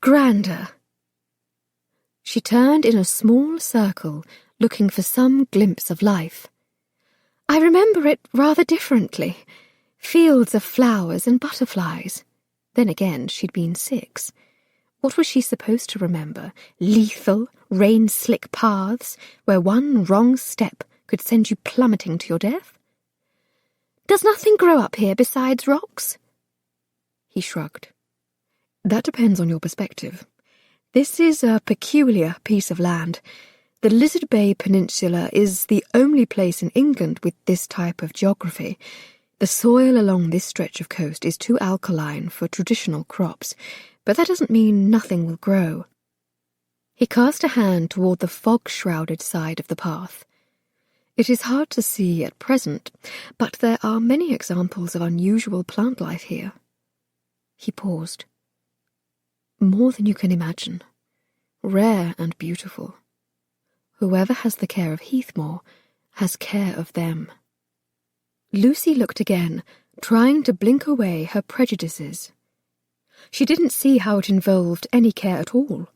grander. She turned in a small circle, looking for some glimpse of life. I remember it rather differently. Fields of flowers and butterflies. Then again, she'd been 6. What was she supposed to remember? Lethal, rain-slick paths, where one wrong step could send you plummeting to your death? Does nothing grow up here besides rocks? He shrugged. That depends on your perspective. This is a peculiar piece of land. The Lizard Bay Peninsula is the only place in England with this type of geography. The soil along this stretch of coast is too alkaline for traditional crops, but that doesn't mean nothing will grow. He cast a hand toward the fog-shrouded side of the path. It is hard to see at present, but there are many examples of unusual plant life here. He paused. More than you can imagine. Rare and beautiful. Whoever has the care of Heathmore has care of them. Lucy looked again, trying to blink away her prejudices. She didn't see how it involved any care at all.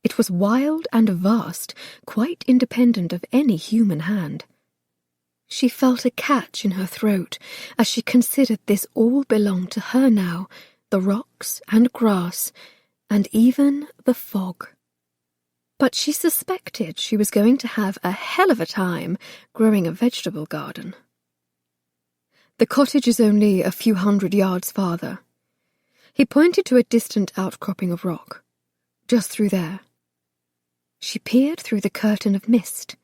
It was wild and vast, quite independent of any human hand. She felt a catch in her throat as she considered this all belonged to her now, the rocks and grass, and even the fog. But she suspected she was going to have a hell of a time growing a vegetable garden. The cottage is only a few 100 yards farther. He pointed to a distant outcropping of rock, just through there. She peered through the curtain of mist.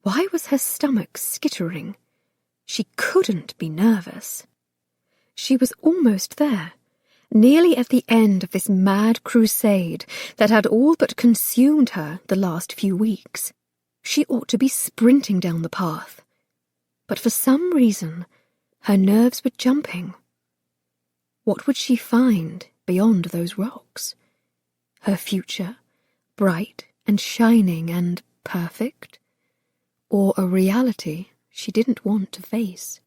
Why was her stomach skittering? She couldn't be nervous. She was almost there, nearly at the end of this mad crusade that had all but consumed her the last few weeks. She ought to be sprinting down the path. But for some reason, her nerves were jumping. What would she find beyond those rocks? Her future, bright and shining and perfect? Or a reality she didn't want to face?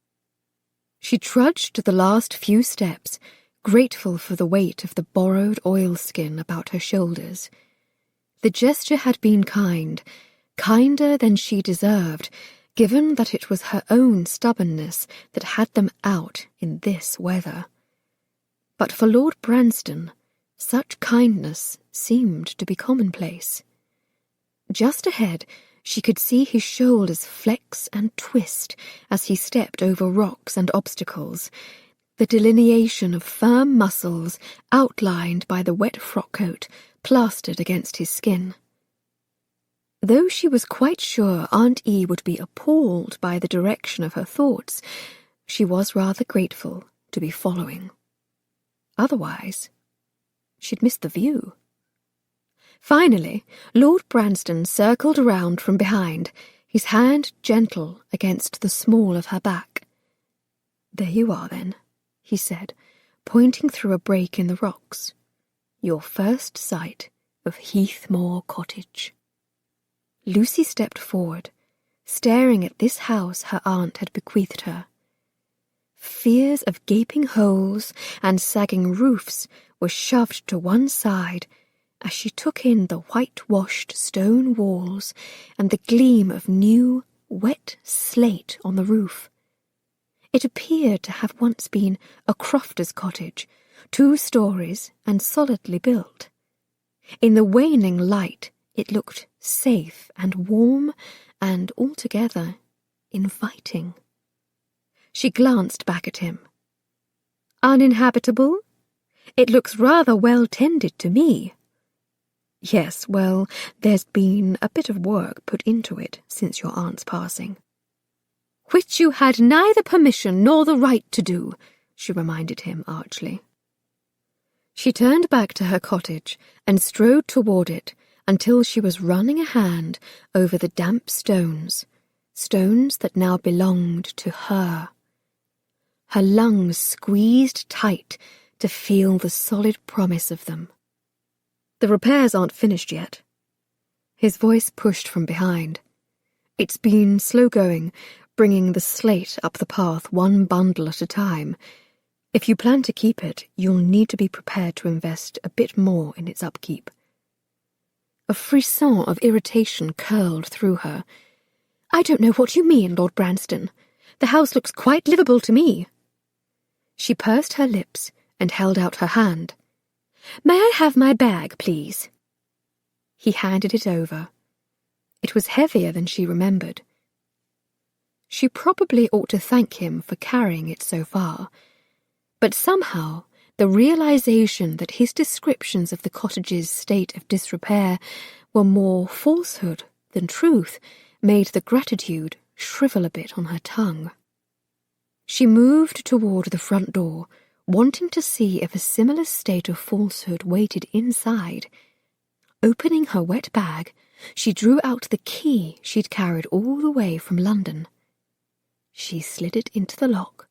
She trudged the last few steps, grateful for the weight of the borrowed oilskin about her shoulders. The gesture had been kind, kinder than she deserved, given that it was her own stubbornness that had them out in this weather. But for Lord Branston, such kindness seemed to be commonplace. Just ahead, she could see his shoulders flex and twist as he stepped over rocks and obstacles, the delineation of firm muscles outlined by the wet frock-coat plastered against his skin. Though she was quite sure Aunt E would be appalled by the direction of her thoughts, she was rather grateful to be following. Otherwise, she'd miss the view. Finally, Lord Branston circled around from behind, his hand gentle against the small of her back. "There you are, then," he said, pointing through a break in the rocks. "Your first sight of Heathmore Cottage." Lucy stepped forward, staring at this house her aunt had bequeathed her. Fears of gaping holes and sagging roofs were shoved to one side as she took in the whitewashed stone walls and the gleam of new, wet slate on the roof. It appeared to have once been a crofter's cottage, 2 stories and solidly built. In the waning light, it looked safe and warm and altogether inviting. She glanced back at him. "Uninhabitable? It looks rather well tended to me." "Yes, well, there's been a bit of work put into it since your aunt's passing." "Which you had neither permission nor the right to do," she reminded him archly. She turned back to her cottage and strode toward it until she was running a hand over the damp stones that now belonged to her. Her lungs squeezed tight to feel the solid promise of them. "The repairs aren't finished yet." His voice pushed from behind. "It's been slow going, bringing the slate up the path one bundle at a time. If you plan to keep it, you'll need to be prepared to invest a bit more in its upkeep. A frisson of irritation curled through her. I don't know what you mean, Lord Branston. The house looks quite livable to me. She pursed her lips and held out her hand. May I have my bag, please? He handed it over. It was heavier than she remembered. She probably ought to thank him for carrying it so far, but somehow the realization that his descriptions of the cottage's state of disrepair were more falsehood than truth made the gratitude shrivel a bit on her tongue. She moved toward the front door, wanting to see if a similar state of falsehood waited inside. Opening her wet bag, she drew out the key she'd carried all the way from London. She slid it into the lock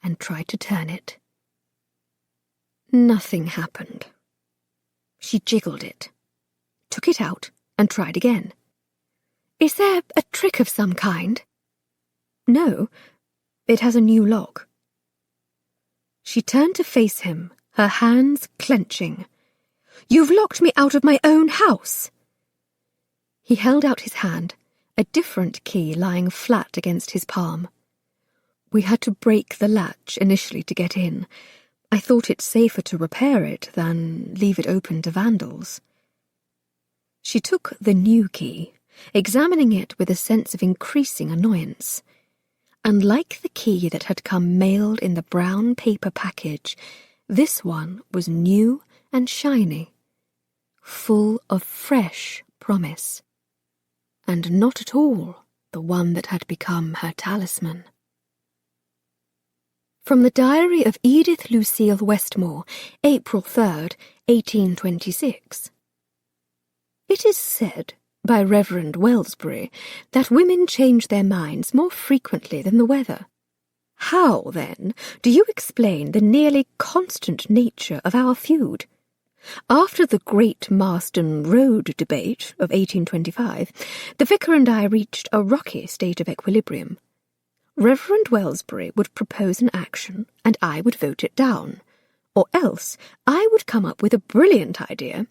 and tried to turn it. Nothing happened. She jiggled it, took it out, and tried again. Is there a trick of some kind? No, it has a new lock. She turned to face him, her hands clenching. You've locked me out of my own house! He held out his hand, a different key lying flat against his palm. We had to break the latch initially to get in. I thought it safer to repair it than leave it open to vandals. She took the new key, examining it with a sense of increasing annoyance. Unlike the key that had come mailed in the brown paper package, this one was new and shiny, full of fresh promise, and not at all the one that had become her talisman. From the Diary of Edith Lucille Westmore, April 3rd, 1826. It is said by Reverend Wellsbury that women change their minds more frequently than the weather. How, then, do you explain the nearly constant nature of our feud? After the Great Marston Road debate of 1825, the vicar and I reached a rocky state of equilibrium. Reverend Wellsbury would propose an action, and I would vote it down. Or else I would come up with a brilliant idea,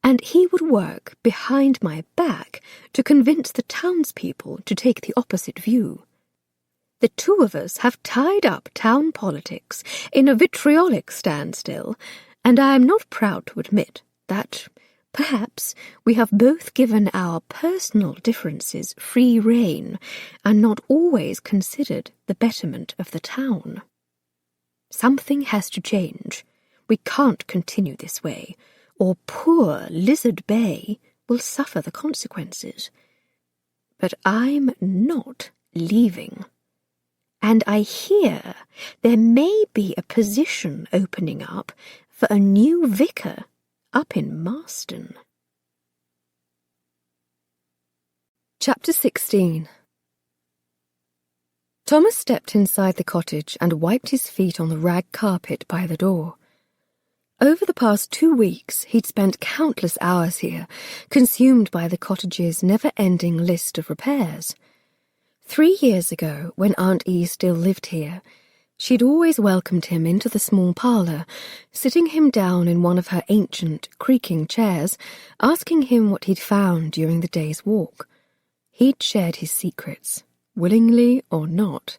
and he would work behind my back to convince the townspeople to take the opposite view. The two of us have tied up town politics in a vitriolic standstill, and I am not proud to admit that, perhaps, we have both given our personal differences free rein and not always considered the betterment of the town. Something has to change. We can't continue this way, or poor Lizard Bay will suffer the consequences. But I'm not leaving. And I hear there may be a position opening up for a new vicar up in Marston. Chapter 16. Thomas stepped inside the cottage and wiped his feet on the rag carpet by the door. Over the past 2 weeks, he'd spent countless hours here, consumed by the cottage's never-ending list of repairs. 3 years ago, when Aunt E still lived here, she'd always welcomed him into the small parlour, sitting him down in one of her ancient, creaking chairs, asking him what he'd found during the day's walk. He'd shared his secrets, willingly or not.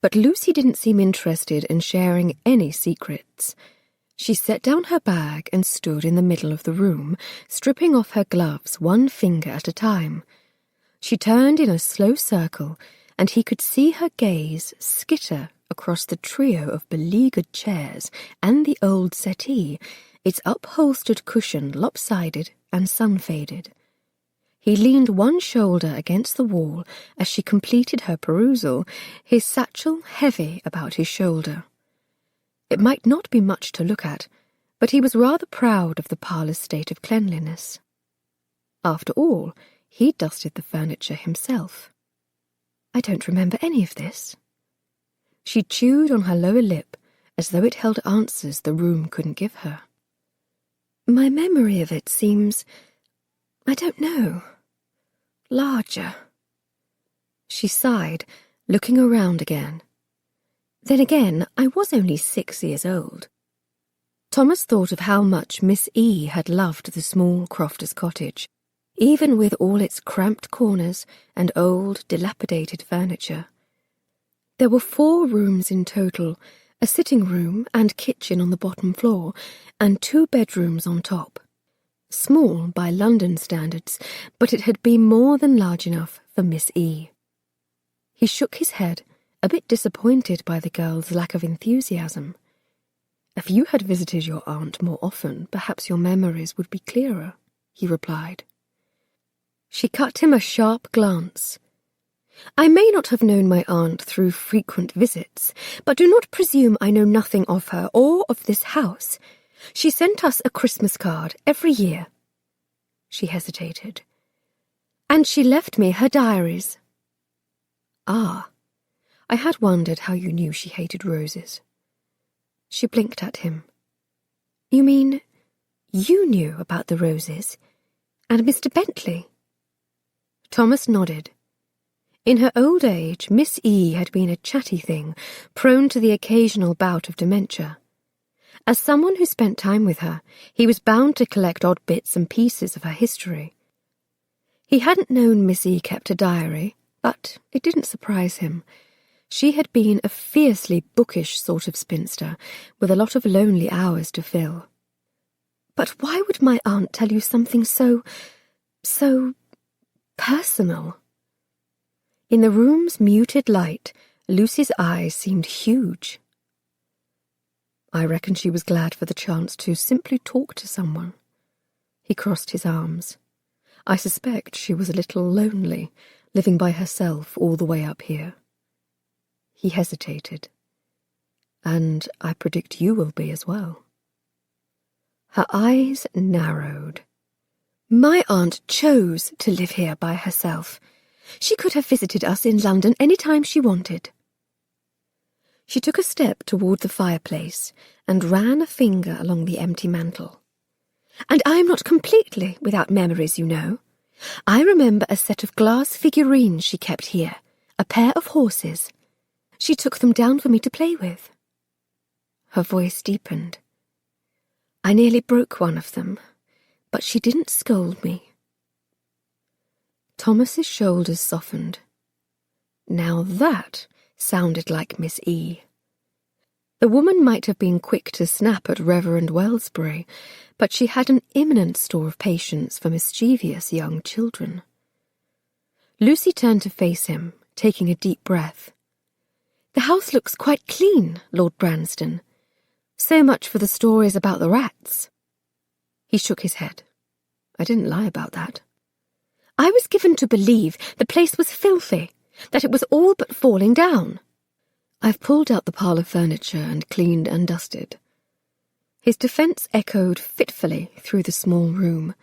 But Lucy didn't seem interested in sharing any secrets. She set down her bag and stood in the middle of the room, stripping off her gloves one finger at a time. She turned in a slow circle, and he could see her gaze skitter across the trio of beleaguered chairs and the old settee, its upholstered cushion lopsided and sun-faded. He leaned one shoulder against the wall as she completed her perusal, his satchel heavy about his shoulder. It might not be much to look at, but he was rather proud of the parlour's state of cleanliness. After all, he'd dusted the furniture himself. I don't remember any of this. She chewed on her lower lip as though it held answers the room couldn't give her. My memory of it seems, I don't know, larger. She sighed, looking around again. Then again, I was only 6 years old. Thomas thought of how much Miss E. had loved the small crofter's cottage, even with all its cramped corners and old, dilapidated furniture. There were 4 rooms in total, a sitting room and kitchen on the bottom floor, and 2 bedrooms on top. Small by London standards, but it had been more than large enough for Miss E. He shook his head, a bit disappointed by the girl's lack of enthusiasm. If you had visited your aunt more often, perhaps your memories would be clearer, he replied. She cut him a sharp glance. I may not have known my aunt through frequent visits, but do not presume I know nothing of her or of this house. She sent us a Christmas card every year. She hesitated. And she left me her diaries. Ah, I had wondered how you knew she hated roses. She blinked at him. You mean you knew about the roses? And Mr. Bentley? Thomas nodded. In her old age, Miss E. had been a chatty thing, prone to the occasional bout of dementia. As someone who spent time with her, he was bound to collect odd bits and pieces of her history. He hadn't known Miss E. kept a diary, but it didn't surprise him. She had been a fiercely bookish sort of spinster, with a lot of lonely hours to fill. But why would my aunt tell you something so personal? In the room's muted light, Lucy's eyes seemed huge. I reckon she was glad for the chance to simply talk to someone. He crossed his arms. I suspect she was a little lonely, living by herself all the way up here. He hesitated. And I predict you will be as well. Her eyes narrowed. My aunt chose to live here by herself. She could have visited us in London any time she wanted. She took a step toward the fireplace and ran a finger along the empty mantel. And I am not completely without memories, you know. I remember a set of glass figurines she kept here, a pair of horses. She took them down for me to play with. Her voice deepened. I nearly broke one of them, but she didn't scold me. Thomas's shoulders softened. Now that sounded like Miss E. The woman might have been quick to snap at Reverend Wellsbury, but she had an immense store of patience for mischievous young children. Lucy turned to face him, taking a deep breath. The house looks quite clean, Lord Branston. So much for the stories about the rats. He shook his head. I didn't lie about that. I was given to believe the place was filthy, that it was all but falling down. I've pulled out the parlour furniture and cleaned and dusted. His defence echoed fitfully through the small room.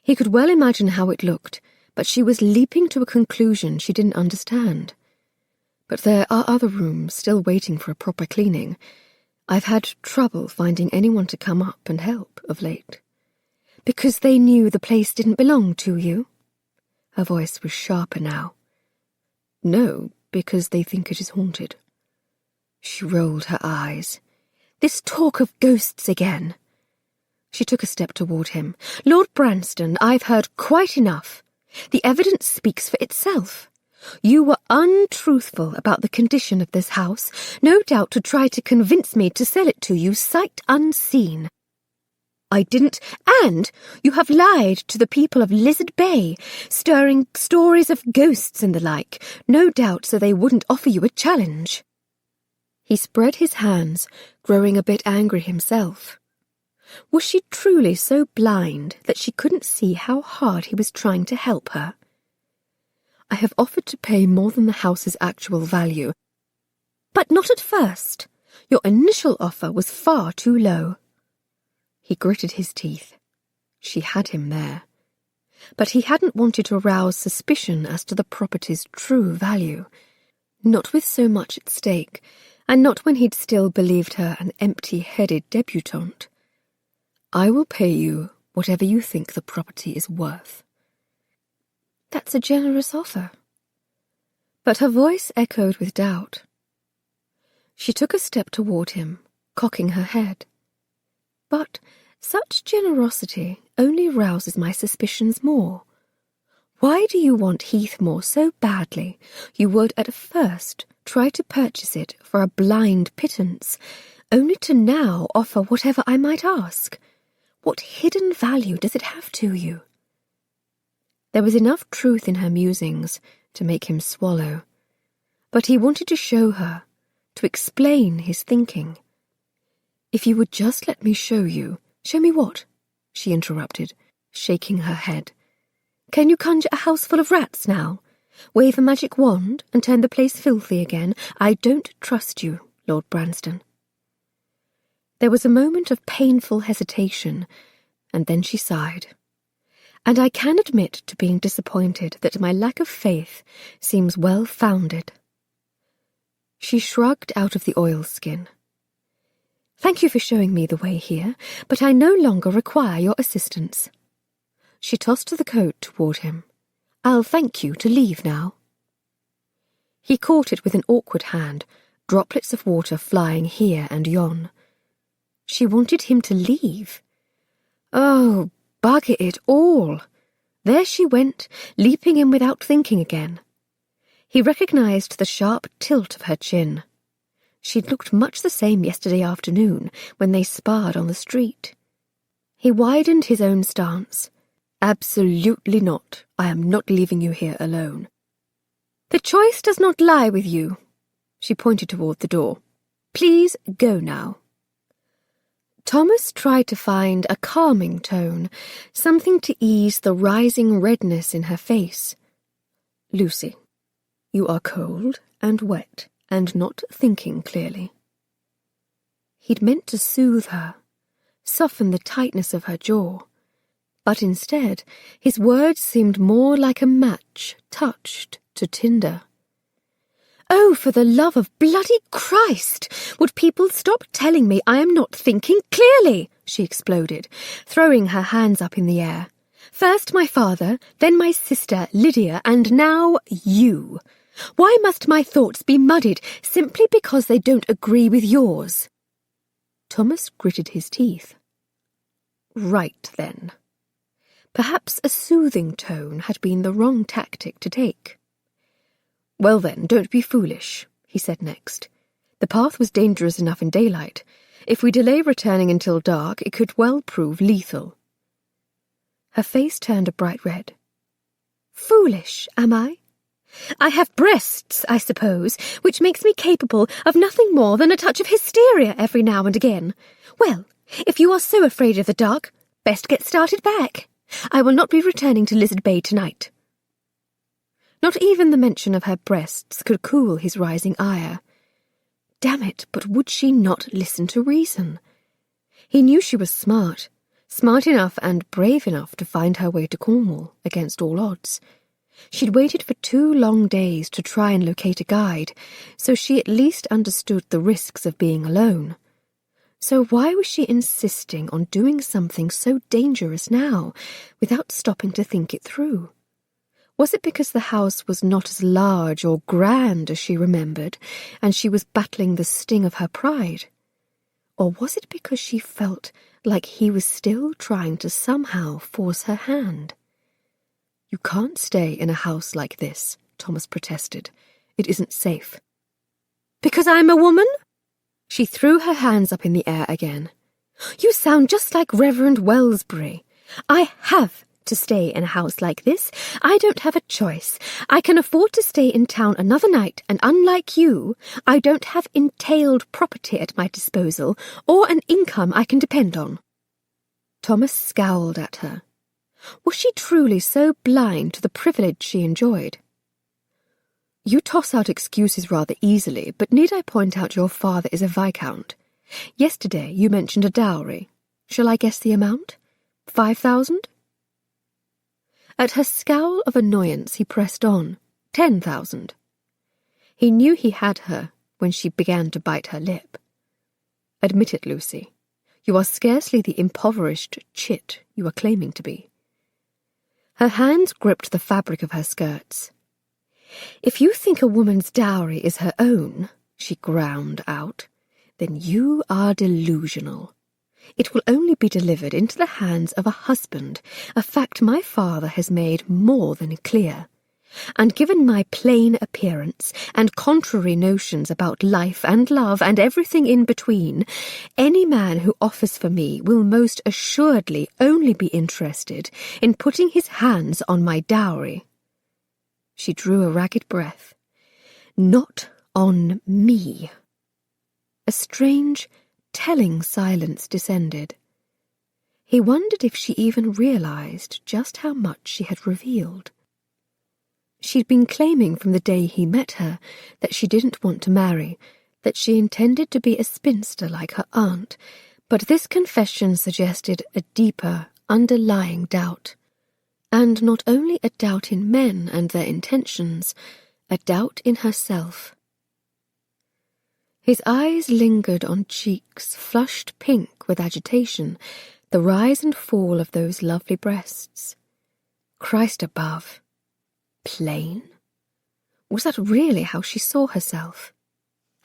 He could well imagine how it looked, but she was leaping to a conclusion she didn't understand. But there are other rooms still waiting for a proper cleaning. I've had trouble finding anyone to come up and help of late. Because they knew the place didn't belong to you? Her voice was sharper now. No, because they think it is haunted. She rolled her eyes. This talk of ghosts again. She took a step toward him. Lord Branston, I've heard quite enough. The evidence speaks for itself. You were untruthful about the condition of this house, no doubt to try to convince me to sell it to you sight unseen. I didn't, and you have lied to the people of Lizard Bay, stirring stories of ghosts and the like, no doubt so they wouldn't offer you a challenge. He spread his hands, growing a bit angry himself. Was she truly so blind that she couldn't see how hard he was trying to help her? I have offered to pay more than the house's actual value. But not at first. Your initial offer was far too low. He gritted his teeth. She had him there. But he hadn't wanted to arouse suspicion as to the property's true value. Not with so much at stake, and not when he'd still believed her an empty-headed debutante. I will pay you whatever you think the property is worth. That's a generous offer. But her voice echoed with doubt. She took a step toward him, cocking her head. But such generosity only rouses my suspicions more. Why do you want Heathmore so badly you would at first try to purchase it for a blind pittance, only to now offer whatever I might ask? What hidden value does it have to you? There was enough truth in her musings to make him swallow, but he wanted to show her, to explain his thinking. If you would just let me show you. Show me what? She interrupted, shaking her head. Can you conjure a house full of rats now? Wave a magic wand and turn the place filthy again? I don't trust you, Lord Branston. There was a moment of painful hesitation, and then she sighed. And I can admit to being disappointed that my lack of faith seems well-founded. She shrugged out of the oilskin. Thank you for showing me the way here, but I no longer require your assistance. She tossed the coat toward him. I'll thank you to leave now. He caught it with an awkward hand, droplets of water flying here and yon. She wanted him to leave. Oh, bugger it all! There she went, leaping in without thinking again. He recognized the sharp tilt of her chin. She'd looked much the same yesterday afternoon when they sparred on the street. He widened his own stance. Absolutely not. I am not leaving you here alone. The choice does not lie with you. She pointed toward the door. Please go now. Thomas tried to find a calming tone, something to ease the rising redness in her face. Lucy, you are cold and wet and not thinking clearly. He'd meant to soothe her, soften the tightness of her jaw, but instead his words seemed more like a match touched to tinder. Oh, for the love of bloody Christ! Would people stop telling me I am not thinking clearly? She exploded, throwing her hands up in the air. First my father, then my sister Lydia, and now you. Why must my thoughts be muddied simply because they don't agree with yours? Thomas gritted his teeth. Right then. Perhaps a soothing tone had been the wrong tactic to take. Well then, don't be foolish, he said next. The path was dangerous enough in daylight. If we delay returning until dark, it could well prove lethal. Her face turned a bright red. Foolish, am I? I have breasts, I suppose, which makes me capable of nothing more than a touch of hysteria every now and again. Well, if you are so afraid of the dark, best get started back. I will not be returning to Lizard Bay tonight. Not even the mention of her breasts could cool his rising ire. Damn it, but would she not listen to reason? He knew she was smart enough and brave enough to find her way to Cornwall against all odds. She'd waited for 2 long days to try and locate a guide, so she at least understood the risks of being alone. So why was she insisting on doing something so dangerous now, without stopping to think it through? Was it because the house was not as large or grand as she remembered, and she was battling the sting of her pride? Or was it because she felt like he was still trying to somehow force her hand? You can't stay in a house like this, Thomas protested. It isn't safe. Because I'm a woman? She threw her hands up in the air again. You sound just like Reverend Wellsbury. I have to stay in a house like this. I don't have a choice. I can afford to stay in town another night, and unlike you, I don't have entailed property at my disposal or an income I can depend on. Thomas scowled at her. Was she truly so blind to the privilege she enjoyed? You toss out excuses rather easily, but need I point out your father is a viscount? Yesterday you mentioned a dowry. Shall I guess the amount? 5,000? At her scowl of annoyance he pressed on. 10,000. He knew he had her when she began to bite her lip. Admit it, Lucy. You are scarcely the impoverished chit you are claiming to be. Her hands gripped the fabric of her skirts. If you think a woman's dowry is her own, she ground out. "Then you are delusional. It will only be delivered into the hands of a husband, a fact my father has made more than clear. And given my plain appearance and contrary notions about life and love and everything in between, any man who offers for me will most assuredly only be interested in putting his hands on my dowry." She drew a ragged breath. "Not on me." A strange, telling silence descended. He wondered if she even realized just how much she had revealed. She'd been claiming from the day he met her that she didn't want to marry, that she intended to be a spinster like her aunt, but this confession suggested a deeper, underlying doubt. And not only a doubt in men and their intentions, a doubt in herself. His eyes lingered on cheeks flushed pink with agitation, the rise and fall of those lovely breasts. Christ above. Plain? Was that really how she saw herself?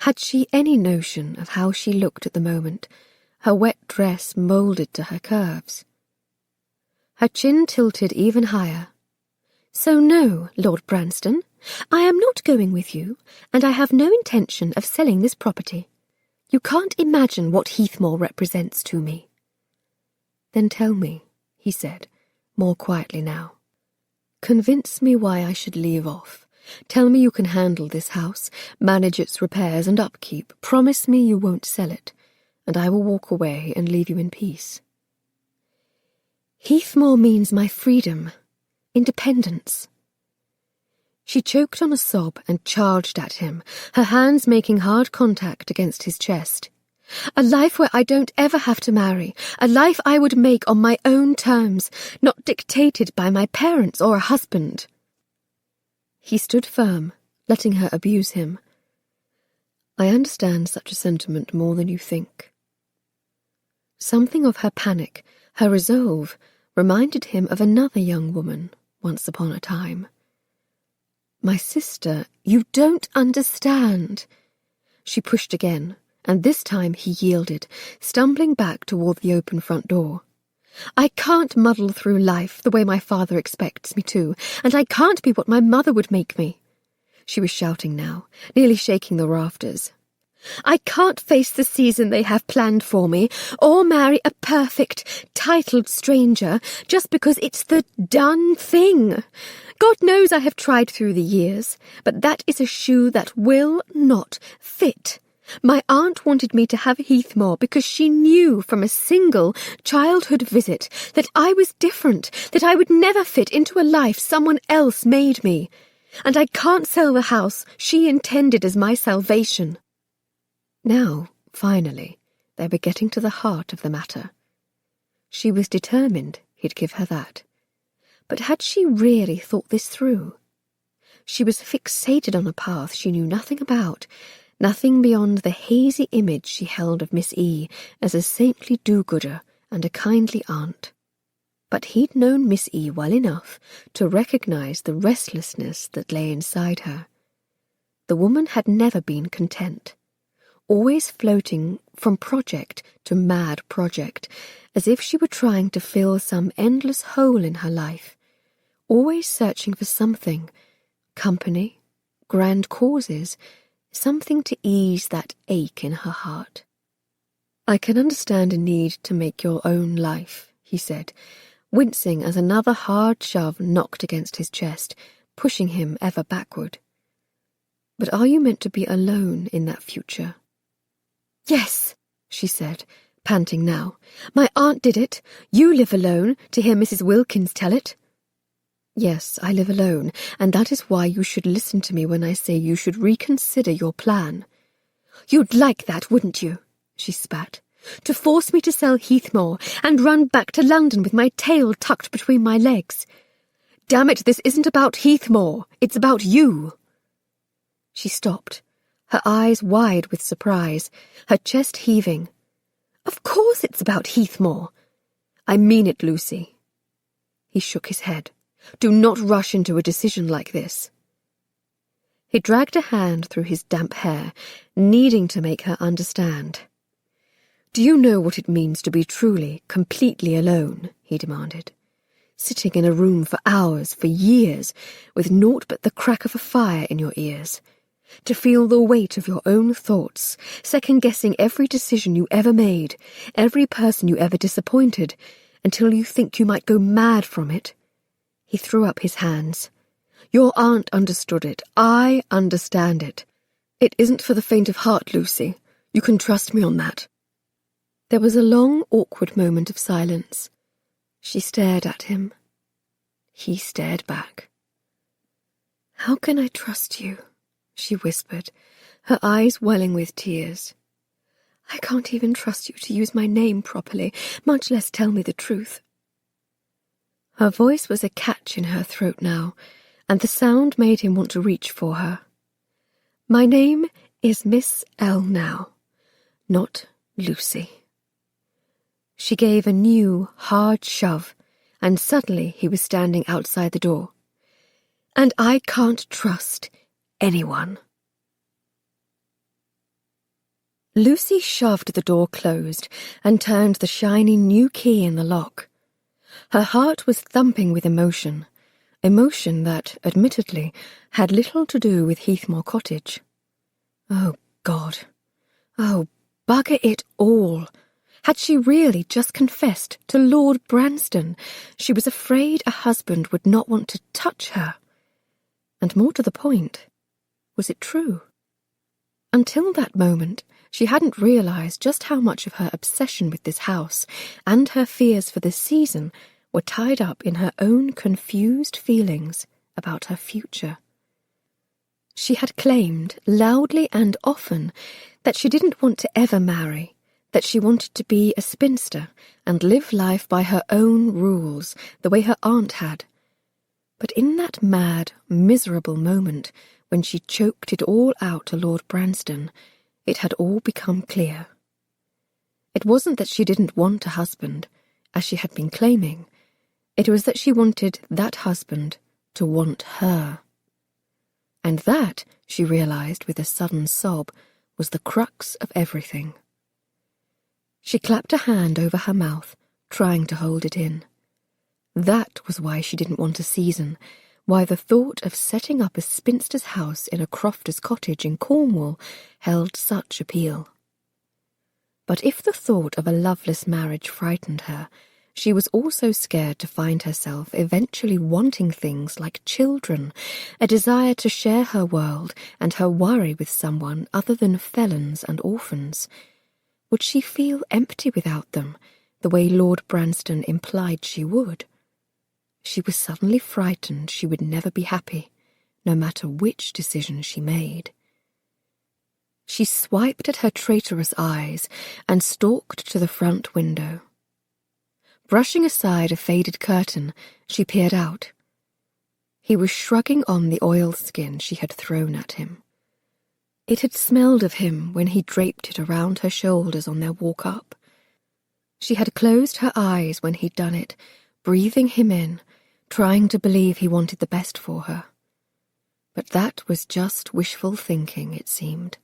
Had she any notion of how she looked at the moment, her wet dress moulded to her curves? Her chin tilted even higher. "So no, Lord Branston, I am not going with you, and I have no intention of selling this property. You can't imagine what Heathmore represents to me." "Then tell me," he said, more quietly now. "Convince me why I should leave off. Tell me you can handle this house, manage its repairs and upkeep. Promise me you won't sell it, and I will walk away and leave you in peace." "Heathmore means my freedom, independence." She choked on a sob and charged at him, her hands making hard contact against his chest. "A life where I don't ever have to marry, a life I would make on my own terms, not dictated by my parents or a husband." He stood firm, letting her abuse him. "I understand such a sentiment more than you think." Something of her panic, her resolve, reminded him of another young woman, once upon a time. "My sister, you don't understand." She pushed again, and this time he yielded, stumbling back toward the open front door. "I can't muddle through life the way my father expects me to, and I can't be what my mother would make me." She was shouting now, nearly shaking the rafters. "I can't face the season they have planned for me, or marry a perfect, titled stranger just because it's the done thing. God knows I have tried through the years, but that is a shoe that will not fit. My aunt wanted me to have Heathmore because she knew from a single childhood visit that I was different, that I would never fit into a life someone else made me. And I can't sell the house she intended as my salvation." Now, finally, they were getting to the heart of the matter. She was determined he'd give her that. But had she really thought this through? She was fixated on a path she knew nothing about, nothing beyond the hazy image she held of Miss E. as a saintly do-gooder and a kindly aunt. But he'd known Miss E. well enough to recognize the restlessness that lay inside her. The woman had never been content, always floating from project to mad project, as if she were trying to fill some endless hole in her life, always searching for something, company, grand causes, something to ease that ache in her heart. "I can understand a need to make your own life," he said, wincing as another hard shove knocked against his chest, pushing him ever backward. "But are you meant to be alone in that future?" "Yes," she said, panting now. "My aunt did it. You live alone, to hear Mrs. Wilkins tell it." "Yes, I live alone, and that is why you should listen to me when I say you should reconsider your plan." "You'd like that, wouldn't you?" she spat. "To force me to sell Heathmore and run back to London with my tail tucked between my legs. Damn it, this isn't about Heathmore. It's about you." She stopped, her eyes wide with surprise, her chest heaving. "Of course it's about Heathmore." "I mean it, Lucy." He shook his head. "Do not rush into a decision like this." He dragged a hand through his damp hair, needing to make her understand. "Do you know what it means to be truly, completely alone?" he demanded. "Sitting in a room for hours, for years, with naught but the crack of a fire in your ears. To feel the weight of your own thoughts, second-guessing every decision you ever made, every person you ever disappointed, until you think you might go mad from it." He threw up his hands. "Your aunt understood it. I understand it. It isn't for the faint of heart, Lucy. You can trust me on that." There was a long, awkward moment of silence. She stared at him. He stared back. "How can I trust you?" she whispered, her eyes welling with tears. "I can't even trust you to use my name properly, much less tell me the truth." Her voice was a catch in her throat now, and the sound made him want to reach for her. "My name is Miss L now, not Lucy." She gave a new, hard shove, and suddenly he was standing outside the door. "And I can't trust anyone." Lucy shoved the door closed and turned the shiny new key in the lock. Her heart was thumping with emotion that, admittedly, had little to do with Heathmore Cottage. Oh, God. Oh, bugger it all. Had she really just confessed to Lord Branston? She was afraid a husband would not want to touch her. And more to the point, was it true? Until that moment, she hadn't realized just how much of her obsession with this house and her fears for the season were tied up in her own confused feelings about her future. She had claimed, loudly and often, that she didn't want to ever marry, that she wanted to be a spinster and live life by her own rules, the way her aunt had. But in that mad, miserable moment, when she choked it all out to Lord Branston, it had all become clear. It wasn't that she didn't want a husband, as she had been claiming. It was that she wanted that husband to want her. And that, she realized with a sudden sob, was the crux of everything. She clapped a hand over her mouth, trying to hold it in. That was why she didn't want a season, why the thought of setting up a spinster's house in a crofter's cottage in Cornwall held such appeal. But if the thought of a loveless marriage frightened her, she was also scared to find herself eventually wanting things like children, a desire to share her world and her worry with someone other than felons and orphans. Would she feel empty without them, the way Lord Branston implied she would? She was suddenly frightened she would never be happy, no matter which decision she made. She swiped at her traitorous eyes and stalked to the front window. Brushing aside a faded curtain, she peered out. He was shrugging on the oilskin she had thrown at him. It had smelled of him when he draped it around her shoulders on their walk up. She had closed her eyes when he'd done it, breathing him in, trying to believe he wanted the best for her. But that was just wishful thinking, it seemed.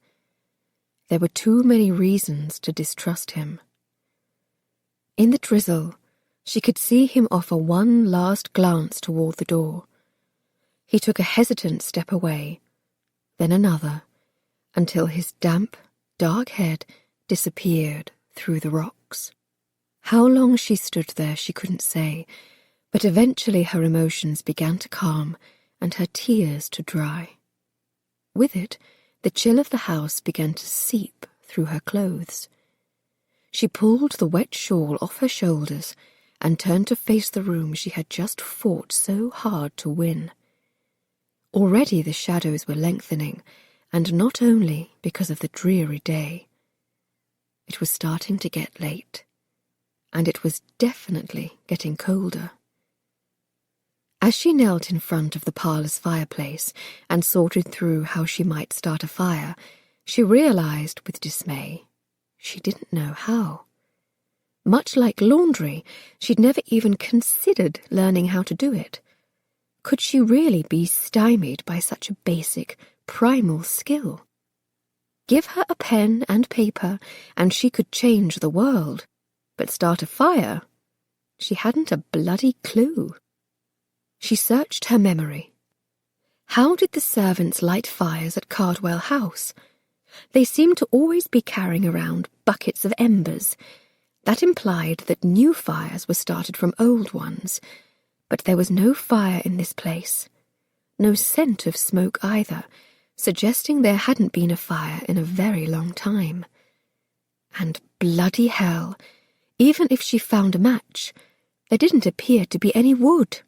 There were too many reasons to distrust him. In the drizzle, she could see him offer one last glance toward the door. He took a hesitant step away, then another, until his damp, dark head disappeared through the rocks. How long she stood there she couldn't say, but eventually her emotions began to calm and her tears to dry. With it, the chill of the house began to seep through her clothes. She pulled the wet shawl off her shoulders and turned to face the room she had just fought so hard to win. Already the shadows were lengthening, and not only because of the dreary day. It was starting to get late, and it was definitely getting colder. As she knelt in front of the parlour's fireplace and sorted through how she might start a fire, she realized with dismay she didn't know how. Much like laundry, she'd never even considered learning how to do it. Could she really be stymied by such a basic, primal skill. Give her a pen and paper, and she could change the world. But start a fire? She hadn't a bloody clue. She searched her memory. How did the servants light fires at Cardwell House? They seemed to always be carrying around buckets of embers. That implied that new fires were started from old ones. But there was no fire in this place. No scent of smoke either, suggesting there hadn't been a fire in a very long time. And bloody hell, even if she found a match, there didn't appear to be any wood.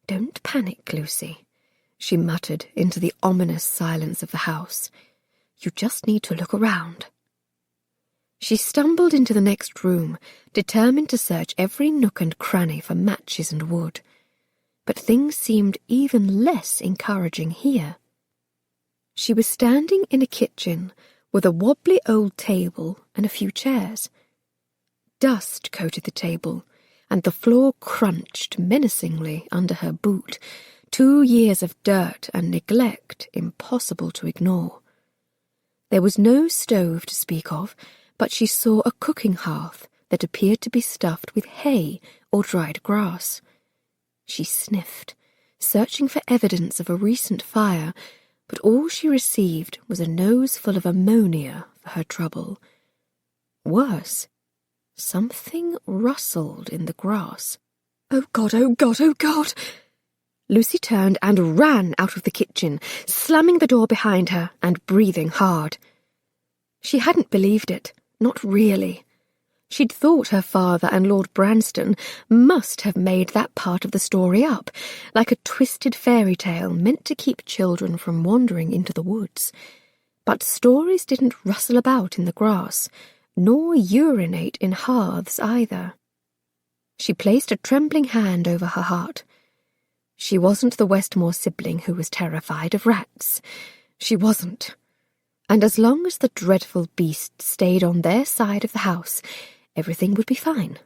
"Don't panic, Lucy," she muttered into the ominous silence of the house. "You just need to look around." She stumbled into the next room, determined to search every nook and cranny for matches and wood. But things seemed even less encouraging here. She was standing in a kitchen with a wobbly old table and a few chairs. Dust coated the table, and the floor crunched menacingly under her boot, 2 years of dirt and neglect impossible to ignore. There was no stove to speak of, but she saw a cooking hearth that appeared to be stuffed with hay or dried grass. She sniffed, searching for evidence of a recent fire, but all she received was a nose full of ammonia for her trouble. Worse, something rustled in the grass. "Oh God, oh God, oh God!" Lucy turned and ran out of the kitchen, slamming the door behind her and breathing hard. She hadn't believed it, not really. She'd thought her father and Lord Branston must have made that part of the story up, like a twisted fairy tale meant to keep children from wandering into the woods. But stories didn't rustle about in the grass, nor urinate in hearths either. She placed a trembling hand over her heart. She wasn't the Westmore sibling who was terrified of rats. She wasn't. And as long as the dreadful beast stayed on their side of the house, everything would be fine.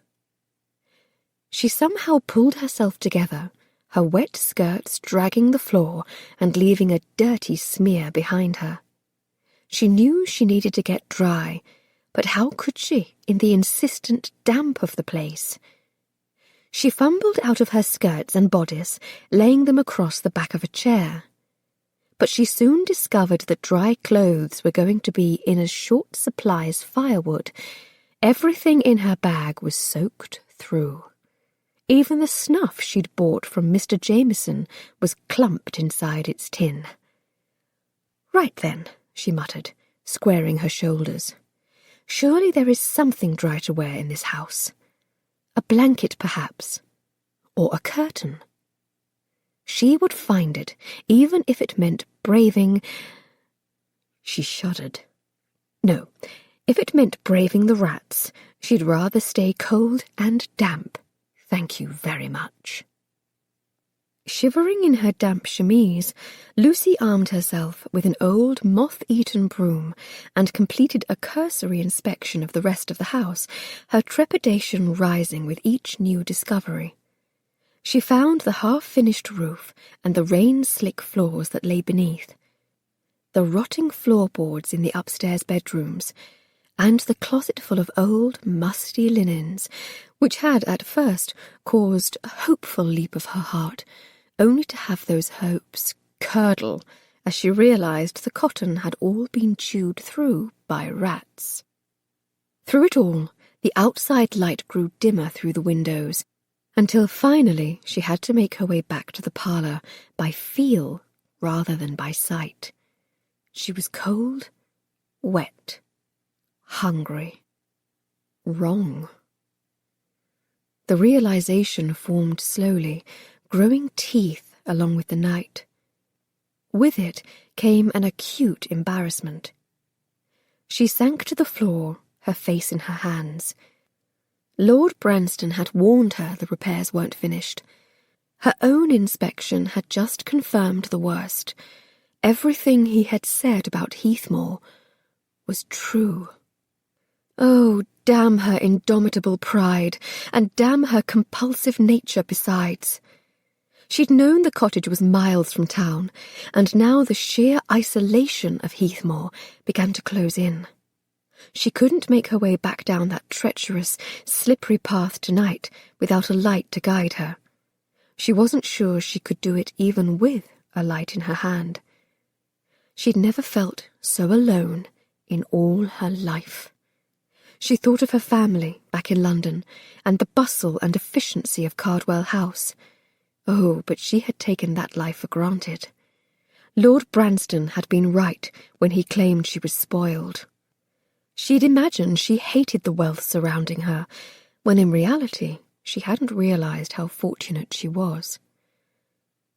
She somehow pulled herself together, her wet skirts dragging the floor and leaving a dirty smear behind her. She knew she needed to get dry, but how could she in the insistent damp of the place? She fumbled out of her skirts and bodice, laying them across the back of a chair. But she soon discovered that dry clothes were going to be in as short supply as firewood. Everything in her bag was soaked through. Even the snuff she'd bought from Mr. Jameson was clumped inside its tin. "Right then," she muttered, squaring her shoulders. "Surely there is something dry to wear in this house. A blanket, perhaps, or a curtain." She would find it, even if it meant braving... She shuddered. No, if it meant braving the rats, she'd rather stay cold and damp. Thank you very much. Shivering in her damp chemise, Lucy armed herself with an old moth-eaten broom and completed a cursory inspection of the rest of the house, her trepidation rising with each new discovery. She found the half-finished roof and the rain-slick floors that lay beneath, the rotting floorboards in the upstairs bedrooms, and the closet full of old, musty linens, which had at first caused a hopeful leap of her heart, only to have those hopes curdle as she realized the cotton had all been chewed through by rats. Through it all, the outside light grew dimmer through the windows, until finally she had to make her way back to the parlour by feel rather than by sight. She was cold, wet, hungry, wrong. The realization formed slowly, growing teeth along with the night. With it came an acute embarrassment. She sank to the floor, her face in her hands. Lord Branston had warned her the repairs weren't finished. Her own inspection had just confirmed the worst. Everything he had said about Heathmore was true. Oh, damn her indomitable pride, and damn her compulsive nature besides. She'd known the cottage was miles from town, and now the sheer isolation of Heathmore began to close in. She couldn't make her way back down that treacherous, slippery path tonight without a light to guide her. She wasn't sure she could do it even with a light in her hand. She'd never felt so alone in all her life. She thought of her family back in London and the bustle and efficiency of Cardwell House. Oh, but she had taken that life for granted. Lord Branston had been right when he claimed she was spoiled. She'd imagined she hated the wealth surrounding her, when in reality she hadn't realised how fortunate she was.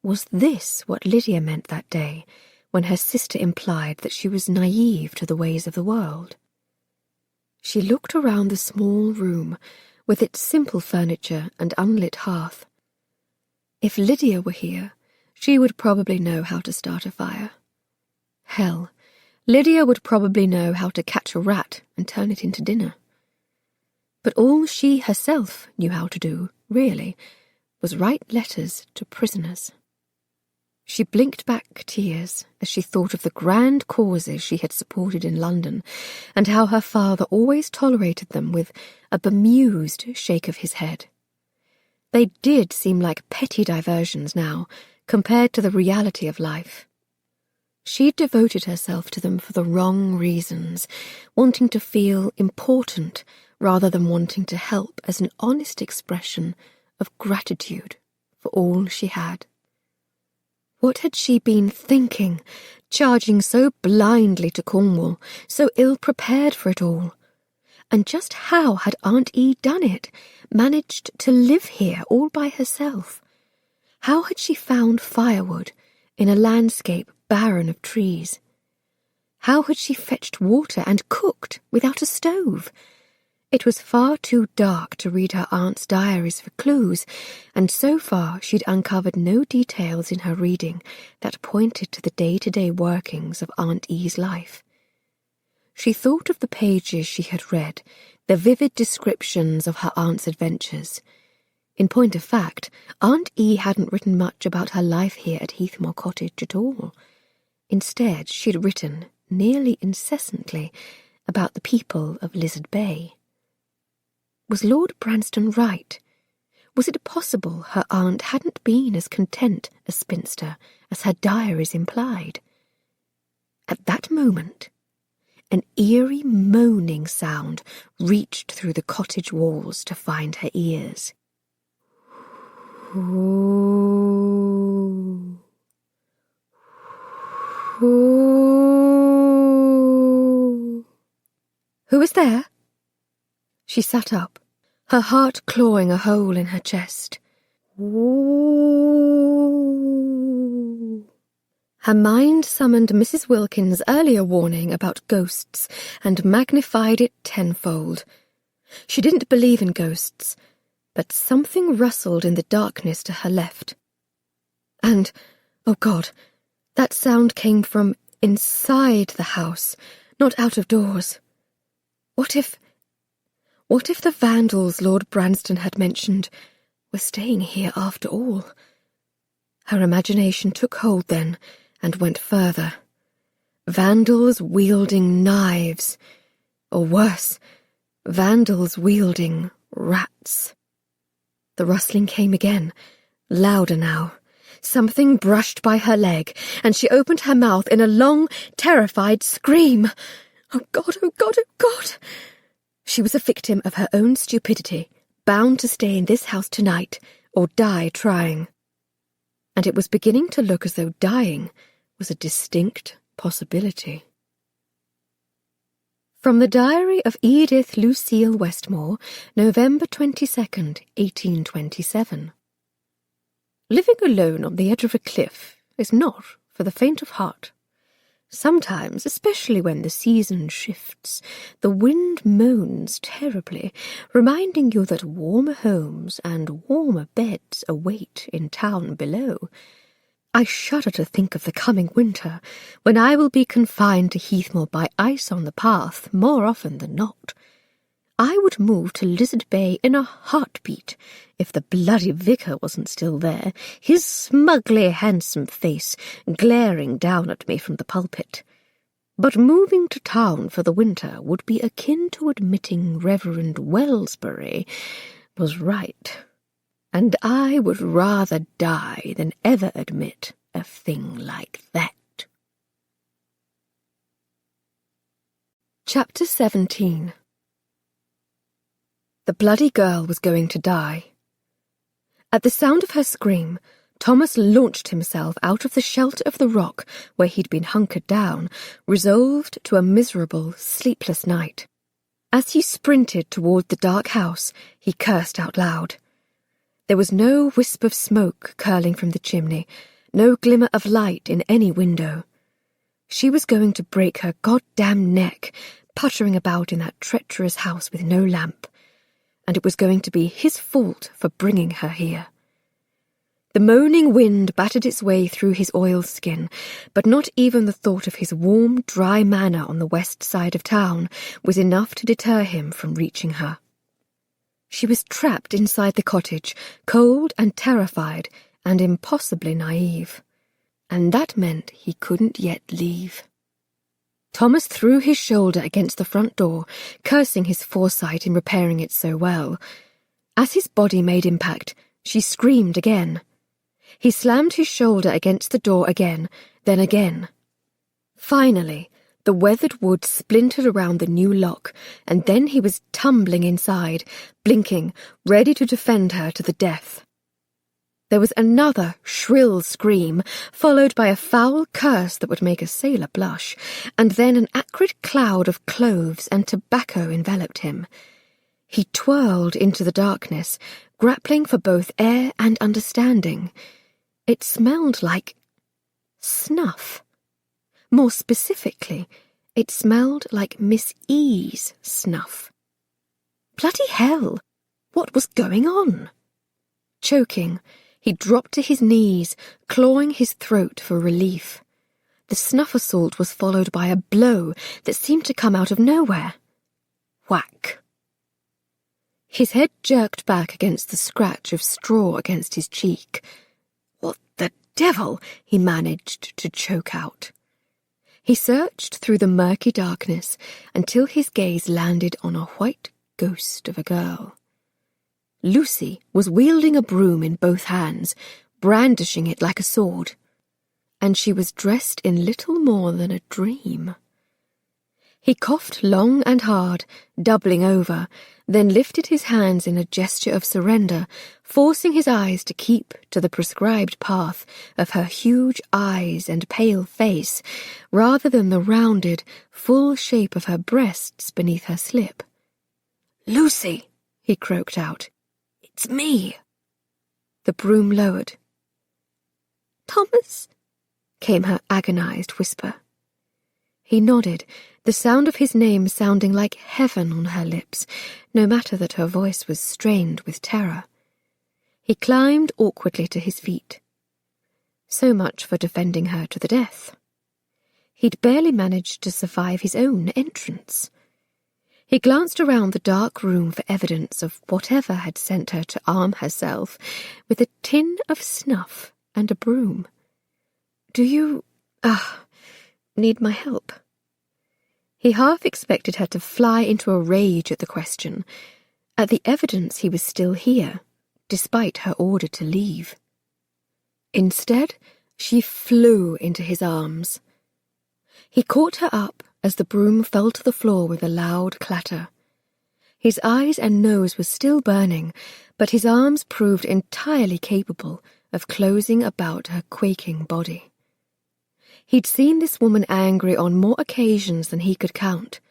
Was this what Lydia meant that day, when her sister implied that she was naive to the ways of the world? She looked around the small room, with its simple furniture and unlit hearth. If Lydia were here, she would probably know how to start a fire. Hell, Lydia would probably know how to catch a rat and turn it into dinner. But all she herself knew how to do, really, was write letters to prisoners. She blinked back tears as she thought of the grand causes she had supported in London, and how her father always tolerated them with a bemused shake of his head. They did seem like petty diversions now, compared to the reality of life. She'd devoted herself to them for the wrong reasons, wanting to feel important rather than wanting to help as an honest expression of gratitude for all she had. What had she been thinking, charging so blindly to Cornwall, so ill-prepared for it all? And just how had Aunt E done it, managed to live here all by herself? How had she found firewood in a landscape barren of trees? How had she fetched water and cooked without a stove? It was far too dark to read her aunt's diaries for clues, and so far she'd uncovered no details in her reading that pointed to the day-to-day workings of Aunt E's life. She thought of the pages she had read, the vivid descriptions of her aunt's adventures. In point of fact, Aunt E hadn't written much about her life here at Heathmore Cottage at all. Instead, she'd written, nearly incessantly, about the people of Lizard Bay. Was Lord Branston right? Was it possible her aunt hadn't been as content a spinster as her diaries implied? At that moment, an eerie moaning sound reached through the cottage walls to find her ears. Ooh. Ooh. Who is there? She sat up, her heart clawing a hole in her chest. Ooh. Her mind summoned Mrs. Wilkins's earlier warning about ghosts and magnified it tenfold. She didn't believe in ghosts, but something rustled in the darkness to her left. And, oh God, that sound came from inside the house, not out of doors. What if the vandals Lord Branston had mentioned were staying here after all? Her imagination took hold then and went further. Vandals wielding knives, or worse, vandals wielding rats. The rustling came again, louder now. Something brushed by her leg, and she opened her mouth in a long, terrified scream. Oh God, oh God, oh God! She was a victim of her own stupidity, bound to stay in this house tonight, or die trying. And it was beginning to look as though dying was a distinct possibility. From the diary of Edith Lucille Westmore, November 22nd, 1827. Living alone on the edge of a cliff is not for the faint of heart. Sometimes, especially when the season shifts, the wind moans terribly, reminding you that warmer homes and warmer beds await in town below. I shudder to think of the coming winter, when I will be confined to Heathmore by ice on the path more often than not. I would move to Lizard Bay in a heartbeat if the bloody vicar wasn't still there, his smugly handsome face glaring down at me from the pulpit. But moving to town for the winter would be akin to admitting Reverend Wellsbury was right, and I would rather die than ever admit a thing like that. Chapter 17. The bloody girl was going to die. At the sound of her scream, Thomas launched himself out of the shelter of the rock where he'd been hunkered down, resolved to a miserable, sleepless night. As he sprinted toward the dark house, he cursed out loud. There was no wisp of smoke curling from the chimney, no glimmer of light in any window. She was going to break her goddamn neck, puttering about in that treacherous house with no lamp, and it was going to be his fault for bringing her here. The moaning wind battered its way through his oilskin, but not even the thought of his warm, dry manor on the west side of town was enough to deter him from reaching her. She was trapped inside the cottage, cold and terrified and impossibly naive, and that meant he couldn't yet leave. Thomas threw his shoulder against the front door, cursing his foresight in repairing it so well. As his body made impact, she screamed again. He slammed his shoulder against the door again, then again. Finally, the weathered wood splintered around the new lock, and then he was tumbling inside, blinking, ready to defend her to the death. There was another shrill scream, followed by a foul curse that would make a sailor blush, and then an acrid cloud of cloves and tobacco enveloped him. He twirled into the darkness, grappling for both air and understanding. It smelled like snuff. More specifically, it smelled like Miss E's snuff. Bloody hell! What was going on? Choking, he dropped to his knees, clawing his throat for relief. The snuff assault was followed by a blow that seemed to come out of nowhere. Whack! His head jerked back against the scratch of straw against his cheek. What the devil? He managed to choke out. He searched through the murky darkness until his gaze landed on a white ghost of a girl. Lucy was wielding a broom in both hands, brandishing it like a sword, and she was dressed in little more than a dream. He coughed long and hard, doubling over, then lifted his hands in a gesture of surrender, forcing his eyes to keep to the prescribed path of her huge eyes and pale face, rather than the rounded, full shape of her breasts beneath her slip. "Lucy," he croaked out. "It's me." The broom lowered. "Thomas," came her agonized whisper. He nodded, the sound of his name sounding like heaven on her lips, no matter that her voice was strained with terror. He climbed awkwardly to his feet. So much for defending her to the death. He'd barely managed to survive his own entrance. He glanced around the dark room for evidence of whatever had sent her to arm herself with a tin of snuff and a broom. "Do you, need my help?" He half expected her to fly into a rage at the question, at the evidence he was still here, despite her order to leave. Instead, she flew into his arms. He caught her up as the broom fell to the floor with a loud clatter. His eyes and nose were still burning, but his arms proved entirely capable of closing about her quaking body. He'd seen this woman angry on more occasions than he could count.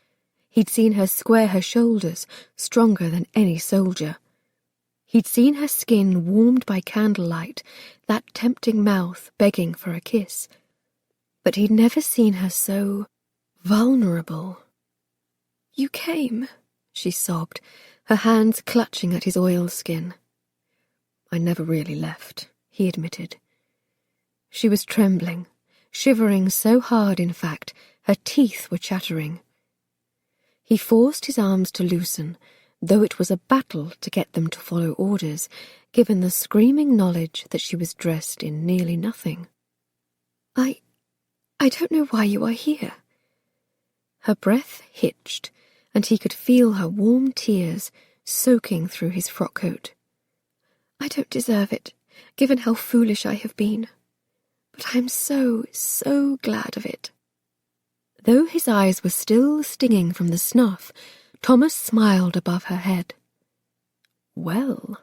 He'd seen her square her shoulders, stronger than any soldier. He'd seen her skin warmed by candlelight, that tempting mouth begging for a kiss. But he'd never seen her so vulnerable. "You came," she sobbed, her hands clutching at his oilskin. "I never really left," he admitted. She was trembling, shivering so hard, in fact, her teeth were chattering. He forced his arms to loosen, though it was a battle to get them to follow orders, given the screaming knowledge that she was dressed in nearly nothing. I don't know why you are here." Her breath hitched, and he could feel her warm tears soaking through his frock coat. "I don't deserve it, given how foolish I have been. But I am so, so glad of it." Though his eyes were still stinging from the snuff, Thomas smiled above her head. Well,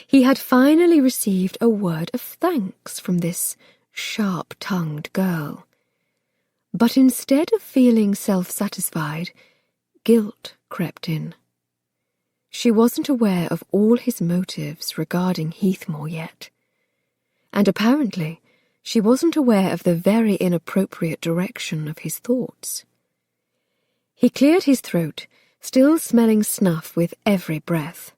he had finally received a word of thanks from this sharp-tongued girl. But instead of feeling self-satisfied, guilt crept in. She wasn't aware of all his motives regarding Heathmore yet, and apparently she wasn't aware of the very inappropriate direction of his thoughts. He cleared his throat, still smelling snuff with every breath.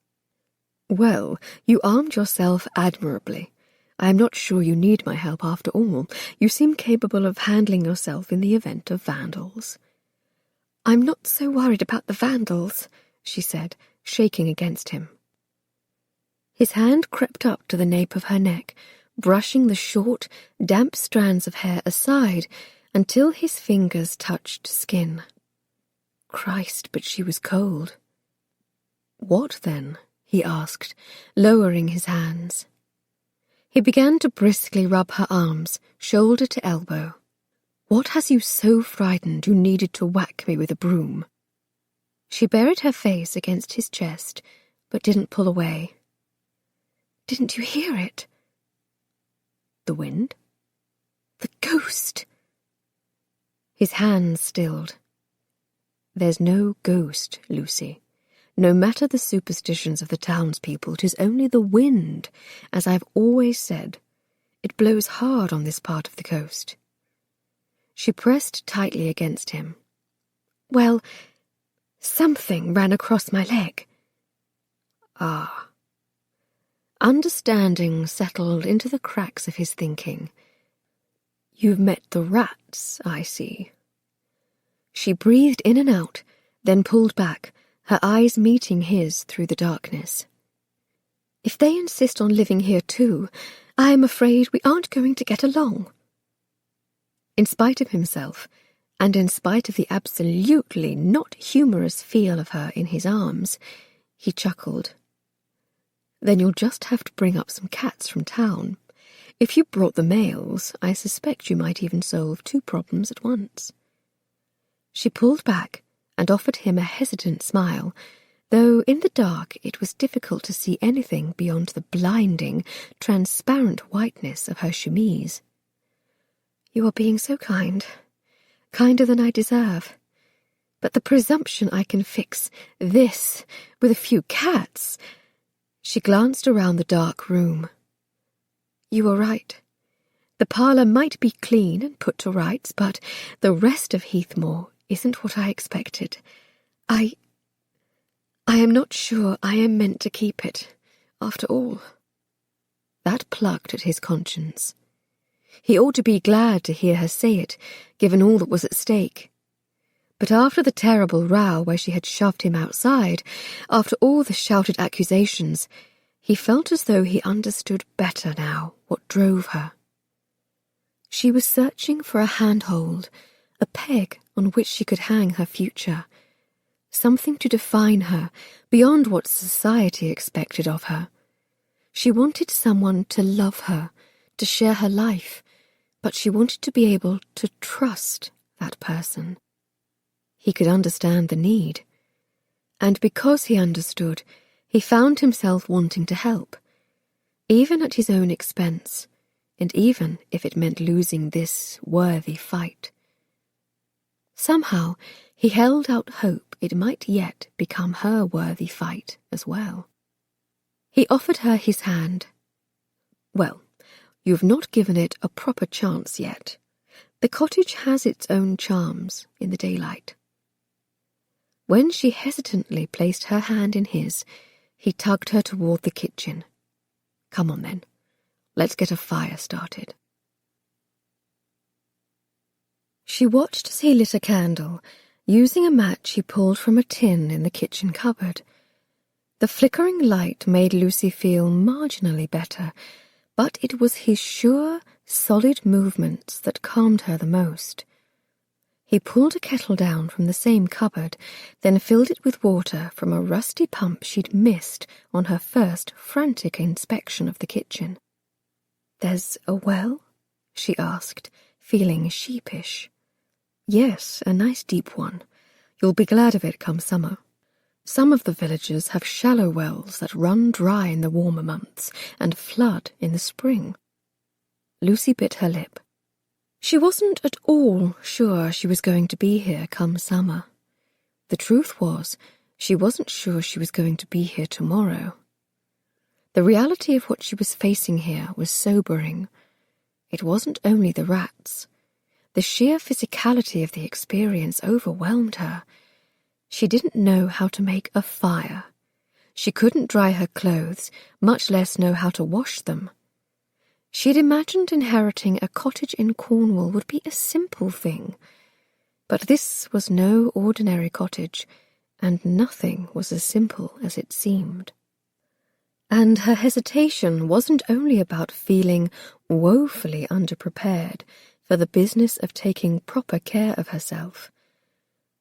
"Well, you armed yourself admirably. I am not sure you need my help after all. You seem capable of handling yourself in the event of vandals." "I'm not so worried about the vandals," she said, shaking against him. His hand crept up to the nape of her neck, brushing the short, damp strands of hair aside until his fingers touched skin. Christ, but she was cold. "What then?" he asked, lowering his hands. He began to briskly rub her arms, shoulder to elbow. "What has you so frightened you needed to whack me with a broom?" She buried her face against his chest, but didn't pull away. "Didn't you hear it?" "The wind?" "The ghost!" His hands stilled. "There's no ghost, Lucy. No matter the superstitions of the townspeople, 'tis only the wind, as I've always said. It blows hard on this part of the coast." She pressed tightly against him. "Well, something ran across my leg." Ah. Understanding settled into the cracks of his thinking. "You've met the rats, I see." She breathed in and out, then pulled back, her eyes meeting his through the darkness. "If they insist on living here too, I am afraid we aren't going to get along." In spite of himself, and in spite of the absolutely not humorous feel of her in his arms, he chuckled. "Then you'll just have to bring up some cats from town. If you brought the males, I suspect you might even solve two problems at once." She pulled back and offered him a hesitant smile, though in the dark it was difficult to see anything beyond the blinding, transparent whiteness of her chemise. "You are being so kind, kinder than I deserve. But the presumption I can fix this with a few cats—" She glanced around the dark room. "You were right. The parlour might be clean and put to rights, but the rest of Heathmore isn't what I expected. I am not sure I am meant to keep it, after all." That plucked at his conscience. He ought to be glad to hear her say it, given all that was at stake. But after the terrible row where she had shoved him outside, after all the shouted accusations, he felt as though he understood better now what drove her. She was searching for a handhold, a peg on which she could hang her future, something to define her beyond what society expected of her. She wanted someone to love her, to share her life, but she wanted to be able to trust that person. He could understand the need, and because he understood, he found himself wanting to help, even at his own expense, and even if it meant losing this worthy fight. Somehow he held out hope it might yet become her worthy fight as well. He offered her his hand. "Well, you've not given it a proper chance yet. The cottage has its own charms in the daylight." When she hesitantly placed her hand in his, he tugged her toward the kitchen. "Come on then, let's get a fire started." She watched as he lit a candle, Using a match he pulled from a tin in the kitchen cupboard. The flickering light made Lucy feel marginally better, but it was his sure, solid movements that calmed her the most. He pulled a kettle down from the same cupboard, then filled it with water from a rusty pump she'd missed on her first frantic inspection of the kitchen. "There's a well?" she asked, feeling sheepish. "Yes, a nice deep one. You'll be glad of it come summer. Some of the villages have shallow wells that run dry in the warmer months and flood in the spring." Lucy bit her lip. She wasn't at all sure she was going to be here come summer. The truth was, she wasn't sure she was going to be here tomorrow. The reality of what she was facing here was sobering. It wasn't only the rats. The sheer physicality of the experience overwhelmed her. She didn't know how to make a fire. She couldn't dry her clothes, much less know how to wash them. She'd imagined inheriting a cottage in Cornwall would be a simple thing, but this was no ordinary cottage, and nothing was as simple as it seemed. And her hesitation wasn't only about feeling woefully underprepared for the business of taking proper care of herself.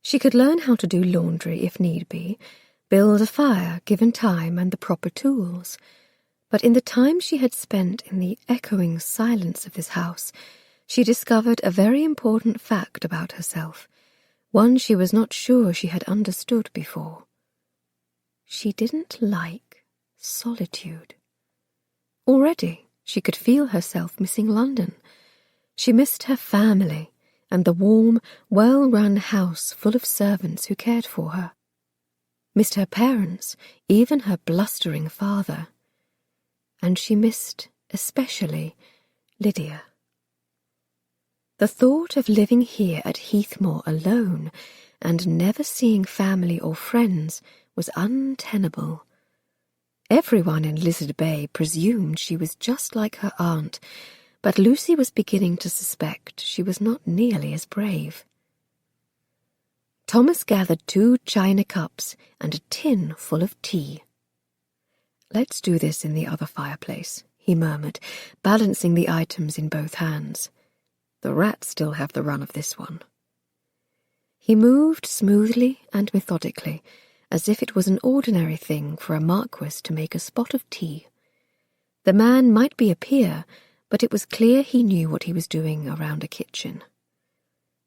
She could learn how to do laundry if need be, build a fire given time and the proper tools. But in the time she had spent in the echoing silence of this house, she discovered a very important fact about herself, one she was not sure she had understood before. She didn't like solitude. Already she could feel herself missing London. She missed her family and the warm, well-run house full of servants who cared for her. Missed her parents, even her blustering father. And she missed, especially, Lydia. The thought of living here at Heathmore alone and never seeing family or friends was untenable. Everyone in Lizard Bay presumed she was just like her aunt, but Lucy was beginning to suspect she was not nearly as brave. Thomas gathered 2 china cups and a tin full of tea. "Let's do this in the other fireplace," he murmured, balancing the items in both hands. "The rats still have the run of this one." He moved smoothly and methodically, as if it was an ordinary thing for a marquess to make a spot of tea. The man might be a peer, but it was clear he knew what he was doing around a kitchen.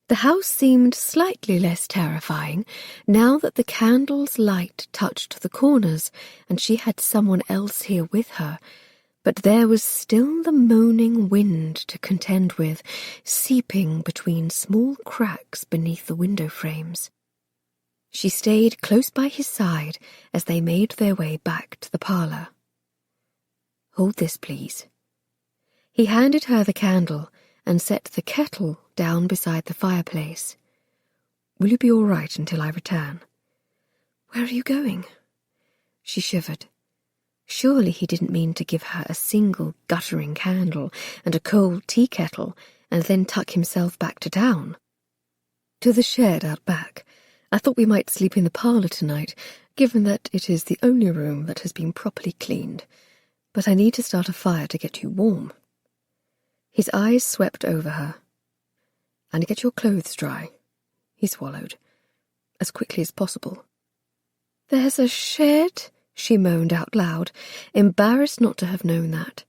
The house seemed slightly less terrifying now that the candle's light touched the corners and she had someone else here with her, but there was still the moaning wind to contend with, seeping between small cracks beneath the window frames. She stayed close by his side as they made their way back to the parlour. "Hold this, please." He handed her the candle and set the kettle down beside the fireplace. "Will you be all right until I return?" "Where are you going?" She shivered. Surely he didn't mean to give her a single guttering candle and a cold tea kettle and then tuck himself back to town. "To the shed out back. I thought we might sleep in the parlour tonight, given that it is the only room that has been properly cleaned. But I need to start a fire to get you warm." His eyes swept over her. "And get your clothes dry," he swallowed, "as quickly as possible." "There's a shed?" she moaned out loud, embarrassed not to have known that.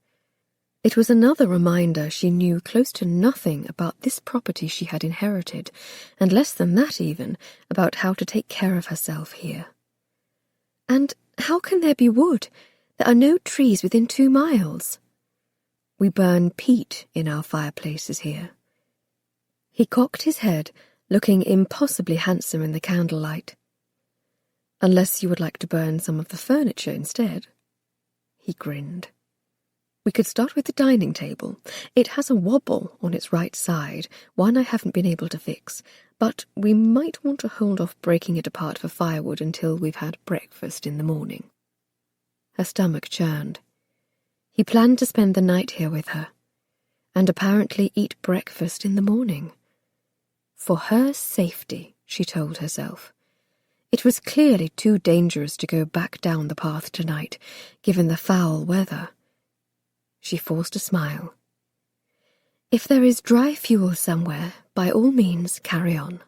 It was another reminder she knew close to nothing about this property she had inherited, and less than that even, about how to take care of herself here. "And how can there be wood? There are no trees within 2 miles. "We burn peat in our fireplaces here." He cocked his head, looking impossibly handsome in the candlelight. "Unless you would like to burn some of the furniture instead." He grinned. "We could start with the dining table. It has a wobble on its right side, one I haven't been able to fix, but we might want to hold off breaking it apart for firewood until we've had breakfast in the morning." Her stomach churned. He planned to spend the night here with her, and apparently eat breakfast in the morning. For her safety, she told herself. It was clearly too dangerous to go back down the path tonight, given the foul weather. She forced a smile. If there is dry fuel somewhere, by all means carry on.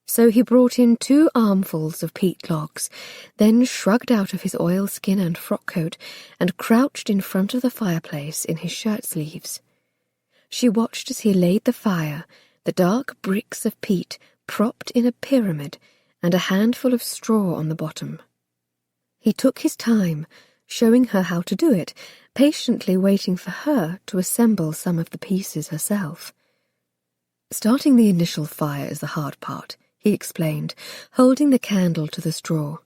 So he brought in 2 armfuls of peat logs, then shrugged out of his oilskin and frock coat and crouched in front of the fireplace in his shirt sleeves. She watched as he laid the fire, the dark bricks of peat propped in a pyramid and a handful of straw on the bottom. He took his time, showing her how to do it, patiently waiting for her to assemble some of the pieces herself. Starting the initial fire is the hard part, he explained, holding the candle to the straw.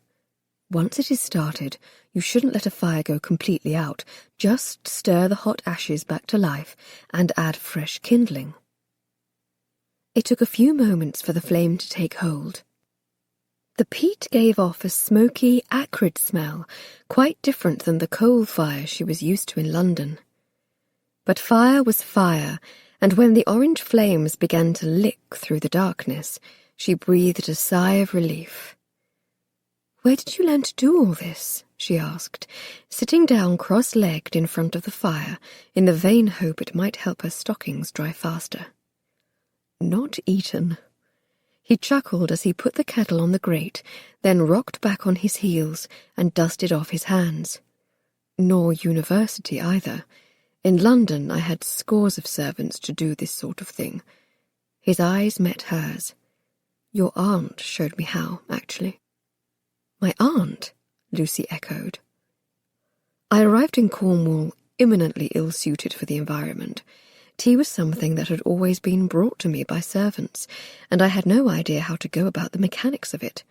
Once it is started, you shouldn't let a fire go completely out. Just stir the hot ashes back to life and add fresh kindling. It took a few moments for the flame to take hold. The peat gave off a smoky, acrid smell, quite different than the coal fire she was used to in London. But fire was fire, and when the orange flames began to lick through the darkness, she breathed a sigh of relief. "Where did you learn to do all this?" she asked, sitting down cross-legged in front of the fire, in the vain hope it might help her stockings dry faster. "Not Eton." He chuckled as he put the kettle on the grate, then rocked back on his heels and dusted off his hands. "Nor university either. In London I had scores of servants to do this sort of thing." His eyes met hers. "Your aunt showed me how, actually." "My aunt?" Lucy echoed. I arrived in Cornwall imminently ill-suited for the environment. Tea was something that had always been brought to me by servants, and I had no idea how to go about the mechanics of it.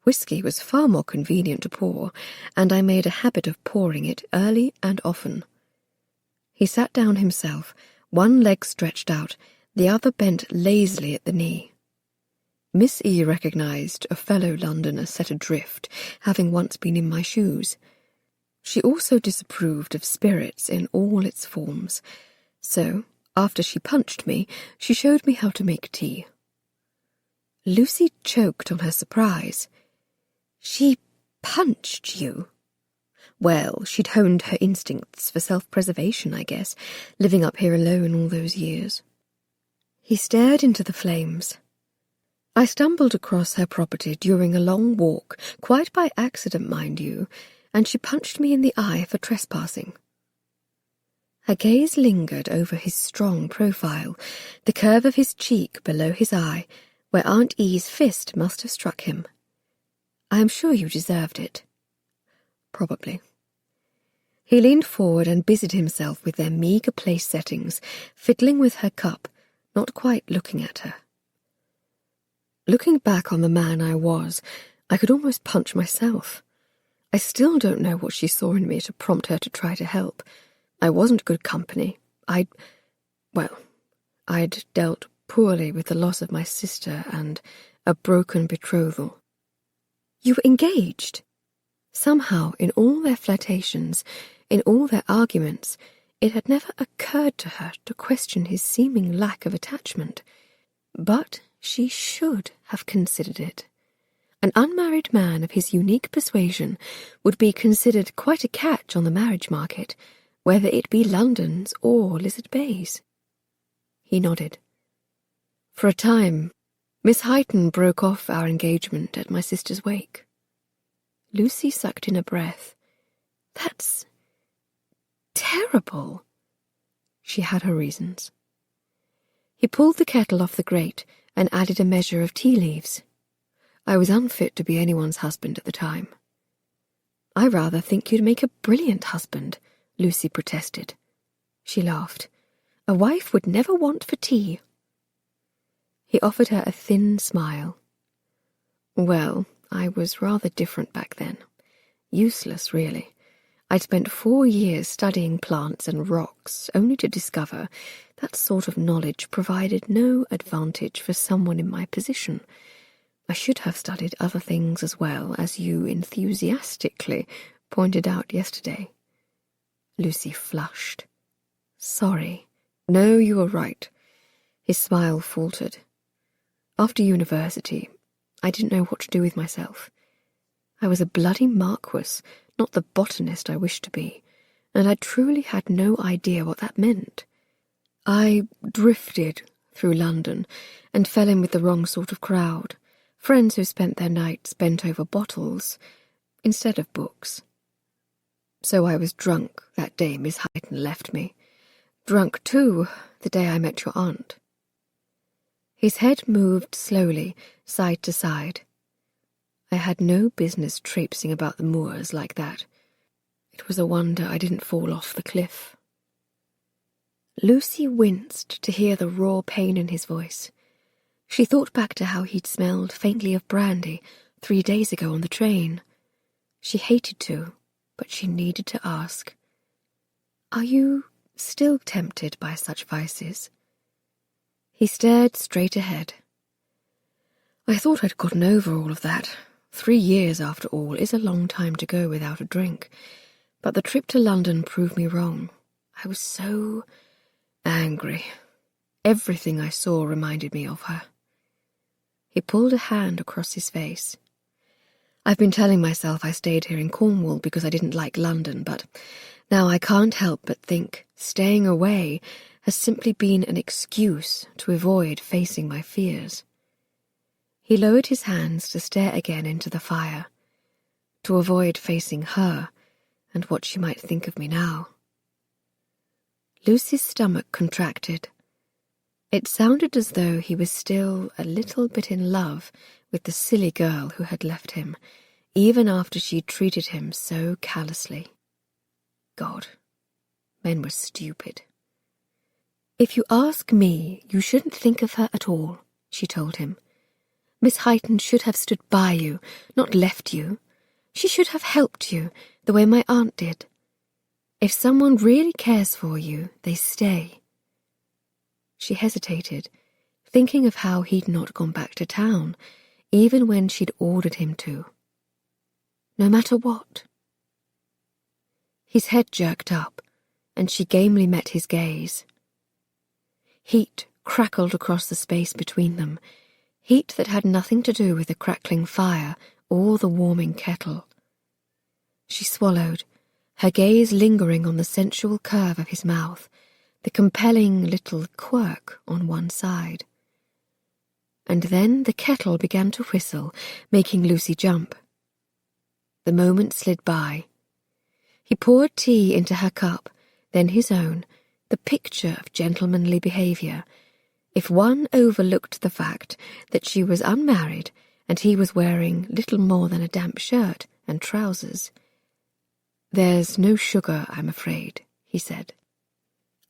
Whisky was far more convenient to pour, and I made a habit of pouring it early and often. He sat down himself, one leg stretched out, the other bent lazily at the knee. Miss E. recognised a fellow Londoner set adrift, having once been in my shoes. She also disapproved of spirits in all its forms, so, after she punched me, she showed me how to make tea. Lucy choked on her surprise. "She punched you?" "Well, she'd honed her instincts for self-preservation, I guess, living up here alone all those years." He stared into the flames. "I stumbled across her property during a long walk, quite by accident, mind you, and she punched me in the eye for trespassing." Her gaze lingered over his strong profile, the curve of his cheek below his eye, where Aunt E's fist must have struck him. "I am sure you deserved it." "Probably." He leaned forward and busied himself with their meagre place settings, fiddling with her cup, not quite looking at her. Looking back on the man I was, I could almost punch myself. I still don't know what she saw in me to prompt her to try to help. I wasn't good company. I'd dealt poorly with the loss of my sister and a broken betrothal. "You were engaged?" Somehow, in all their flirtations, in all their arguments, it had never occurred to her to question his seeming lack of attachment. But she should have considered it. An unmarried man of his unique persuasion would be considered quite a catch on the marriage market, whether it be London's or Lizard Bay's. He nodded. "For a time, Miss Heighton broke off our engagement at my sister's wake." Lucy sucked in a breath. "That's terrible." She had her reasons. He pulled the kettle off the grate and added a measure of tea leaves. "I was unfit to be anyone's husband at the time." "I rather think you'd make a brilliant husband," Lucy protested. She laughed. "A wife would never want for tea." He offered her a thin smile. "Well, I was rather different back then. Useless, really. I'd spent 4 years studying plants and rocks, only to discover that sort of knowledge provided no advantage for someone in my position. I should have studied other things as well, as you enthusiastically pointed out yesterday." Lucy flushed. "Sorry. No, you were right." His smile faltered. After university, I didn't know what to do with myself. I was a bloody marquess, not the botanist I wished to be, and I truly had no idea what that meant. I drifted through London and fell in with the wrong sort of crowd, friends who spent their nights bent over bottles instead of books. So I was drunk that day Miss Hyton left me. Drunk, too, the day I met your aunt. His head moved slowly, side to side. I had no business traipsing about the moors like that. It was a wonder I didn't fall off the cliff. Lucy winced to hear the raw pain in his voice. She thought back to how he'd smelled faintly of brandy 3 days ago on the train. She hated to, but she needed to ask. "Are you still tempted by such vices?" He stared straight ahead. "I thought I'd gotten over all of that. 3 years, after all, is a long time to go without a drink. But the trip to London proved me wrong. I was so angry. Everything I saw reminded me of her." He pulled a hand across his face. "I've been telling myself I stayed here in Cornwall because I didn't like London, but now I can't help but think staying away has simply been an excuse to avoid facing my fears." He lowered his hands to stare again into the fire, to avoid facing her and what she might think of me now. Lucy's stomach contracted. It sounded as though he was still a little bit in love with the silly girl who had left him, even after she'd treated him so callously. God, men were stupid. "If you ask me, you shouldn't think of her at all," she told him. "Miss Hyton should have stood by you, not left you. She should have helped you, the way my aunt did. If someone really cares for you, they stay." She hesitated, thinking of how he'd not gone back to town, even when she'd ordered him to. No matter what. His head jerked up, and she gamely met his gaze. Heat crackled across the space between them, heat that had nothing to do with the crackling fire or the warming kettle. She swallowed, her gaze lingering on the sensual curve of his mouth, the compelling little quirk on one side. And then the kettle began to whistle, making Lucy jump. The moment slid by. He poured tea into her cup, then his own, the picture of gentlemanly behaviour, if one overlooked the fact that she was unmarried and he was wearing little more than a damp shirt and trousers. "There's no sugar, I'm afraid," he said.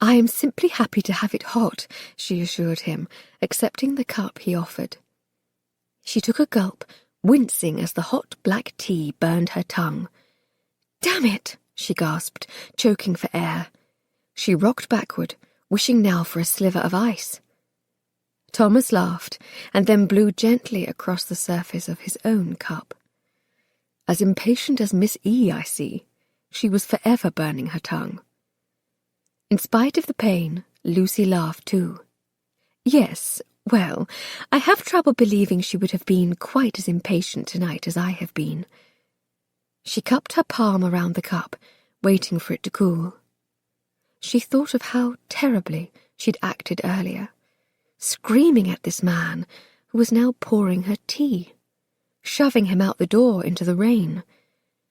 "I am simply happy to have it hot," she assured him, accepting the cup he offered. She took a gulp, wincing as the hot black tea burned her tongue. "Damn it!" she gasped, choking for air. She rocked backward, wishing now for a sliver of ice. Thomas laughed, and then blew gently across the surface of his own cup. "As impatient as Miss E, I see." She was forever burning her tongue. In spite of the pain, Lucy laughed too. "Yes, well, I have trouble believing she would have been quite as impatient tonight as I have been." She cupped her palm around the cup, waiting for it to cool. She thought of how terribly she'd acted earlier, screaming at this man who was now pouring her tea, shoving him out the door into the rain,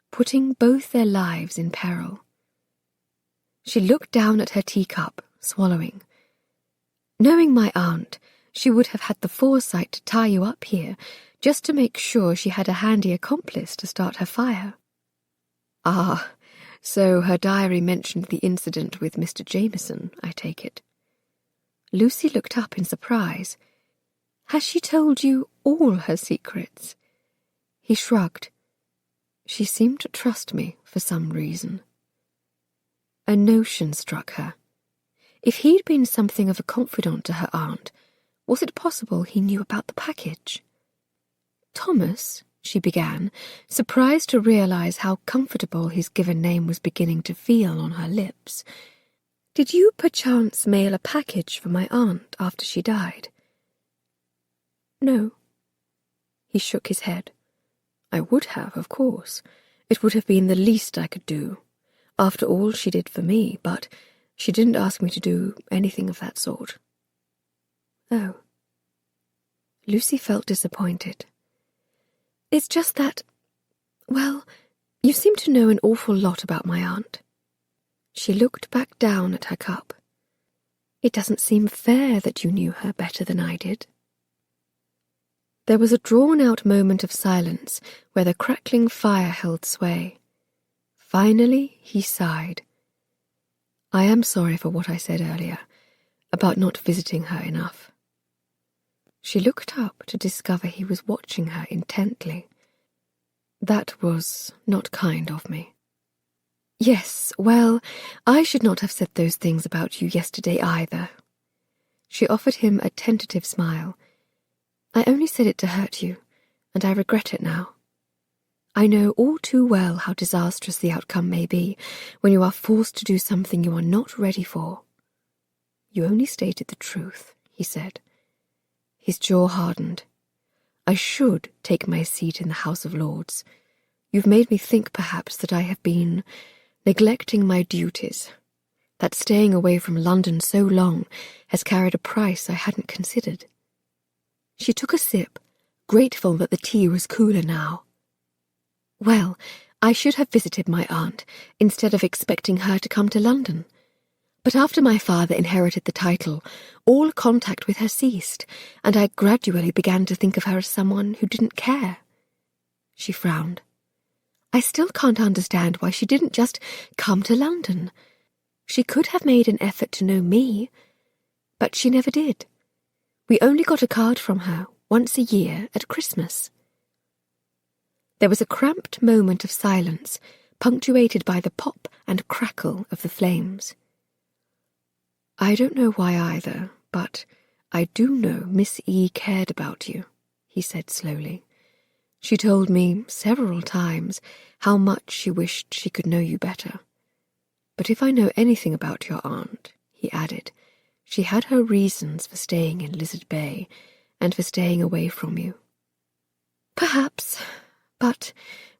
putting both their lives in peril. She looked down at her teacup, swallowing. "Knowing my aunt, she would have had the foresight to tie you up here, just to make sure she had a handy accomplice to start her fire." "Ah, so her diary mentioned the incident with Mr. Jameson, I take it." Lucy looked up in surprise. "Has she told you all her secrets?" He shrugged. She seemed to trust me for some reason. A notion struck her. If he'd been something of a confidant to her aunt, was it possible he knew about the package? "Thomas," she began, surprised to realize how comfortable his given name was beginning to feel on her lips. "Did you perchance mail a package for my aunt after she died?" No. He shook his head. I would have, of course. It would have been the least I could do. After all she did for me, but she didn't ask me to do anything of that sort. Oh. Lucy felt disappointed. It's just that, well, you seem to know an awful lot about my aunt. She looked back down at her cup. It doesn't seem fair that you knew her better than I did. There was a drawn-out moment of silence where the crackling fire held sway. Finally, he sighed. I am sorry for what I said earlier, about not visiting her enough. She looked up to discover he was watching her intently. That was not kind of me. Yes, well, I should not have said those things about you yesterday either. She offered him a tentative smile. I only said it to hurt you, and I regret it now. I know all too well how disastrous the outcome may be when you are forced to do something you are not ready for. You only stated the truth, he said. His jaw hardened. I should take my seat in the House of Lords. You've made me think perhaps that I have been neglecting my duties, that staying away from London so long has carried a price I hadn't considered. She took a sip, grateful that the tea was cooler now. Well, I should have visited my aunt instead of expecting her to come to London. But after my father inherited the title, all contact with her ceased, and I gradually began to think of her as someone who didn't care. She frowned. I still can't understand why she didn't just come to London. She could have made an effort to know me, but she never did. We only got a card from her once a year at Christmas. There was a cramped moment of silence, punctuated by the pop and crackle of the flames. I don't know why either, but I do know Miss E. cared about you, he said slowly. She told me several times how much she wished she could know you better. But if I know anything about your aunt, he added, she had her reasons for staying in Lizard Bay and for staying away from you. Perhaps, but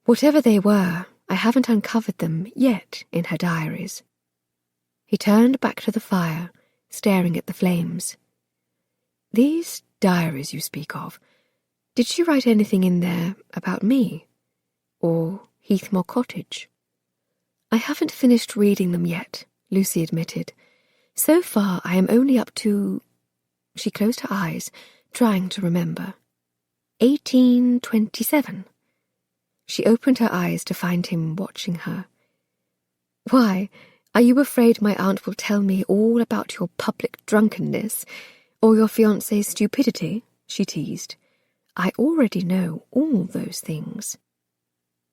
whatever they were, I haven't uncovered them yet in her diaries. He turned back to the fire, staring at the flames. These diaries you speak of, did she write anything in there about me? Or Heathmore Cottage? I haven't finished reading them yet, Lucy admitted. So far I am only up to... She closed her eyes, trying to remember. 1827. She opened her eyes to find him watching her. Why, are you afraid my aunt will tell me all about your public drunkenness, or your fiancé's stupidity? She teased. I already know all those things.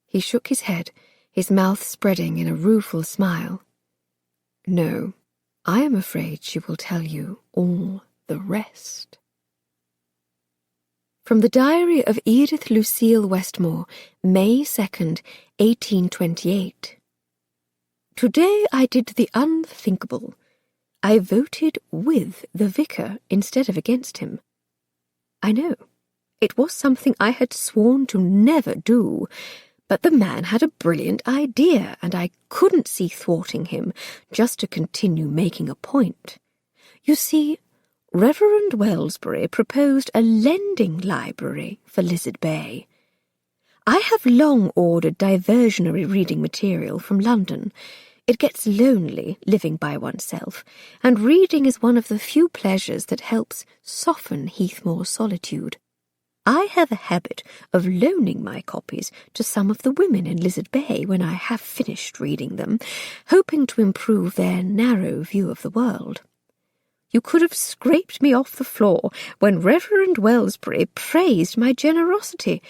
He shook his head, his mouth spreading in a rueful smile. No, I am afraid she will tell you all the rest. From the diary of Edith Lucille Westmore, May 2nd, 1828. Today I did the unthinkable. I voted with the vicar instead of against him. I know. It was something I had sworn to never do, but the man had a brilliant idea, and I couldn't see thwarting him just to continue making a point. You see, Reverend Wellsbury proposed a lending library for Lizard Bay. I have long ordered diversionary reading material from London. It gets lonely living by oneself, and reading is one of the few pleasures that helps soften Heathmore's solitude. I have a habit of loaning my copies to some of the women in Lizard Bay when I have finished reading them, hoping to improve their narrow view of the world. You could have scraped me off the floor when Reverend Wellsbury praised my generosity,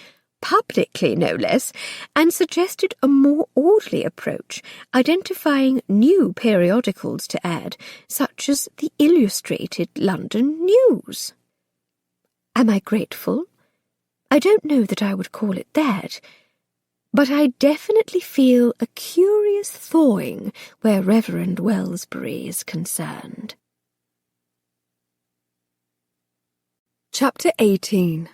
publicly no less, and suggested a more orderly approach, identifying new periodicals to add, such as the Illustrated London News. Am I grateful? I don't know that I would call it that, but I definitely feel a curious thawing where Reverend Wellsbury is concerned. Chapter 18.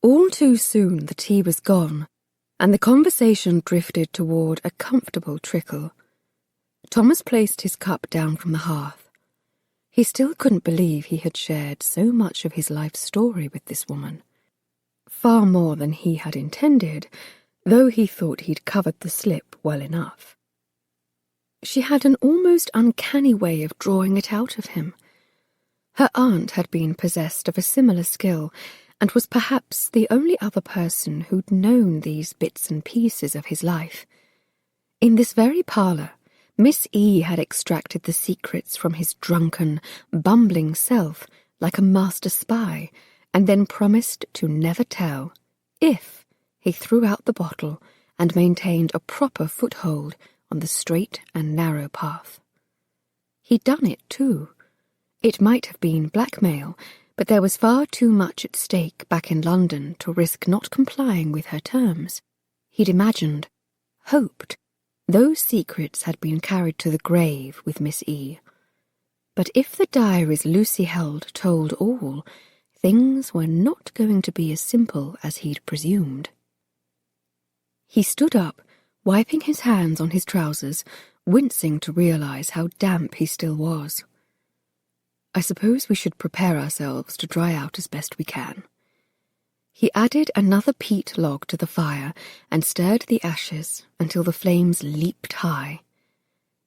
All too soon the tea was gone, and the conversation drifted toward a comfortable trickle. Thomas placed his cup down from the hearth. He still couldn't believe he had shared so much of his life story with this woman. Far more than he had intended, though he thought he'd covered the slip well enough. She had an almost uncanny way of drawing it out of him. Her aunt had been possessed of a similar skill, and was perhaps the only other person who'd known these bits and pieces of his life. In this very parlour, Miss E. had extracted the secrets from his drunken, bumbling self like a master spy, and then promised to never tell, if he threw out the bottle and maintained a proper foothold on the straight and narrow path. He'd done it, too. It might have been blackmail, but there was far too much at stake back in London to risk not complying with her terms. He'd imagined, hoped, those secrets had been carried to the grave with Miss E. But if the diaries Lucy held told all, things were not going to be as simple as he'd presumed. He stood up, wiping his hands on his trousers, wincing to realize how damp he still was. I suppose we should prepare ourselves to dry out as best we can. He added another peat log to the fire and stirred the ashes until the flames leaped high.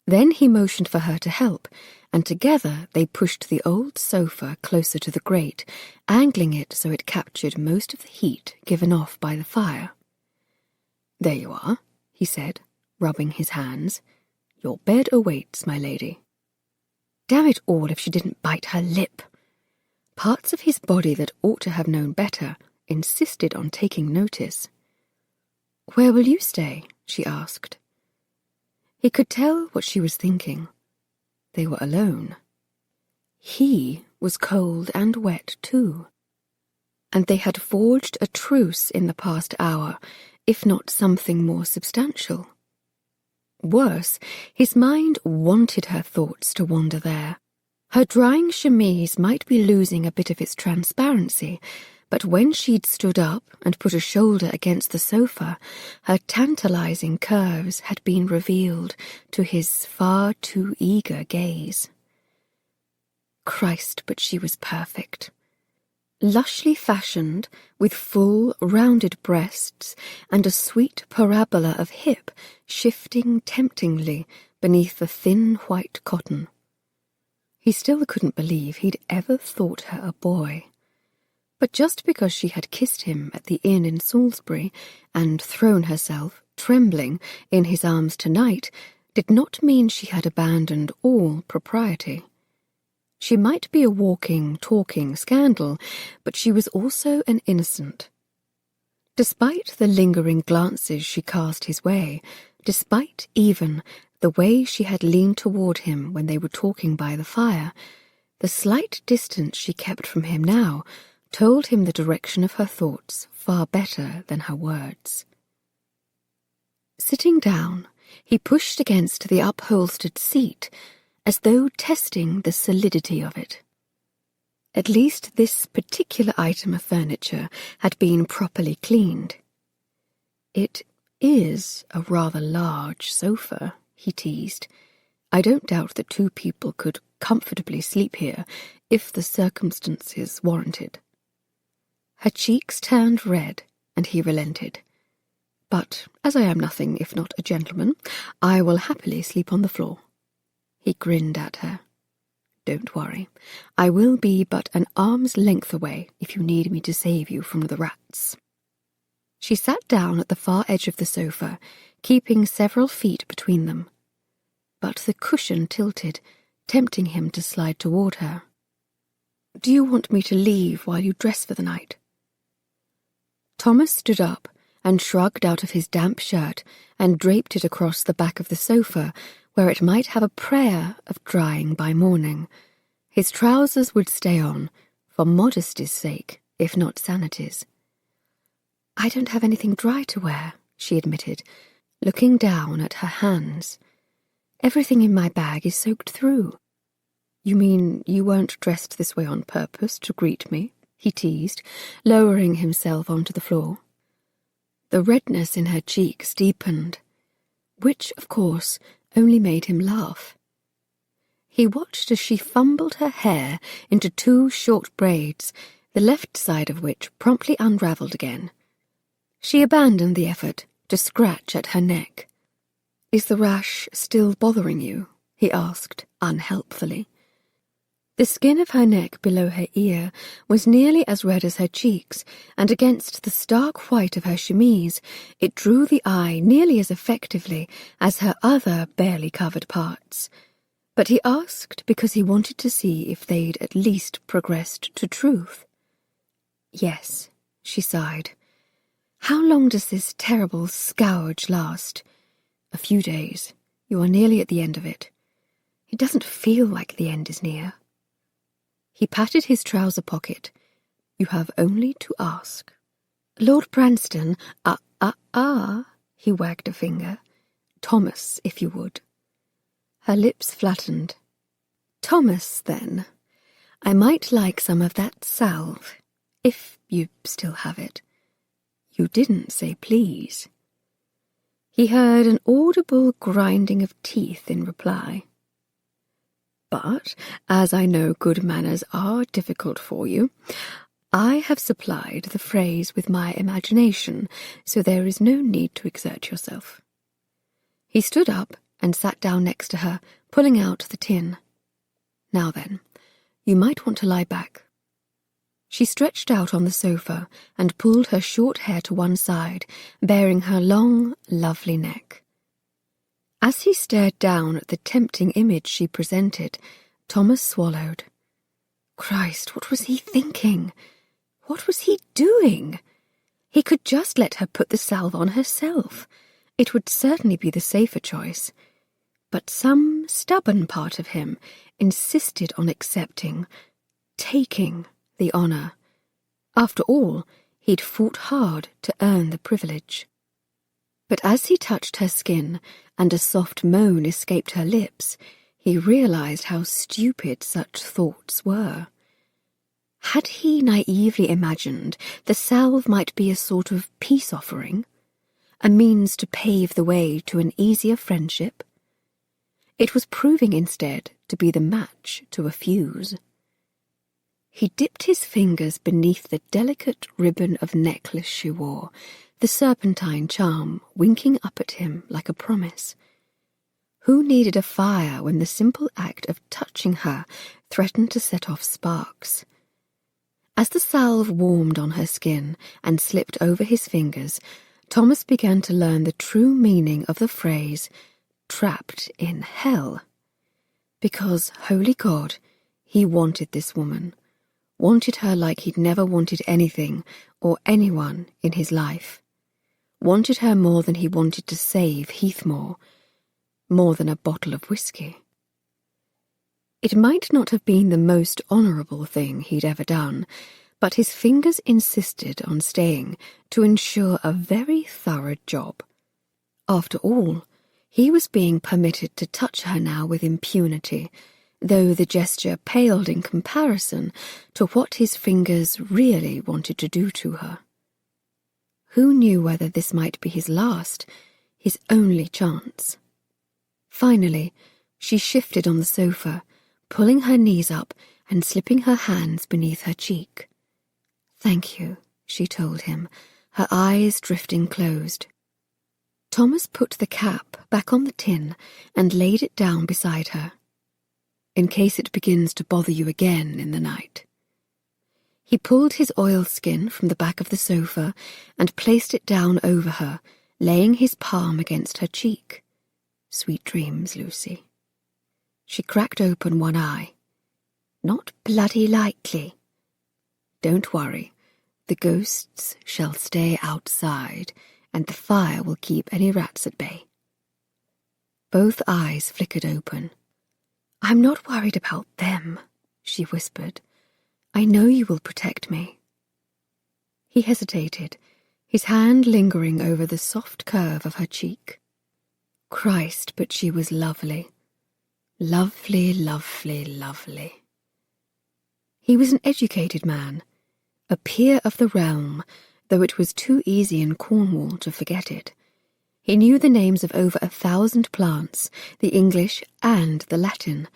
Then he motioned for her to help, and together they pushed the old sofa closer to the grate, angling it so it captured most of the heat given off by the fire. "There you are," he said, rubbing his hands. "Your bed awaits, my lady." Damn it all if she didn't bite her lip. Parts of his body that ought to have known better insisted on taking notice. "Where will you stay?" she asked. He could tell what she was thinking. They were alone. He was cold and wet too. And they had forged a truce in the past hour, if not something more substantial. Worse, his mind wanted her thoughts to wander there. Her drying chemise might be losing a bit of its transparency, but when she'd stood up and put a shoulder against the sofa, her tantalizing curves had been revealed to his far too eager gaze. Christ, but she was perfect. Lushly fashioned, with full, rounded breasts and a sweet parabola of hip shifting temptingly beneath the thin white cotton. He still couldn't believe he'd ever thought her a boy. But just because she had kissed him at the inn in Salisbury and thrown herself, trembling, in his arms tonight, did not mean she had abandoned all propriety. She might be a walking, talking scandal, but she was also an innocent. Despite the lingering glances she cast his way, despite even the way she had leaned toward him when they were talking by the fire, the slight distance she kept from him now told him the direction of her thoughts far better than her words. Sitting down, he pushed against the upholstered seat, as though testing the solidity of it. At least this particular item of furniture had been properly cleaned. "It is a rather large sofa," he teased. "I don't doubt that two people could comfortably sleep here if the circumstances warranted." Her cheeks turned red, and he relented. "But as I am nothing if not a gentleman, I will happily sleep on the floor." He grinned at her. "Don't worry. I will be but an arm's length away if you need me to save you from the rats." She sat down at the far edge of the sofa, keeping several feet between them. But the cushion tilted, tempting him to slide toward her. "Do you want me to leave while you dress for the night?" Thomas stood up and shrugged out of his damp shirt and draped it across the back of the sofa, where it might have a prayer of drying by morning. His trousers would stay on, for modesty's sake, if not sanity's. "I don't have anything dry to wear," she admitted, looking down at her hands. "Everything in my bag is soaked through." You mean you weren't dressed this way on purpose to greet me? He teased, lowering himself onto the floor. The redness in her cheeks deepened, which, of course, only made him laugh. He watched as she fumbled her hair into 2 short braids, the left side of which promptly unravelled again. She abandoned the effort to scratch at her neck. "Is the rash still bothering you?" he asked, unhelpfully. The skin of her neck below her ear was nearly as red as her cheeks, and against the stark white of her chemise it drew the eye nearly as effectively as her other barely covered parts. But he asked because he wanted to see if they'd at least progressed to truth. "Yes," she sighed. "How long does this terrible scourge last?" "A few days. You are nearly at the end of it." "It doesn't feel like the end is near." He patted his trouser pocket. "You have only to ask." "Lord Branston, he wagged a finger. "Thomas, if you would." Her lips flattened. "Thomas, then. I might like some of that salve, if you still have it." "You didn't say please." He heard an audible grinding of teeth in reply. "But, as I know good manners are difficult for you, I have supplied the phrase with my imagination, so there is no need to exert yourself." He stood up and sat down next to her, pulling out the tin. "Now then, you might want to lie back." She stretched out on the sofa and pulled her short hair to one side, baring her long, lovely neck. As he stared down at the tempting image she presented, Thomas swallowed. Christ, what was he thinking? What was he doing? He could just let her put the salve on herself. It would certainly be the safer choice. But some stubborn part of him insisted on accepting, taking the honour. After all, he'd fought hard to earn the privilege. But as he touched her skin and a soft moan escaped her lips, he realised how stupid such thoughts were. Had he naively imagined the salve might be a sort of peace offering, a means to pave the way to an easier friendship? It was proving instead to be the match to a fuse. He dipped his fingers beneath the delicate ribbon of necklace she wore, the serpentine charm winking up at him like a promise. Who needed a fire when the simple act of touching her threatened to set off sparks? As the salve warmed on her skin and slipped over his fingers, Thomas began to learn the true meaning of the phrase, "trapped in hell." Because, holy God, he wanted this woman, wanted her like he'd never wanted anything or anyone in his life. Wanted her more than he wanted to save Heathmore, more than a bottle of whiskey. It might not have been the most honourable thing he'd ever done, but his fingers insisted on staying to ensure a very thorough job. After all, he was being permitted to touch her now with impunity, though the gesture paled in comparison to what his fingers really wanted to do to her. Who knew whether this might be his last, his only chance? Finally, she shifted on the sofa, pulling her knees up and slipping her hands beneath her cheek. "Thank you," she told him, her eyes drifting closed. Thomas put the cap back on the tin and laid it down beside her. "In case it begins to bother you again in the night." He pulled his oilskin from the back of the sofa and placed it down over her, laying his palm against her cheek. "Sweet dreams, Lucy." She cracked open one eye. "Not bloody likely." "Don't worry. The ghosts shall stay outside, and the fire will keep any rats at bay." Both eyes flickered open. "I'm not worried about them," she whispered. "I know you will protect me." He hesitated, his hand lingering over the soft curve of her cheek. Christ, but she was lovely. Lovely, lovely, lovely. He was an educated man, a peer of the realm, though it was too easy in Cornwall to forget it. He knew the names of over 1,000 plants, the English and the Latin,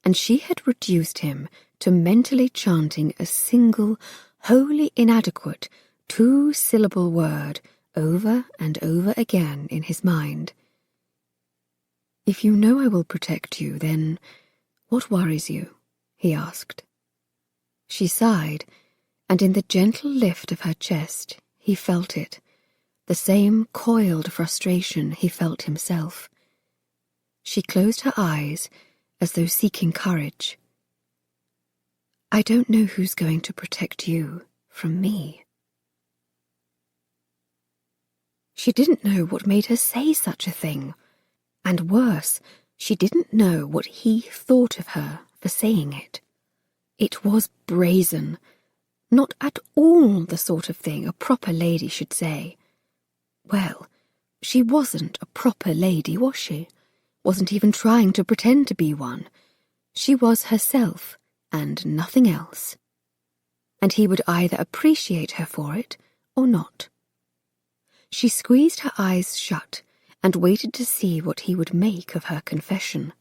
and she had reduced him to mentally chanting a single, wholly inadequate, 2-syllable word over and over again in his mind. "If you know I will protect you, then what worries you?" he asked. She sighed, and in the gentle lift of her chest he felt it, the same coiled frustration he felt himself. She closed her eyes as though seeking courage. "I don't know who's going to protect you from me." She didn't know what made her say such a thing, and worse, she didn't know what he thought of her for saying it. It was brazen, not at all the sort of thing a proper lady should say. Well, she wasn't a proper lady, was she? Wasn't even trying to pretend to be one. She was herself, and nothing else. And he would either appreciate her for it or not. She squeezed her eyes shut and waited to see what he would make of her confession.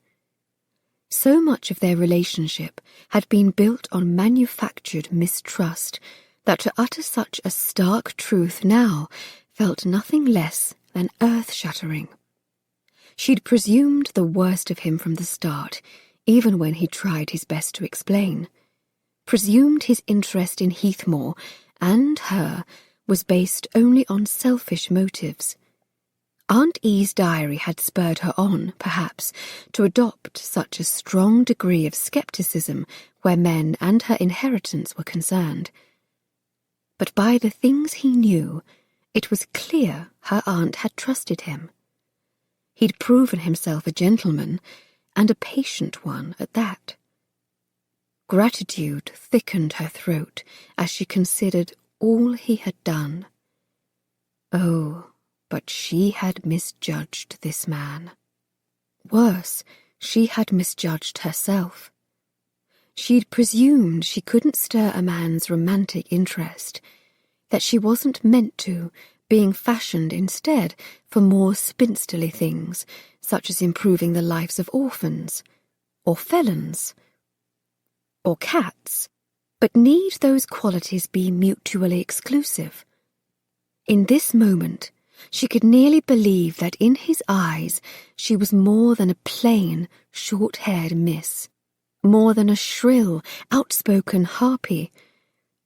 So much of their relationship had been built on manufactured mistrust that to utter such a stark truth now felt nothing less than earth-shattering. She'd presumed the worst of him from the start, even when he tried his best to explain. Presumed his interest in Heathmore and her was based only on selfish motives. Aunt E's diary had spurred her on, perhaps, to adopt such a strong degree of scepticism where men and her inheritance were concerned. But by the things he knew, it was clear her aunt had trusted him. He'd proven himself a gentleman, and a patient one at that. Gratitude thickened her throat as she considered all he had done. Oh, but she had misjudged this man. Worse, she had misjudged herself. She'd presumed she couldn't stir a man's romantic interest, that she wasn't meant to, being fashioned instead for more spinsterly things, such as improving the lives of orphans, or felons, or cats. But need those qualities be mutually exclusive? In this moment, she could nearly believe that in his eyes she was more than a plain, short-haired miss, more than a shrill, outspoken harpy,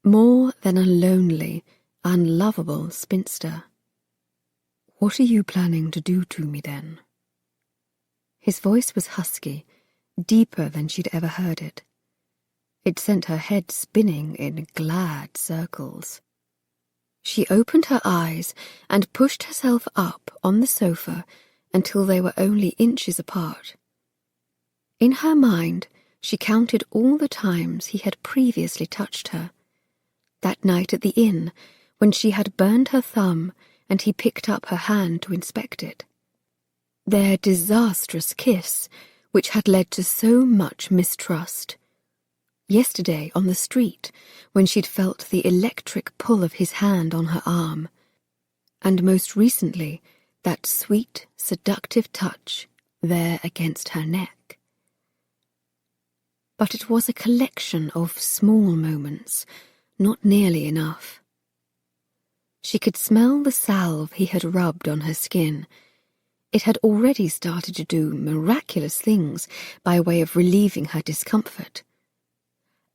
more than a lonely, unlovable spinster. "What are you planning to do to me, then?" His voice was husky, deeper than she'd ever heard it. It sent her head spinning in glad circles. She opened her eyes and pushed herself up on the sofa until they were only inches apart. In her mind, she counted all the times he had previously touched her. That night at the inn, when she had burned her thumb and he picked up her hand to inspect it. Their disastrous kiss, which had led to so much mistrust. Yesterday on the street, when she'd felt the electric pull of his hand on her arm. And most recently, that sweet, seductive touch there against her neck. But it was a collection of small moments, not nearly enough. She could smell the salve he had rubbed on her skin. It had already started to do miraculous things by way of relieving her discomfort.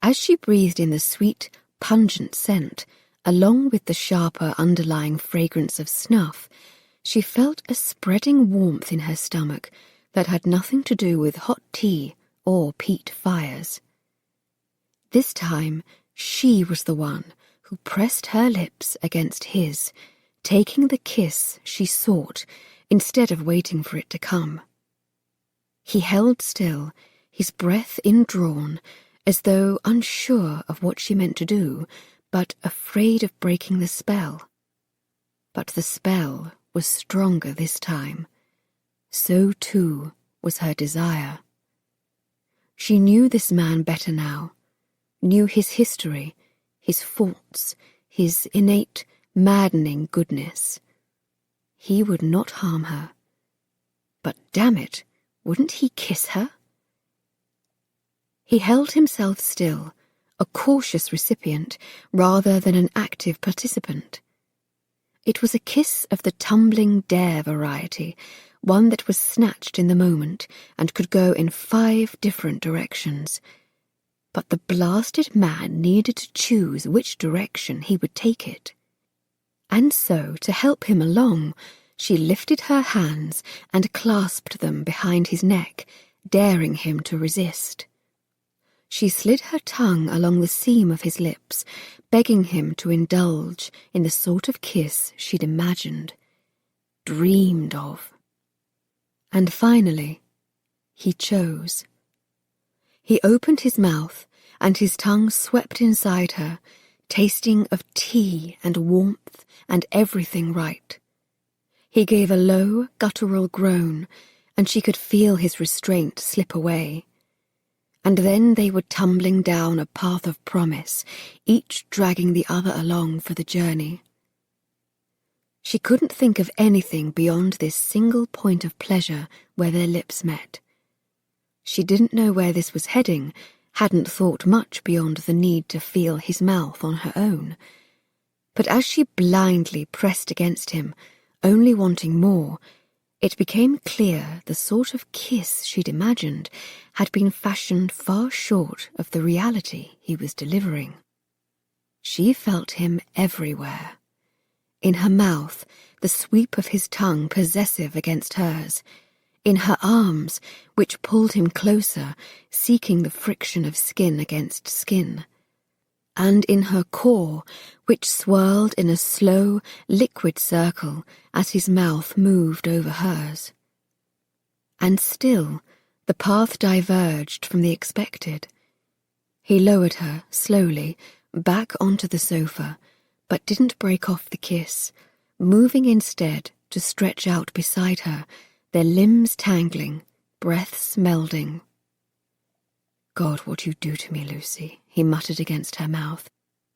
As she breathed in the sweet, pungent scent, along with the sharper underlying fragrance of snuff, she felt a spreading warmth in her stomach that had nothing to do with hot tea or peat fires. This time, she was the one who pressed her lips against his, taking the kiss she sought instead of waiting for it to come. He held still, his breath indrawn, as though unsure of what she meant to do, but afraid of breaking the spell. But the spell was stronger this time. So, too, was her desire. She knew this man better now, knew his history, his faults, his innate, maddening goodness. He would not harm her. But damn it, wouldn't he kiss her? He held himself still, a cautious recipient rather than an active participant. It was a kiss of the tumbling dare variety, one that was snatched in the moment and could go in 5 different directions. But the blasted man needed to choose which direction he would take it. And so, to help him along, she lifted her hands and clasped them behind his neck, daring him to resist. She slid her tongue along the seam of his lips, begging him to indulge in the sort of kiss she'd imagined, dreamed of. And finally, he chose. He opened his mouth, and his tongue swept inside her, tasting of tea and warmth and everything right. He gave a low, guttural groan, and she could feel his restraint slip away. And then they were tumbling down a path of promise, each dragging the other along for the journey. She couldn't think of anything beyond this single point of pleasure where their lips met. She didn't know where this was heading, hadn't thought much beyond the need to feel his mouth on her own. But as she blindly pressed against him, only wanting more, it became clear the sort of kiss she'd imagined had been fashioned far short of the reality he was delivering. She felt him everywhere. In her mouth, the sweep of his tongue possessive against hers. In her arms, which pulled him closer, seeking the friction of skin against skin. And in her core, which swirled in a slow, liquid circle as his mouth moved over hers. And still, the path diverged from the expected. He lowered her, slowly, back onto the sofa, but didn't break off the kiss, moving instead to stretch out beside her, their limbs tangling, breaths melding. "God, what you do to me, Lucy," he muttered against her mouth,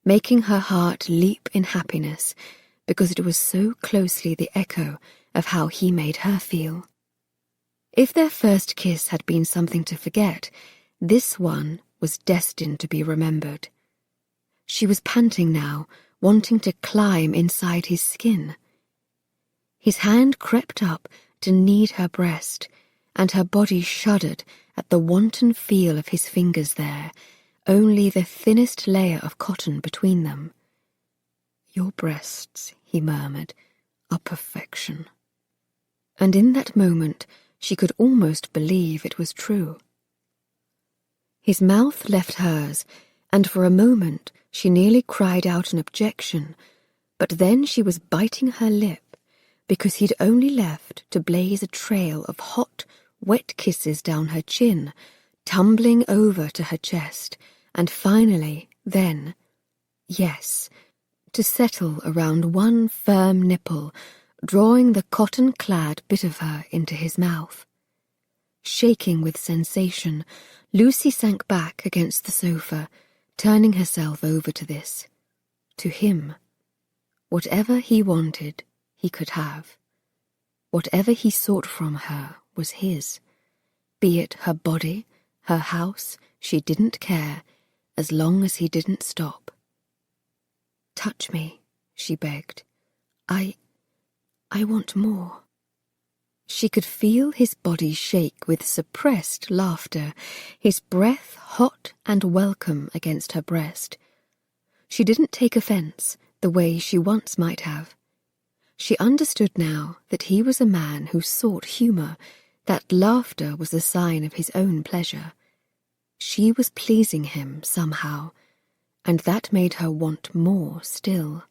making her heart leap in happiness, because it was so closely the echo of how he made her feel. If their first kiss had been something to forget, this one was destined to be remembered. She was panting now, wanting to climb inside his skin. His hand crept up to knead her breast, and her body shuddered at the wanton feel of his fingers there, only the thinnest layer of cotton between them. "Your breasts," he murmured, "are perfection." And in that moment she could almost believe it was true. His mouth left hers, and for a moment she nearly cried out an objection, but then she was biting her lip, because he'd only left to blaze a trail of hot, wet kisses down her chin, tumbling over to her chest, and finally, then, yes, to settle around one firm nipple, drawing the cotton-clad bit of her into his mouth. Shaking with sensation, Lucy sank back against the sofa, turning herself over to this. To him. Whatever he wanted, he could have. Whatever he sought from her was his. Be it her body, her house, she didn't care, as long as he didn't stop. "Touch me," she begged. I want more." She could feel his body shake with suppressed laughter, his breath hot and welcome against her breast. She didn't take offence the way she once might have. She understood now that he was a man who sought humour, that laughter was a sign of his own pleasure. She was pleasing him somehow, and that made her want more still.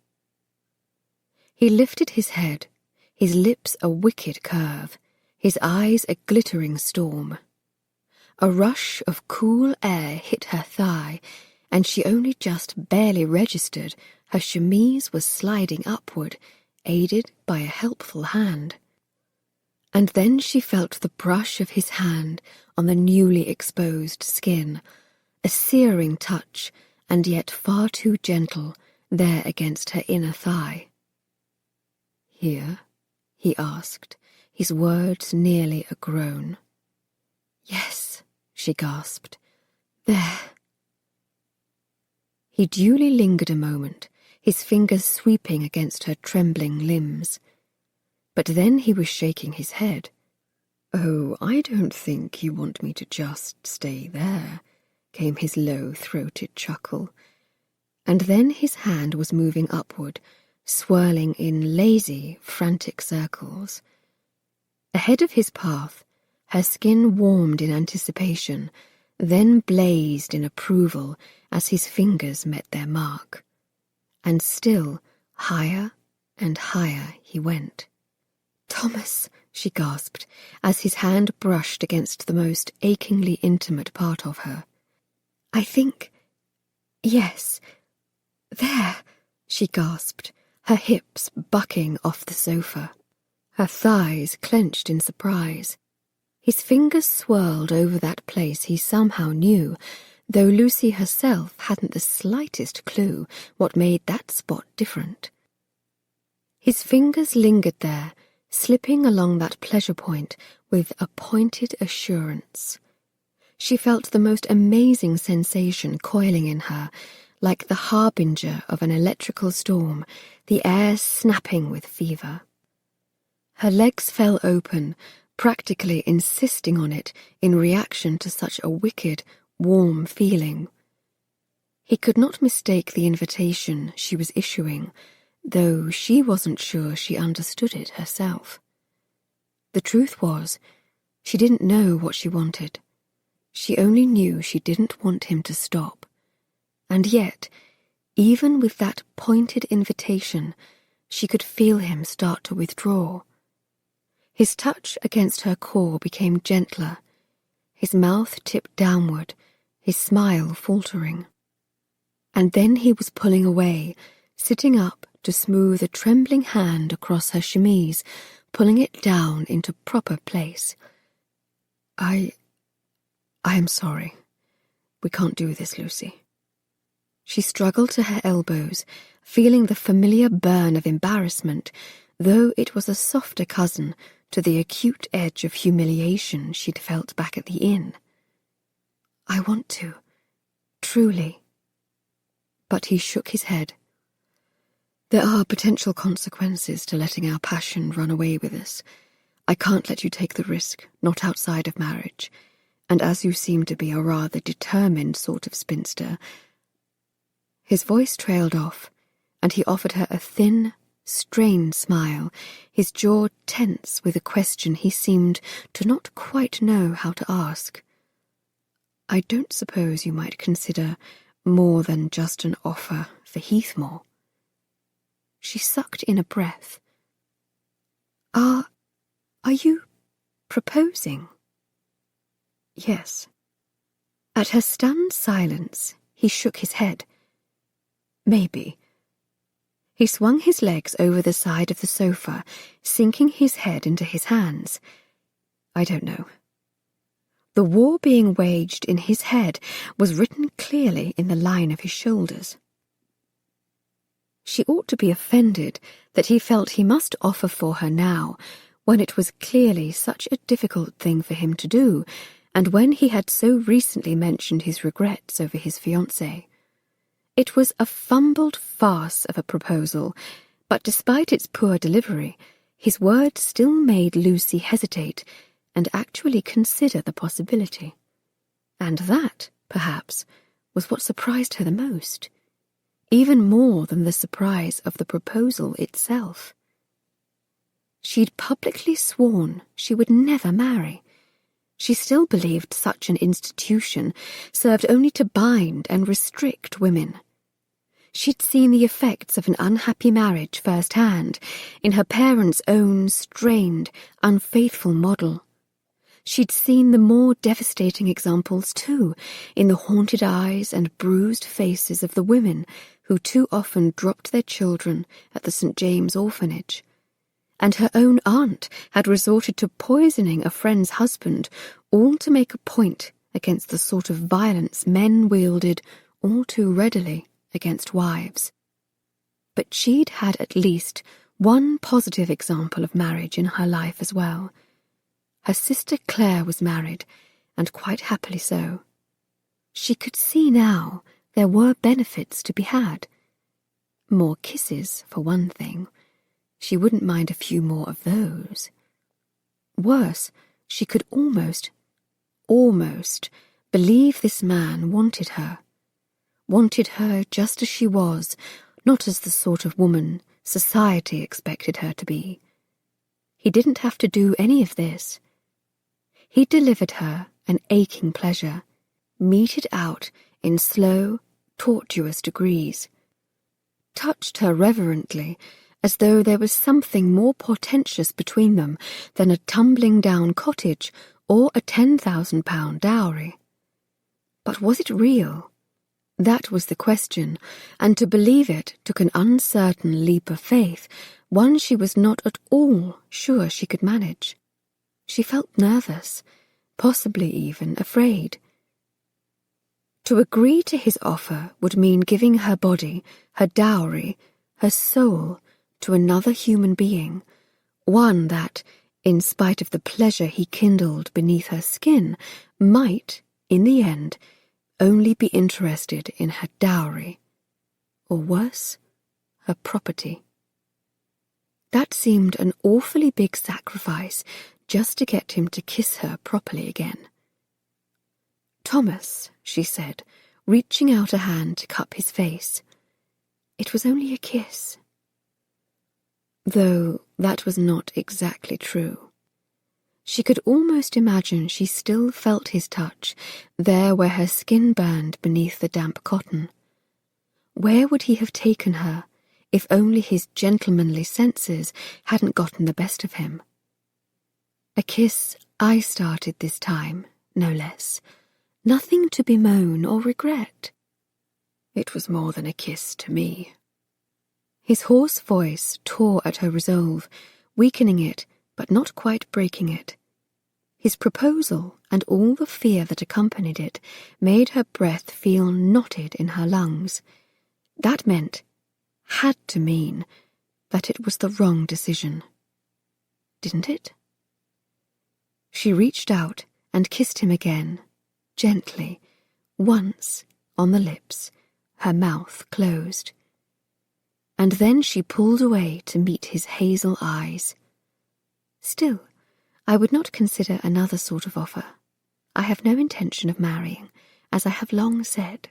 He lifted his head, his lips a wicked curve, his eyes a glittering storm. A rush of cool air hit her thigh, and she only just barely registered her chemise was sliding upward, aided by a helpful hand. And then she felt the brush of his hand on the newly exposed skin, a searing touch, and yet far too gentle, there against her inner thigh. "Here?" he asked, his words nearly a groan. "Yes," she gasped. "There." He duly lingered a moment, his fingers sweeping against her trembling limbs. But then he was shaking his head. "Oh, I don't think you want me to just stay there," came his low-throated chuckle. And then his hand was moving upward, swirling in lazy, frantic circles. Ahead of his path, her skin warmed in anticipation, then blazed in approval as his fingers met their mark. And still, higher and higher he went. "Thomas," she gasped, as his hand brushed against the most achingly intimate part of her. "I think... yes... there," she gasped, her hips bucking off the sofa, her thighs clenched in surprise. His fingers swirled over that place he somehow knew, though Lucy herself hadn't the slightest clue what made that spot different. His fingers lingered there, slipping along that pleasure point with a pointed assurance. She felt the most amazing sensation coiling in her, like the harbinger of an electrical storm, the air snapping with fever. Her legs fell open, practically insisting on it in reaction to such a wicked, warm feeling. He could not mistake the invitation she was issuing, though she wasn't sure she understood it herself. The truth was, she didn't know what she wanted. She only knew she didn't want him to stop. And yet, even with that pointed invitation, she could feel him start to withdraw. His touch against her core became gentler, his mouth tipped downward, his smile faltering. And then he was pulling away, sitting up to smooth a trembling hand across her chemise, pulling it down into proper place. I am sorry. We can't do this, Lucy." She struggled to her elbows, feeling the familiar burn of embarrassment, though it was a softer cousin to the acute edge of humiliation she'd felt back at the inn. "I want to, truly." But he shook his head. "There are potential consequences to letting our passion run away with us. I can't let you take the risk, not outside of marriage, and as you seem to be a rather determined sort of spinster—" His voice trailed off, and he offered her a thin, strained smile, his jaw tense with a question he seemed to not quite know how to ask. "I don't suppose you might consider more than just an offer for Heathmore?" She sucked in a breath. Are you proposing?" "Yes." At her stunned silence, he shook his head. "Maybe." He swung his legs over the side of the sofa, sinking his head into his hands. "I don't know." The war being waged in his head was written clearly in the line of his shoulders. She ought to be offended that he felt he must offer for her now, when it was clearly such a difficult thing for him to do, and when he had so recently mentioned his regrets over his fiancée. It was a fumbled farce of a proposal, but despite its poor delivery, his words still made Lucy hesitate and actually consider the possibility. And that, perhaps, was what surprised her the most, even more than the surprise of the proposal itself. She'd publicly sworn she would never marry. She still believed such an institution served only to bind and restrict women. She'd seen the effects of an unhappy marriage firsthand in her parents' own strained, unfaithful model. She'd seen the more devastating examples, too, in the haunted eyes and bruised faces of the women who too often dropped their children at the St. James orphanage. and her own aunt had resorted to poisoning a friend's husband, all to make a point against the sort of violence men wielded all too readily against wives. But she'd had at least one positive example of marriage in her life as well. Her sister Claire was married, and quite happily so. She could see now there were benefits to be had. More kisses, for one thing. She wouldn't mind a few more of those. Worse, she could almost believe this man wanted her just as she was, not as the sort of woman society expected her to be. He didn't have to do any of this. He delivered her an aching pleasure, meted out in slow, tortuous degrees, touched her reverently, as though there was something more portentous between them than a tumbling-down cottage or a £10,000 dowry. But was it real? That was the question, and to believe it took an uncertain leap of faith, one she was not at all sure she could manage. She felt nervous, possibly even afraid. To agree to his offer would mean giving her body, her dowry, her soul to another human being, one that, in spite of the pleasure he kindled beneath her skin, might, in the end, only be interested in her dowry, or worse, her property. That seemed an awfully big sacrifice just to get him to kiss her properly again. "Thomas," she said, reaching out a hand to cup his face. "It was only a kiss." Though that was not exactly true. She could almost imagine she still felt his touch, there where her skin burned beneath the damp cotton. Where would he have taken her, if only his gentlemanly senses hadn't gotten the best of him? A kiss I started this time, no less. Nothing to bemoan or regret. It was more than a kiss to me. His hoarse voice tore at her resolve, weakening it, but not quite breaking it. His proposal and all the fear that accompanied it made her breath feel knotted in her lungs. That had to mean, that it was the wrong decision. Didn't it? She reached out and kissed him again, gently, once on the lips, her mouth closed. And then she pulled away to meet his hazel eyes. "Still, I would not consider another sort of offer. I have no intention of marrying, as I have long said."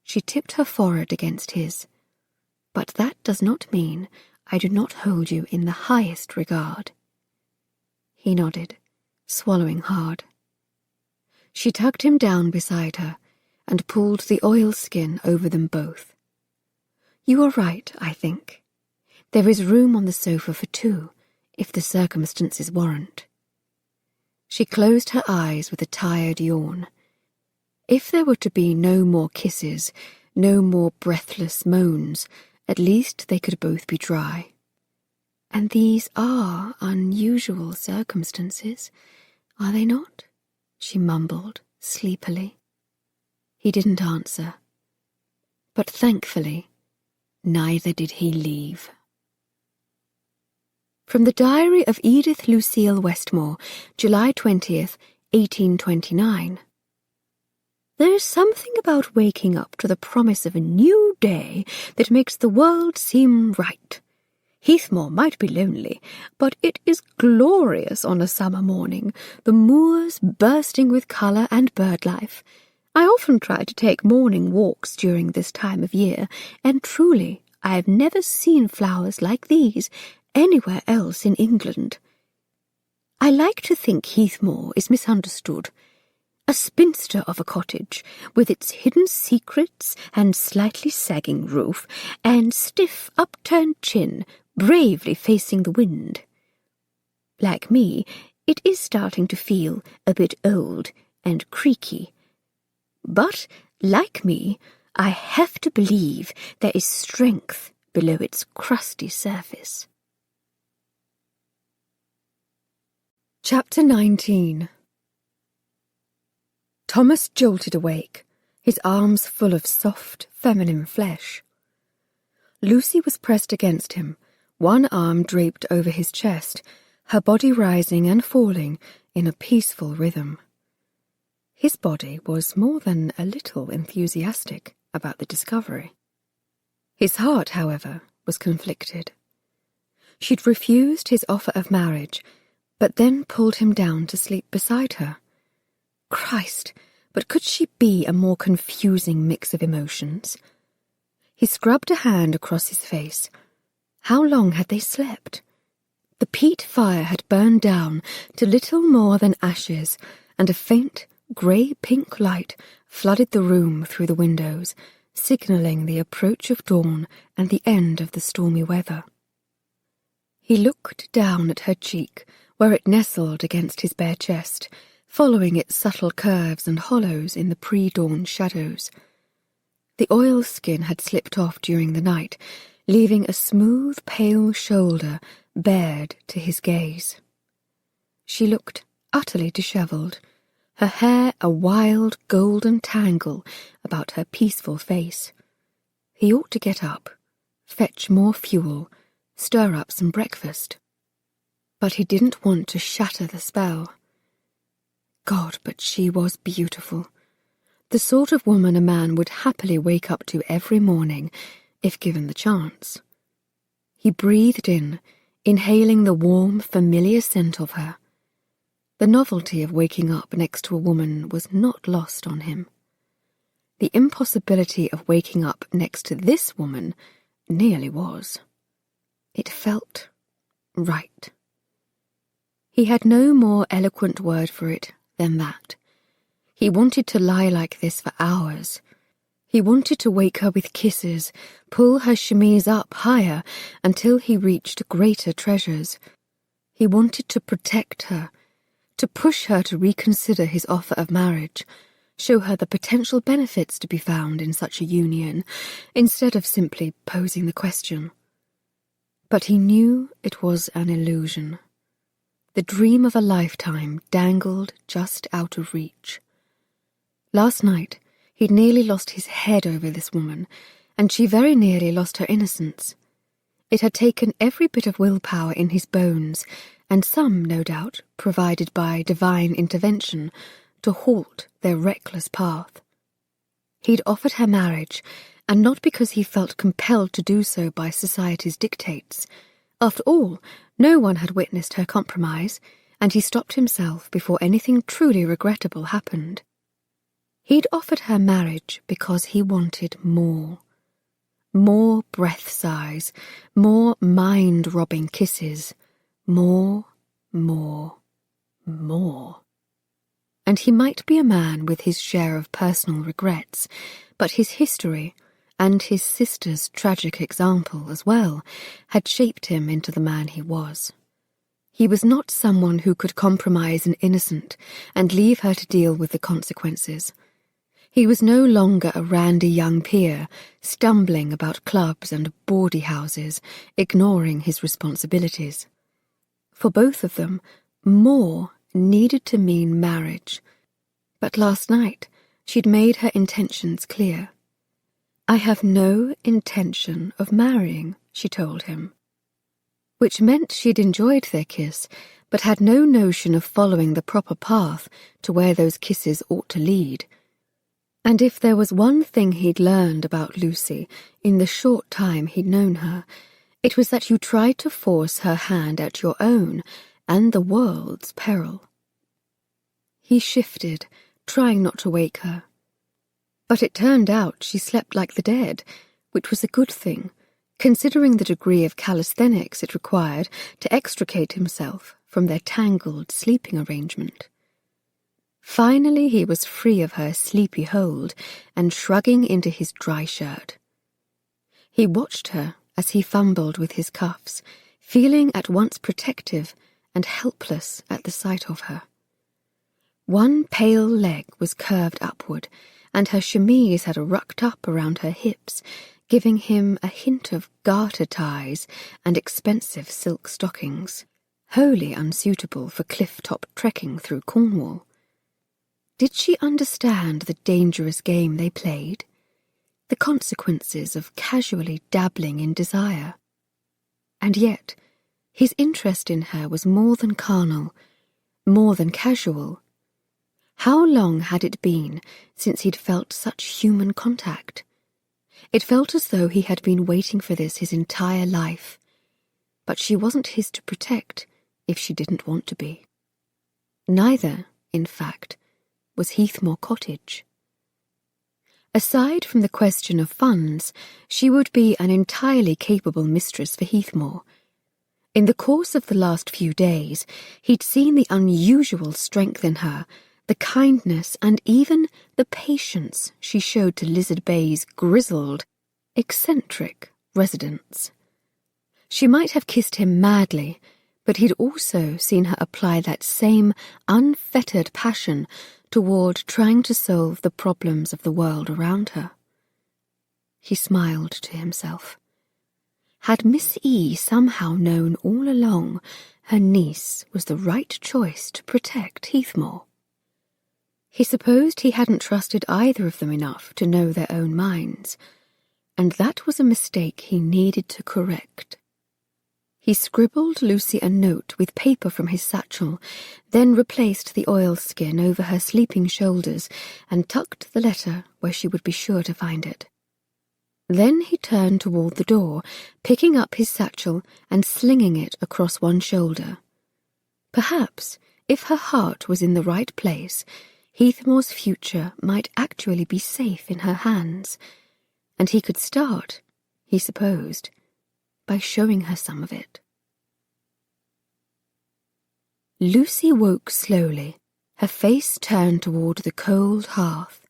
She tipped her forehead against his. "But that does not mean I do not hold you in the highest regard." He nodded, swallowing hard. She tugged him down beside her and pulled the oilskin over them both. "You are right, I think. There is room on the sofa for two, if the circumstances warrant." She closed her eyes with a tired yawn. If there were to be no more kisses, no more breathless moans, at least they could both be dry. And these are unusual circumstances, are they not? She mumbled sleepily. He didn't answer. But thankfully, neither did he leave. From the Diary of Edith Lucille Westmore, July 20th, 1829. There's something about waking up to the promise of a new day that makes the world seem right. Heathmore might be lonely, but it is glorious on a summer morning, the moors bursting with colour and bird life. I often try to take morning walks during this time of year, and truly I have never seen flowers like these anywhere else in England. I like to think Heathmore is misunderstood. A spinster of a cottage, with its hidden secrets and slightly sagging roof, and stiff upturned chin, bravely facing the wind. Like me, it is starting to feel a bit old and creaky. But, like me, I have to believe there is strength below its crusty surface. Chapter 19. Thomas jolted awake, his arms full of soft, feminine flesh. Lucy was pressed against him, one arm draped over his chest, her body rising and falling in a peaceful rhythm. His body was more than a little enthusiastic about the discovery. His heart, however, was conflicted. She'd refused his offer of marriage, but then pulled him down to sleep beside her. Christ, but could she be a more confusing mix of emotions? He scrubbed a hand across his face. How long had they slept? The peat fire had burned down to little more than ashes, and a faint, grey-pink light flooded the room through the windows, signalling the approach of dawn and the end of the stormy weather. He looked down at her cheek, where it nestled against his bare chest, following its subtle curves and hollows in the pre-dawn shadows. The oilskin had slipped off during the night, leaving a smooth, pale shoulder bared to his gaze. She looked utterly dishevelled, her hair a wild golden tangle about her peaceful face. He ought to get up, fetch more fuel, stir up some breakfast. But he didn't want to shatter the spell. God, but she was beautiful. The sort of woman a man would happily wake up to every morning, if given the chance. He breathed in, inhaling the warm, familiar scent of her. The novelty of waking up next to a woman was not lost on him. The impossibility of waking up next to this woman nearly was. It felt right. He had no more eloquent word for it than that. He wanted to lie like this for hours. He wanted to wake her with kisses, pull her chemise up higher until he reached greater treasures. He wanted to protect her, to push her to reconsider his offer of marriage, show her the potential benefits to be found in such a union, instead of simply posing the question. But he knew it was an illusion. The dream of a lifetime dangled just out of reach. Last night, he'd nearly lost his head over this woman, and she very nearly lost her innocence. It had taken every bit of willpower in his bones, and some, no doubt, provided by divine intervention, to halt their reckless path. He'd offered her marriage, and not because he felt compelled to do so by society's dictates. After all, no one had witnessed her compromise, and he stopped himself before anything truly regrettable happened. He'd offered her marriage because he wanted more. More breath sighs, more mind-robbing kisses, more. And he might be a man with his share of personal regrets, but his history, and his sister's tragic example as well, had shaped him into the man he was. He was not someone who could compromise an innocent and leave her to deal with the consequences. He was no longer a randy young peer, stumbling about clubs and bawdy houses, ignoring his responsibilities. For both of them, more needed to mean marriage. But last night, she'd made her intentions clear. "I have no intention of marrying," she told him. Which meant she'd enjoyed their kiss, but had no notion of following the proper path to where those kisses ought to lead. And if there was one thing he'd learned about Lucy in the short time he'd known her, it was that you tried to force her hand at your own and the world's peril. He shifted, trying not to wake her. But it turned out she slept like the dead, which was a good thing, considering the degree of calisthenics it required to extricate himself from their tangled sleeping arrangement. Finally he was free of her sleepy hold and shrugging into his dry shirt. He watched her as he fumbled with his cuffs, feeling at once protective and helpless at the sight of her. One pale leg was curved upward, and her chemise had rucked up around her hips, giving him a hint of garter ties and expensive silk stockings. wholly unsuitable for cliff-top trekking through Cornwall. Did she understand the dangerous game they played? The consequences of casually dabbling in desire? And yet, his interest in her was more than carnal, more than casual. How long had it been since he'd felt such human contact? It felt as though he had been waiting for this his entire life. But she wasn't his to protect if she didn't want to be. Neither, in fact, was Heathmore Cottage. Aside from the question of funds, she would be an entirely capable mistress for Heathmore. In the course of the last few days, he'd seen the unusual strength in her, the kindness and even the patience she showed to Lizard Bay's grizzled, eccentric residents. She might have kissed him madly, but he'd also seen her apply that same unfettered passion toward trying to solve the problems of the world around her. He smiled to himself. Had Miss E somehow known all along her niece was the right choice to protect Heathmore? He supposed he hadn't trusted either of them enough to know their own minds, and that was a mistake he needed to correct. He scribbled Lucy a note with paper from his satchel, then replaced the oilskin over her sleeping shoulders and tucked the letter where she would be sure to find it. Then he turned toward the door, picking up his satchel and slinging it across one shoulder. Perhaps, if her heart was in the right place, Heathmore's future might actually be safe in her hands, and he could start, he supposed, by showing her some of it. Lucy woke slowly, her face turned toward the cold hearth.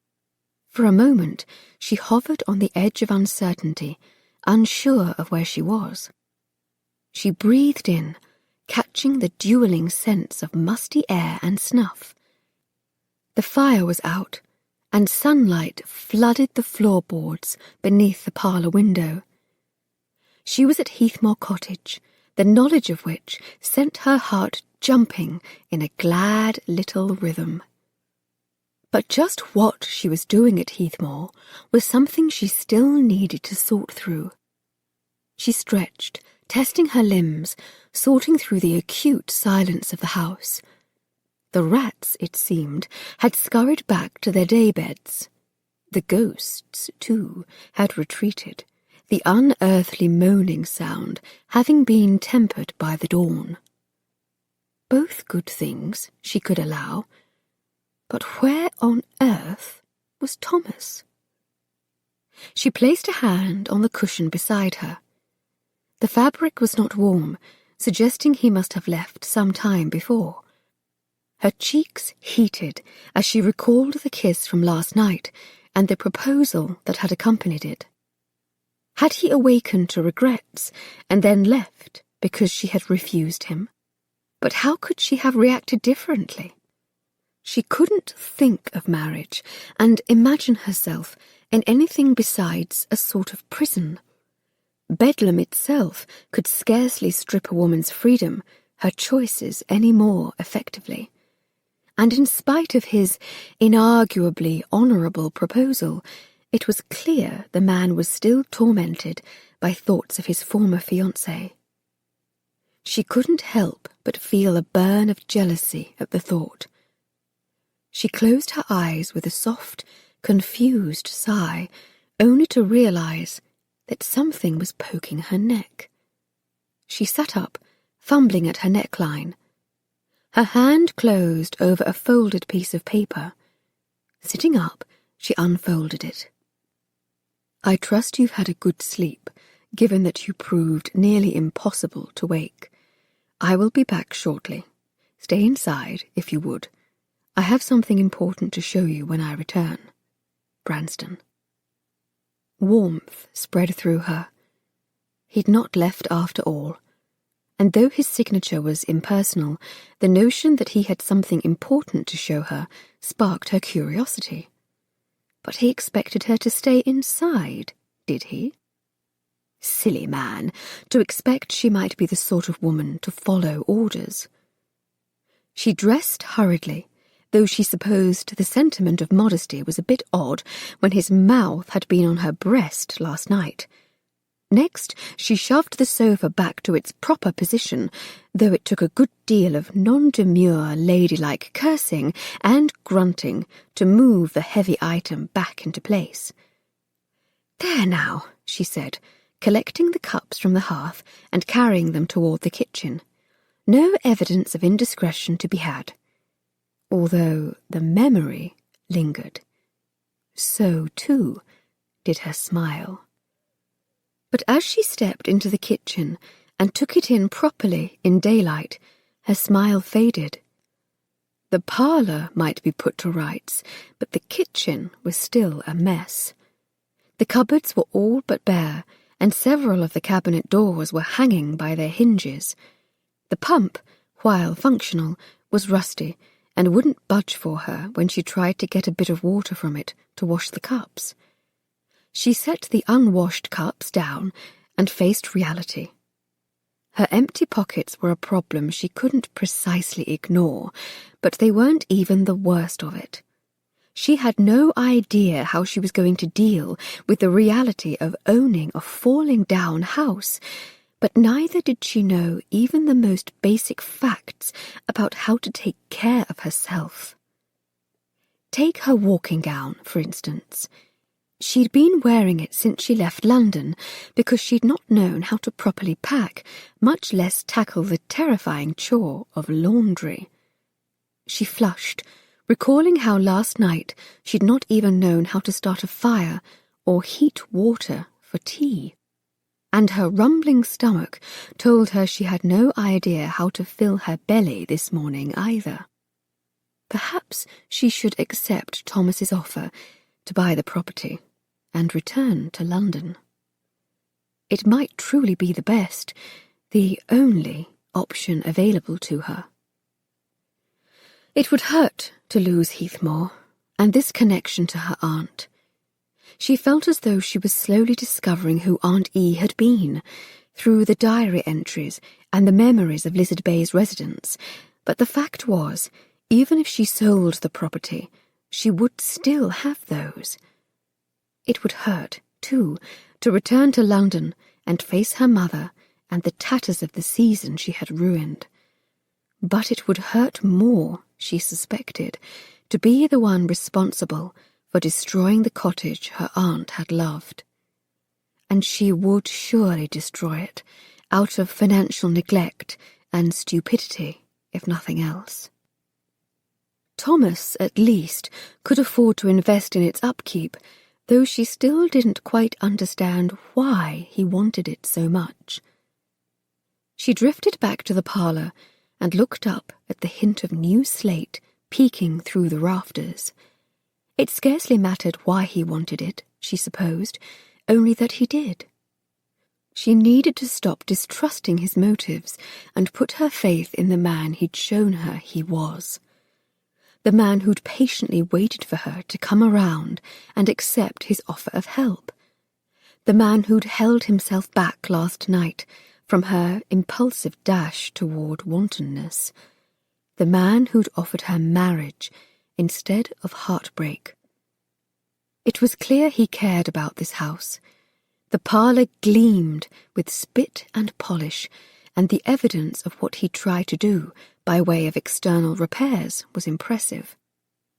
For a moment she hovered on the edge of uncertainty, unsure of where she was. She breathed in, catching the dueling scents of musty air and snuff. The fire was out, and sunlight flooded the floorboards beneath the parlour window. She was at Heathmore Cottage, the knowledge of which sent her heart jumping in a glad little rhythm. But just what she was doing at Heathmore was something she still needed to sort through. She stretched, testing her limbs, sorting through the acute silence of the house. The rats, it seemed, had scurried back to their daybeds. The ghosts, too, had retreated, the unearthly moaning sound having been tempered by the dawn. Both good things she could allow, but where on earth was Thomas? She placed a hand on the cushion beside her. The fabric was not warm, suggesting he must have left some time before. Her cheeks heated as she recalled the kiss from last night and the proposal that had accompanied it. Had he awakened to regrets and then left because she had refused him? But how could she have reacted differently? She couldn't think of marriage and imagine herself in anything besides a sort of prison. Bedlam itself could scarcely strip a woman's freedom, her choices, any more effectively. And in spite of his inarguably honourable proposal, it was clear the man was still tormented by thoughts of his former fiancé. She couldn't help but feel a burn of jealousy at the thought. She closed her eyes with a soft, confused sigh, only to realise that something was poking her neck. She sat up, fumbling at her neckline. Her hand closed over a folded piece of paper. Sitting up, she unfolded it. "I trust you've had a good sleep, given that you proved nearly impossible to wake. I will be back shortly. Stay inside, if you would. I have something important to show you when I return. Branston." Warmth spread through her. He'd not left after all. And though his signature was impersonal, the notion that he had something important to show her sparked her curiosity. But he expected her to stay inside, did he? Silly man, to expect she might be the sort of woman to follow orders. She dressed hurriedly, though she supposed the sentiment of modesty was a bit odd when his mouth had been on her breast last night. Next, she shoved the sofa back to its proper position, though it took a good deal of non-demure, ladylike cursing and grunting to move the heavy item back into place. "There now," she said, collecting the cups from the hearth and carrying them toward the kitchen. No evidence of indiscretion to be had, although the memory lingered. So, too, did her smile. But as she stepped into the kitchen and took it in properly in daylight, her smile faded. The parlour might be put to rights, but the kitchen was still a mess. The cupboards were all but bare, and several of the cabinet doors were hanging by their hinges. The pump, while functional, was rusty and wouldn't budge for her when she tried to get a bit of water from it to wash the cups. She set the unwashed cups down and faced reality. Her empty pockets were a problem she couldn't precisely ignore, but they weren't even the worst of it. She had no idea how she was going to deal with the reality of owning a falling-down house, but neither did she know even the most basic facts about how to take care of herself. Take her walking gown, for instance. She'd been wearing it since she left London because she'd not known how to properly pack, much less tackle the terrifying chore of laundry. She flushed, recalling how last night she'd not even known how to start a fire or heat water for tea. And her rumbling stomach told her she had no idea how to fill her belly this morning either. Perhaps she should accept Thomas's offer to buy the property and return to London. It might truly be the best, the only option available to her. It would hurt to lose Heathmore and this connection to her aunt. She felt as though she was slowly discovering who Aunt E had been, through the diary entries and the memories of Lizard Bay's residence, but the fact was, even if she sold the property, she would still have those. It would hurt, too, to return to London and face her mother and the tatters of the season she had ruined. But it would hurt more, she suspected, to be the one responsible for destroying the cottage her aunt had loved. And she would surely destroy it, out of financial neglect and stupidity, if nothing else. Thomas, at least, could afford to invest in its upkeep, though she still didn't quite understand why he wanted it so much. She drifted back to the parlour and looked up at the hint of new slate peeking through the rafters. It scarcely mattered why he wanted it, she supposed, only that he did. She needed to stop distrusting his motives and put her faith in the man he'd shown her he was. The man who'd patiently waited for her to come around and accept his offer of help. The man who'd held himself back last night from her impulsive dash toward wantonness. The man who'd offered her marriage instead of heartbreak. It was clear he cared about this house. The parlour gleamed with spit and polish, and the evidence of what he'd tried to do by way of external repairs was impressive.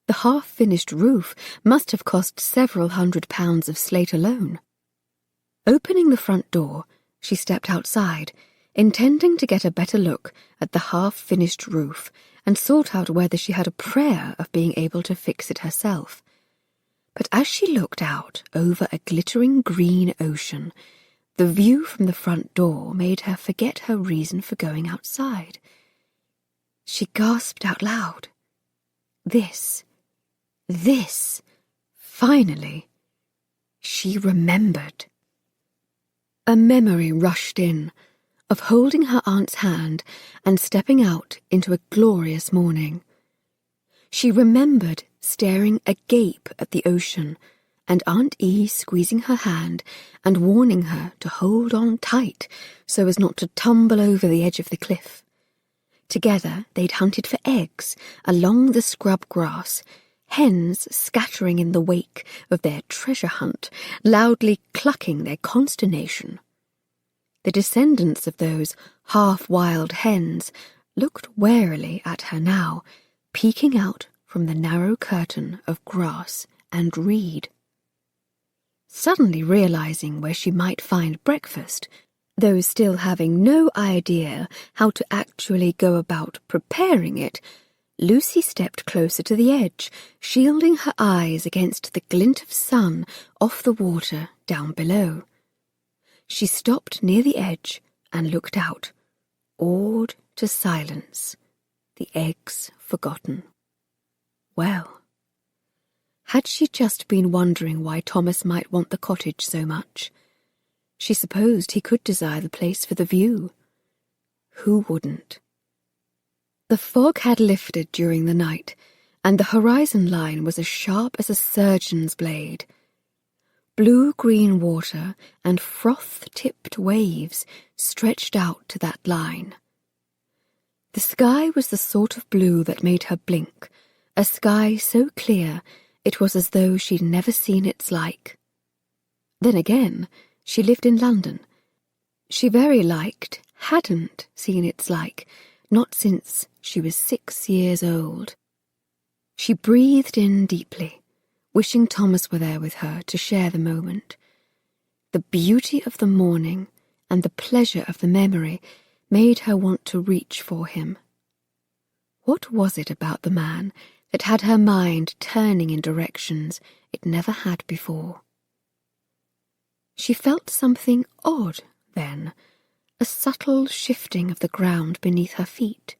The half-finished roof must have cost several £100 of slate alone. Opening the front door, she stepped outside, intending to get a better look at the half-finished roof and sort out whether she had a prayer of being able to fix it herself. But as she looked out over a glittering green ocean, the view from the front door made her forget her reason for going outside. She gasped out loud. This, finally, she remembered. A memory rushed in, of holding her aunt's hand and stepping out into a glorious morning. She remembered staring agape at the ocean and Aunt E squeezing her hand and warning her to hold on tight so as not to tumble over the edge of the cliff. Together they'd hunted for eggs along the scrub grass, hens scattering in the wake of their treasure hunt, loudly clucking their consternation. The descendants of those half-wild hens looked warily at her now, peeking out from the narrow curtain of grass and reed. Suddenly realizing where she might find breakfast, though still having no idea how to actually go about preparing it, Lucy stepped closer to the edge, shielding her eyes against the glint of sun off the water down below. She stopped near the edge and looked out, awed to silence, the eggs forgotten. Well, had she just been wondering why Thomas might want the cottage so much? She supposed he could desire the place for the view. Who wouldn't? The fog had lifted during the night, and the horizon line was as sharp as a surgeon's blade. Blue-green water and froth-tipped waves stretched out to that line. The sky was the sort of blue that made her blink, a sky so clear it was as though she'd never seen its like. Then again, she lived in London. She very liked hadn't seen its like, not since she was 6 years old. She breathed in deeply, wishing Thomas were there with her to share the moment. The beauty of the morning and the pleasure of the memory made her want to reach for him. What was it about the man that had her mind turning in directions it never had before? She felt something odd then, a subtle shifting of the ground beneath her feet.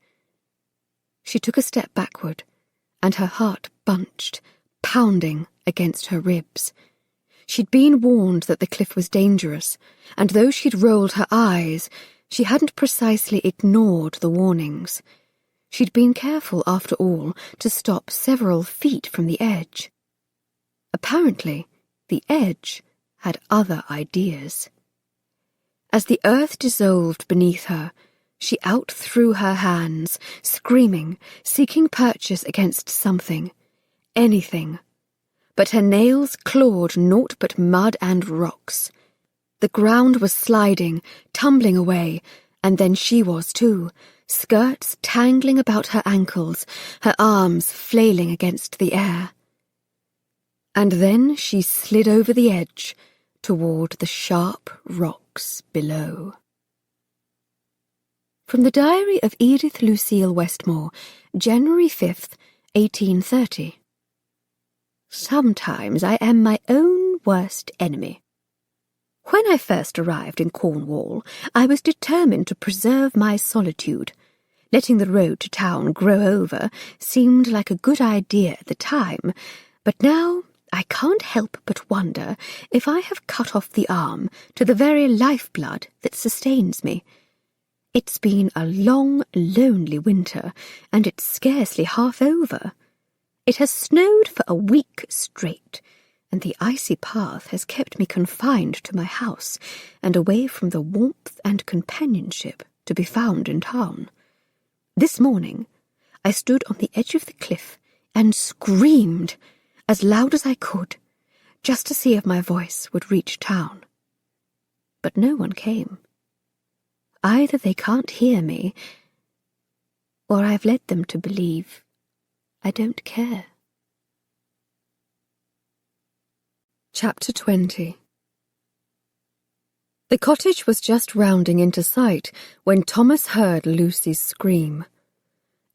She took a step backward, and her heart bunched, pounding against her ribs. She'd been warned that the cliff was dangerous, and though she'd rolled her eyes, she hadn't precisely ignored the warnings. She'd been careful, after all, to stop several feet from the edge. Apparently, the edge had other ideas. As the earth dissolved beneath her, she outthrew her hands, screaming, seeking purchase against something, anything. But her nails clawed naught but mud and rocks. The ground was sliding, tumbling away, and then she was too, skirts tangling about her ankles, her arms flailing against the air. And then she slid over the edge, toward the sharp rocks below. From the Diary of Edith Lucille Westmore, January 5th, 1830. Sometimes I am my own worst enemy. When I first arrived in Cornwall, I was determined to preserve my solitude. Letting the road to town grow over seemed like a good idea at the time, but now I can't help but wonder if I have cut off the arm to the very lifeblood that sustains me. It's been a long, lonely winter, and it's scarcely half over. It has snowed for a week straight, and the icy path has kept me confined to my house and away from the warmth and companionship to be found in town. This morning I stood on the edge of the cliff and screamed as loud as I could, just to see if my voice would reach town. But no one came. Either they can't hear me, or I've led them to believe I don't care. Chapter 20. The cottage was just rounding into sight when Thomas heard Lucy's scream.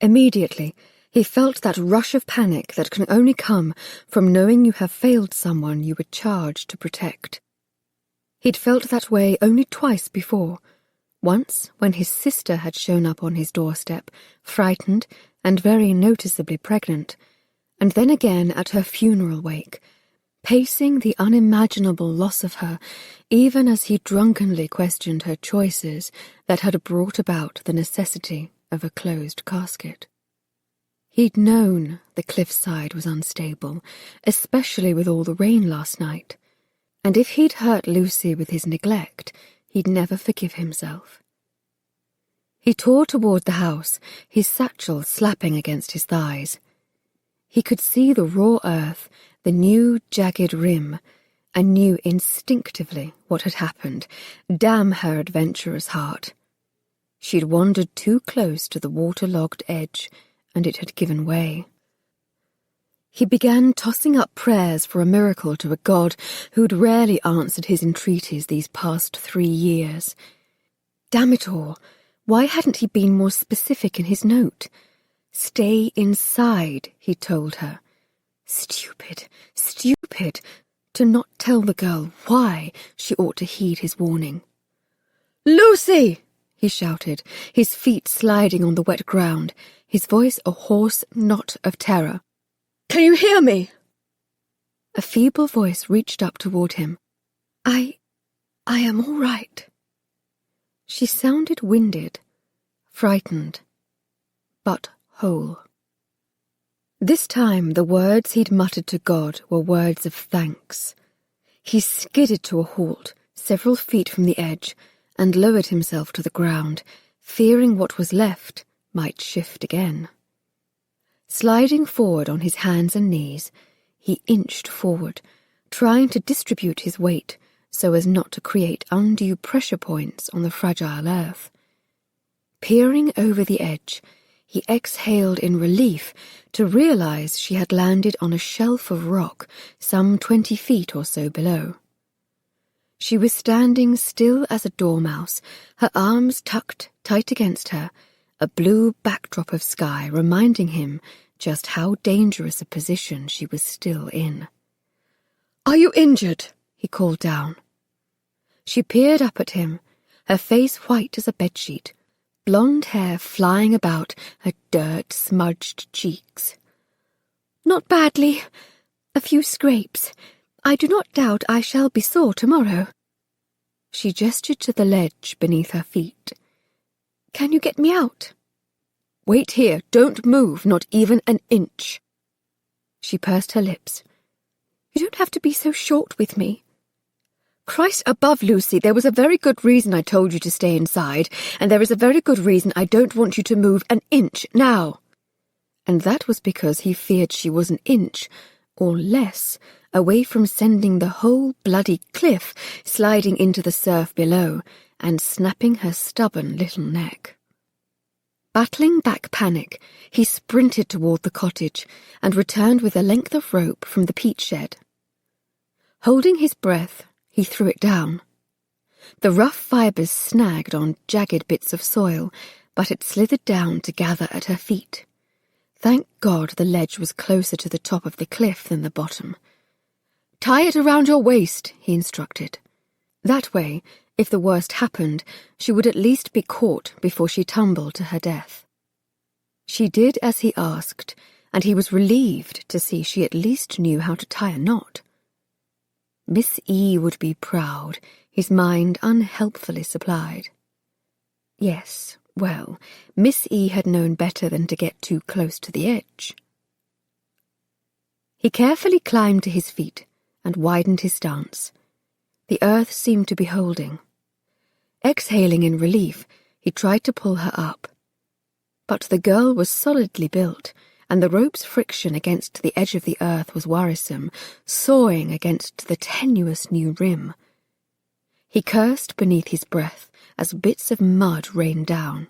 Immediately, he felt that rush of panic that can only come from knowing you have failed someone you were charged to protect. He'd felt that way only twice before. Once, when his sister had shown up on his doorstep, frightened and very noticeably pregnant, and then again at her funeral wake, pacing the unimaginable loss of her, even as he drunkenly questioned her choices that had brought about the necessity of a closed casket. He'd known the cliffside was unstable, especially with all the rain last night, and if he'd hurt Lucy with his neglect, he'd never forgive himself. He tore toward the house, his satchel slapping against his thighs. He could see the raw earth, the new jagged rim, and knew instinctively what had happened. Damn her adventurous heart. She'd wandered too close to the waterlogged edge, and it had given way. He began tossing up prayers for a miracle to a god who'd rarely answered his entreaties these past 3 years. Damn it all, why hadn't he been more specific in his note? Stay inside, he told her. Stupid, stupid, to not tell the girl why she ought to heed his warning. "Lucy!" he shouted, his feet sliding on the wet ground, his voice a hoarse knot of terror. "Can you hear me?" A feeble voice reached up toward him. I am all right." She sounded winded, frightened, but whole. This time the words he'd muttered to God were words of thanks. He skidded to a halt, several feet from the edge, and lowered himself to the ground, fearing what was left might shift again. Sliding forward on his hands and knees, he inched forward, trying to distribute his weight so as not to create undue pressure points on the fragile earth. Peering over the edge, he exhaled in relief to realize she had landed on a shelf of rock some 20 feet or so below. She was standing still as a dormouse, her arms tucked tight against her, a blue backdrop of sky reminding him just how dangerous a position she was still in. "Are you injured?" he called down. She peered up at him, her face white as a bedsheet, blonde hair flying about her dirt-smudged cheeks. "Not badly. A few scrapes. I do not doubt I shall be sore tomorrow." She gestured to the ledge beneath her feet. "Can you get me out?" "Wait here. Don't move, not even an inch." She pursed her lips. "You don't have to be so short with me." "Christ above, Lucy, there was a very good reason I told you to stay inside, and there is a very good reason I don't want you to move an inch now." And that was because he feared she was an inch, or less, away from sending the whole bloody cliff sliding into the surf below and snapping her stubborn little neck. Battling back panic, he sprinted toward the cottage and returned with a length of rope from the peat shed. Holding his breath, he threw it down. The rough fibres snagged on jagged bits of soil, but it slithered down to gather at her feet. Thank God the ledge was closer to the top of the cliff than the bottom. "Tie it around your waist," he instructed. That way, if the worst happened, she would at least be caught before she tumbled to her death. She did as he asked, and he was relieved to see she at least knew how to tie a knot. Miss E. would be proud, his mind unhelpfully supplied. Yes, well, Miss E. had known better than to get too close to the edge. He carefully climbed to his feet and widened his stance. The earth seemed to be holding. Exhaling in relief, he tried to pull her up. But the girl was solidly built, and the rope's friction against the edge of the earth was worrisome, sawing against the tenuous new rim. He cursed beneath his breath as bits of mud rained down.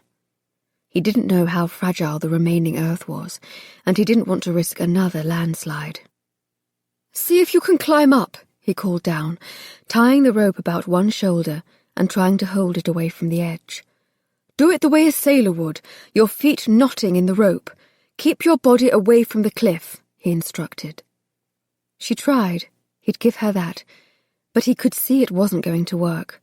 He didn't know how fragile the remaining earth was, and he didn't want to risk another landslide. "See if you can climb up," he called down, tying the rope about one shoulder and trying to hold it away from the edge. "Do it the way a sailor would, your feet knotting in the rope. Keep your body away from the cliff," he instructed. She tried, he'd give her that, but he could see it wasn't going to work.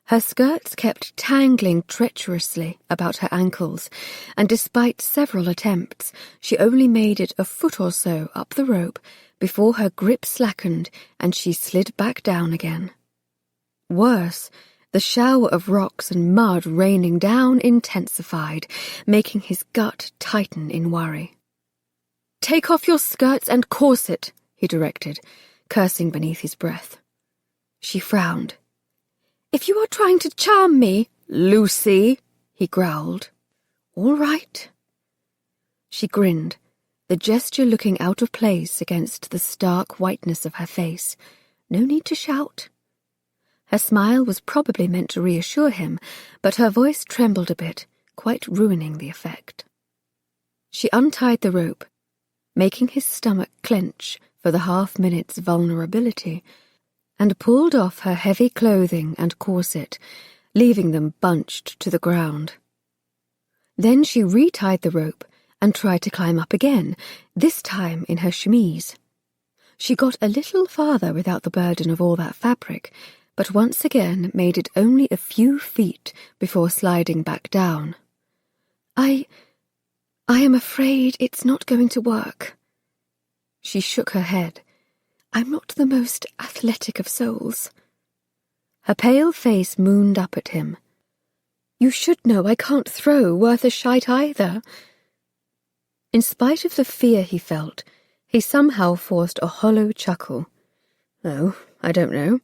Her skirts kept tangling treacherously about her ankles, and despite several attempts, she only made it a foot or so up the rope before her grip slackened and she slid back down again. Worse, the shower of rocks and mud raining down intensified, making his gut tighten in worry. "Take off your skirts and corset," he directed, cursing beneath his breath. She frowned. "If you are trying to charm me—" "Lucy," he growled. "All right." She grinned, the gesture looking out of place against the stark whiteness of her face. No need to shout. Her smile was probably meant to reassure him, but her voice trembled a bit, quite ruining the effect. She untied the rope, making his stomach clench for the half-minute's vulnerability, and pulled off her heavy clothing and corset, leaving them bunched to the ground. Then she retied the rope and tried to climb up again, this time in her chemise. She got a little farther without the burden of all that fabric, but once again made it only a few feet before sliding back down. I am afraid it's not going to work." She shook her head. "I'm not the most athletic of souls." Her pale face mooned up at him. "You should know I can't throw worth a shite either." In spite of the fear he felt, he somehow forced a hollow chuckle. "Oh, I don't know.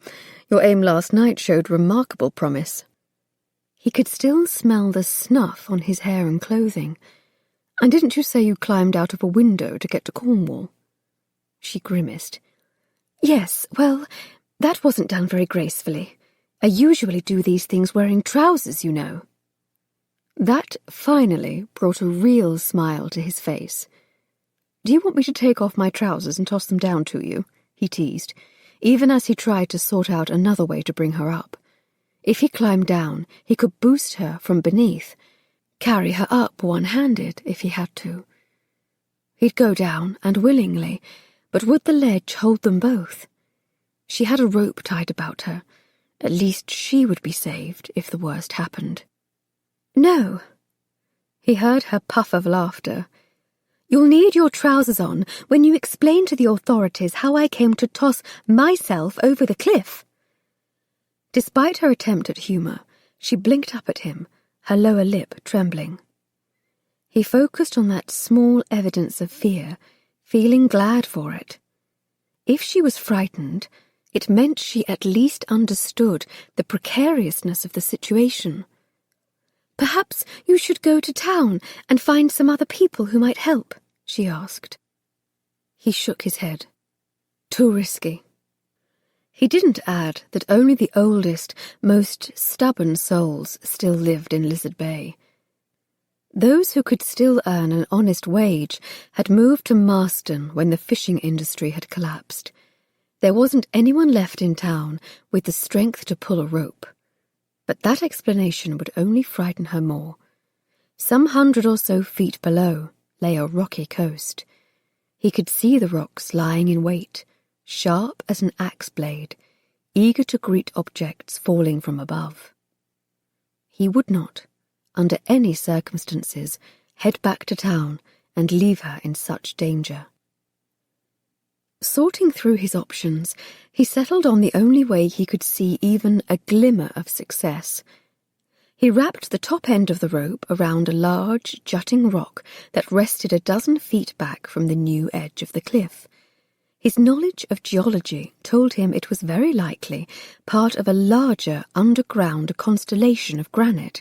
Your aim last night showed remarkable promise." He could still smell the snuff on his hair and clothing. "And didn't you say you climbed out of a window to get to Cornwall?" She grimaced. "Yes, well, that wasn't done very gracefully. I usually do these things wearing trousers, you know." That finally brought a real smile to his face. "Do you want me to take off my trousers and toss them down to you?" he teased, even as he tried to sort out another way to bring her up. If he climbed down, he could boost her from beneath, carry her up one-handed if he had to. He'd go down, and willingly, but would the ledge hold them both? She had a rope tied about her. At least she would be saved if the worst happened. "No." He heard her puff of laughter. "You'll need your trousers on when you explain to the authorities how I came to toss myself over the cliff." Despite her attempt at humour, she blinked up at him, her lower lip trembling. He focused on that small evidence of fear, feeling glad for it. If she was frightened, it meant she at least understood the precariousness of the situation. "Perhaps you should go to town and find some other people who might help," she asked. He shook his head. Too risky. He didn't add that only the oldest, most stubborn souls still lived in Lizard Bay. Those who could still earn an honest wage had moved to Marston when the fishing industry had collapsed. There wasn't anyone left in town with the strength to pull a rope. But that explanation would only frighten her more. Some 100 or so feet below lay a rocky coast. He could see the rocks lying in wait, sharp as an axe blade, eager to greet objects falling from above. He would not, under any circumstances, head back to town and leave her in such danger. Sorting through his options, he settled on the only way he could see even a glimmer of success. He wrapped the top end of the rope around a large, jutting rock that rested a dozen feet back from the new edge of the cliff. His knowledge of geology told him it was very likely part of a larger underground constellation of granite,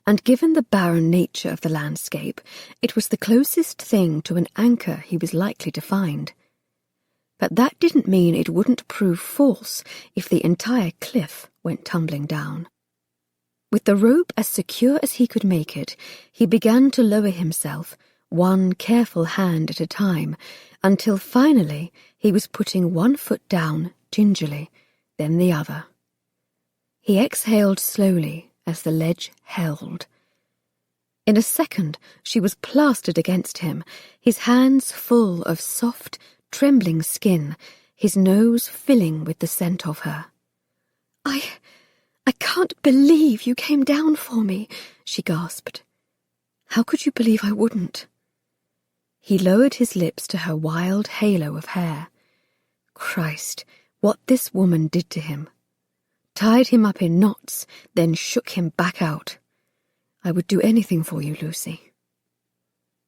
and given the barren nature of the landscape, it was the closest thing to an anchor he was likely to find. But that didn't mean it wouldn't prove false if the entire cliff went tumbling down. With the rope as secure as he could make it, he began to lower himself, one careful hand at a time, until finally he was putting one foot down gingerly, then the other. He exhaled slowly as the ledge held. In a second she was plastered against him, his hands full of soft, trembling skin, his nose filling with the scent of her. I can't believe you came down for me," she gasped. "How could you believe I wouldn't?" He lowered his lips to her wild halo of hair. Christ, what this woman did to him. Tied him up in knots, then shook him back out. "I would do anything for you, Lucy."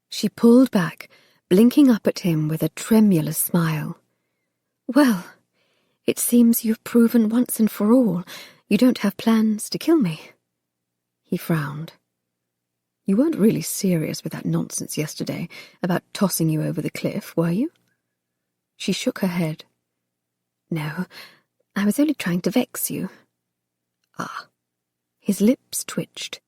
She pulled back, blinking up at him with a tremulous smile. "Well, it seems you've proven once and for all you don't have plans to kill me." He frowned. "You weren't really serious with that nonsense yesterday about tossing you over the cliff, were you?" She shook her head. "No, I was only trying to vex you." "Ah." His lips twitched,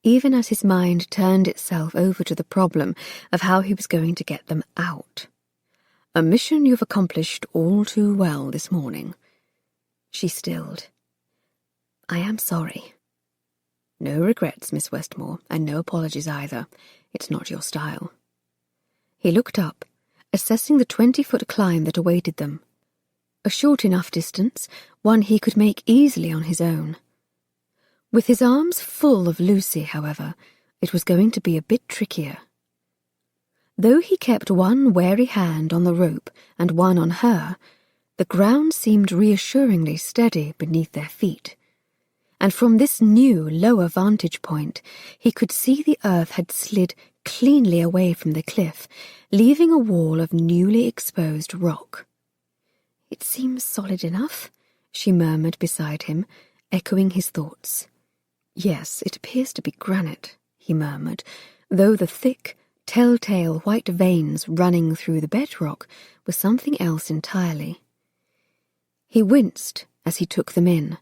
even as his mind turned itself over to the problem of how he was going to get them out. "A mission you've accomplished all too well this morning." She stilled. "I am sorry." "No regrets, Miss Westmore, and no apologies either. It's not your style." He looked up, assessing the 20-foot climb that awaited them. A short enough distance, one he could make easily on his own. With his arms full of Lucy, however, it was going to be a bit trickier. Though he kept one wary hand on the rope and one on her, the ground seemed reassuringly steady beneath their feet. And from this new, lower vantage point, he could see the earth had slid cleanly away from the cliff, leaving a wall of newly exposed rock. "It seems solid enough," she murmured beside him, echoing his thoughts. "Yes, it appears to be granite," he murmured, though the thick, telltale white veins running through the bedrock were something else entirely. He winced as he took them in,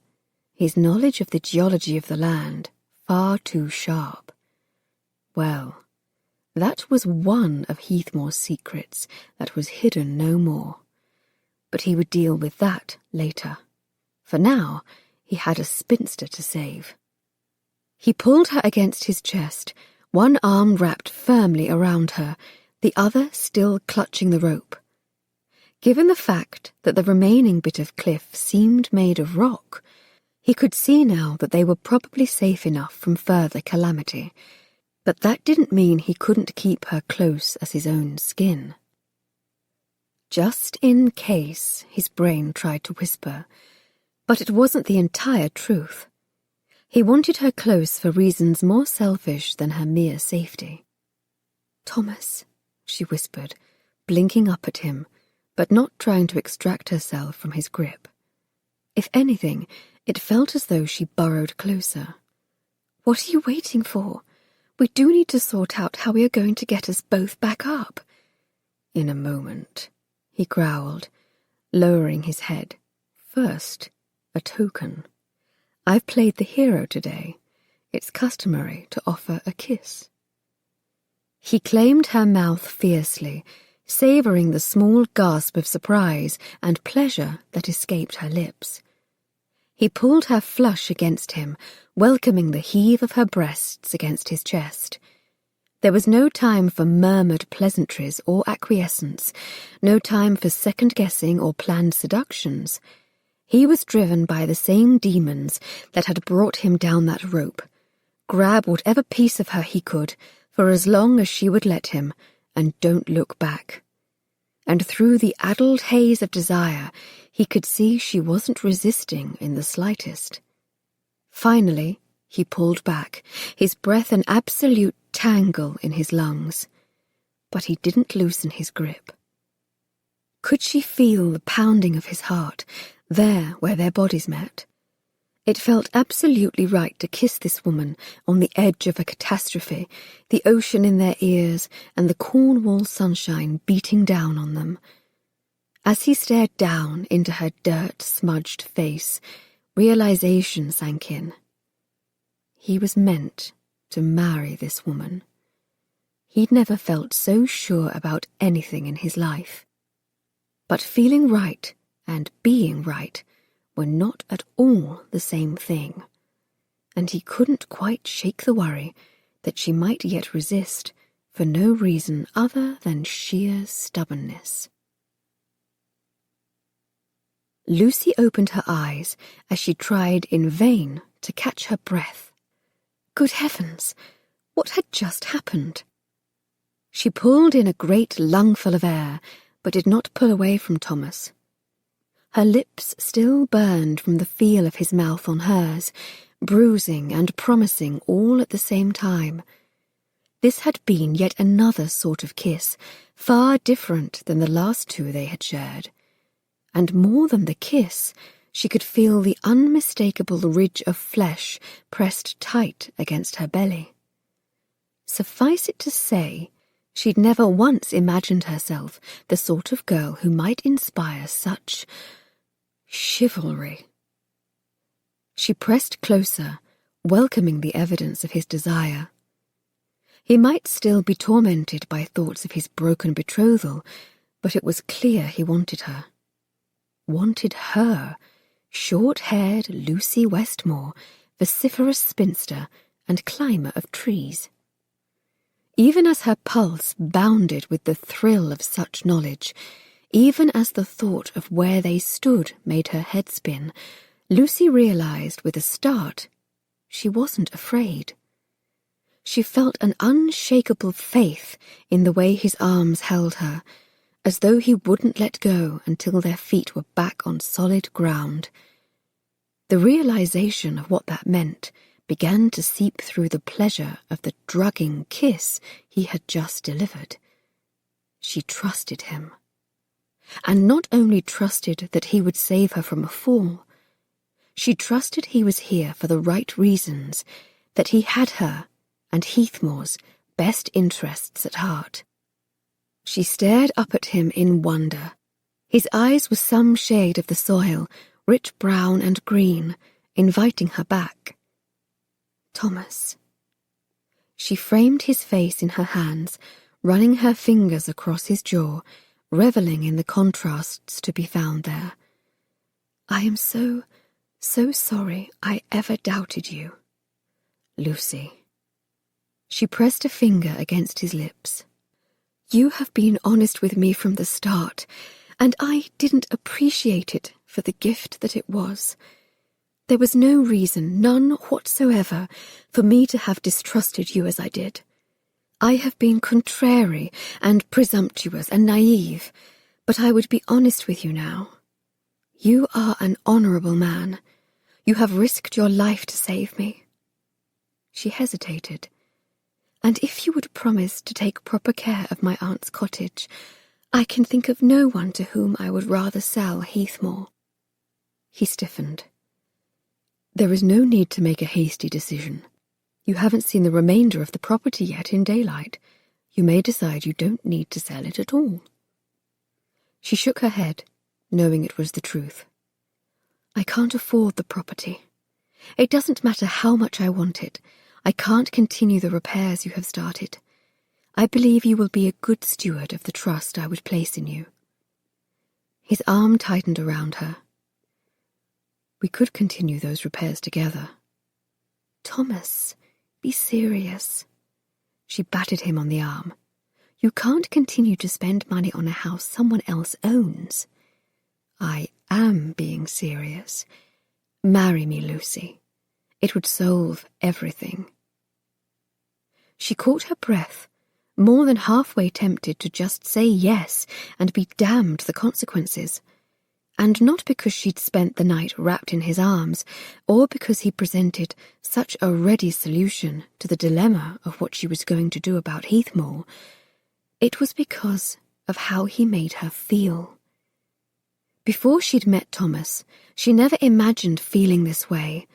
his knowledge of the geology of the land far too sharp. Well, that was one of Heathmore's secrets that was hidden no more. But he would deal with that later. For now, he had a spinster to save. He pulled her against his chest, one arm wrapped firmly around her, the other still clutching the rope. Given the fact that the remaining bit of cliff seemed made of rock, he could see now that they were probably safe enough from further calamity, but that didn't mean he couldn't keep her close as his own skin. Just in case, his brain tried to whisper, but it wasn't the entire truth. He wanted her close for reasons more selfish than her mere safety. "Thomas," she whispered, blinking up at him, but not trying to extract herself from his grip. If anything, it felt as though she burrowed closer. "What are you waiting for? We do need to sort out how we are going to get us both back up." "In a moment," he growled, lowering his head. "First, a token. I've played the hero today. It's customary to offer a kiss." He claimed her mouth fiercely, savouring the small gasp of surprise and pleasure that escaped her lips. He pulled her flush against him, welcoming the heave of her breasts against his chest. There was no time for murmured pleasantries or acquiescence, no time for second-guessing or planned seductions. He was driven by the same demons that had brought him down that rope. Grab whatever piece of her he could, for as long as she would let him, and don't look back. And through the addled haze of desire, he could see she wasn't resisting in the slightest. Finally, he pulled back, his breath an absolute tangle in his lungs. But he didn't loosen his grip. Could she feel the pounding of his heart, there where their bodies met? It felt absolutely right to kiss this woman on the edge of a catastrophe, the ocean in their ears and the Cornwall sunshine beating down on them. As he stared down into her dirt-smudged face, realization sank in. He was meant to marry this woman. He'd never felt so sure about anything in his life. But feeling right and being right were not at all the same thing, and he couldn't quite shake the worry that she might yet resist for no reason other than sheer stubbornness. Lucy opened her eyes as she tried in vain to catch her breath. Good heavens, what had just happened? She pulled in a great lungful of air, but did not pull away from Thomas. Her lips still burned from the feel of his mouth on hers, bruising and promising all at the same time. This had been yet another sort of kiss, far different than the last two they had shared. And more than the kiss, she could feel the unmistakable ridge of flesh pressed tight against her belly. Suffice it to say, she'd never once imagined herself the sort of girl who might inspire such chivalry. She pressed closer, welcoming the evidence of his desire. He might still be tormented by thoughts of his broken betrothal, but it was clear he wanted her. Wanted her, short-haired Lucy Westmore, vociferous spinster and climber of trees. Even as her pulse bounded with the thrill of such knowledge, even as the thought of where they stood made her head spin, Lucy realized with a start she wasn't afraid. She felt an unshakable faith in the way his arms held her, as though he wouldn't let go until their feet were back on solid ground. The realization of what that meant began to seep through the pleasure of the drugging kiss he had just delivered. She trusted him. And not only trusted that he would save her from a fall, she trusted he was here for the right reasons, that he had her and Heathmore's best interests at heart. She stared up at him in wonder. His eyes were some shade of the soil, rich brown and green, inviting her back. Thomas. She framed his face in her hands, running her fingers across his jaw, reveling in the contrasts to be found there. I am so sorry I ever doubted you. Lucy. She pressed a finger against his lips. You have been honest with me from the start, and I didn't appreciate it for the gift that it was. There was no reason, none whatsoever, for me to have distrusted you as I did. I have been contrary and presumptuous and naive, but I would be honest with you now. You are an honourable man. You have risked your life to save me. She hesitated. And if you would promise to take proper care of my aunt's cottage, I can think of no one to whom I would rather sell Heathmore. He stiffened. There is no need to make a hasty decision. You haven't seen the remainder of the property yet in daylight. You may decide you don't need to sell it at all. She shook her head, knowing it was the truth. I can't afford the property. It doesn't matter how much I want it. I can't continue the repairs you have started. I believe you will be a good steward of the trust I would place in you. His arm tightened around her. We could continue those repairs together. Thomas, be serious. She batted him on the arm. You can't continue to spend money on a house someone else owns. I am being serious. Marry me, Lucy. It would solve everything. She caught her breath, more than halfway tempted to just say yes and be damned the consequences. And not because she'd spent the night wrapped in his arms, or because he presented such a ready solution to the dilemma of what she was going to do about Heathmore. It was because of how he made her feel. Before she'd met Thomas, she never imagined feeling this way.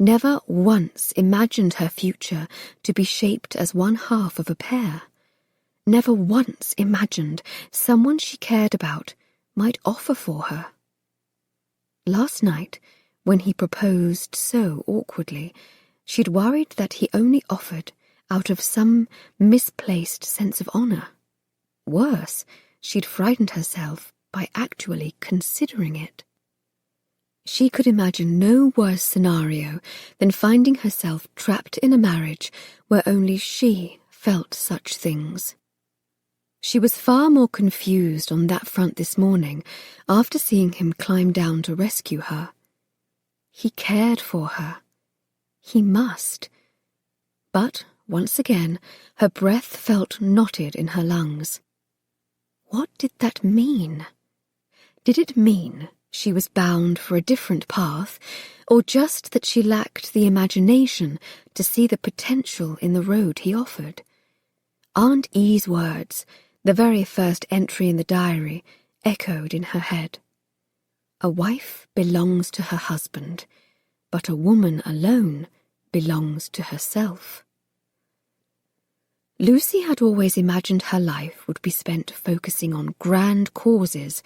Never once imagined her future to be shaped as one half of a pair. Never once imagined someone she cared about might offer for her. Last night, when he proposed so awkwardly, she'd worried that he only offered out of some misplaced sense of honour. Worse, she'd frightened herself by actually considering it. She could imagine no worse scenario than finding herself trapped in a marriage where only she felt such things. She was far more confused on that front this morning after seeing him climb down to rescue her. He cared for her. He must. But, once again, her breath felt knotted in her lungs. What did that mean? Did it mean she was bound for a different path, or just that she lacked the imagination to see the potential in the road he offered? Aunt E's words, the very first entry in the diary, echoed in her head. A wife belongs to her husband, but a woman alone belongs to herself. Lucy had always imagined her life would be spent focusing on grand causes,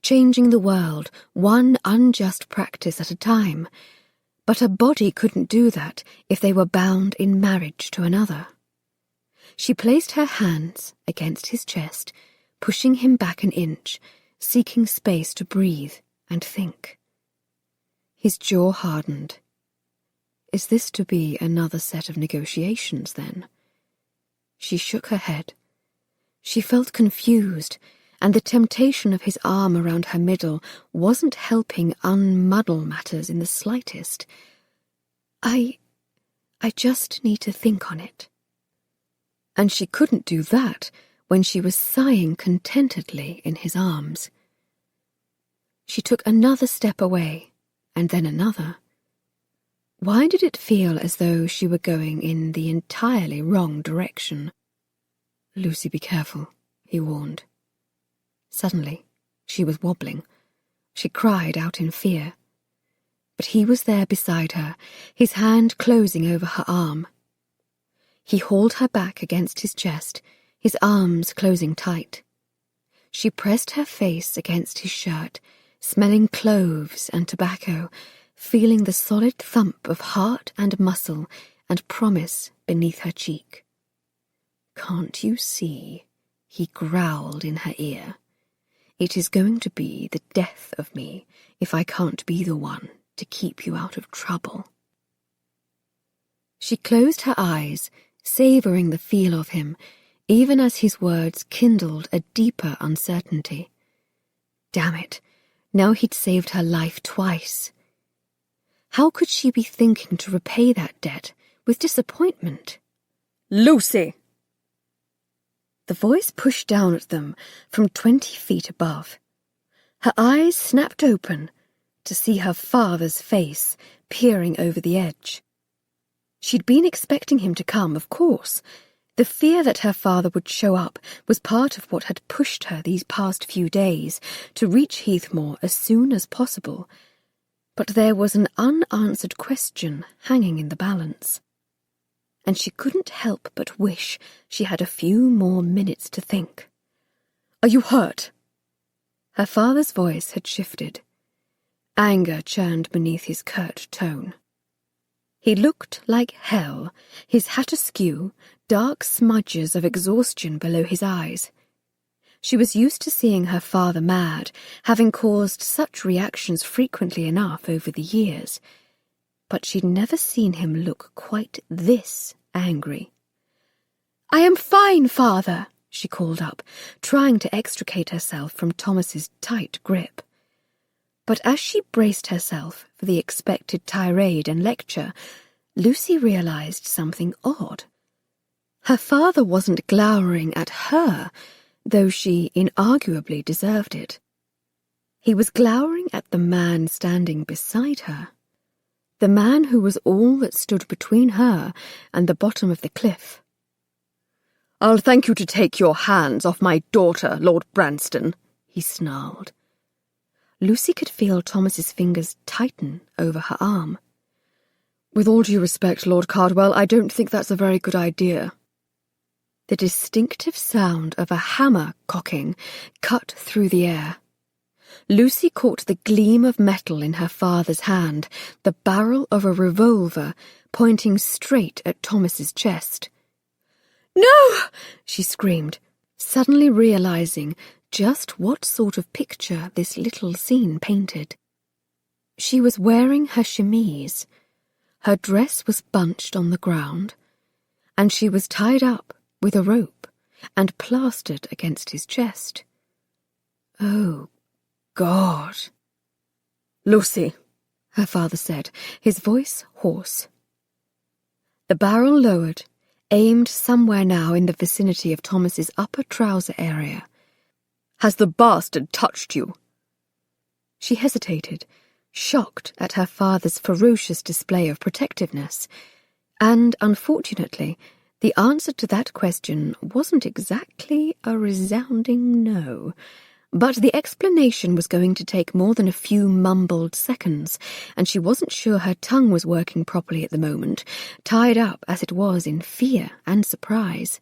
changing the world one unjust practice at a time, but a body couldn't do that if they were bound in marriage to another. She placed her hands against his chest, pushing him back an inch, seeking space to breathe and think. His jaw hardened. Is this to be another set of negotiations, then? She shook her head. She felt confused, and the temptation of his arm around her middle wasn't helping unmuddle matters in the slightest. I just need to think on it. And she couldn't do that when she was sighing contentedly in his arms. She took another step away, and then another. Why did it feel as though she were going in the entirely wrong direction? Lucy, be careful, he warned. Suddenly, she was wobbling. She cried out in fear. But he was there beside her, his hand closing over her arm. He hauled her back against his chest, his arms closing tight. She pressed her face against his shirt, smelling cloves and tobacco, feeling the solid thump of heart and muscle and promise beneath her cheek. Can't you see? He growled in her ear. It is going to be the death of me if I can't be the one to keep you out of trouble. She closed her eyes, savouring the feel of him, even as his words kindled a deeper uncertainty. Damn it, now he'd saved her life twice. How could she be thinking to repay that debt with disappointment? Lucy! The voice pushed down at them from 20 feet above. Her eyes snapped open to see her father's face peering over the edge. She'd been expecting him to come, of course. The fear that her father would show up was part of what had pushed her these past few days to reach Heathmore as soon as possible. But there was an unanswered question hanging in the balance. And she couldn't help but wish she had a few more minutes to think. Are you hurt? Her father's voice had shifted. Anger churned beneath his curt tone. He looked like hell, his hat askew, dark smudges of exhaustion below his eyes. She was used to seeing her father mad, having caused such reactions frequently enough over the years. But she'd never seen him look quite this angry. I am fine, father, she called up, trying to extricate herself from Thomas's tight grip. But as she braced herself for the expected tirade and lecture, Lucy realised something odd. Her father wasn't glowering at her, though she inarguably deserved it. He was glowering at the man standing beside her. The man who was all that stood between her and the bottom of the cliff. I'll thank you to take your hands off my daughter, Lord Branston, he snarled. Lucy could feel Thomas's fingers tighten over her arm. With all due respect, Lord Cardwell, I don't think that's a very good idea. The distinctive sound of a hammer cocking cut through the air. Lucy caught the gleam of metal in her father's hand, the barrel of a revolver pointing straight at Thomas's chest. No! She screamed, suddenly realising just what sort of picture this little scene painted. She was wearing her chemise. Her dress was bunched on the ground, and she was tied up with a rope and plastered against his chest. Oh, God. Lucy, her father said, his voice hoarse. The barrel lowered, aimed somewhere now in the vicinity of Thomas's upper trouser area. Has the bastard touched you? She hesitated, shocked at her father's ferocious display of protectiveness, and, unfortunately, The answer to that question wasn't exactly a resounding no, but the explanation was going to take more than a few mumbled seconds, and she wasn't sure her tongue was working properly at the moment, tied up as it was in fear and surprise.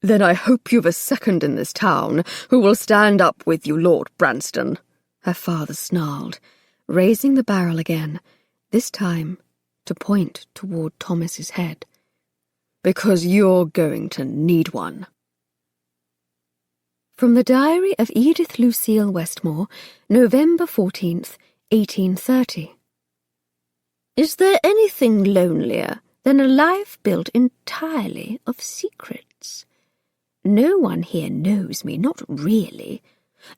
"Then I hope you've a second in this town who will stand up with you, Lord Branston," her father snarled, raising the barrel again, this time to point toward Thomas's head. "Because you're going to need one." From the Diary of Edith Lucille Westmore, November 14th, 1830. Is there anything lonelier than a life built entirely of secrets? No one here knows me, not really.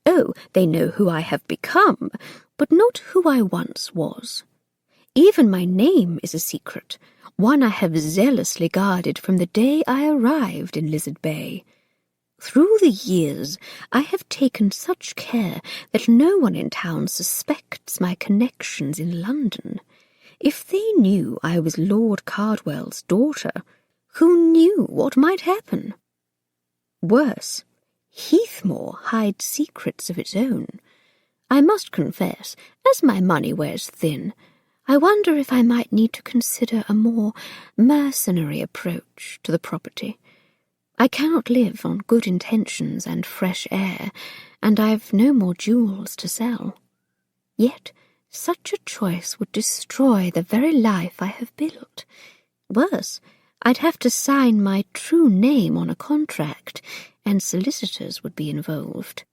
Oh, they know who I have become, but not who I once was. Even my name is a secret, one I have zealously guarded from the day I arrived in Lizard Bay. Through the years, I have taken such care that no one in town suspects my connections in London. If they knew I was Lord Cardwell's daughter, who knew what might happen? Worse, Heathmore hides secrets of its own. I must confess, as my money wears thin, I wonder if I might need to consider a more mercenary approach to the property. I cannot live on good intentions and fresh air, and I've no more jewels to sell. Yet such a choice would destroy the very life I have built. Worse, I'd have to sign my true name on a contract, and solicitors would be involved.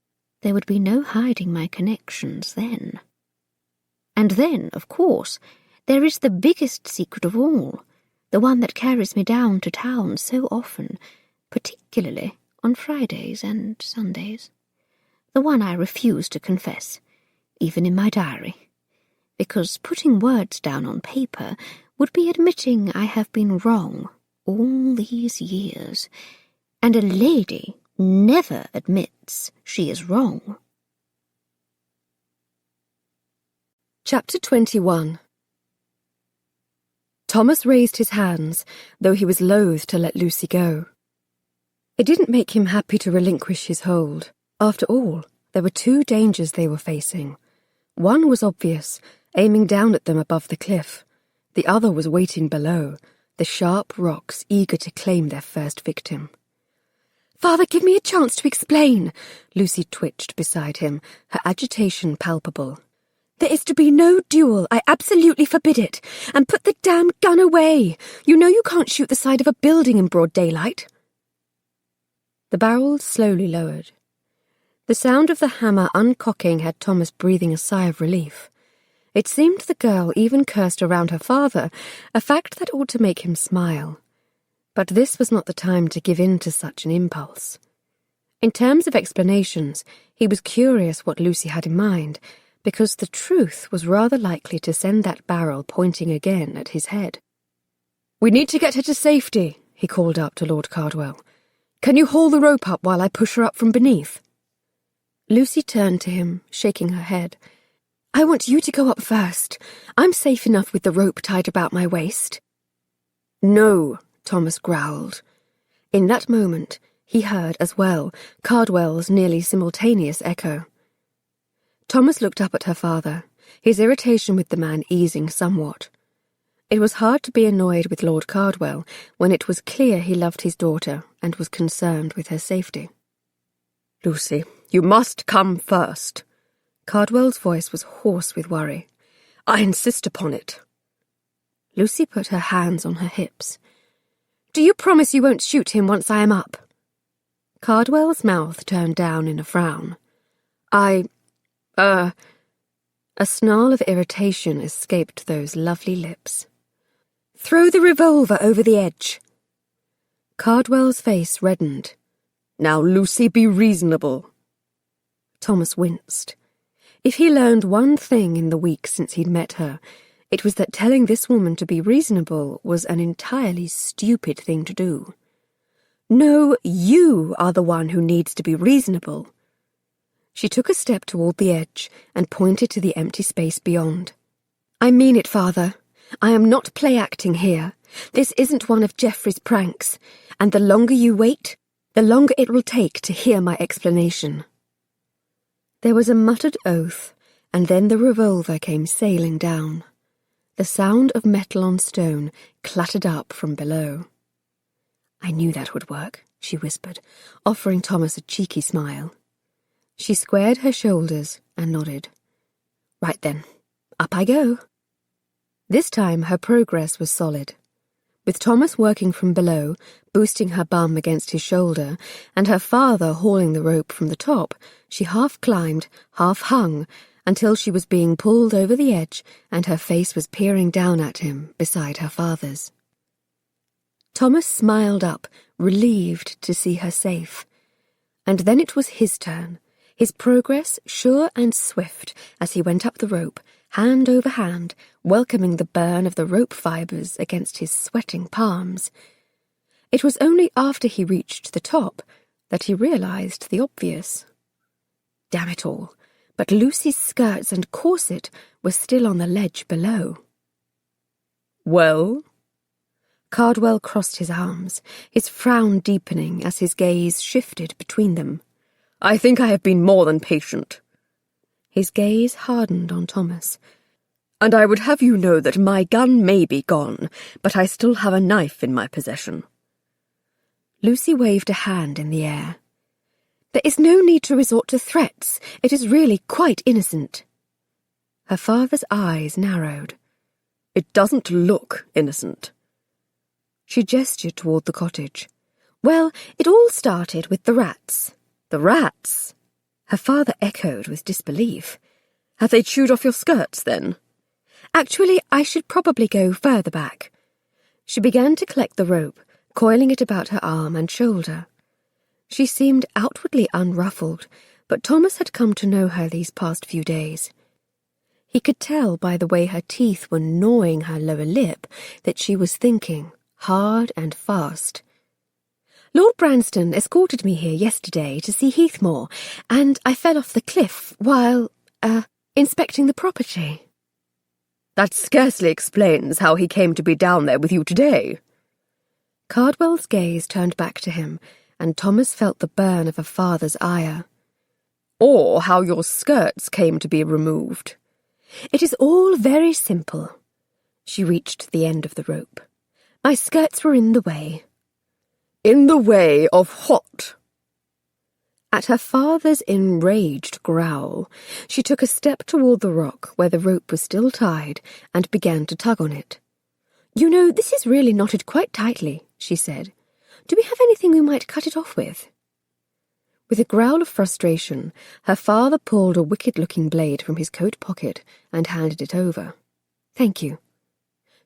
There would be no hiding my connections then. And then, of course, there is the biggest secret of all, the one that carries me down to town so often, particularly on Fridays and Sundays. The one I refuse to confess, even in my diary, because putting words down on paper would be admitting I have been wrong all these years, and a lady never admits she is wrong. Chapter 21. Thomas raised his hands, though he was loath to let Lucy go. It didn't make him happy to relinquish his hold. After all, there were two dangers they were facing. One was obvious, aiming down at them above the cliff. The other was waiting below, the sharp rocks eager to claim their first victim. "Father, give me a chance to explain," Lucy twitched beside him, her agitation palpable. "There is to be no duel. I absolutely forbid it. And put the damn gun away. You know you can't shoot the side of a building in broad daylight." The barrel slowly lowered. The sound of the hammer uncocking had Thomas breathing a sigh of relief. It seemed the girl even cursed around her father, a fact that ought to make him smile. But this was not the time to give in to such an impulse. In terms of explanations, he was curious what Lucy had in mind, because the truth was rather likely to send that barrel pointing again at his head. "We need to get her to safety," he called up to Lord Cardwell. "Can you haul the rope up while I push her up from beneath?" Lucy turned to him, shaking her head. "I want you to go up first. I'm safe enough with the rope tied about my waist." "No," Thomas growled. In that moment, he heard as well Cardwell's nearly simultaneous echo. Thomas looked up at her father, his irritation with the man easing somewhat. It was hard to be annoyed with Lord Cardwell when it was clear he loved his daughter and was concerned with her safety. "Lucy, you must come first." Cardwell's voice was hoarse with worry. "I insist upon it." Lucy put her hands on her hips. "Do you promise you won't shoot him once I am up?" Cardwell's mouth turned down in a frown. A snarl of irritation escaped those lovely lips. "Throw the revolver over the edge." Cardwell's face reddened. "Now, Lucy, be reasonable." Thomas winced. If he learned one thing in the week since he'd met her, it was that telling this woman to be reasonable was an entirely stupid thing to do. "No, you are the one who needs to be reasonable." She took a step toward the edge and pointed to the empty space beyond. "I mean it, Father. I am not play-acting here. This isn't one of Geoffrey's pranks, and the longer you wait, the longer it will take to hear my explanation." There was a muttered oath, and then the revolver came sailing down. The sound of metal on stone clattered up from below. "I knew that would work," she whispered, offering Thomas a cheeky smile. She squared her shoulders and nodded. "Right then, up I go." This time her progress was solid. With Thomas working from below, boosting her bum against his shoulder, and her father hauling the rope from the top, she half climbed, half hung, until she was being pulled over the edge and her face was peering down at him beside her father's. Thomas smiled up, relieved to see her safe. And then it was his turn, his progress sure and swift as he went up the rope, hand over hand, welcoming the burn of the rope fibres against his sweating palms. It was only after he reached the top that he realised the obvious. Damn it all, but Lucy's skirts and corset were still on the ledge below. "Well?" Cardwell crossed his arms, his frown deepening as his gaze shifted between them. "I think I have been more than patient." His gaze hardened on Thomas. "And I would have you know that my gun may be gone, but I still have a knife in my possession." Lucy waved a hand in the air. "There is no need to resort to threats. It is really quite innocent." Her father's eyes narrowed. "It doesn't look innocent." She gestured toward the cottage. "Well, it all started with the rats." "The rats?" Her father echoed with disbelief. "Have they chewed off your skirts, then?" "Actually, I should probably go further back." She began to collect the rope, coiling it about her arm and shoulder. She seemed outwardly unruffled, but Thomas had come to know her these past few days. He could tell by the way her teeth were gnawing her lower lip that she was thinking, hard and fast. "Lord Branston escorted me here yesterday to see Heathmore, and I fell off the cliff while, inspecting the property." "That scarcely explains how he came to be down there with you today." Cardwell's gaze turned back to him, and Thomas felt the burn of a father's ire. "Or how your skirts came to be removed." "It is all very simple." She reached the end of the rope. "My skirts were in the way." "In the way of what?" At her father's enraged growl, she took a step toward the rock where the rope was still tied and began to tug on it. "You know, this is really knotted quite tightly," she said. "Do we have anything we might cut it off with?" With a growl of frustration, her father pulled a wicked-looking blade from his coat pocket and handed it over. "Thank you."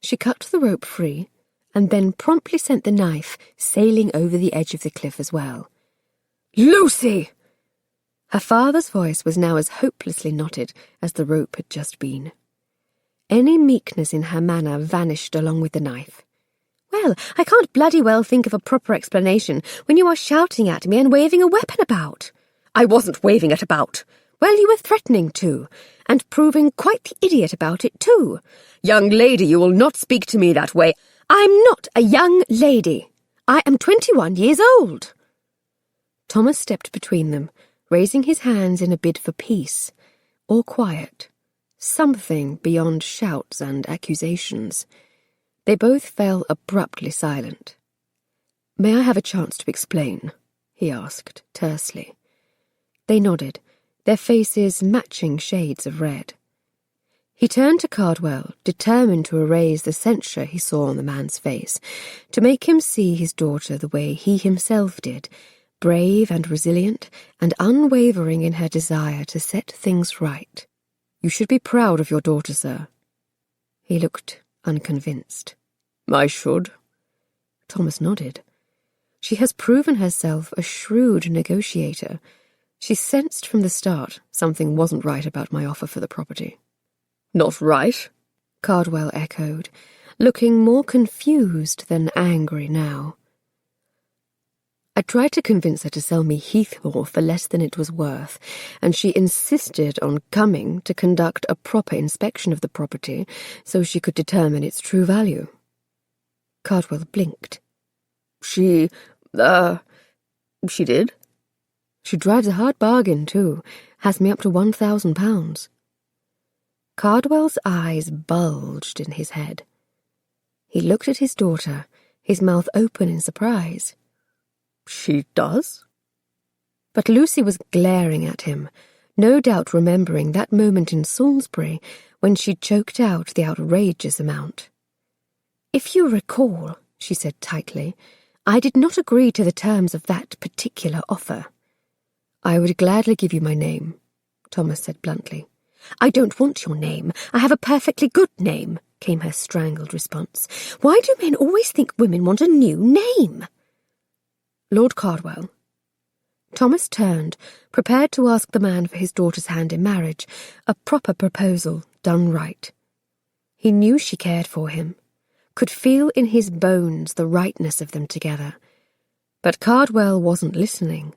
She cut the rope free, and then promptly sent the knife sailing over the edge of the cliff as well. "Lucy!" Her father's voice was now as hopelessly knotted as the rope had just been. Any meekness in her manner vanished along with the knife. "Well, I can't bloody well think of a proper explanation when you are shouting at me and waving a weapon about." "I wasn't waving it about." "Well, you were threatening to, and proving quite the idiot about it too." "Young lady, you will not speak to me that way." "I'm not a young lady. I am 21 years old." Thomas stepped between them, raising his hands in a bid for peace, or quiet, something beyond shouts and accusations. They both fell abruptly silent. "May I have a chance to explain?" he asked tersely. They nodded, their faces matching shades of red. He turned to Cardwell, determined to erase the censure he saw on the man's face, to make him see his daughter the way he himself did, brave and resilient, and unwavering in her desire to set things right. "You should be proud of your daughter, sir." He looked unconvinced. "I should?" Thomas nodded. "She has proven herself a shrewd negotiator. She sensed from the start something wasn't right about my offer for the property." "Not right?" Cardwell echoed, looking more confused than angry now. I tried to convince her to sell me Heathmore for less than it was worth, and she insisted on coming to conduct a proper inspection of the property so she could determine its true value. Cardwell blinked. She did? She drives a hard bargain, too. Has me up to £1,000. Cardwell's eyes bulged in his head. He looked at his daughter, his mouth open in surprise. She does? But Lucy was glaring at him, no doubt remembering that moment in Salisbury when she choked out the outrageous amount. If you recall, she said tightly, I did not agree to the terms of that particular offer. I would gladly give you my name, Thomas said bluntly. I don't want your name. I have a perfectly good name, came her strangled response. Why do men always think women want a new name? Lord Cardwell. Thomas turned, prepared to ask the man for his daughter's hand in marriage, a proper proposal done right. He knew she cared for him, could feel in his bones the rightness of them together. But Cardwell wasn't listening.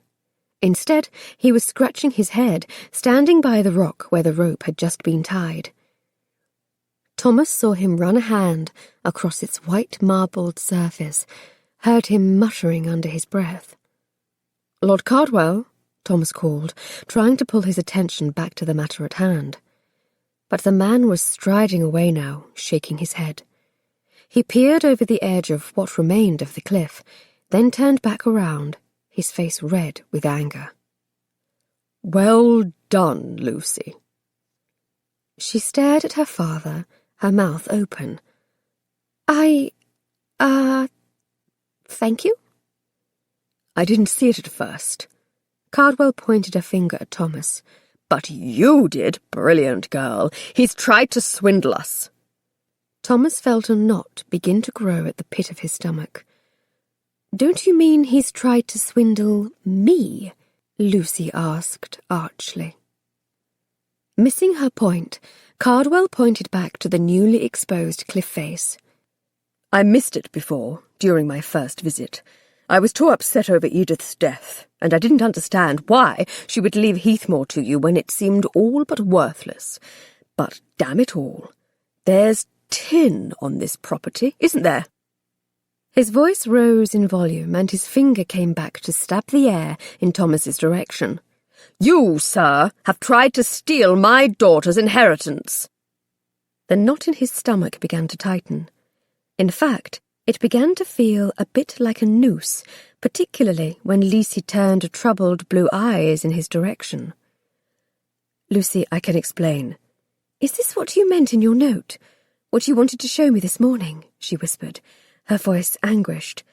Instead, he was scratching his head, standing by the rock where the rope had just been tied. Thomas saw him run a hand across its white marbled surface, heard him muttering under his breath. Lord Cardwell, Thomas called, trying to pull his attention back to the matter at hand. But the man was striding away now, shaking his head. He peered over the edge of what remained of the cliff, then turned back around, his face red with anger. Well done, Lucy. She stared at her father, her mouth open. Thank you? I didn't see it at first. Cardwell pointed a finger at Thomas. But you did, brilliant girl. He's tried to swindle us. Thomas felt a knot begin to grow at the pit of his stomach. Don't you mean he's tried to swindle me? Lucy asked archly. Missing her point, Cardwell pointed back to the newly exposed cliff face. I missed it before, during my first visit. I was too upset over Edith's death, and I didn't understand why she would leave Heathmore to you when it seemed all but worthless. But damn it all, there's tin on this property, isn't there? His voice rose in volume, and his finger came back to stab the air in Thomas's direction. You, sir, have tried to steal my daughter's inheritance. The knot in his stomach began to tighten. In fact, it began to feel a bit like a noose, particularly when Lucy turned troubled blue eyes in his direction. Lucy, I can explain. Is this what you meant in your note? What you wanted to show me this morning? She whispered, her voice anguished.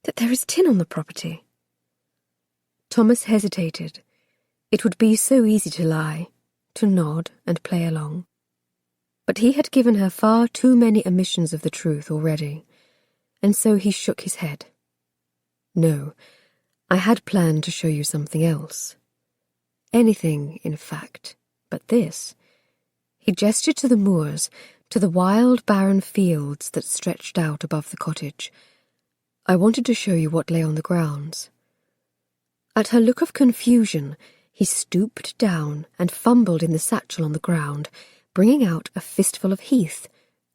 That there is tin on the property. Thomas hesitated. It would be so easy to lie, to nod and play along. But he had given her far too many omissions of the truth already, and so he shook his head. No, I had planned to show you something else. Anything, in fact, but this. He gestured to the moors, to the wild, barren fields that stretched out above the cottage. I wanted to show you what lay on the grounds. At her look of confusion, he stooped down and fumbled in the satchel on the ground, bringing out a fistful of heath,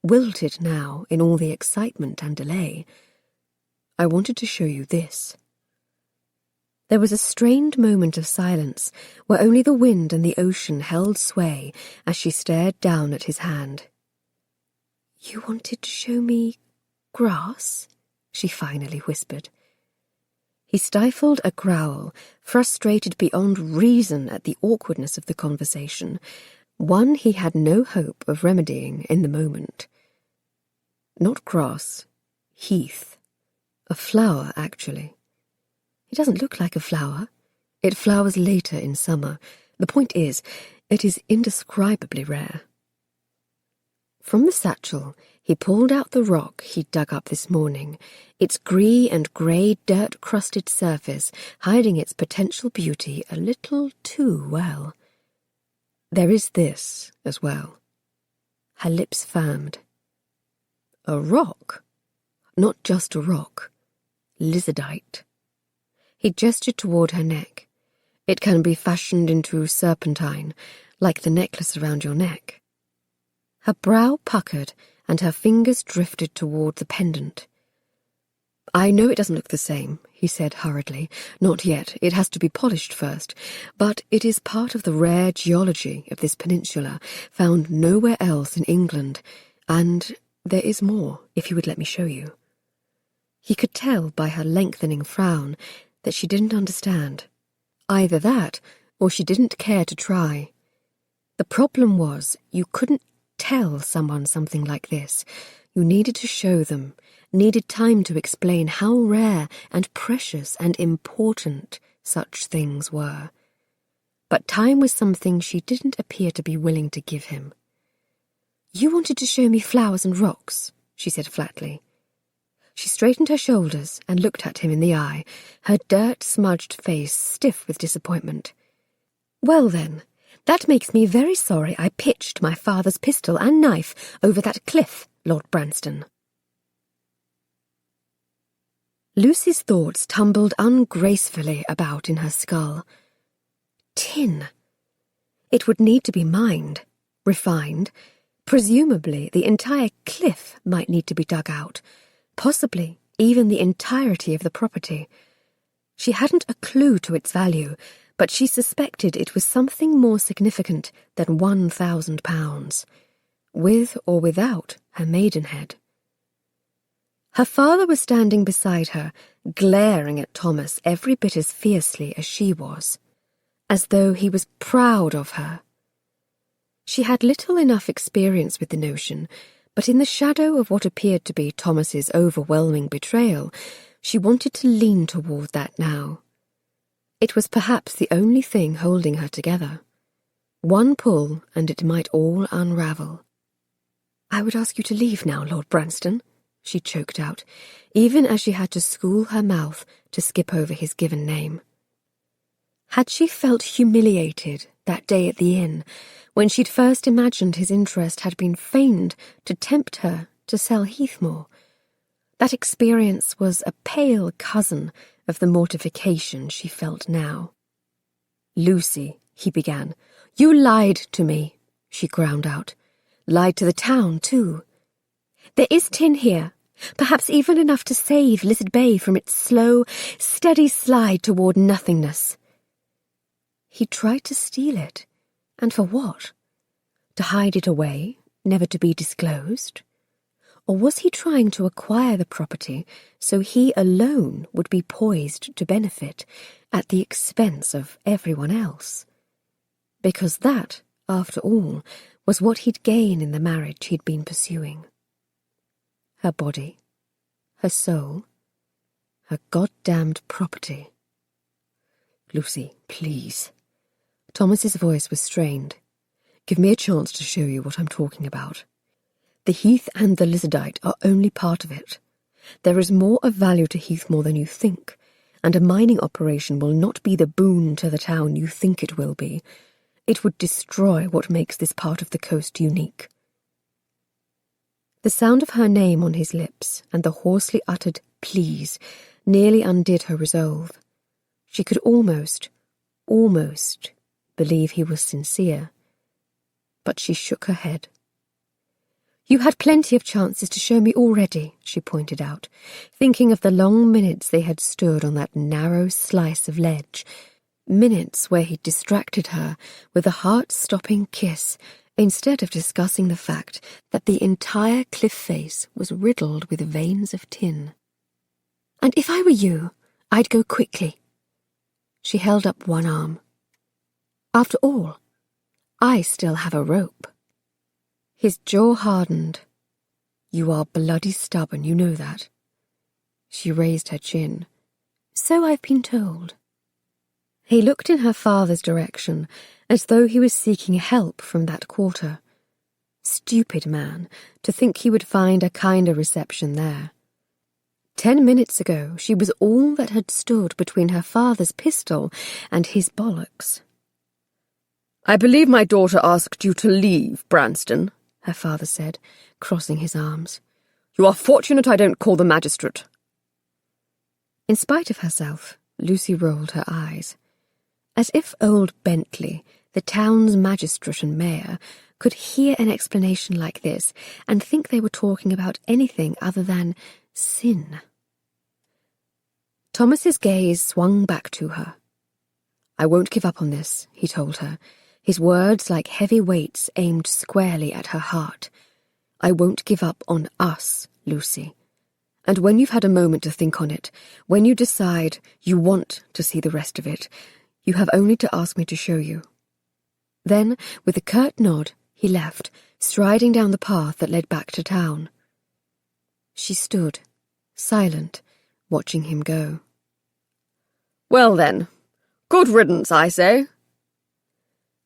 wilted now in all the excitement and delay. I wanted to show you this. There was a strained moment of silence, where only the wind and the ocean held sway as she stared down at his hand. You wanted to show me grass? She finally whispered. He stifled a growl, frustrated beyond reason at the awkwardness of the conversation, one he had no hope of remedying in the moment. Not grass, heath. A flower, actually. It doesn't look like a flower. It flowers later in summer. The point is, it is indescribably rare. From the satchel, he pulled out the rock he'd dug up this morning, its grey and grey dirt-crusted surface hiding its potential beauty a little too well. There is this as well. Her lips firmed. A rock? Not just a rock. Lizardite. He gestured toward her neck. "It can be fashioned into serpentine, like the necklace around your neck." Her brow puckered and her fingers drifted toward the pendant. "I know it doesn't look the same," he said hurriedly. "Not yet. It has to be polished first. But it is part of the rare geology of this peninsula, found nowhere else in England. And there is more, if you would let me show you." He could tell by her lengthening frown that she didn't understand. Either that, or she didn't care to try. The problem was, you couldn't tell someone something like this. You needed to show them, needed time to explain how rare and precious and important such things were. But time was something she didn't appear to be willing to give him. "You wanted to show me flowers and rocks," she said flatly. She straightened her shoulders and looked at him in the eye, her dirt-smudged face stiff with disappointment. "Well then, that makes me very sorry I pitched my father's pistol and knife over that cliff, Lord Branston." Lucy's thoughts tumbled ungracefully about in her skull. Tin. It would need to be mined, refined. Presumably the entire cliff might need to be dug out, possibly even the entirety of the property. She hadn't a clue to its value, but she suspected it was something more significant than £1,000, with or without her maidenhead. Her father was standing beside her, glaring at Thomas every bit as fiercely as she was, as though he was proud of her. She had little enough experience with the notion, but in the shadow of what appeared to be Thomas's overwhelming betrayal, she wanted to lean toward that now. It was perhaps the only thing holding her together. One pull, and it might all unravel. "I would ask you to leave now, Lord Branston," she choked out, even as she had to school her mouth to skip over his given name. Had she felt humiliated that day at the inn, when she'd first imagined his interest had been feigned to tempt her to sell Heathmore? That experience was a pale cousin of the mortification she felt now. "Lucy," he began. "You lied to me," she ground out. "Lied to the town, too. There is tin here, perhaps even enough to save Lizard Bay from its slow, steady slide toward nothingness." He tried to steal it, and for what? To hide it away, never to be disclosed? Or was he trying to acquire the property so he alone would be poised to benefit at the expense of everyone else? Because that, after all, was what he'd gain in the marriage he'd been pursuing. Her body, her soul, her goddamned property. "Lucy, please." Thomas's voice was strained. "Give me a chance to show you what I'm talking about. The Heath and the Lizardite are only part of it. There is more of value to Heathmore than you think, and a mining operation will not be the boon to the town you think it will be. It would destroy what makes this part of the coast unique." The sound of her name on his lips and the hoarsely uttered "please" nearly undid her resolve. She could almost believe he was sincere. But she shook her head. "You had plenty of chances to show me already," she pointed out, thinking of the long minutes they had stood on that narrow slice of ledge, minutes where he'd distracted her with a heart-stopping kiss instead of discussing the fact that the entire cliff face was riddled with veins of tin. "And if I were you, I'd go quickly." She held up one arm. "After all, I still have a rope." His jaw hardened. "You are bloody stubborn, you know that." She raised her chin. "So I've been told." He looked in her father's direction, as though he was seeking help from that quarter. Stupid man, to think he would find a kinder reception there. 10 minutes ago she was all that had stood between her father's pistol and his bollocks. "I believe my daughter asked you to leave, Branston," her father said, crossing his arms. "You are fortunate I don't call the magistrate." In spite of herself, Lucy rolled her eyes. As if old Bentley, the town's magistrate and mayor, could hear an explanation like this and think they were talking about anything other than sin. Thomas's gaze swung back to her. "I won't give up on this," he told her, his words like heavy weights aimed squarely at her heart. "I won't give up on us, Lucy. And when you've had a moment to think on it, when you decide you want to see the rest of it, you have only to ask me to show you." Then, with a curt nod, he left, striding down the path that led back to town. She stood, silent, watching him go. "Well then, good riddance, I say."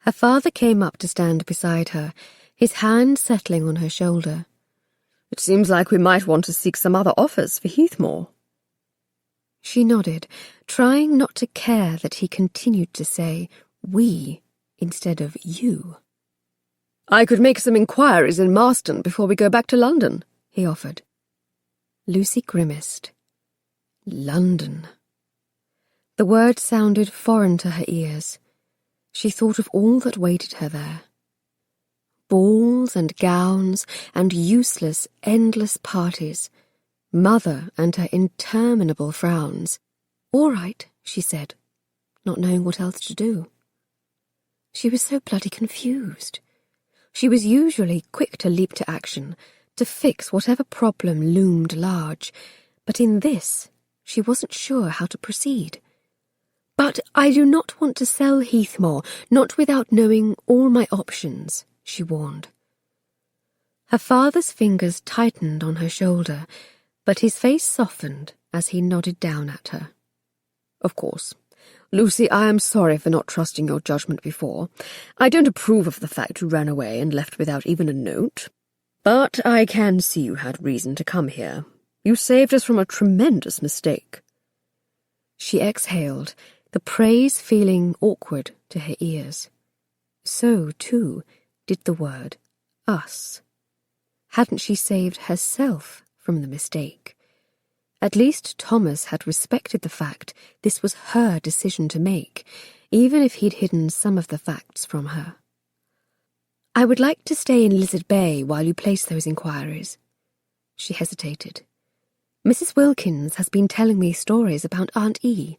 Her father came up to stand beside her, his hand settling on her shoulder. "It seems like we might want to seek some other offers for Heathmore." She nodded, trying not to care that he continued to say we instead of you. "I could make some inquiries in Marston before we go back to London," he offered. Lucy grimaced. London. The word sounded foreign to her ears. She thought of all that waited her there. Balls and gowns and useless, endless parties. Mother and her interminable frowns. "All right," she said, not knowing what else to do. She was so bloody confused. She was usually quick to leap to action, to fix whatever problem loomed large, but in this she wasn't sure how to proceed. "But I do not want to sell Heathmore, not without knowing all my options," she warned. Her father's fingers tightened on her shoulder, but his face softened as he nodded down at her. "Of course. Lucy, I am sorry for not trusting your judgment before. I don't approve of the fact you ran away and left without even a note. But I can see you had reason to come here. You saved us from a tremendous mistake." She exhaled, the praise feeling awkward to her ears. So, too, did the word us. Hadn't she saved herself from the mistake? At least Thomas had respected the fact this was her decision to make, even if he'd hidden some of the facts from her. "I would like to stay in Lizard Bay while you place those inquiries." She hesitated. "Mrs. Wilkins has been telling me stories about Aunt E."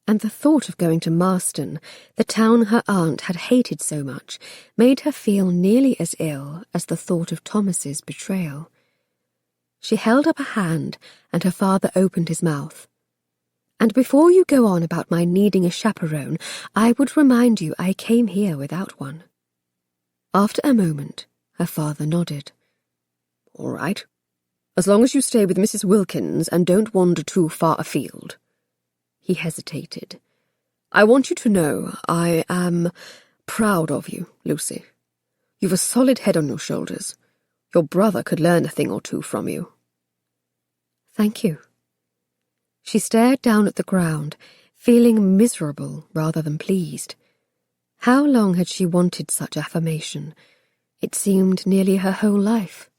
And the thought of going to Marston, the town her aunt had hated so much, made her feel nearly as ill as the thought of Thomas's betrayal. She held up a hand, and her father opened his mouth. "And before you go on about my needing a chaperone, I would remind you I came here without one." After a moment, her father nodded. "All right. As long as you stay with Mrs. Wilkins and don't wander too far afield." He hesitated. "I want you to know I am proud of you, Lucy. You've a solid head on your shoulders. Your brother could learn a thing or two from you." "Thank you." She stared down at the ground, feeling miserable rather than pleased. How long had she wanted such affirmation? It seemed nearly her whole life.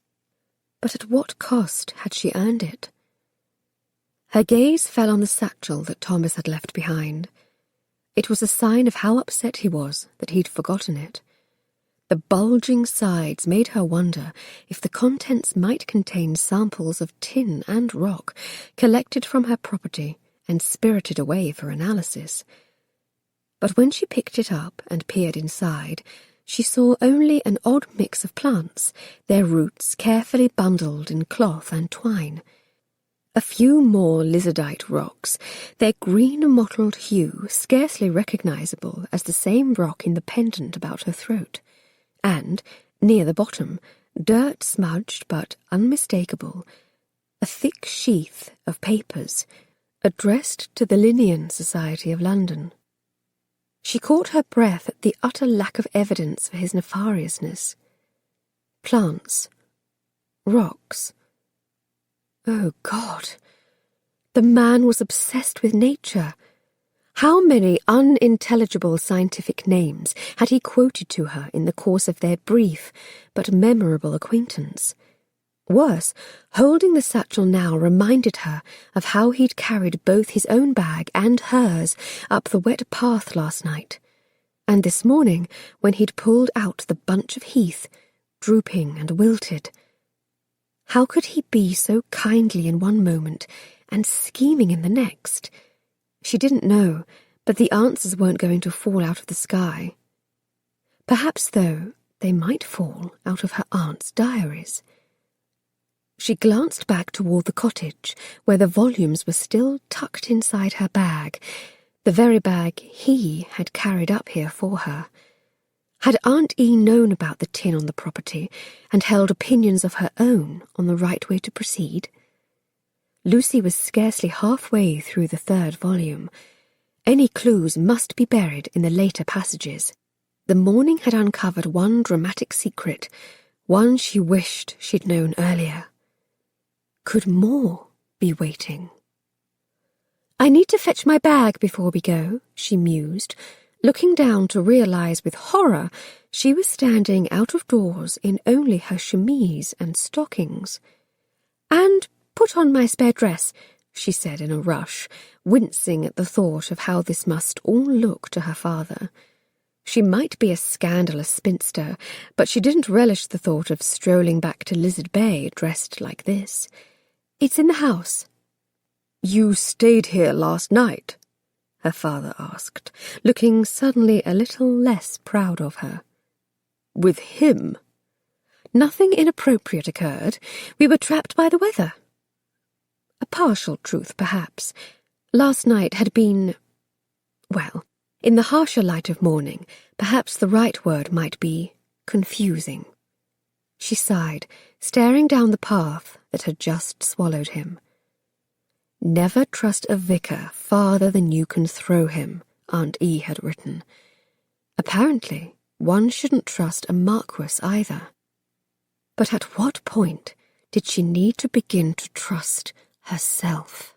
But at what cost had she earned it? Her gaze fell on the satchel that Thomas had left behind. It was a sign of how upset he was that he'd forgotten it. The bulging sides made her wonder if the contents might contain samples of tin and rock collected from her property and spirited away for analysis. But when she picked it up and peered inside, she saw only an odd mix of plants, their roots carefully bundled in cloth and twine. A few more lizardite rocks, their green-mottled hue scarcely recognizable as the same rock in the pendant about her throat. And, near the bottom, dirt smudged but unmistakable, a thick sheath of papers addressed to the Linnean Society of London. She caught her breath at the utter lack of evidence for his nefariousness. Plants. Rocks. Oh, God! The man was obsessed with nature. How many unintelligible scientific names had he quoted to her in the course of their brief but memorable acquaintance? Worse, holding the satchel now reminded her of how he'd carried both his own bag and hers up the wet path last night, and this morning when he'd pulled out the bunch of heath, drooping and wilted. How could he be so kindly in one moment and scheming in the next? She didn't know, but the answers weren't going to fall out of the sky. Perhaps, though, they might fall out of her aunt's diaries. She glanced back toward the cottage, where the volumes were still tucked inside her bag, the very bag he had carried up here for her. Had Aunt E known about the tin on the property and held opinions of her own on the right way to proceed? Lucy was scarcely halfway through the 3rd volume. Any clues must be buried in the later passages. The morning had uncovered one dramatic secret, one she wished she'd known earlier. Could more be waiting? "I need to fetch my bag before we go," she mused, looking down to realize with horror she was standing out of doors in only her chemise and stockings. "And put on my spare dress," she said in a rush, wincing at the thought of how this must all look to her father. She might be a scandalous spinster, but she didn't relish the thought of strolling back to Lizard Bay dressed like this. "It's in the house." "You stayed here last night?" her father asked, looking suddenly a little less proud of her. "With him?" "Nothing inappropriate occurred. We were trapped by the weather." A partial truth, perhaps. Last night had been, well, in the harsher light of morning, perhaps the right word might be confusing. She sighed, staring down the path that had just swallowed him. "Never trust a vicar farther than you can throw him," Aunt E had written. Apparently, one shouldn't trust a marquess either. But at what point did she need to begin to trust herself?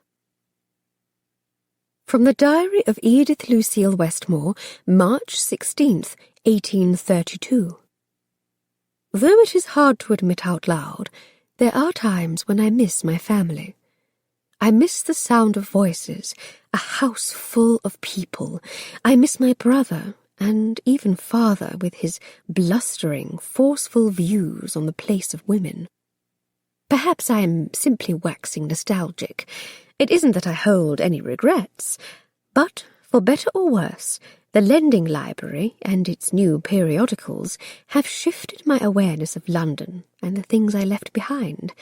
From the Diary of Edith Lucille Westmore, March 16th, 1832. Though it is hard to admit out loud, there are times when I miss my family. I miss the sound of voices, a house full of people. I miss my brother, and even father with his blustering, forceful views on the place of women. Perhaps I am simply waxing nostalgic. It isn't that I hold any regrets, but, for better or worse, the lending library and its new periodicals have shifted my awareness of London and the things I left behind.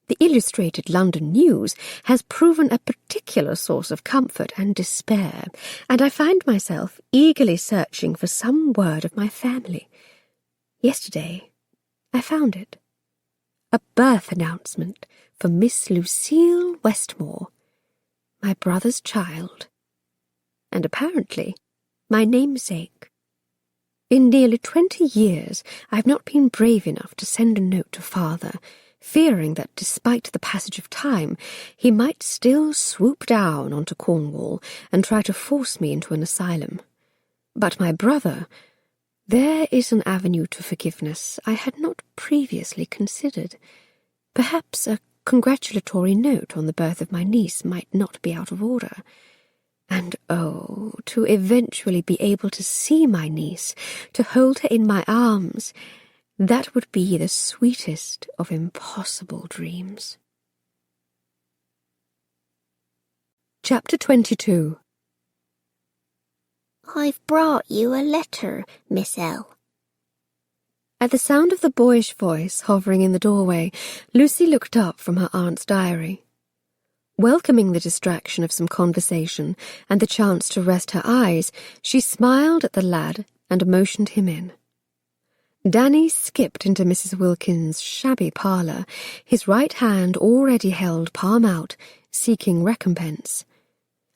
The Illustrated London News has proven a particular source of comfort and despair, and I find myself eagerly searching for some word of my family. Yesterday, I found it. A birth announcement for Miss Lucille Westmore, my brother's child, and apparently my namesake. In nearly 20 years, I've not been brave enough to send a note to father, fearing that despite the passage of time, he might still swoop down onto Cornwall and try to force me into an asylum. But my brother, there is an avenue to forgiveness I had not previously considered. Perhaps a congratulatory note on the birth of my niece might not be out of order. And oh, to eventually be able to see my niece, to hold her in my arms, that would be the sweetest of impossible dreams. Chapter 22. "I've brought you a letter, Miss L." At the sound of the boyish voice hovering in the doorway, Lucy looked up from her aunt's diary. Welcoming the distraction of some conversation and the chance to rest her eyes, she smiled at the lad and motioned him in. Danny skipped into Mrs. Wilkins's shabby parlour, his right hand already held palm out, seeking recompense.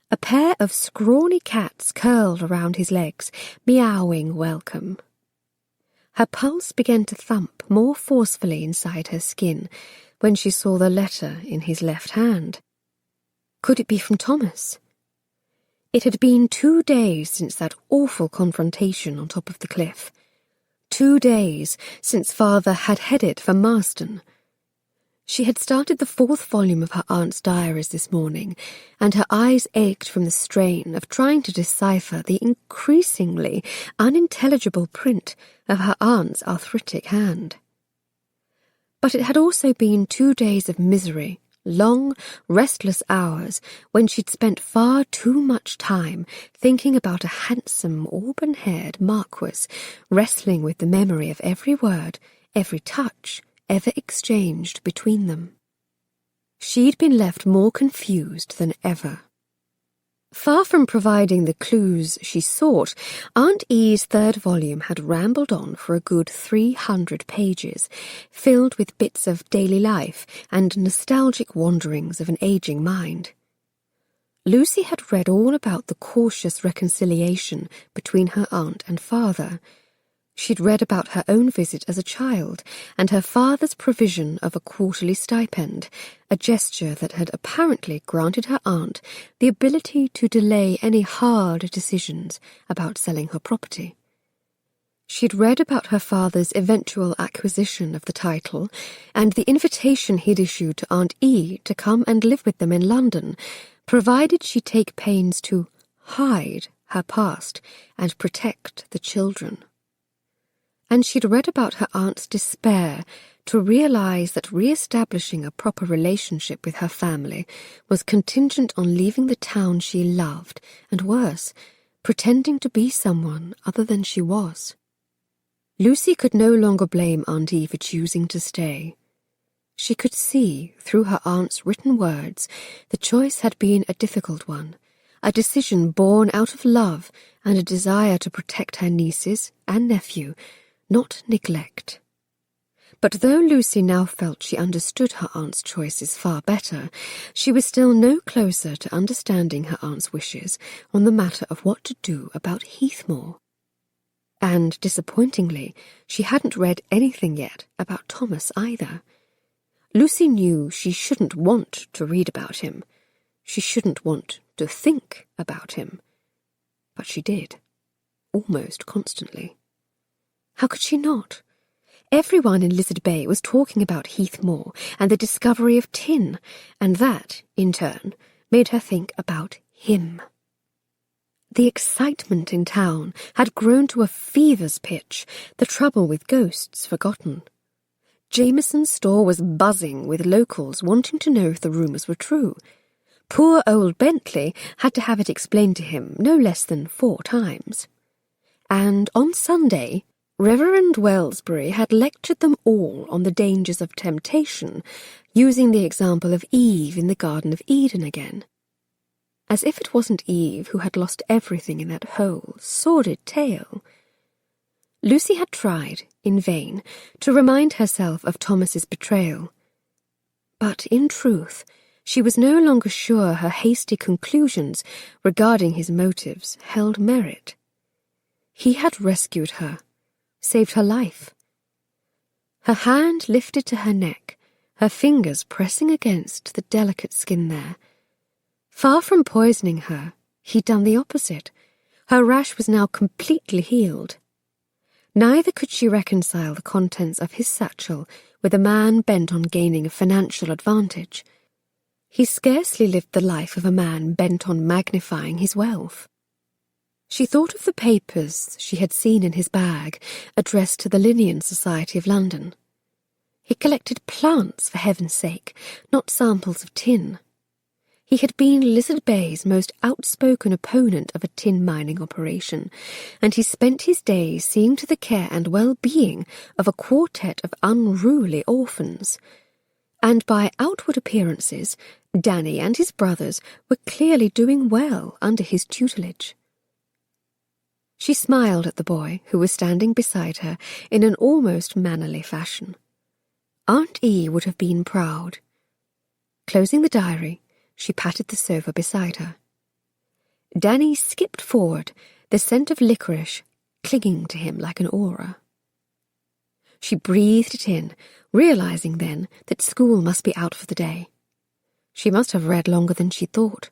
A pair of scrawny cats curled around his legs, meowing welcome. Her pulse began to thump more forcefully inside her skin when she saw the letter in his left hand. Could it be from Thomas? It had been 2 days since that awful confrontation on top of the cliff. 2 days since father had headed for Marston. She had started the 4th volume of her aunt's diaries this morning, and her eyes ached from the strain of trying to decipher the increasingly unintelligible print of her aunt's arthritic hand. But it had also been 2 days of misery, long, restless hours when she'd spent far too much time thinking about a handsome, auburn-haired marquess wrestling with the memory of every word, every touch, ever exchanged between them. She'd been left more confused than ever. Far from providing the clues she sought, Aunt E's 3rd volume had rambled on for a good 300 pages, filled with bits of daily life and nostalgic wanderings of an aging mind. Lucy had read all about the cautious reconciliation between her aunt and father. She'd read about her own visit as a child and her father's provision of a quarterly stipend, a gesture that had apparently granted her aunt the ability to delay any hard decisions about selling her property. She'd read about her father's eventual acquisition of the title and the invitation he'd issued to Aunt E to come and live with them in London, provided she take pains to hide her past and protect the children. And she'd read about her aunt's despair to realize that re-establishing a proper relationship with her family was contingent on leaving the town she loved, and worse, pretending to be someone other than she was. Lucy could no longer blame Aunt Eve for choosing to stay. She could see, through her aunt's written words, the choice had been a difficult one, a decision born out of love and a desire to protect her nieces and nephew, not neglect. But though Lucy now felt she understood her aunt's choices far better, she was still no closer to understanding her aunt's wishes on the matter of what to do about Heathmore. And, disappointingly, she hadn't read anything yet about Thomas either. Lucy knew she shouldn't want to read about him. She shouldn't want to think about him. But she did, almost constantly. How could she not? Everyone in Lizard Bay was talking about Heathmore and the discovery of tin, and that, in turn, made her think about him. The excitement in town had grown to a fever's pitch, the trouble with ghosts forgotten. Jameson's store was buzzing with locals wanting to know if the rumours were true. Poor old Bentley had to have it explained to him no less than 4 times. And on Sunday, Reverend Wellsbury had lectured them all on the dangers of temptation, using the example of Eve in the Garden of Eden again. As if it wasn't Eve who had lost everything in that whole, sordid tale. Lucy had tried, in vain, to remind herself of Thomas's betrayal. But, in truth, she was no longer sure her hasty conclusions regarding his motives held merit. He had rescued her, saved her life. Her hand lifted to her neck, her fingers pressing against the delicate skin there. Far from poisoning her, he'd done the opposite. Her rash was now completely healed. Neither could she reconcile the contents of his satchel with a man bent on gaining a financial advantage. He scarcely lived the life of a man bent on magnifying his wealth. She thought of the papers she had seen in his bag, addressed to the Linnean Society of London. He collected plants, for heaven's sake, not samples of tin. He had been Lizard Bay's most outspoken opponent of a tin mining operation, and he spent his days seeing to the care and well-being of a quartet of unruly orphans. And by outward appearances, Danny and his brothers were clearly doing well under his tutelage. She smiled at the boy who was standing beside her in an almost mannerly fashion. Aunt E would have been proud. Closing the diary, she patted the sofa beside her. Danny skipped forward, the scent of licorice clinging to him like an aura. She breathed it in, realizing then that school must be out for the day. She must have read longer than she thought.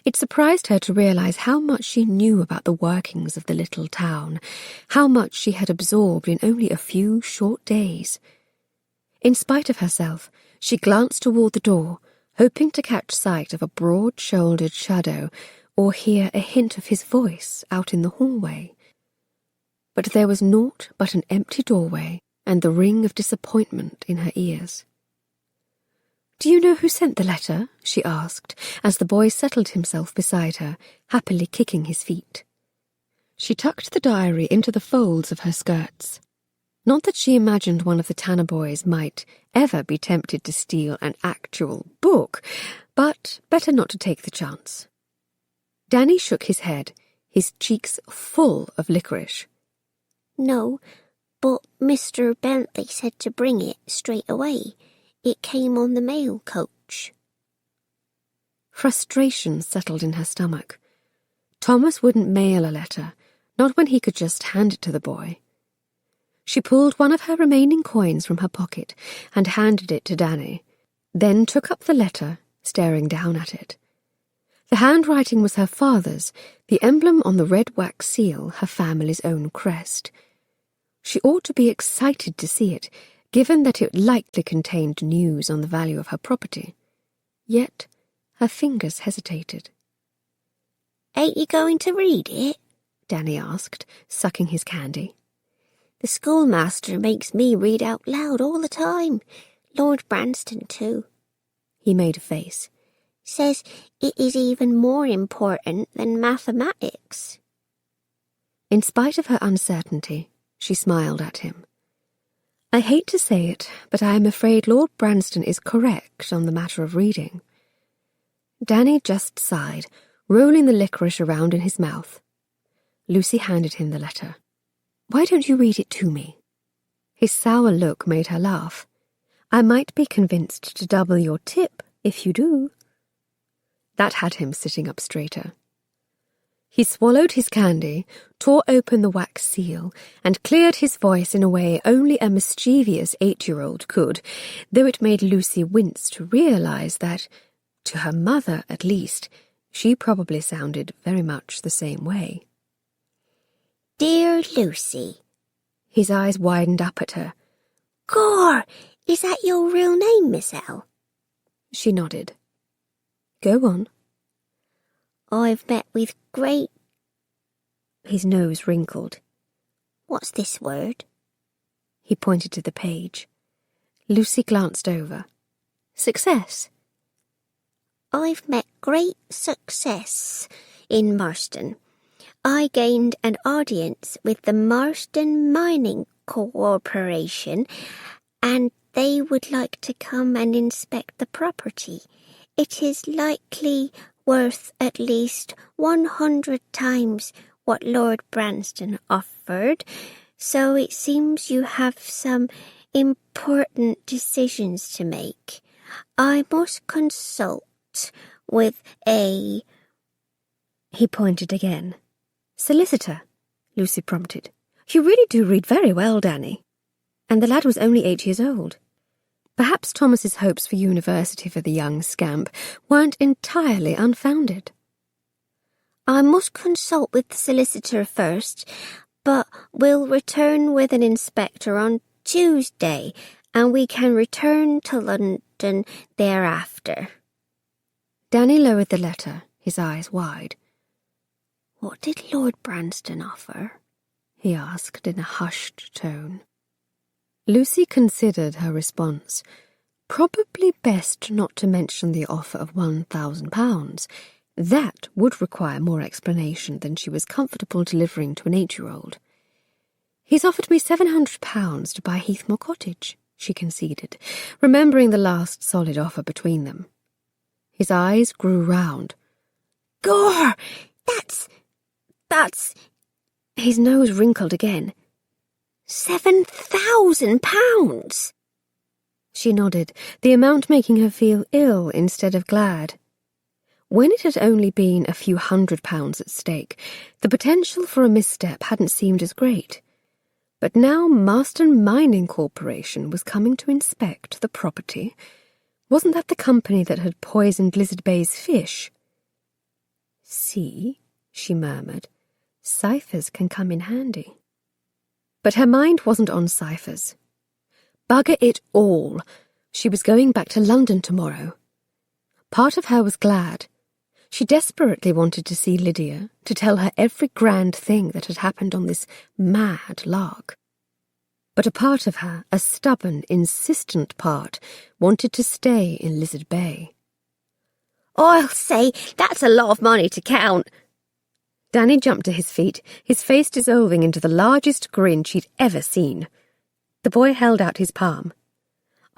It surprised her to realize how much she knew about the workings of the little town, how much she had absorbed in only a few short days. In spite of herself, She glanced toward the door, hoping to catch sight of a broad-shouldered shadow or hear a hint of his voice out in the hallway. But there was naught but an empty doorway and the ring of disappointment in her ears. "Do you know who sent the letter?" she asked, as the boy settled himself beside her, happily kicking his feet. She tucked the diary into the folds of her skirts. Not that she imagined one of the Tanner boys might ever be tempted to steal an actual book, but better not to take the chance. Danny shook his head, his cheeks full of licorice. "No, but Mr. Bentley said to bring it straight away. It came on the mail coach." Frustration settled in her stomach. Thomas wouldn't mail a letter, not when he could just hand it to the boy. She pulled one of her remaining coins from her pocket and handed it to Danny, then took up the letter, staring down at it. The handwriting was her father's, the emblem on the red wax seal her family's own crest. She ought to be excited to see it, given that it likely contained news on the value of her property. Yet her fingers hesitated. "Ain't you going to read it?" Danny asked, sucking his candy. "The schoolmaster makes me read out loud all the time. Lord Branston, too." He made a face. "Says it is even more important than mathematics." In spite of her uncertainty, she smiled at him. "I hate to say it, but I am afraid Lord Branston is correct on the matter of reading." Danny just sighed, rolling the licorice around in his mouth. Lucy handed him the letter. "Why don't you read it to me?" His sour look made her laugh. "I might be convinced to double your tip if you do." That had him sitting up straighter. He swallowed his candy, tore open the wax seal, and cleared his voice in a way only a mischievous 8-year-old could, though it made Lucy wince to realize that, to her mother at least, she probably sounded very much the same way. "Dear Lucy." His eyes widened up at her. "Gor, is that your real name, Miss L?" She nodded. "Go on." "I've met with great—" His nose wrinkled. "What's this word?" He pointed to the page. Lucy glanced over. "Success." "I've met great success in Marston. I gained an audience with the Marston Mining Corporation, and they would like to come and inspect the property. It is likely worth at least 100 times what Lord Branston offered, so it seems you have some important decisions to make. I must consult with a—" He pointed again. "Solicitor," Lucy prompted. "You really do read very well, Danny." And the lad was only 8 years old. Perhaps Thomas's hopes for university for the young scamp weren't entirely unfounded. "I must consult with the solicitor first, but will return with an inspector on Tuesday, and we can return to London thereafter." Danny lowered the letter, his eyes wide. "What did Lord Branston offer?" he asked in a hushed tone. Lucy considered her response. Probably best not to mention the offer of £1,000. That would require more explanation than she was comfortable delivering to an 8-year-old. "He's offered me £700 to buy Heathmore Cottage," she conceded, remembering the last solid offer between them. His eyes grew round. "Gor, that's... His nose wrinkled again. £7,000! She nodded, the amount making her feel ill instead of glad. When it had only been a few £100 at stake, the potential for a misstep hadn't seemed as great. But now Marston Mining Corporation was coming to inspect the property. Wasn't that the company that had poisoned Lizard Bay's fish? "See," she murmured, "ciphers can come in handy." But her mind wasn't on ciphers. Bugger it all. She was going back to London tomorrow. Part of her was glad. She desperately wanted to see Lydia, to tell her every grand thing that had happened on this mad lark. But a part of her, a stubborn, insistent part, wanted to stay in Lizard Bay. "I'll say that's a lot of money to count." Danny jumped to his feet, his face dissolving into the largest grin she'd ever seen. The boy held out his palm.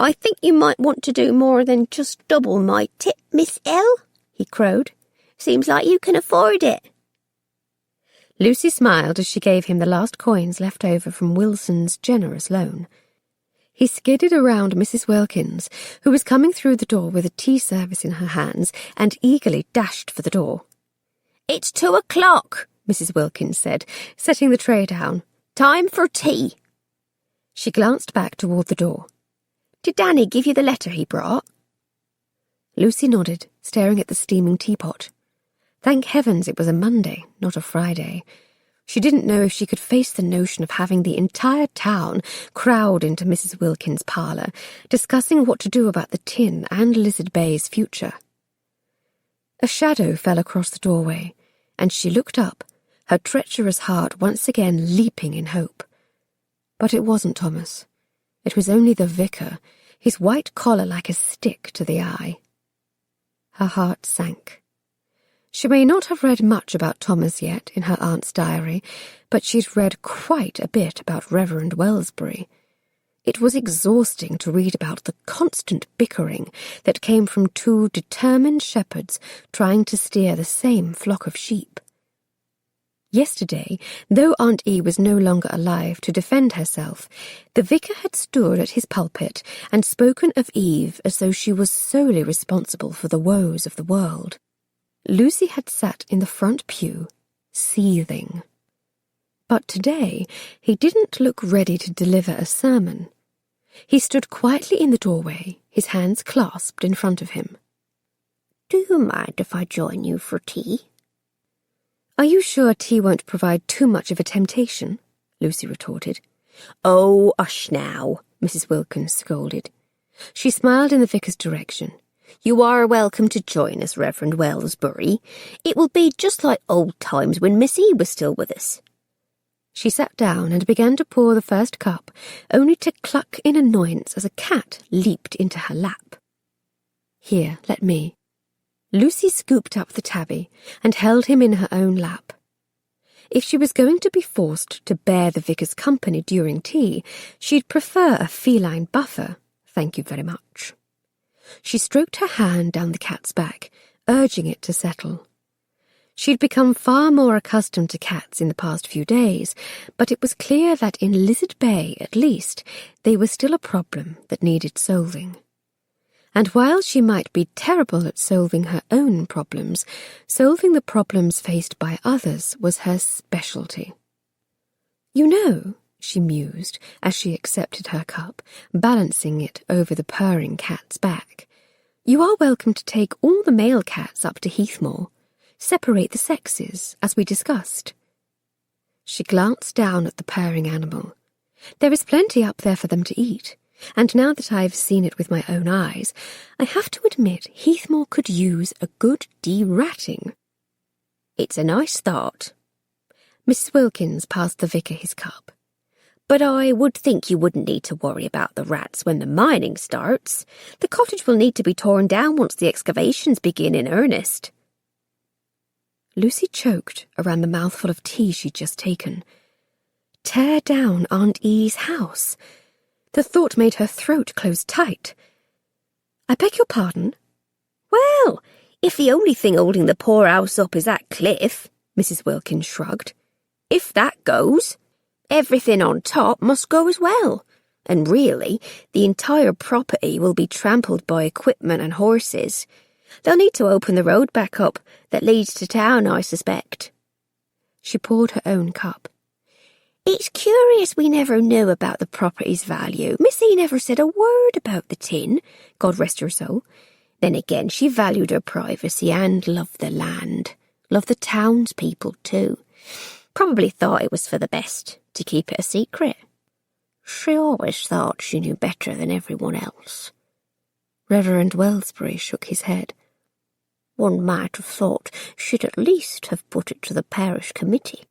"I think you might want to do more than just double my tip, Miss L," he crowed. "Seems like you can afford it." Lucy smiled as she gave him the last coins left over from Wilson's generous loan. He skidded around Mrs. Wilkins, who was coming through the door with a tea service in her hands, and eagerly dashed for the door. "It's 2:00, Mrs. Wilkins said, setting the tray down. "Time for tea." She glanced back toward the door. "Did Danny give you the letter he brought?" Lucy nodded, staring at the steaming teapot. Thank heavens it was a Monday, not a Friday. She didn't know if she could face the notion of having the entire town crowd into Mrs. Wilkins' parlour, discussing what to do about the tin and Lizard Bay's future. A shadow fell across the doorway, and she looked up, her treacherous heart once again leaping in hope. But it wasn't Thomas. It was only the vicar, his white collar like a stick to the eye. Her heart sank. She may not have read much about Thomas yet in her aunt's diary, but she'd read quite a bit about Reverend Wellsbury. It was exhausting to read about the constant bickering that came from two determined shepherds trying to steer the same flock of sheep. Yesterday, though Aunt E was no longer alive to defend herself, the vicar had stood at his pulpit and spoken of Eve as though she was solely responsible for the woes of the world. Lucy had sat in the front pew, seething. But today he didn't look ready to deliver a sermon. He stood quietly in the doorway, his hands clasped in front of him. "Do you mind if I join you for tea?" "Are you sure tea won't provide too much of a temptation?" Lucy retorted. "Oh, hush now," Mrs. Wilkins scolded. She smiled in the vicar's direction. "You are welcome to join us, Reverend Wellsbury. It will be just like old times when Miss E was still with us." She sat down and began to pour the first cup, only to cluck in annoyance as a cat leaped into her lap. "Here, let me." Lucy scooped up the tabby and held him in her own lap. If she was going to be forced to bear the vicar's company during tea, she'd prefer a feline buffer, thank you very much. She stroked her hand down the cat's back, urging it to settle. She'd become far more accustomed to cats in the past few days, but it was clear that in Lizard Bay, at least, they were still a problem that needed solving. And while she might be terrible at solving her own problems, solving the problems faced by others was her specialty. "You know," she mused as she accepted her cup, balancing it over the purring cat's back, "you are welcome to take all the male cats up to Heathmore. Separate the sexes, as we discussed." She glanced down at the purring animal. "There is plenty up there for them to eat. And now that I've seen it with my own eyes, I have to admit Heathmore could use a good de-ratting." "It's a nice thought." Mrs. Wilkins passed the vicar his cup. "But I would think you wouldn't need to worry about the rats when the mining starts. The cottage will need to be torn down once the excavations begin in earnest." Lucy choked around the mouthful of tea she'd just taken. Tear down Aunt E's house. The thought made her throat close tight. "I beg your pardon?" "Well, if the only thing holding the poor house up is that cliff," Mrs. Wilkins shrugged, "if that goes, everything on top must go as well. And really, the entire property will be trampled by equipment and horses. They'll need to open the road back up that leads to town, I suspect." She poured her own cup. "It's curious we never knew about the property's value. Missy never said a word about the tin, God rest her soul. Then again, she valued her privacy and loved the land. Loved the townspeople, too. Probably thought it was for the best to keep it a secret. She always thought she knew better than everyone else," Reverend Wellsbury shook his head. One might have thought she'd at least have put it to the parish committee.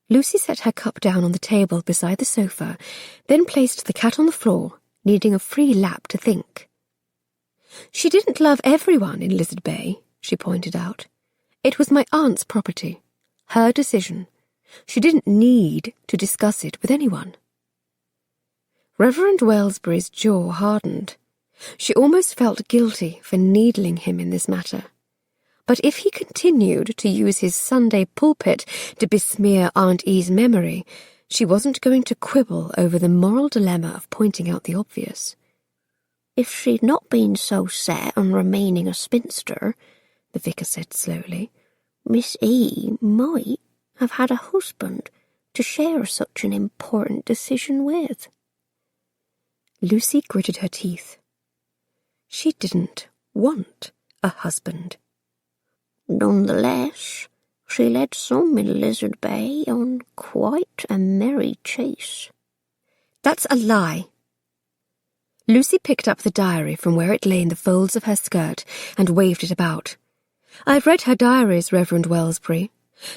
Lucy set her cup down on the table beside the sofa, then placed the cat on the floor, needing a free lap to think. She didn't love everyone in Lizard Bay, she pointed out. It was my aunt's property, her decision. She didn't need to discuss it with anyone. Reverend Wellsbury's jaw hardened. She almost felt guilty for needling him in this matter. But if he continued to use his Sunday pulpit to besmear Aunt E's memory, she wasn't going to quibble over the moral dilemma of pointing out the obvious. If she'd not been so set on remaining a spinster, the vicar said slowly, Miss E might have had a husband to share such an important decision with. Lucy gritted her teeth. She didn't want a husband. Nonetheless, she led some in Lizard Bay on quite a merry chase. That's a lie. Lucy picked up the diary from where it lay in the folds of her skirt and waved it about. I've read her diaries, Reverend Wellsbury.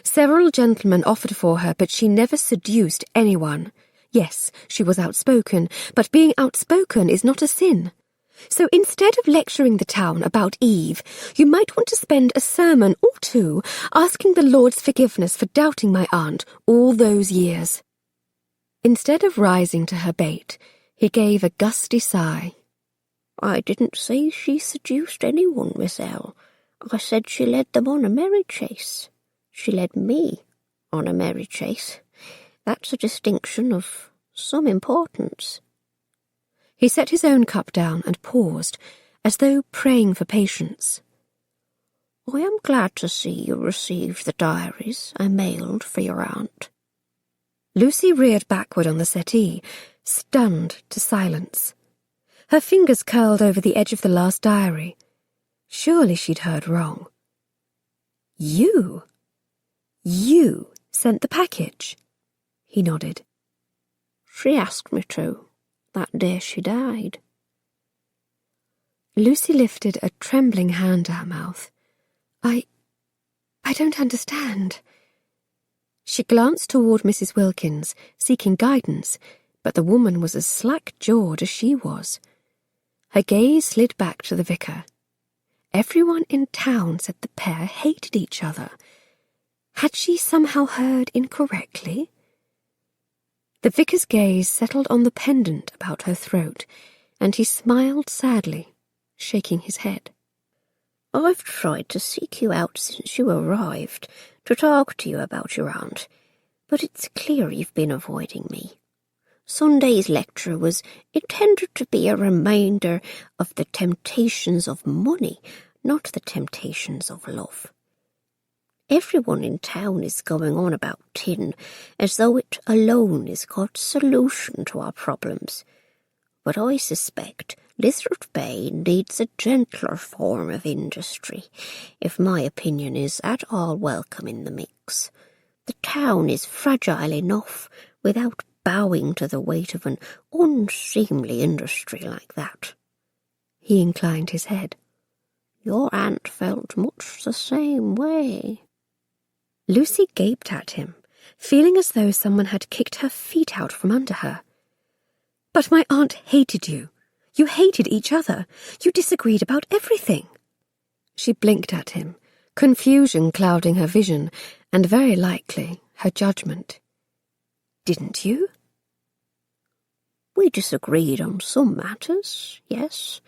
Several gentlemen offered for her, but she never seduced anyone. Yes, she was outspoken, but being outspoken is not a sin. So instead of lecturing the town about Eve, you might want to spend a sermon or two asking the Lord's forgiveness for doubting my aunt all those years. Instead of rising to her bait, he gave a gusty sigh. I didn't say she seduced anyone, Miss L. I said she led them on a merry chase. She led me on a merry chase. That's a distinction of some importance. He set his own cup down and paused, as though praying for patience. I am glad to see you received the diaries I mailed for your aunt. Lucy reared backward on the settee, stunned to silence. Her fingers curled over the edge of the last diary. Surely she'd heard wrong. You sent the package? He nodded. She asked me to, that day she died. Lucy lifted a trembling hand to her mouth. I don't understand. She glanced toward Mrs. Wilkins, seeking guidance, but the woman was as slack-jawed as she was. Her gaze slid back to the vicar. Everyone in town said the pair hated each other. Had she somehow heard incorrectly? The vicar's gaze settled on the pendant about her throat, and he smiled sadly, shaking his head. I've tried to seek you out since you arrived, to talk to you about your aunt, but it's clear you've been avoiding me. Sunday's lecture was intended to be a reminder of the temptations of money, not the temptations of love. Everyone in town is going on about tin, as though it alone is God's solution to our problems. But I suspect Lizard Bay needs a gentler form of industry, if my opinion is at all welcome in the mix. The town is fragile enough without bowing to the weight of an unseemly industry like that. He inclined his head. Your aunt felt much the same way. Lucy gaped at him, feeling as though someone had kicked her feet out from under her. But my aunt hated you. You hated each other. You disagreed about everything. She blinked at him, confusion clouding her vision, and very likely her judgment. Didn't you? We disagreed on some matters, yes.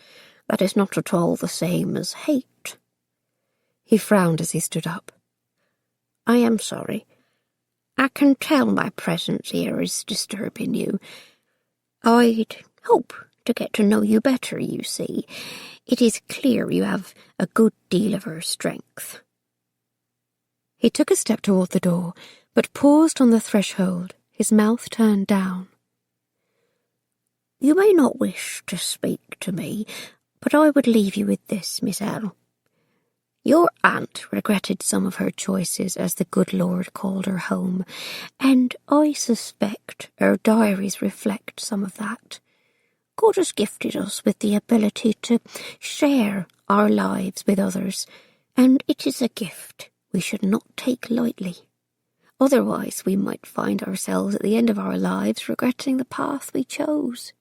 That is not at all the same as hate. He frowned as he stood up. I am sorry. I can tell my presence here is disturbing you. I'd hope to get to know you better, you see. It is clear you have a good deal of her strength. He took a step toward the door, but paused on the threshold, his mouth turned down. You may not wish to speak to me, but I would leave you with this, Miss L. Your aunt regretted some of her choices as the good Lord called her home, and I suspect her diaries reflect some of that. God has gifted us with the ability to share our lives with others, and it is a gift we should not take lightly. Otherwise, we might find ourselves at the end of our lives regretting the path we chose.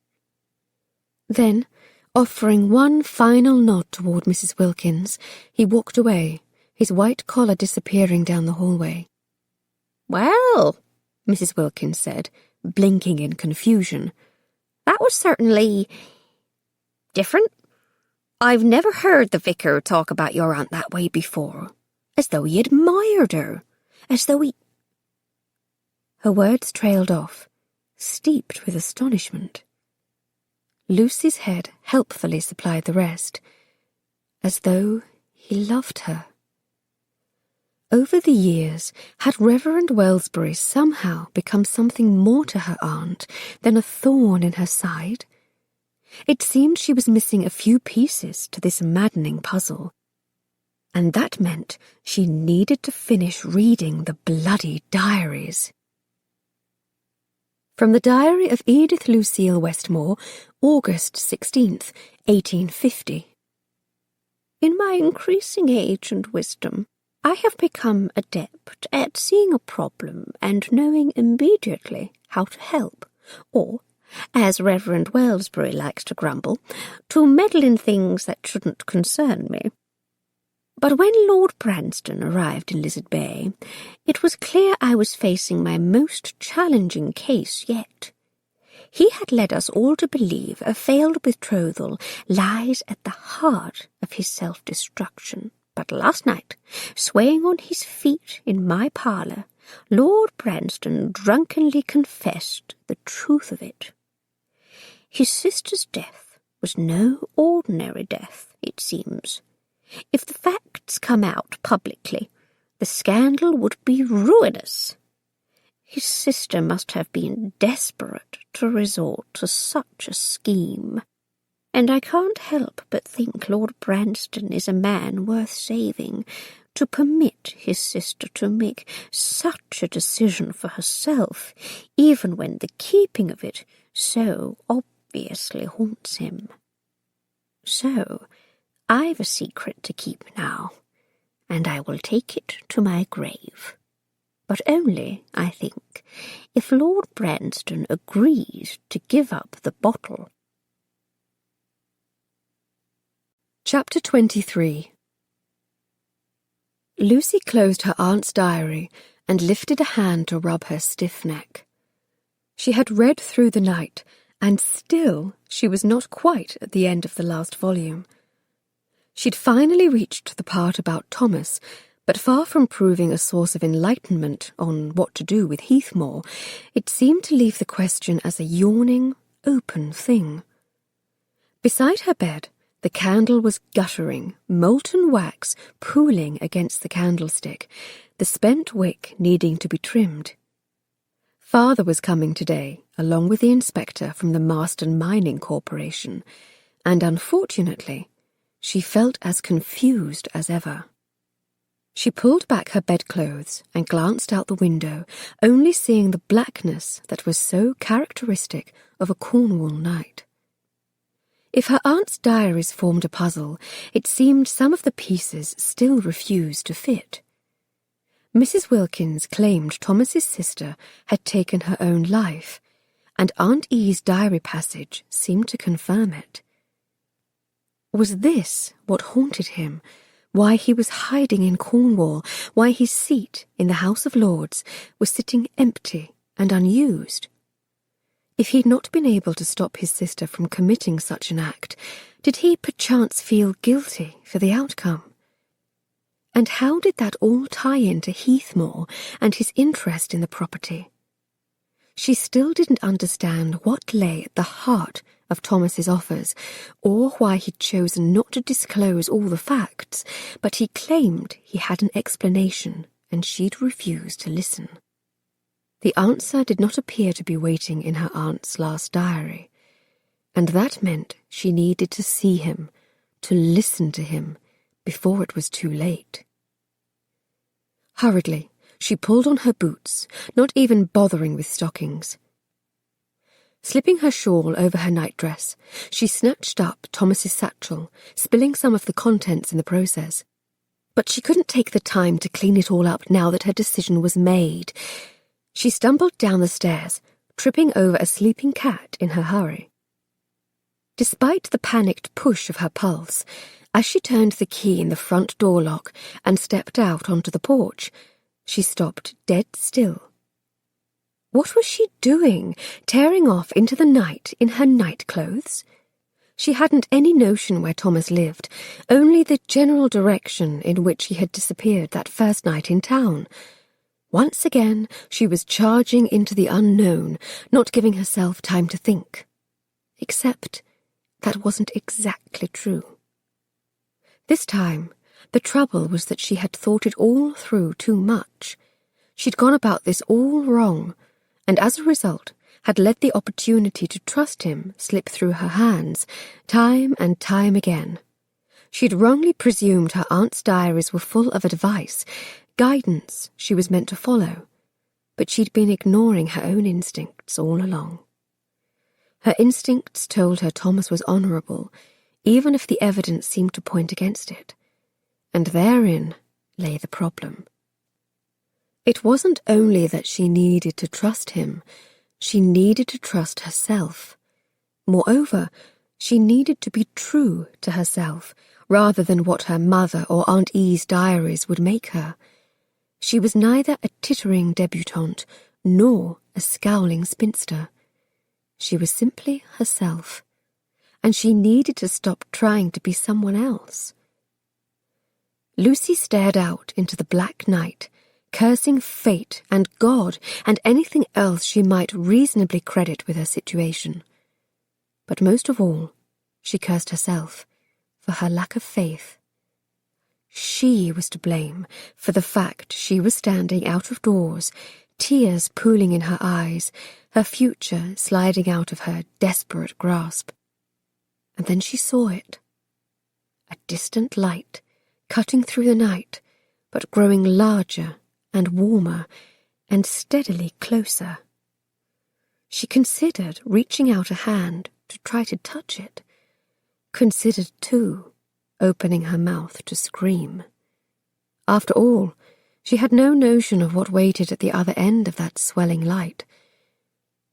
Then, offering one final nod toward Mrs. Wilkins, he walked away, his white collar disappearing down the hallway. "Well," Mrs. Wilkins said, blinking in confusion, "that was certainly different. I've never heard the vicar talk about your aunt that way before, as though he admired her, as though he—" Her words trailed off, steeped with astonishment. Lucy's head helpfully supplied the rest, as though he loved her. Over the years, had Reverend Wellsbury somehow become something more to her aunt than a thorn in her side? It seemed she was missing a few pieces to this maddening puzzle, and that meant she needed to finish reading the bloody diaries. From the diary of Edith Lucille Westmore, August 16th, 1850. In my increasing age and wisdom, I have become adept at seeing a problem and knowing immediately how to help, or, as Reverend Wellsbury likes to grumble, to meddle in things that shouldn't concern me. But when Lord Branston arrived in Lizard Bay, it was clear I was facing my most challenging case yet. He had led us all to believe a failed betrothal lies at the heart of his self-destruction. But last night, swaying on his feet in my parlour, Lord Branston drunkenly confessed the truth of it. His sister's death was no ordinary death, it seems. If the facts come out publicly, the scandal would be ruinous. His sister must have been desperate to resort to such a scheme, and I can't help but think Lord Branston is a man worth saving, to permit his sister to make such a decision for herself, even when the keeping of it so obviously haunts him. So, I've a secret to keep now, and I will take it to my grave. But only, I think, if Lord Branston agrees to give up the bottle. Chapter 23. Lucy closed her aunt's diary and lifted a hand to rub her stiff neck. She had read through the night, and still she was not quite at the end of the last volume. She'd finally reached the part about Thomas, but far from proving a source of enlightenment on what to do with Heathmore, it seemed to leave the question as a yawning, open thing. Beside her bed, the candle was guttering, molten wax pooling against the candlestick, the spent wick needing to be trimmed. Father was coming today, along with the inspector from the Marston Mining Corporation, and unfortunately, she felt as confused as ever. She pulled back her bedclothes and glanced out the window, only seeing the blackness that was so characteristic of a Cornwall night. If her aunt's diaries formed a puzzle, it seemed some of the pieces still refused to fit. Mrs. Wilkins claimed Thomas's sister had taken her own life, and Aunt E's diary passage seemed to confirm it. Was this what haunted him? Why he was hiding in Cornwall? Why his seat in the House of Lords was sitting empty and unused? If he'd not been able to stop his sister from committing such an act, did he perchance feel guilty for the outcome? And how did that all tie into Heathmore and his interest in the property? She still didn't understand what lay at the heart of Thomas's offers, or why he'd chosen not to disclose all the facts, but he claimed he had an explanation, and she'd refused to listen. The answer did not appear to be waiting in her aunt's last diary, and that meant she needed to see him, to listen to him, before it was too late. Hurriedly, she pulled on her boots, not even bothering with stockings. Slipping her shawl over her nightdress, she snatched up Thomas's satchel, spilling some of the contents in the process. But she couldn't take the time to clean it all up now that her decision was made. She stumbled down the stairs, tripping over a sleeping cat in her hurry. Despite the panicked push of her pulse, as she turned the key in the front door lock and stepped out onto the porch, she stopped dead still. What was she doing, tearing off into the night in her nightclothes? She hadn't any notion where Thomas lived, only the general direction in which he had disappeared that first night in town. Once again, she was charging into the unknown, not giving herself time to think. Except that wasn't exactly true. This time, the trouble was that she had thought it all through too much. She'd gone about this all wrong, and as a result had let the opportunity to trust him slip through her hands, time and time again. She'd wrongly presumed her aunt's diaries were full of advice, guidance she was meant to follow, but she'd been ignoring her own instincts all along. Her instincts told her Thomas was honourable, even if the evidence seemed to point against it, and therein lay the problem. It wasn't only that she needed to trust him, she needed to trust herself. Moreover, she needed to be true to herself, rather than what her mother or Aunt E's diaries would make her. She was neither a tittering debutante nor a scowling spinster. She was simply herself, and she needed to stop trying to be someone else. Lucy stared out into the black night, cursing fate and God and anything else she might reasonably credit with her situation. But most of all, she cursed herself for her lack of faith. She was to blame for the fact she was standing out of doors, tears pooling in her eyes, her future sliding out of her desperate grasp. And then she saw it. A distant light, cutting through the night, but growing larger and warmer and steadily closer. She considered reaching out a hand to try to touch it, considered, too, opening her mouth to scream. After all, she had no notion of what waited at the other end of that swelling light.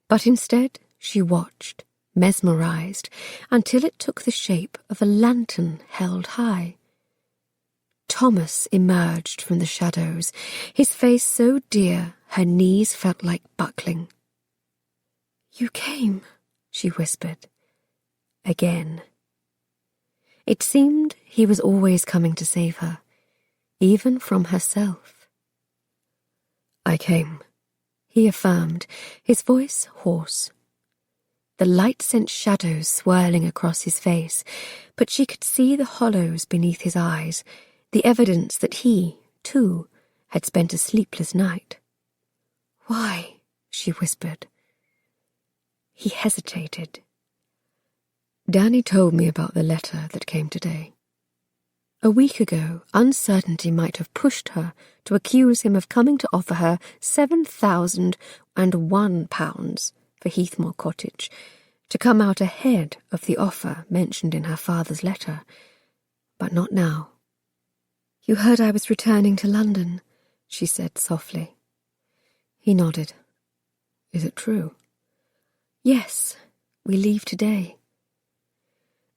But instead she watched, mesmerized, until it took the shape of a lantern held high. Thomas emerged from the shadows, his face so dear her knees felt like buckling. "You came," she whispered. Again. It seemed he was always coming to save her, even from herself. "I came," he affirmed, his voice hoarse. The light sent shadows swirling across his face, but she could see the hollows beneath his eyes, the evidence that he, too, had spent a sleepless night. "Why?" she whispered. He hesitated. "Danny told me about the letter that came today. A week ago, uncertainty might have pushed her to accuse him of coming to offer her £7,001 for Heathmore Cottage, to come out ahead of the offer mentioned in her father's letter. But not now." "You heard I was returning to London," she said softly. He nodded. "Is it true?" "Yes, we leave today."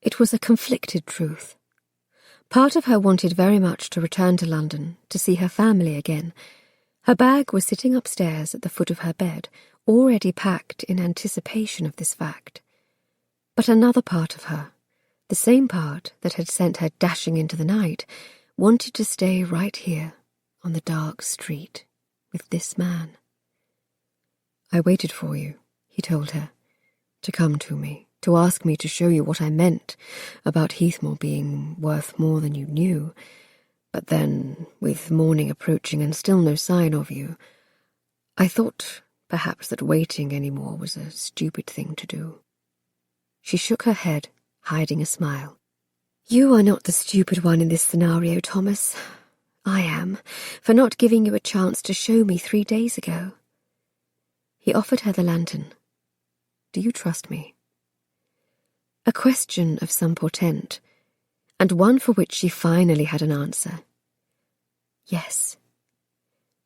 It was a conflicted truth. Part of her wanted very much to return to London, to see her family again. Her bag was sitting upstairs at the foot of her bed, already packed in anticipation of this fact. But another part of her, the same part that had sent her dashing into the night, wanted to stay right here on the dark street with this man. "I waited for you," he told her, "to come to me, to ask me to show you what I meant about Heathmore being worth more than you knew. But then, with morning approaching and still no sign of you, I thought perhaps that waiting any more was a stupid thing to do." She shook her head, hiding a smile. "You are not the stupid one in this scenario, Thomas. I am, for not giving you a chance to show me 3 days ago." He offered her the lantern. Do you trust me?" A question of some portent, and one for which she finally had an answer. Yes.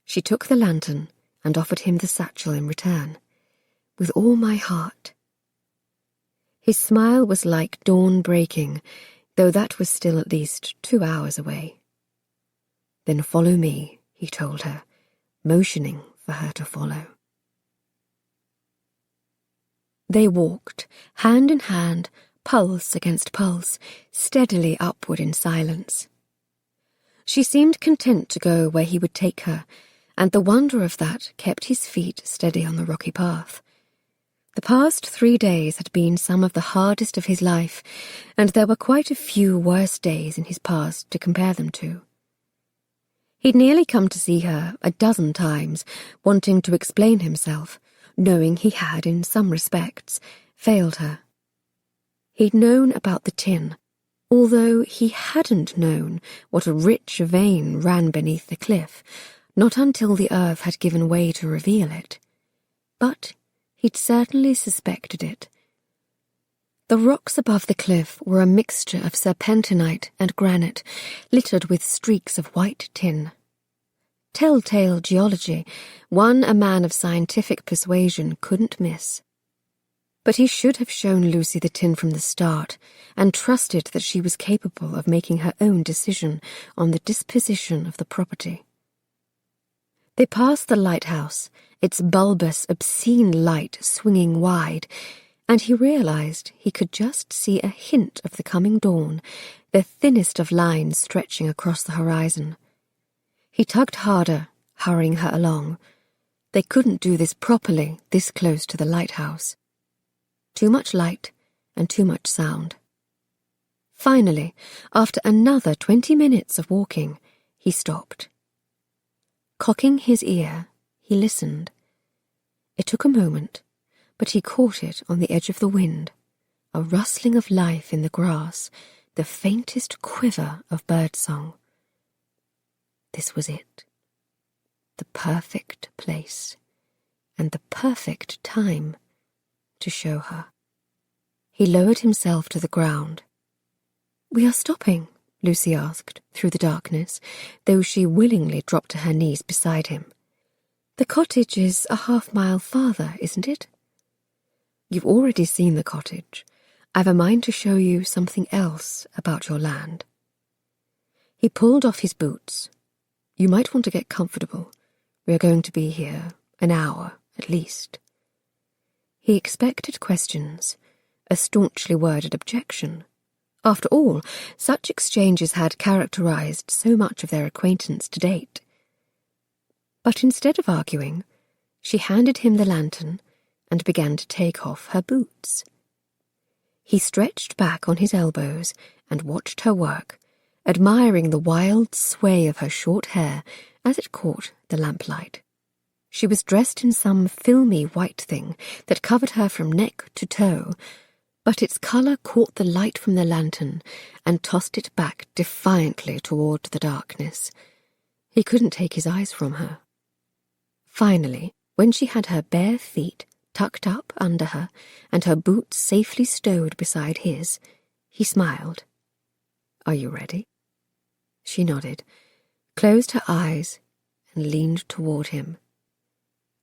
She took the lantern and offered him the satchel in return. "With all my heart." His smile was like dawn breaking, though that was still at least 2 hours away. "Then follow me," he told her, motioning for her to follow. They walked, hand in hand, pulse against pulse, steadily upward in silence. She seemed content to go where he would take her, and the wonder of that kept his feet steady on the rocky path. The past 3 days had been some of the hardest of his life, and there were quite a few worse days in his past to compare them to. He'd nearly come to see her a dozen times, wanting to explain himself, knowing he had, in some respects, failed her. He'd known about the tin, although he hadn't known what a rich vein ran beneath the cliff, not until the earth had given way to reveal it. But he'd certainly suspected it. The rocks above the cliff were a mixture of serpentinite and granite, littered with streaks of white tin. Telltale geology, one a man of scientific persuasion couldn't miss. But he should have shown Lucy the tin from the start, and trusted that she was capable of making her own decision on the disposition of the property. They passed the lighthouse, its bulbous, obscene light swinging wide, and he realized he could just see a hint of the coming dawn, the thinnest of lines stretching across the horizon. He tugged harder, hurrying her along. They couldn't do this properly, this close to the lighthouse. Too much light and too much sound. Finally, after another 20 minutes of walking, he stopped. Cocking his ear, he listened. It took a moment, but he caught it on the edge of the wind, a rustling of life in the grass, the faintest quiver of birdsong. This was it. The perfect place, and the perfect time to show her. He lowered himself to the ground. "We are stopping?" Lucy asked, through the darkness, though she willingly dropped to her knees beside him. "The cottage is a half-mile farther, isn't it?" "You've already seen the cottage. I've a mind to show you something else about your land." He pulled off his boots. "You might want to get comfortable. We are going to be here an hour, at least." He expected questions, a staunchly worded objection. After all, such exchanges had characterized so much of their acquaintance to date. But instead of arguing, she handed him the lantern and began to take off her boots. He stretched back on his elbows and watched her work, admiring the wild sway of her short hair as it caught the lamplight. She was dressed in some filmy white thing that covered her from neck to toe, but its colour caught the light from the lantern and tossed it back defiantly toward the darkness. He couldn't take his eyes from her. Finally, when she had her bare feet tucked up under her and her boots safely stowed beside his, he smiled. "Are you ready?" She nodded, closed her eyes, and leaned toward him,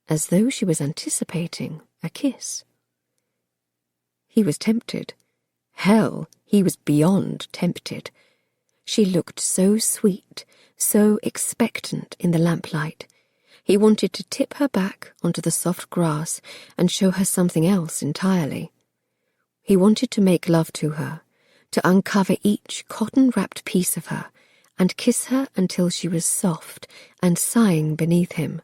as though she was anticipating a kiss. He was tempted. Hell, he was beyond tempted. She looked so sweet, so expectant in the lamplight. He wanted to tip her back onto the soft grass and show her something else entirely. He wanted to make love to her, to uncover each cotton-wrapped piece of her, and kiss her until she was soft and sighing beneath him.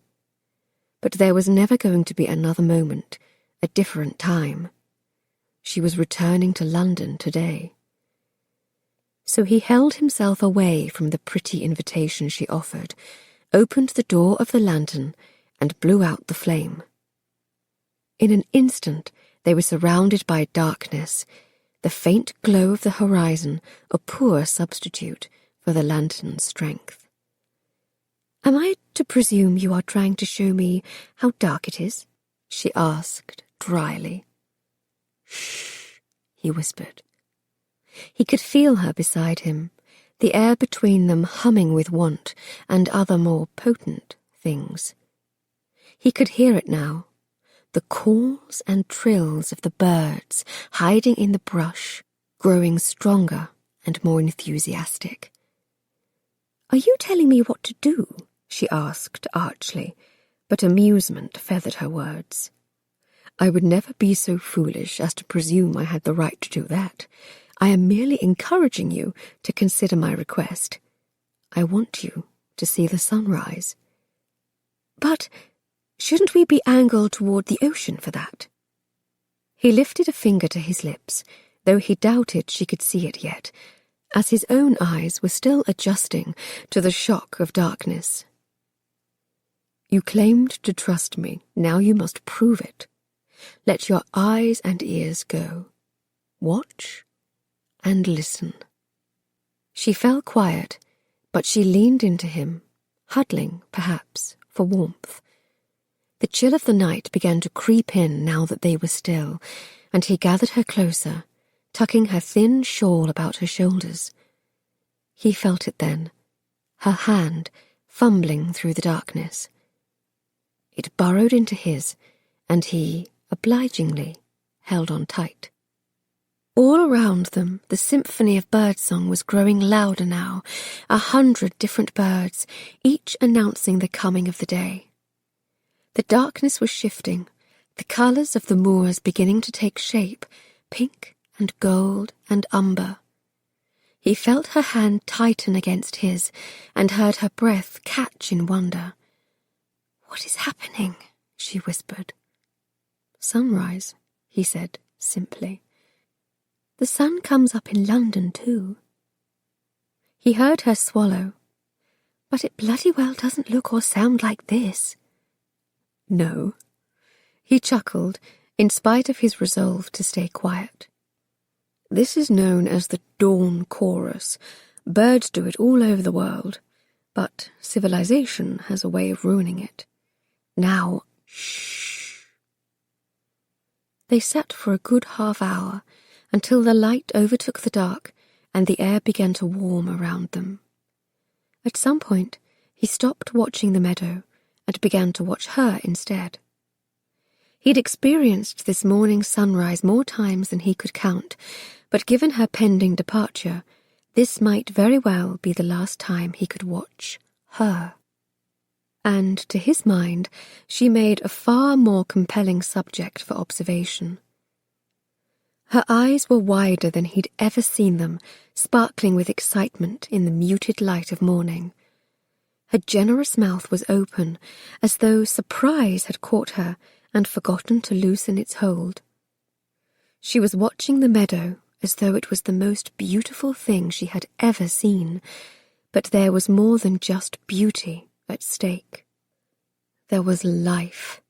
But there was never going to be another moment, a different time. She was returning to London today. So he held himself away from the pretty invitation she offered, opened the door of the lantern, and blew out the flame. In an instant they were surrounded by darkness, the faint glow of the horizon a poor substitute for the lantern's strength. "Am I to presume you are trying to show me how dark it is?" she asked dryly. Shh, he whispered. He could feel her beside him, the air between them humming with want and other more potent things. He could hear it now, the calls and trills of the birds hiding in the brush, growing stronger and more enthusiastic. "Are you telling me what to do?" she asked archly, but amusement feathered her words. "I would never be so foolish as to presume I had the right to do that. I am merely encouraging you to consider my request. I want you to see the sunrise." "But shouldn't we be angled toward the ocean for that?" He lifted a finger to his lips, though he doubted she could see it yet, as his own eyes were still adjusting to the shock of darkness. "You claimed to trust me, now you must prove it. Let your eyes and ears go. Watch and listen." She fell quiet, but she leaned into him, huddling, perhaps, for warmth. The chill of the night began to creep in now that they were still, and he gathered her closer, tucking her thin shawl about her shoulders. He felt it then, her hand fumbling through the darkness. It burrowed into his, and he, obligingly, held on tight. All around them, the symphony of birdsong was growing louder now, 100 different birds, each announcing the coming of the day. The darkness was shifting, the colours of the moors beginning to take shape, pink and gold and umber. He felt her hand tighten against his, and heard her breath catch in wonder. "What is happening?" she whispered. "Sunrise," he said simply. "The sun comes up in London too." He heard her swallow. "But it bloody well doesn't look or sound like this." "No." He chuckled, in spite of his resolve to stay quiet. "This is known as the dawn chorus. Birds do it all over the world, but civilization has a way of ruining it. Now, shh." They sat for a good half-hour, until the light overtook the dark and the air began to warm around them. At some point, he stopped watching the meadow and began to watch her instead. He'd experienced this morning sunrise more times than he could count, but given her pending departure, this might very well be the last time he could watch her. And, to his mind, she made a far more compelling subject for observation. Her eyes were wider than he'd ever seen them, sparkling with excitement in the muted light of morning. Her generous mouth was open, as though surprise had caught her and forgotten to loosen its hold. She was watching the meadow as though it was the most beautiful thing she had ever seen, but there was more than just beauty at stake. There was life,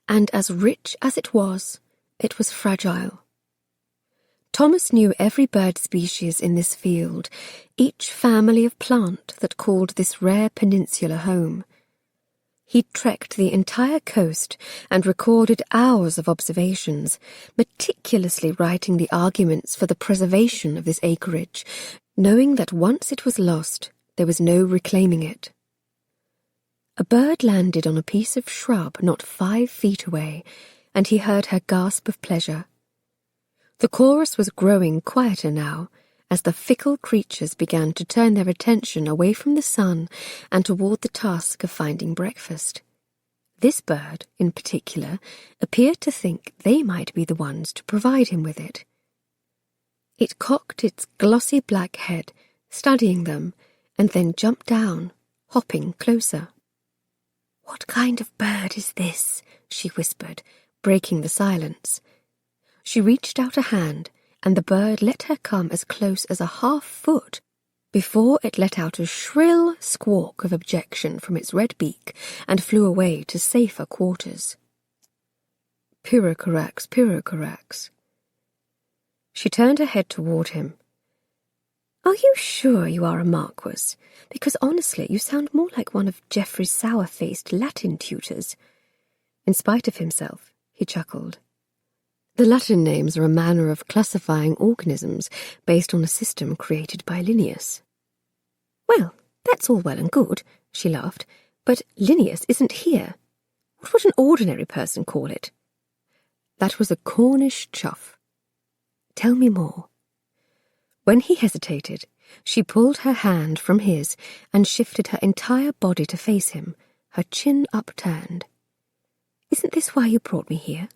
and as rich as it was fragile. Thomas knew every bird species in this field, each family of plant that called this rare peninsula home. He'd trekked the entire coast and recorded hours of observations, meticulously writing the arguments for the preservation of this acreage, knowing that once it was lost, there was no reclaiming it. A bird landed on a piece of shrub not 5 feet away, and he heard her gasp of pleasure. The chorus was growing quieter now, as the fickle creatures began to turn their attention away from the sun and toward the task of finding breakfast. This bird, in particular, appeared to think they might be the ones to provide him with it. It cocked its glossy black head, studying them, and then jumped down, hopping closer. "What kind of bird is this?" she whispered, breaking the silence. She reached out a hand, and the bird let her come as close as a half-foot before it let out a shrill squawk of objection from its red beak and flew away to safer quarters. "Pyrrhocorax, Pyrrhocorax." She turned her head toward him. "Are you sure you are a marquess? Because honestly, you sound more like one of Geoffrey's sour-faced Latin tutors." In spite of himself, he chuckled. The Latin names are a manner of classifying organisms based on a system created by Linnaeus. Well, that's all well and good, she laughed, but Linnaeus isn't here. What would an ordinary person call it? That was a Cornish chuff. Tell me more. When he hesitated, she pulled her hand from his and shifted her entire body to face him, her chin upturned. Isn't this why you brought me here?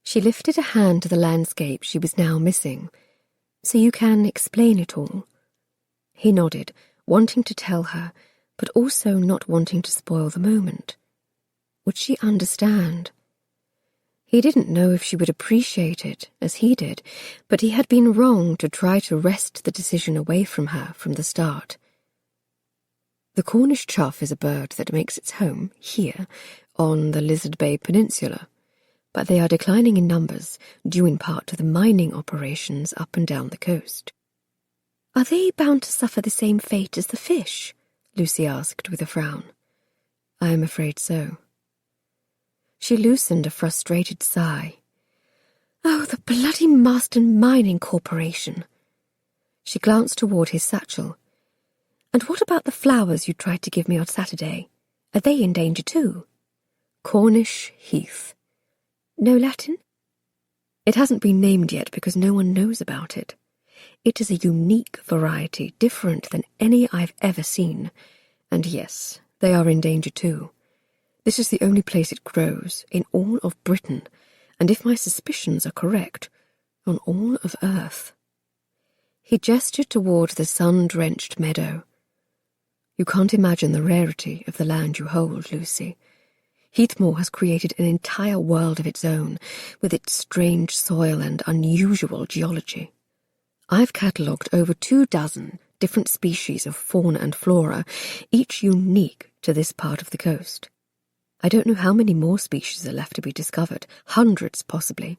She lifted a hand to the landscape she was now missing. So you can explain it all. He nodded, wanting to tell her, but also not wanting to spoil the moment. Would she understand? He didn't know if she would appreciate it, as he did, but he had been wrong to try to wrest the decision away from her from the start. The Cornish chough is a bird that makes its home here, on the Lizard Bay Peninsula, but they are declining in numbers, due in part to the mining operations up and down the coast. Are they bound to suffer the same fate as the fish? Lucy asked with a frown. I am afraid so. She loosened a frustrated sigh. Oh, the bloody Marston Mining Corporation! She glanced toward his satchel. And what about the flowers you tried to give me on Saturday? Are they in danger too? Cornish heath. No Latin? It hasn't been named yet because no one knows about it. It is a unique variety, different than any I've ever seen. And yes, they are in danger too. This is the only place it grows, in all of Britain, and if my suspicions are correct, on all of Earth. He gestured toward the sun-drenched meadow. You can't imagine the rarity of the land you hold, Lucy. Heathmore has created an entire world of its own, with its strange soil and unusual geology. I've catalogued over 24 different species of fauna and flora, each unique to this part of the coast. I don't know how many more species are left to be discovered, hundreds possibly.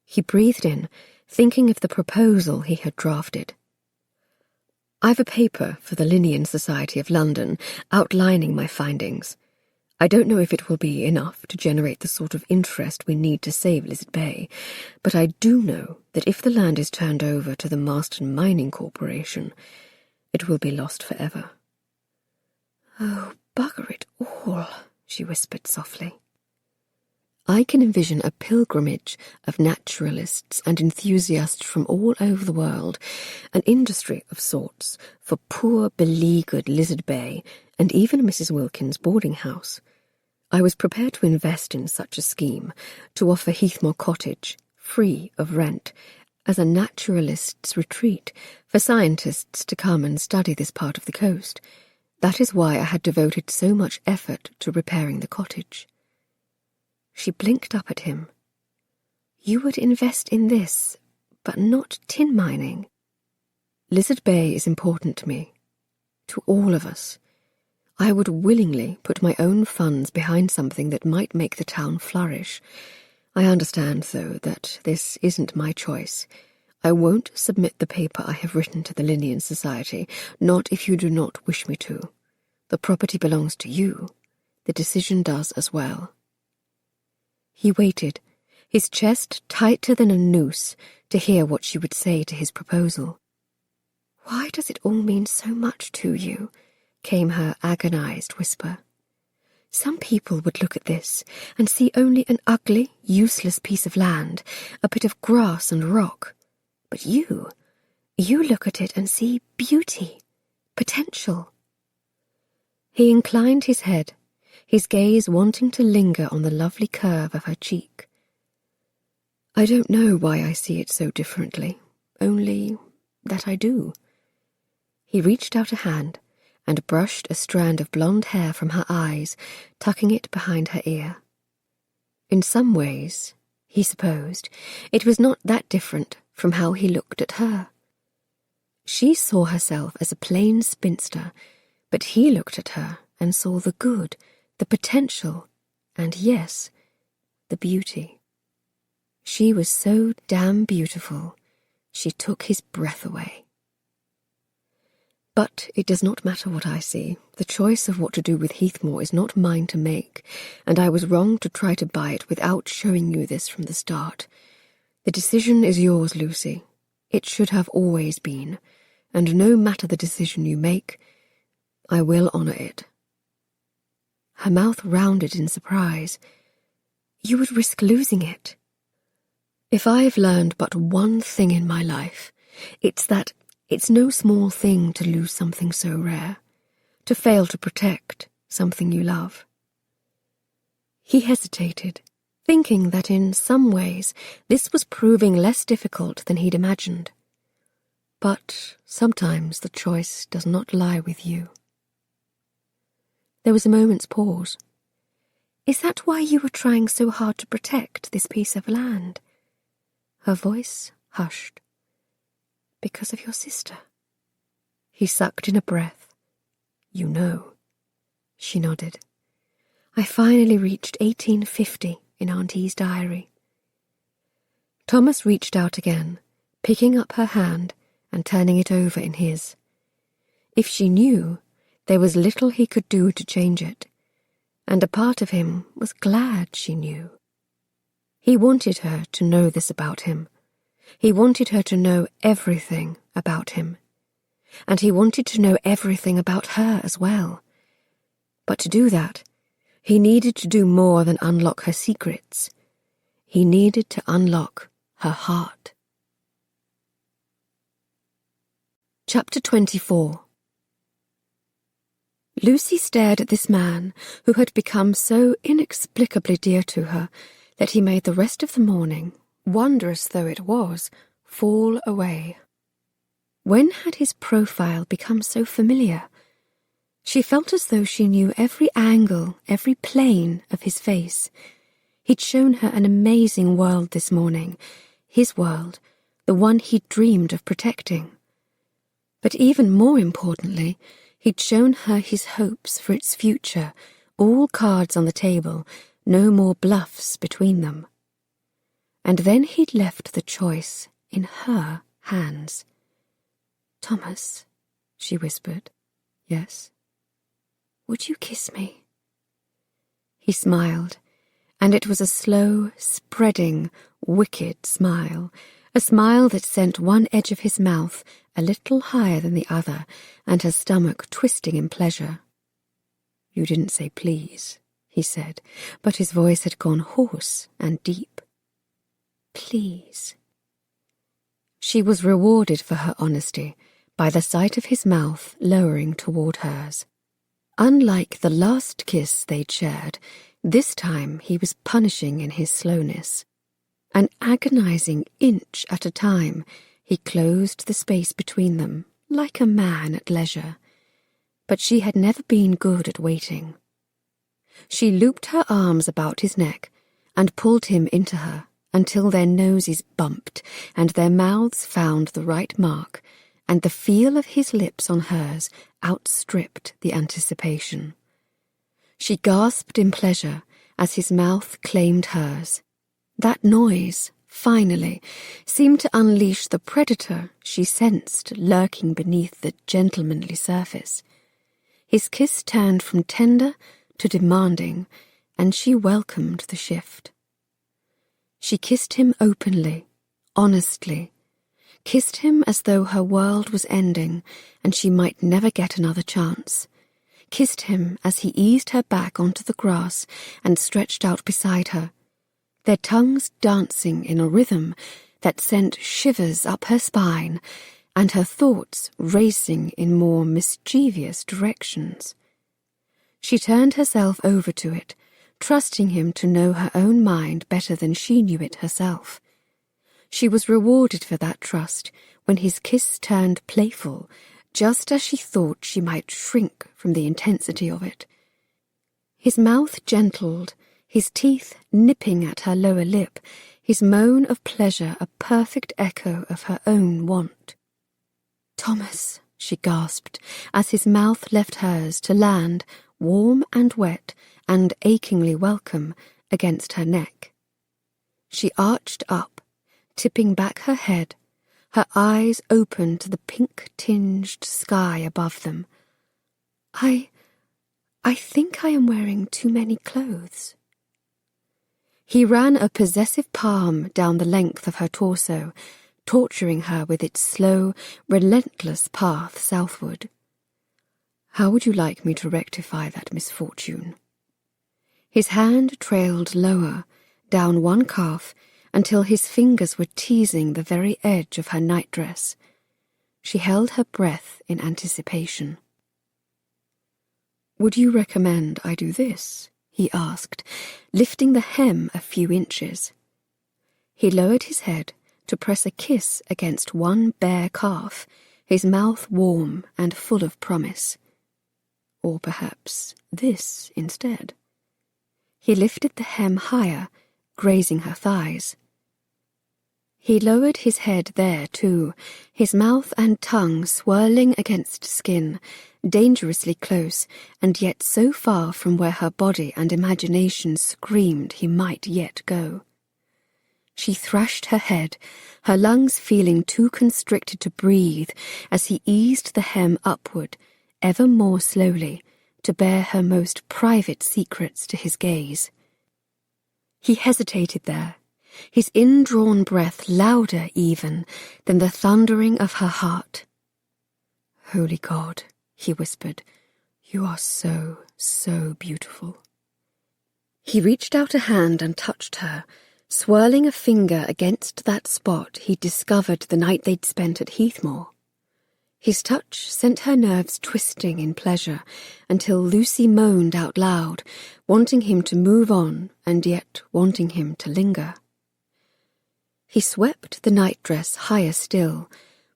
He breathed in, thinking of the proposal he had drafted. I've a paper for the Linnean Society of London outlining my findings. I don't know if it will be enough to generate the sort of interest we need to save Lizard Bay, but I do know that if the land is turned over to the Marston Mining Corporation, it will be lost forever. Oh, bugger it all, she whispered softly. I can envision a pilgrimage of naturalists and enthusiasts from all over the world, an industry of sorts for poor, beleaguered Lizard Bay and even Mrs. Wilkins' boarding house. I was prepared to invest in such a scheme, to offer Heathmore Cottage, free of rent, as a naturalist's retreat for scientists to come and study this part of the coast. That is why I had devoted so much effort to repairing the cottage. She blinked up at him. You would invest in this, but not tin mining. Lizard Bay is important to me, to all of us. I would willingly put my own funds behind something that might make the town flourish. I understand, though, that this isn't my choice. I won't submit the paper I have written to the Linnean Society, not if you do not wish me to. The property belongs to you. The decision does as well. He waited, his chest tighter than a noose, to hear what she would say to his proposal. Why does it all mean so much to you? Came her agonized whisper. Some people would look at this and see only an ugly, useless piece of land, a bit of grass and rock. But you look at it and see beauty, potential. He inclined his head, his gaze wanting to linger on the lovely curve of her cheek. I don't know why I see it so differently, only that I do. He reached out a hand and brushed a strand of blonde hair from her eyes, tucking it behind her ear. In some ways, he supposed, it was not that different from how he looked at her. She saw herself as a plain spinster, but he looked at her and saw the good, the potential, and yes, the beauty. She was so damn beautiful, she took his breath away. But it does not matter what I see. The choice of what to do with Heathmore is not mine to make, and I was wrong to try to buy it without showing you this from the start. The decision is yours, Lucy. It should have always been, and no matter the decision you make, I will honour it. Her mouth rounded in surprise. You would risk losing it. If I've learned but one thing in my life, it's that it's no small thing to lose something so rare, to fail to protect something you love. He hesitated, thinking that in some ways this was proving less difficult than he'd imagined. But sometimes the choice does not lie with you. There was a moment's pause. Is that why you were trying so hard to protect this piece of land? Her voice hushed. Because of your sister? He sucked in a breath. You know. She nodded. I finally reached 1850 in Auntie's diary. Thomas reached out again, picking up her hand and turning it over in his. If she knew, there was little he could do to change it, and a part of him was glad she knew. He wanted her to know this about him. He wanted her to know everything about him. And he wanted to know everything about her as well. But to do that, he needed to do more than unlock her secrets. He needed to unlock her heart. Chapter 24. Lucy stared at this man who had become so inexplicably dear to her that he made the rest of the morning, wondrous though it was, fall away. When had his profile become so familiar? She felt as though she knew every angle, every plane of his face. He'd shown her an amazing world this morning, his world, the one he'd dreamed of protecting. But even more importantly, he'd shown her his hopes for its future, all cards on the table, no more bluffs between them. And then he'd left the choice in her hands. Thomas, she whispered. Yes? Would you kiss me? He smiled, and it was a slow, spreading, wicked smile, a smile that sent one edge of his mouth a little higher than the other, and her stomach twisting in pleasure. You didn't say please, he said, but his voice had gone hoarse and deep. Please. She was rewarded for her honesty by the sight of his mouth lowering toward hers. Unlike the last kiss they'd shared, this time he was punishing in his slowness. An agonizing inch at a time, he closed the space between them, like a man at leisure. But she had never been good at waiting. She looped her arms about his neck and pulled him into her until their noses bumped and their mouths found the right mark, and the feel of his lips on hers outstripped the anticipation. She gasped in pleasure as his mouth claimed hers. That noise, finally, seemed to unleash the predator she sensed lurking beneath the gentlemanly surface. His kiss turned from tender to demanding, and she welcomed the shift. She kissed him openly, honestly, kissed him as though her world was ending and she might never get another chance, kissed him as he eased her back onto the grass and stretched out beside her, their tongues dancing in a rhythm that sent shivers up her spine and her thoughts racing in more mischievous directions. She turned herself over to it, trusting him to know her own mind better than she knew it herself. She was rewarded for that trust when his kiss turned playful, just as she thought she might shrink from the intensity of it. His mouth gentled, his teeth nipping at her lower lip, his moan of pleasure a perfect echo of her own want. Thomas, she gasped, as his mouth left hers to land, warm and wet and achingly welcome, against her neck. She arched up, tipping back her head, her eyes open to the pink-tinged sky above them. I think I am wearing too many clothes." He ran a possessive palm down the length of her torso, torturing her with its slow, relentless path southward. "How would you like me to rectify that misfortune?" His hand trailed lower, down one calf, until his fingers were teasing the very edge of her nightdress. She held her breath in anticipation. "Would you recommend I do this?" he asked, lifting the hem a few inches. He lowered his head to press a kiss against one bare calf, his mouth warm and full of promise. "Or perhaps this instead." He lifted the hem higher, grazing her thighs. He lowered his head there too, his mouth and tongue swirling against skin, dangerously close, and yet so far from where her body and imagination screamed he might yet go. She thrashed her head, her lungs feeling too constricted to breathe as he eased the hem upward, ever more slowly, to bear her most private secrets to his gaze. He hesitated there, his indrawn breath louder even than the thundering of her heart. "Holy God," he whispered, "you are so, so beautiful." He reached out a hand and touched her, swirling a finger against that spot he'd discovered the night they'd spent at Heathmore. His touch sent her nerves twisting in pleasure until Lucy moaned out loud, wanting him to move on and yet wanting him to linger. He swept the nightdress higher still,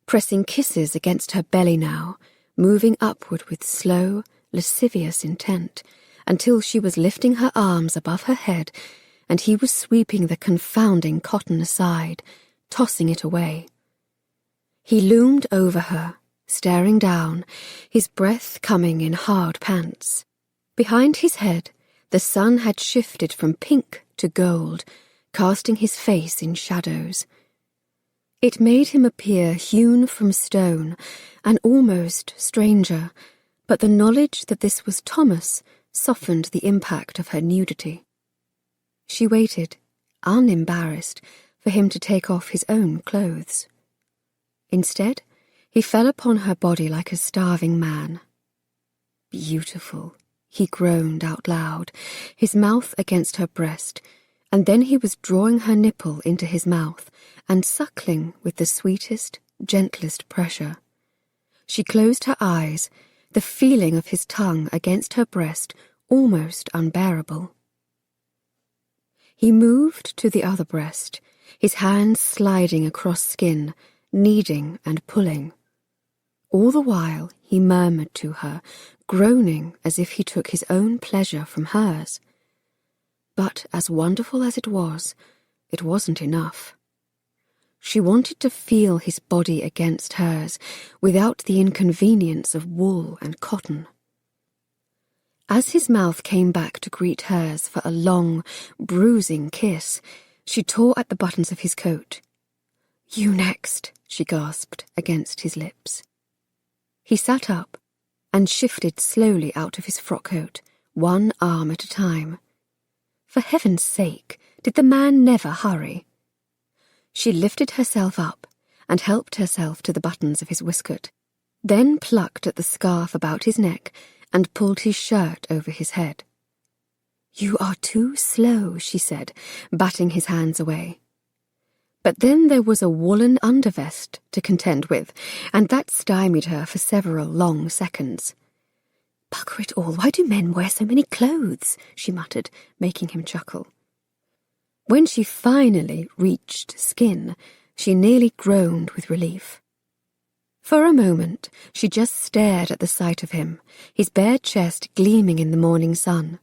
pressing kisses against her belly now, moving upward with slow, lascivious intent, until she was lifting her arms above her head and he was sweeping the confounding cotton aside, tossing it away. He loomed over her, staring down, his breath coming in hard pants. Behind his head, the sun had shifted from pink to gold, casting his face in shadows. It made him appear hewn from stone, an almost stranger, but the knowledge that this was Thomas softened the impact of her nudity. She waited, unembarrassed, for him to take off his own clothes. Instead, he fell upon her body like a starving man. "Beautiful," he groaned out loud, his mouth against her breast, and then he was drawing her nipple into his mouth and suckling with the sweetest, gentlest pressure. She closed her eyes, the feeling of his tongue against her breast almost unbearable. He moved to the other breast, his hands sliding across skin, kneading and pulling. All the while he murmured to her, groaning as if he took his own pleasure from hers. But as wonderful as it wasn't enough. She wanted to feel his body against hers, without the inconvenience of wool and cotton. As his mouth came back to greet hers for a long, bruising kiss, she tore at the buttons of his coat. "You next," she gasped against his lips. He sat up and shifted slowly out of his frock-coat, one arm at a time. For heaven's sake, did the man never hurry? She lifted herself up and helped herself to the buttons of his waistcoat, then plucked at the scarf about his neck and pulled his shirt over his head. "You are too slow," she said, batting his hands away. But then there was a woolen undervest to contend with, and that stymied her for several long seconds. "Bugger it all, why do men wear so many clothes?" she muttered, making him chuckle. When she finally reached skin, she nearly groaned with relief. For a moment, she just stared at the sight of him, his bare chest gleaming in the morning sun.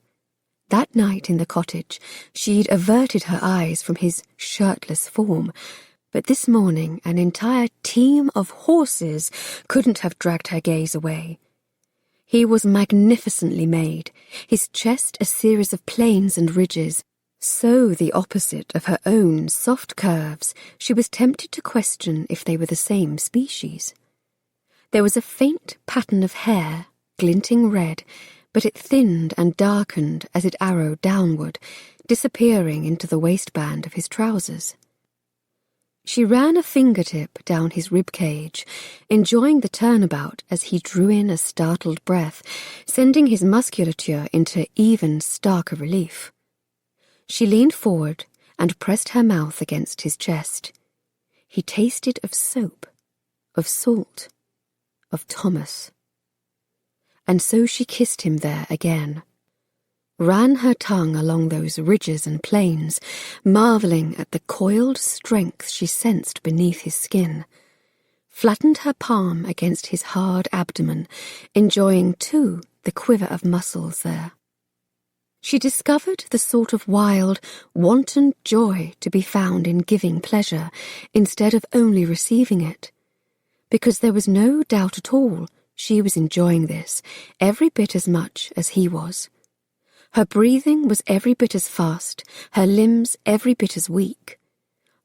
That night in the cottage, she'd averted her eyes from his shirtless form, but this morning an entire team of horses couldn't have dragged her gaze away. He was magnificently made, his chest a series of planes and ridges, So the opposite of her own soft curves, she was tempted to question if they were the same species. There was a faint pattern of hair, glinting red, but it thinned and darkened as it arrowed downward, disappearing into the waistband of his trousers. She ran a fingertip down his rib cage, enjoying the turnabout as he drew in a startled breath, sending his musculature into even starker relief. She leaned forward and pressed her mouth against his chest. He tasted of soap, of salt, of Thomas. And so she kissed him there again, ran her tongue along those ridges and plains, marvelling at the coiled strength she sensed beneath his skin, flattened her palm against his hard abdomen, enjoying, too, the quiver of muscles there. She discovered the sort of wild, wanton joy to be found in giving pleasure instead of only receiving it, because there was no doubt at all she was enjoying this every bit as much as he was. Her breathing was every bit as fast, her limbs every bit as weak.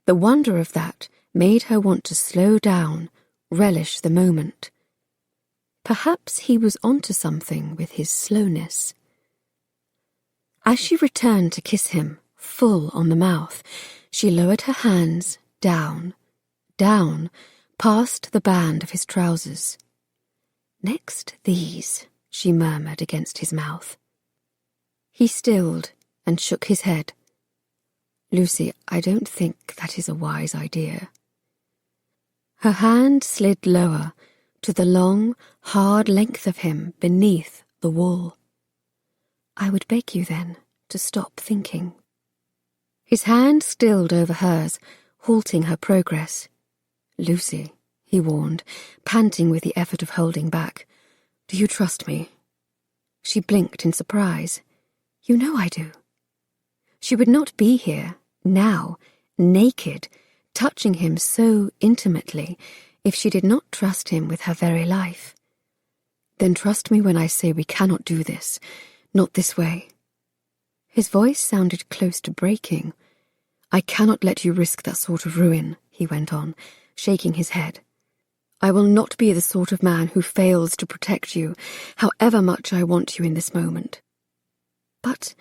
The wonder of that made her want to slow down, relish the moment. Perhaps he was onto something with his slowness. As she returned to kiss him, full on the mouth, she lowered her hands down, down, past the band of his trousers. "Next these," she murmured against his mouth. He stilled and shook his head. "Lucy, I don't think that is a wise idea." Her hand slid lower to the long, hard length of him beneath the wool. "I would beg you, then, to stop thinking." His hand stilled over hers, halting her progress. "Lucy," he warned, panting with the effort of holding back, "do you trust me?" She blinked in surprise. "You know I do." She would not be here, now, naked, touching him so intimately, if she did not trust him with her very life. "Then trust me when I say we cannot do this. Not this way." His voice sounded close to breaking. "I cannot let you risk that sort of ruin," he went on, shaking his head. "I will not be the sort of man who fails to protect you, however much I want you in this moment." "But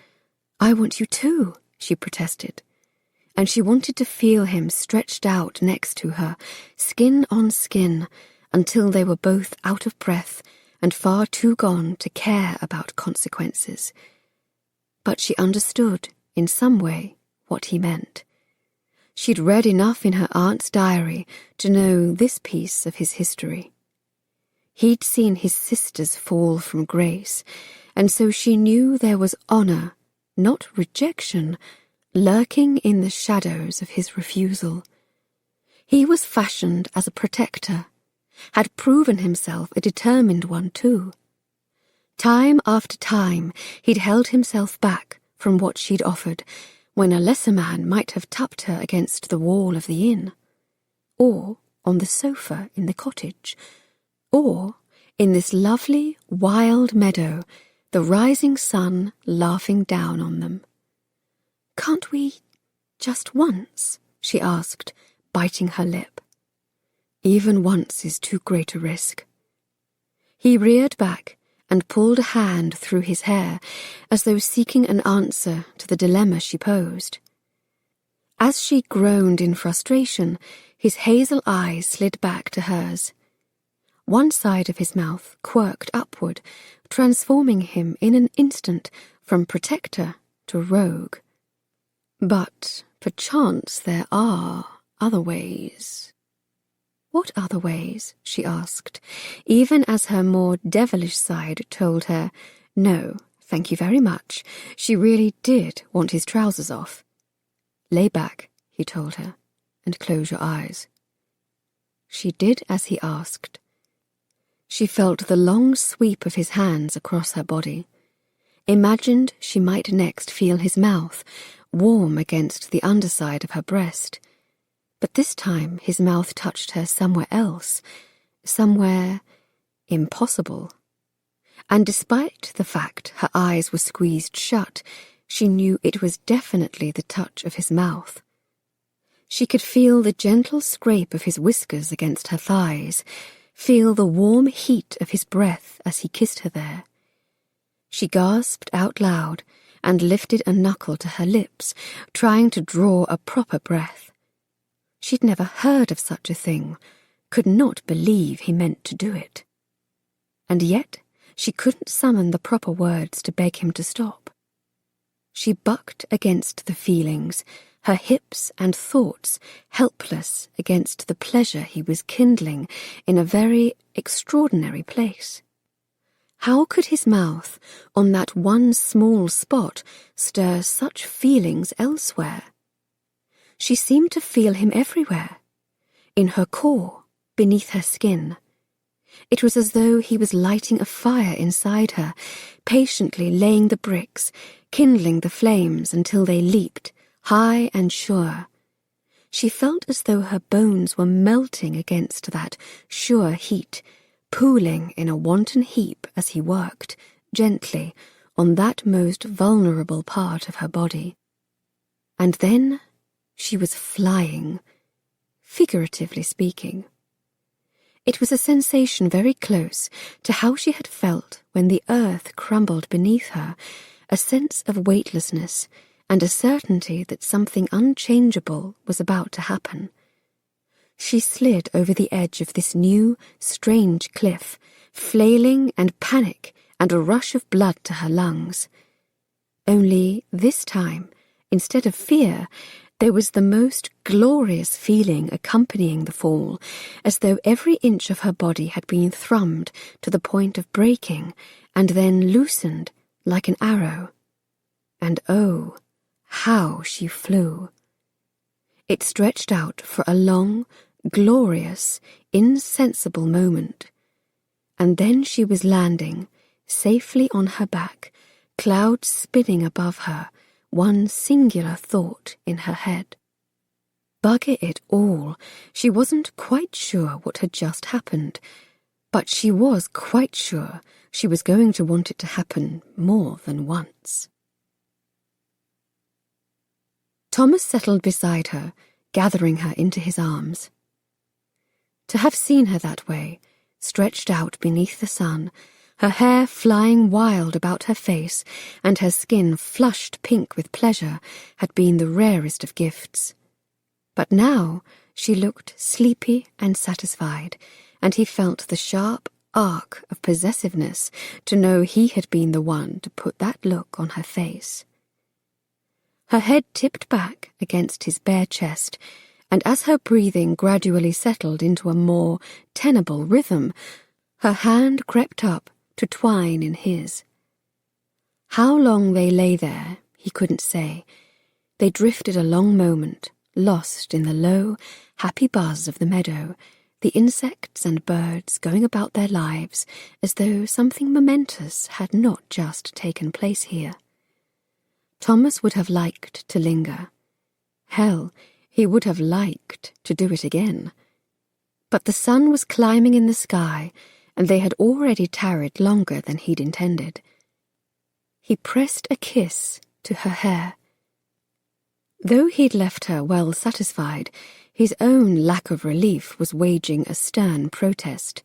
I want you too," she protested, and she wanted to feel him stretched out next to her, skin on skin, until they were both out of breath and far too gone to care about consequences. But she understood, in some way, what he meant. She'd read enough in her aunt's diary to know this piece of his history. He'd seen his sisters fall from grace, and so she knew there was honour, not rejection, lurking in the shadows of his refusal. He was fashioned as a protector, had proven himself a determined one too. Time after time he'd held himself back from what she'd offered, when a lesser man might have tapped her against the wall of the inn, or on the sofa in the cottage, or in this lovely, wild meadow, the rising sun laughing down on them. "Can't we, just once?" she asked, biting her lip. "Even once is too great a risk." He reared back and pulled a hand through his hair, as though seeking an answer to the dilemma she posed. As she groaned in frustration, his hazel eyes slid back to hers. One side of his mouth quirked upward, transforming him in an instant from protector to rogue. "But perchance there are other ways." "What other ways?" she asked, even as her more devilish side told her, no, thank you very much, she really did want his trousers off. "Lay back," he told her, "and close your eyes." She did as he asked. She felt the long sweep of his hands across her body, imagined she might next feel his mouth, warm against the underside of her breast. But this time his mouth touched her somewhere else, somewhere impossible. And despite the fact her eyes were squeezed shut, She knew it was definitely the touch of his mouth. She could feel the gentle scrape of his whiskers against her thighs, feel the warm heat of his breath as he kissed her there. She gasped out loud and lifted a knuckle to her lips, trying to draw a proper breath. She'd never heard of such a thing, could not believe he meant to do it. And yet she couldn't summon the proper words to beg him to stop. She bucked against the feelings, her hips and thoughts helpless against the pleasure he was kindling in a very extraordinary place. How could his mouth, on that one small spot, stir such feelings elsewhere? She seemed to feel him everywhere, in her core, beneath her skin. It was as though he was lighting a fire inside her, patiently laying the bricks, kindling the flames until they leaped, high and sure. She felt as though her bones were melting against that sure heat, pooling in a wanton heap as he worked, gently, on that most vulnerable part of her body. And then she was flying, figuratively speaking. It was a sensation very close to how she had felt when the earth crumbled beneath her, a sense of weightlessness and a certainty that something unchangeable was about to happen. She slid over the edge of this new, strange cliff, flailing and panic and a rush of blood to her lungs. Only this time, instead of fear, there was the most glorious feeling accompanying the fall, as though every inch of her body had been thrummed to the point of breaking and then loosened like an arrow. And oh, how she flew! It stretched out for a long, glorious, insensible moment, and then she was landing, safely on her back, clouds spinning above her, one singular thought in her head. Bugger it all, she wasn't quite sure what had just happened, but she was quite sure she was going to want it to happen more than once. Thomas settled beside her, gathering her into his arms. To have seen her that way, stretched out beneath the sun, her hair flying wild about her face and her skin flushed pink with pleasure, had been the rarest of gifts. But now she looked sleepy and satisfied, and he felt the sharp arc of possessiveness to know he had been the one to put that look on her face. Her head tipped back against his bare chest, and as her breathing gradually settled into a more tenable rhythm, her hand crept up to twine in his. How long they lay there, he couldn't say. They drifted a long moment, lost in the low, happy buzz of the meadow, the insects and birds going about their lives as though something momentous had not just taken place here. Thomas would have liked to linger. Hell, he would have liked to do it again. But the sun was climbing in the sky, and they had already tarried longer than he'd intended. He pressed a kiss to her hair. Though he'd left her well satisfied, his own lack of relief was waging a stern protest.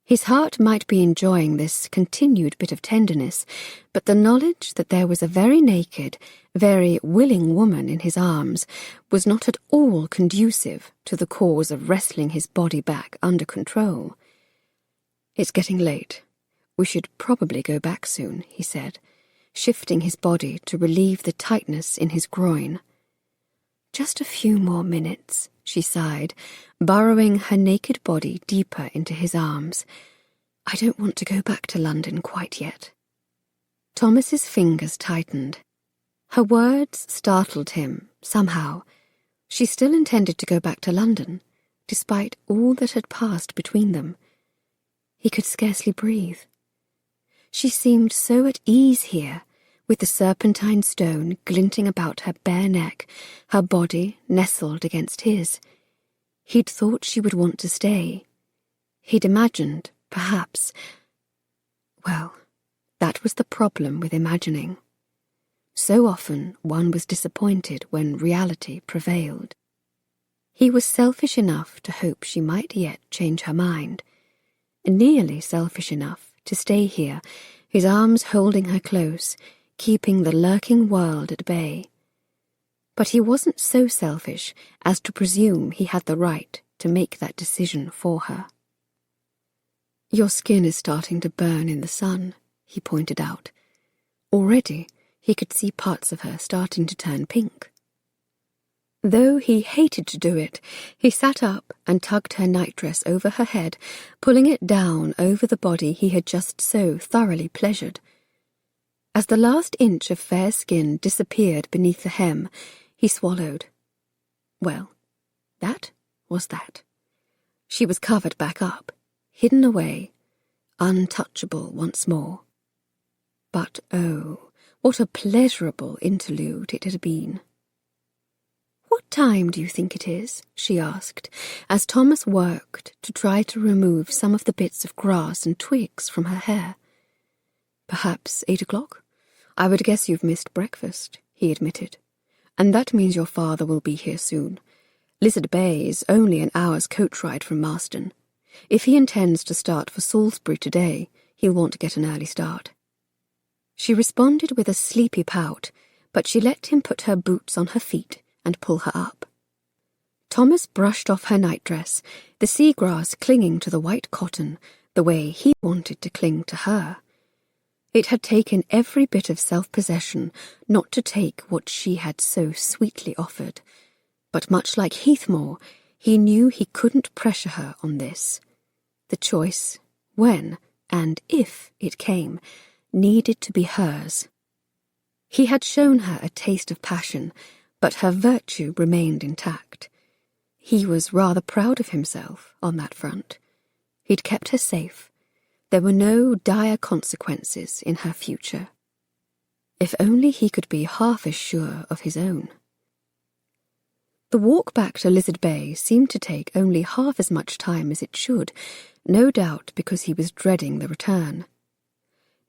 His heart might be enjoying this continued bit of tenderness, but the knowledge that there was a very naked, very willing woman in his arms was not at all conducive to the cause of wrestling his body back under control. "It's getting late. We should probably go back soon," he said, shifting his body to relieve the tightness in his groin. "Just a few more minutes," she sighed, burrowing her naked body deeper into his arms. "I don't want to go back to London quite yet." Thomas's fingers tightened. Her words startled him, somehow. She still intended to go back to London, despite all that had passed between them. He could scarcely breathe. She seemed so at ease here, with the serpentine stone glinting about her bare neck, her body nestled against his. He'd thought she would want to stay. He'd imagined, perhaps. Well, that was the problem with imagining. So often one was disappointed when reality prevailed. He was selfish enough to hope she might yet change her mind, nearly selfish enough to stay here, his arms holding her close, keeping the lurking world at bay. But he wasn't so selfish as to presume he had the right to make that decision for her. "Your skin is starting to burn in the sun," he pointed out. Already he could see parts of her starting to turn pink. Though he hated to do it, he sat up and tugged her nightdress over her head, pulling it down over the body he had just so thoroughly pleasured. As the last inch of fair skin disappeared beneath the hem, he swallowed. Well, that was that. She was covered back up, hidden away, untouchable once more. But oh, what a pleasurable interlude it had been. "What time do you think it is?" she asked, as Thomas worked to try to remove some of the bits of grass and twigs from her hair. "Perhaps 8 o'clock? I would guess you've missed breakfast," he admitted. "And that means your father will be here soon. Lizard Bay is only an hour's coach ride from Marston. If he intends to start for Salisbury today, he'll want to get an early start." She responded with a sleepy pout, but she let him put her boots on her feet and pull her up. Thomas brushed off her nightdress, the seagrass clinging to the white cotton the way he wanted to cling to her. It had taken every bit of self-possession not to take what she had so sweetly offered, but much like Heathmore, he knew he couldn't pressure her on this. The choice, when and if it came, needed to be hers. He had shown her a taste of passion, but her virtue remained intact. He was rather proud of himself on that front. He'd kept her safe. There were no dire consequences in her future. If only he could be half as sure of his own. The walk back to Lizard Bay seemed to take only half as much time as it should, no doubt because he was dreading the return.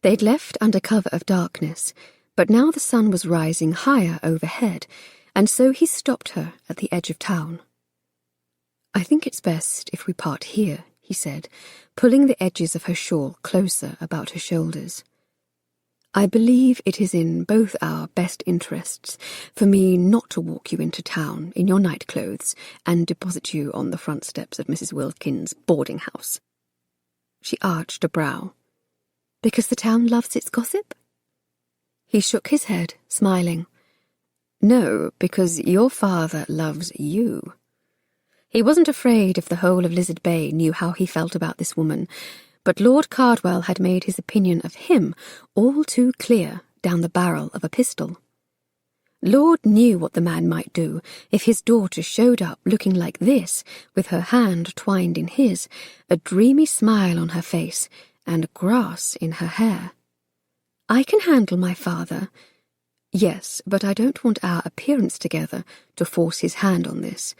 They'd left under cover of darkness, but now the sun was rising higher overhead, and so he stopped her at the edge of town. "I think it's best if we part here," he said, pulling the edges of her shawl closer about her shoulders. "I believe it is in both our best interests for me not to walk you into town in your night clothes and deposit you on the front steps of Mrs. Wilkins's boarding house." She arched a brow. "Because the town loves its gossip?" He shook his head, smiling. "No, because your father loves you." He wasn't afraid if the whole of Lizard Bay knew how he felt about this woman, but Lord Cardwell had made his opinion of him all too clear down the barrel of a pistol. Lord knew what the man might do if his daughter showed up looking like this, with her hand twined in his, a dreamy smile on her face, and grass in her hair. "I can handle my father." "Yes, but I don't want our appearance together to force his hand on this.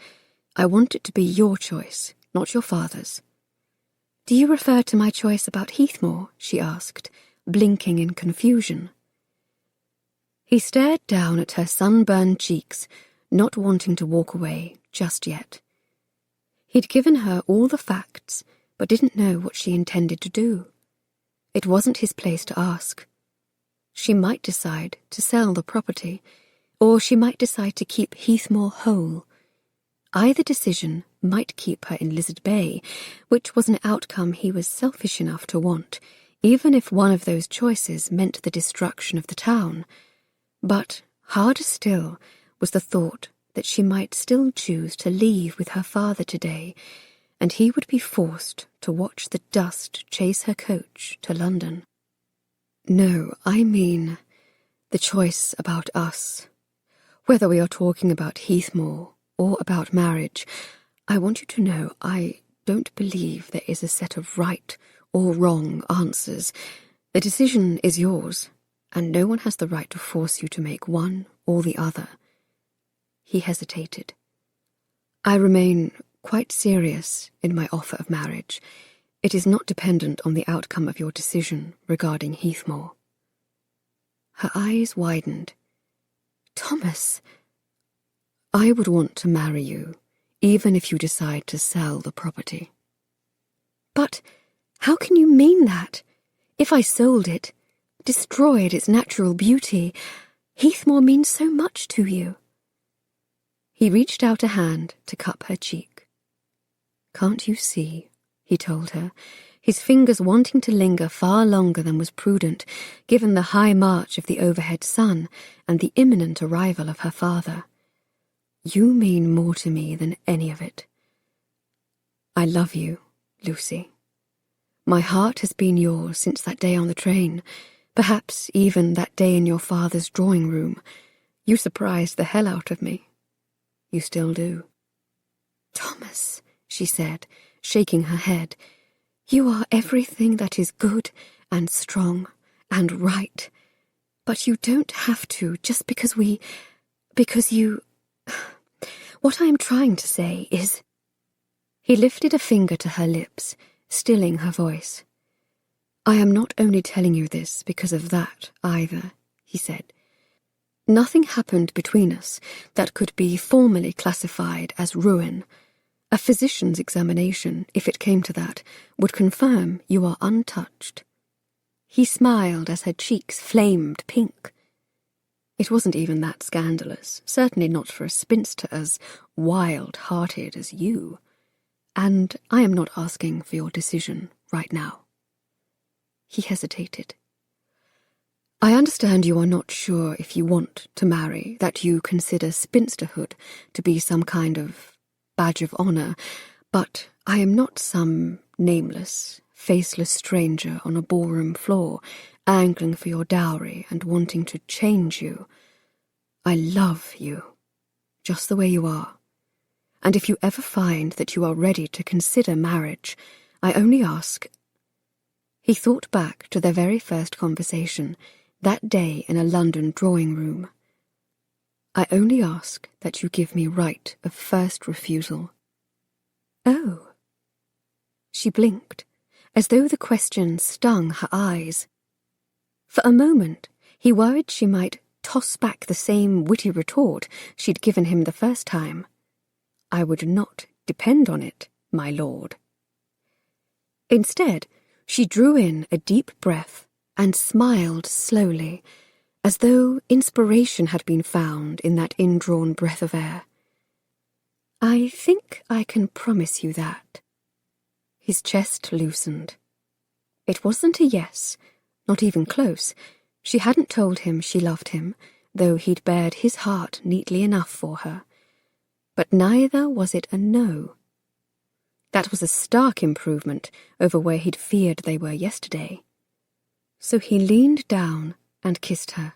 I want it to be your choice, not your father's." "Do you refer to my choice about Heathmore?" she asked, blinking in confusion. He stared down at her sunburned cheeks, not wanting to walk away just yet. He'd given her all the facts, but didn't know what she intended to do. It wasn't his place to ask. She might decide to sell the property, or she might decide to keep Heathmore whole. Either decision might keep her in Lizard Bay, which was an outcome he was selfish enough to want, even if one of those choices meant the destruction of the town. But harder still was the thought that she might still choose to leave with her father today, and he would be forced to watch the dust chase her coach to London. "No, I mean the choice about us. Whether we are talking about Heathmore or about marriage, I want you to know I don't believe there is a set of right or wrong answers. The decision is yours, and no one has the right to force you to make one or the other." He hesitated. "I remain quite serious in my offer of marriage. It is not dependent on the outcome of your decision regarding Heathmore." Her eyes widened. Thomas, I would want to marry you, even if you decide to sell the property. But how can you mean that? If I sold it, destroyed its natural beauty, Heathmore means so much to you. He reached out a hand to cup her cheek. Can't you see, he told her, his fingers wanting to linger far longer than was prudent, given the high march of the overhead sun and the imminent arrival of her father. You mean more to me than any of it. I love you, Lucy. My heart has been yours since that day on the train, perhaps even that day in your father's drawing room. You surprised the hell out of me. You still do. Thomas, she said, shaking her head, you are everything that is good and strong and right. But you don't have to just because you... What I am trying to say is... He lifted a finger to her lips, stilling her voice. I am not only telling you this because of that either, he said. Nothing happened between us that could be formally classified as ruin. A physician's examination, if it came to that, would confirm you are untouched. He smiled as her cheeks flamed pink. It wasn't even that scandalous, certainly not for a spinster as wild-hearted as you. And I am not asking for your decision right now. He hesitated. I understand you are not sure if you want to marry, that you consider spinsterhood to be some kind of badge of honour, but I am not some nameless, faceless stranger on a ballroom floor, angling for your dowry and wanting to change you. I love you, just the way you are. And if you ever find that you are ready to consider marriage, I only ask... He thought back to their very first conversation, that day in a London drawing room. I only ask that you give me right of first refusal. Oh. She blinked, as though the question stung her eyes. For a moment, he worried she might toss back the same witty retort she'd given him the first time. I would not depend on it, my lord. Instead, she drew in a deep breath and smiled slowly, as though inspiration had been found in that indrawn breath of air. I think I can promise you that. His chest loosened. It wasn't a yes, not even close. She hadn't told him she loved him, though he'd bared his heart neatly enough for her. But neither was it a no. That was a stark improvement over where he'd feared they were yesterday. So he leaned down and kissed her.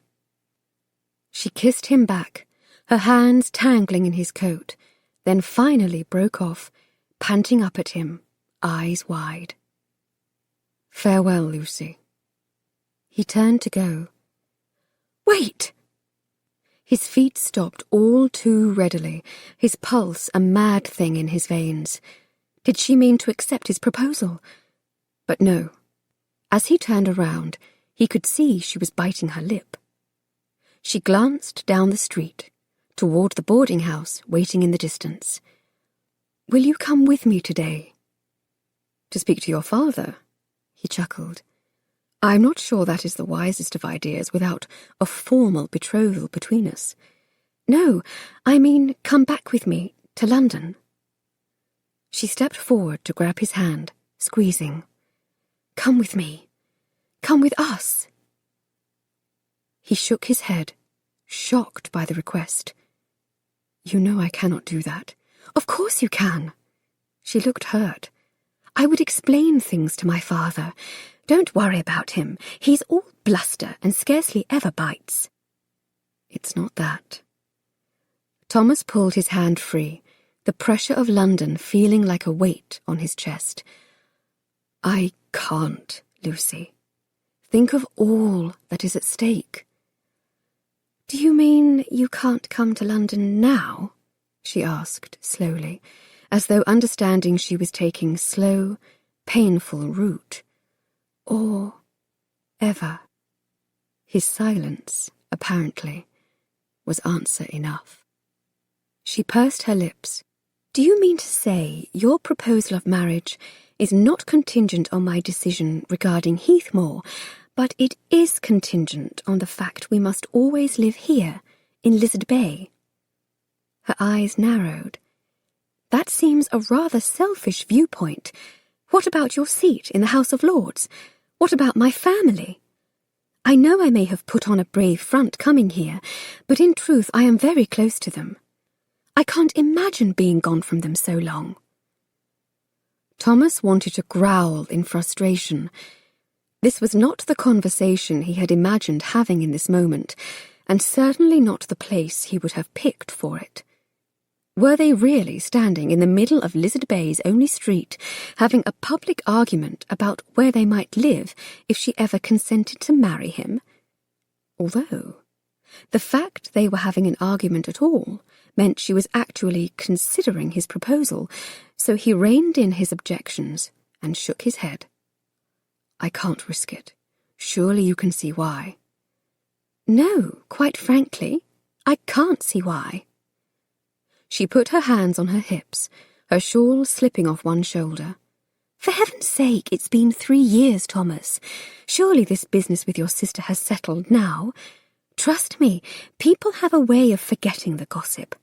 She kissed him back, her hands tangling in his coat, then finally broke off, panting up at him, eyes wide. Farewell, Lucy. He turned to go. Wait! His feet stopped all too readily, his pulse a mad thing in his veins. Did she mean to accept his proposal? But no. As he turned around, he could see she was biting her lip. She glanced down the street, toward the boarding house waiting in the distance. Will you come with me today? To speak to your father? He chuckled. I'm not sure that is the wisest of ideas without a formal betrothal between us. No, I mean come back with me to London. She stepped forward to grab his hand, squeezing. Come with me. Come with us. He shook his head, shocked by the request. You know I cannot do that. Of course you can. She looked hurt. I would explain things to my father. Don't worry about him. He's all bluster and scarcely ever bites. It's not that. Thomas pulled his hand free, the pressure of London feeling like a weight on his chest. I can't, Lucy. Think of all that is at stake. Do you mean you can't come to London now? She asked slowly, as though understanding she was taking slow, painful route. Or ever. His silence, apparently. was answer enough. She pursed her lips. Do you mean to say your proposal of marriage is not contingent on my decision regarding Heathmore, but it is contingent on the fact we must always live here, in Lizard Bay? Her eyes narrowed. That seems a rather selfish viewpoint. What about your seat in the House of Lords? What about my family? I know I may have put on a brave front coming here, but in truth I am very close to them. I can't imagine being gone from them so long. Thomas wanted to growl in frustration. This was not the conversation he had imagined having in this moment, and certainly not the place he would have picked for it. Were they really standing in the middle of Lizard Bay's only street, having a public argument about where they might live if she ever consented to marry him? Although, the fact they were having an argument at all meant she was actually considering his proposal, so he reined in his objections and shook his head. I can't risk it. Surely you can see why. No, quite frankly, I can't see why. She put her hands on her hips, her shawl slipping off one shoulder. For heaven's sake, it's been 3 years, Thomas. Surely this business with your sister has settled now. Trust me, people have a way of forgetting the gossip.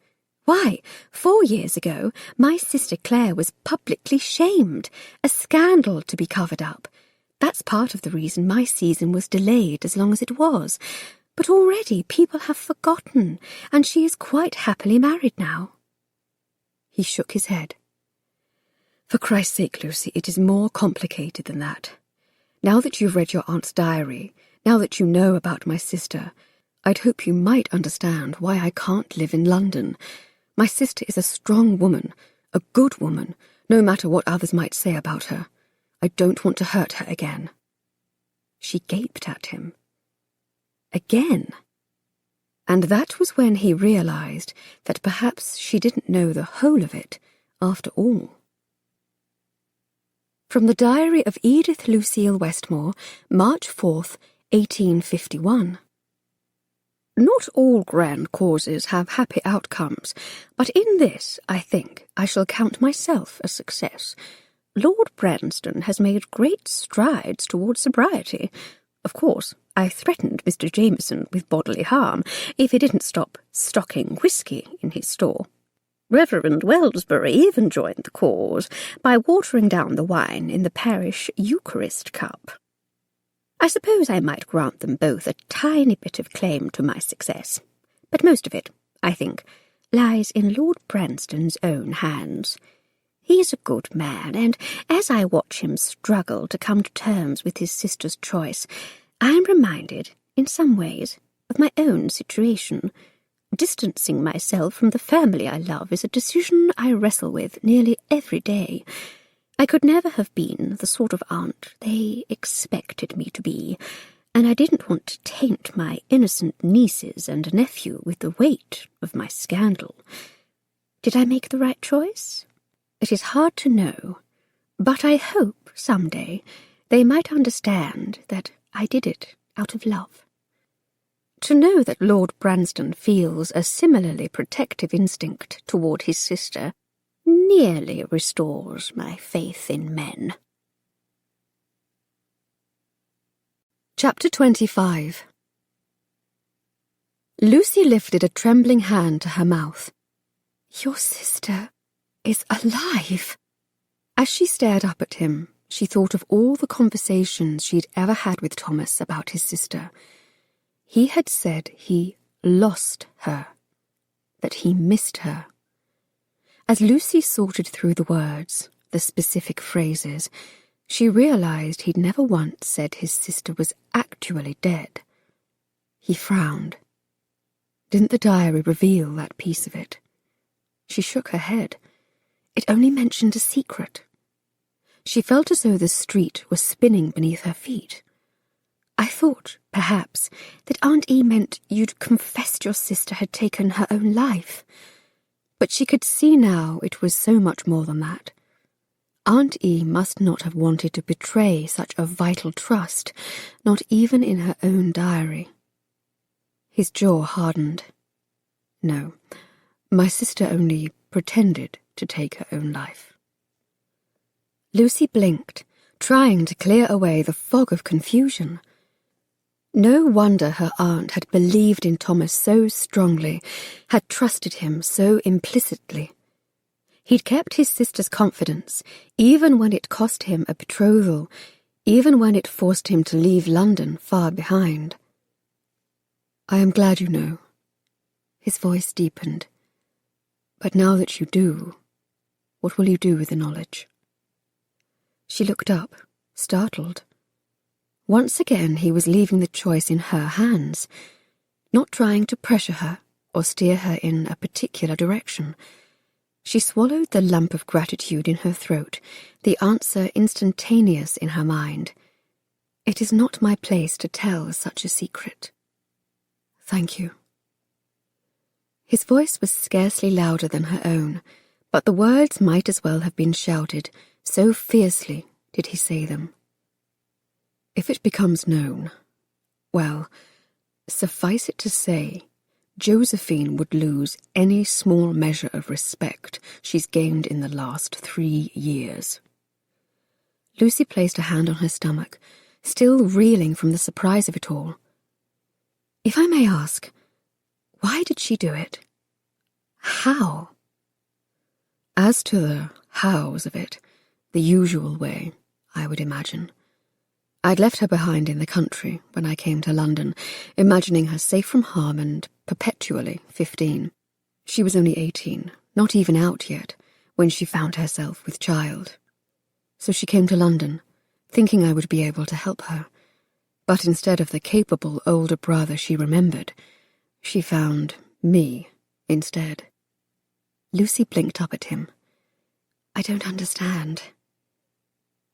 Why, 4 years ago, my sister Claire was publicly shamed, a scandal to be covered up. That's part of the reason my season was delayed as long as it was. But already people have forgotten, and she is quite happily married now. He shook his head. For Christ's sake, Lucy, it is more complicated than that. Now that you've read your aunt's diary, now that you know about my sister, I'd hope you might understand why I can't live in London. My sister is a strong woman, a good woman, no matter what others might say about her. I don't want to hurt her again. She gaped at him. Again? And that was when he realized that perhaps she didn't know the whole of it, after all. From the Diary of Edith Lucille Westmore, March 4th, 1851. Not all grand causes have happy outcomes, but in this, I think, I shall count myself a success. Lord Branston has made great strides towards sobriety. Of course, I threatened Mr. Jameson with bodily harm if he didn't stop stocking whisky in his store. Reverend Wellsbury even joined the cause by watering down the wine in the parish Eucharist cup. I suppose I might grant them both a tiny bit of claim to my success, but most of it, I think, lies in Lord Branston's own hands. He is a good man, and as I watch him struggle to come to terms with his sister's choice, I am reminded, in some ways, of my own situation. Distancing myself from the family I love is a decision I wrestle with nearly every day. I could never have been the sort of aunt they expected me to be, and I didn't want to taint my innocent nieces and nephew with the weight of my scandal. Did I make the right choice? It is hard to know, but I hope someday they might understand that I did it out of love. To know that Lord Branston feels a similarly protective instinct toward his sister nearly restores my faith in men. Chapter 25. Lucy lifted a trembling hand to her mouth. Your sister is alive. As she stared up at him, she thought of all the conversations she'd ever had with Thomas about his sister. He had said he lost her, that he missed her. As Lucy sorted through the words, the specific phrases, she realized he'd never once said his sister was actually dead. He frowned. Didn't the diary reveal that piece of it? She shook her head. It only mentioned a secret. She felt as though the street was spinning beneath her feet. I thought, perhaps, that Aunt E meant you'd confessed your sister had taken her own life. But she could see now it was so much more than that. Aunt E must not have wanted to betray such a vital trust, not even in her own diary. His jaw hardened. No, my sister only pretended to take her own life. Lucy blinked, trying to clear away the fog of confusion. No wonder her aunt had believed in Thomas so strongly, had trusted him so implicitly. He'd kept his sister's confidence, even when it cost him a betrothal, even when it forced him to leave London far behind. I am glad you know. His voice deepened. But now that you do, what will you do with the knowledge? She looked up, startled. Once again he was leaving the choice in her hands, not trying to pressure her or steer her in a particular direction. She swallowed the lump of gratitude in her throat, the answer instantaneous in her mind. It is not my place to tell such a secret. Thank you. His voice was scarcely louder than her own, but the words might as well have been shouted, so fiercely did he say them. If it becomes known, well, suffice it to say, Josephine would lose any small measure of respect she's gained in the last 3 years. Lucy placed a hand on her stomach, still reeling from the surprise of it all. If I may ask, why did she do it? How? As to the hows of it, the usual way, I would imagine. I'd left her behind in the country when I came to London, imagining her safe from harm and perpetually 15. She was only 18, not even out yet, when she found herself with child. So she came to London, thinking I would be able to help her. But instead of the capable older brother she remembered, she found me instead. Lucy blinked up at him. I don't understand.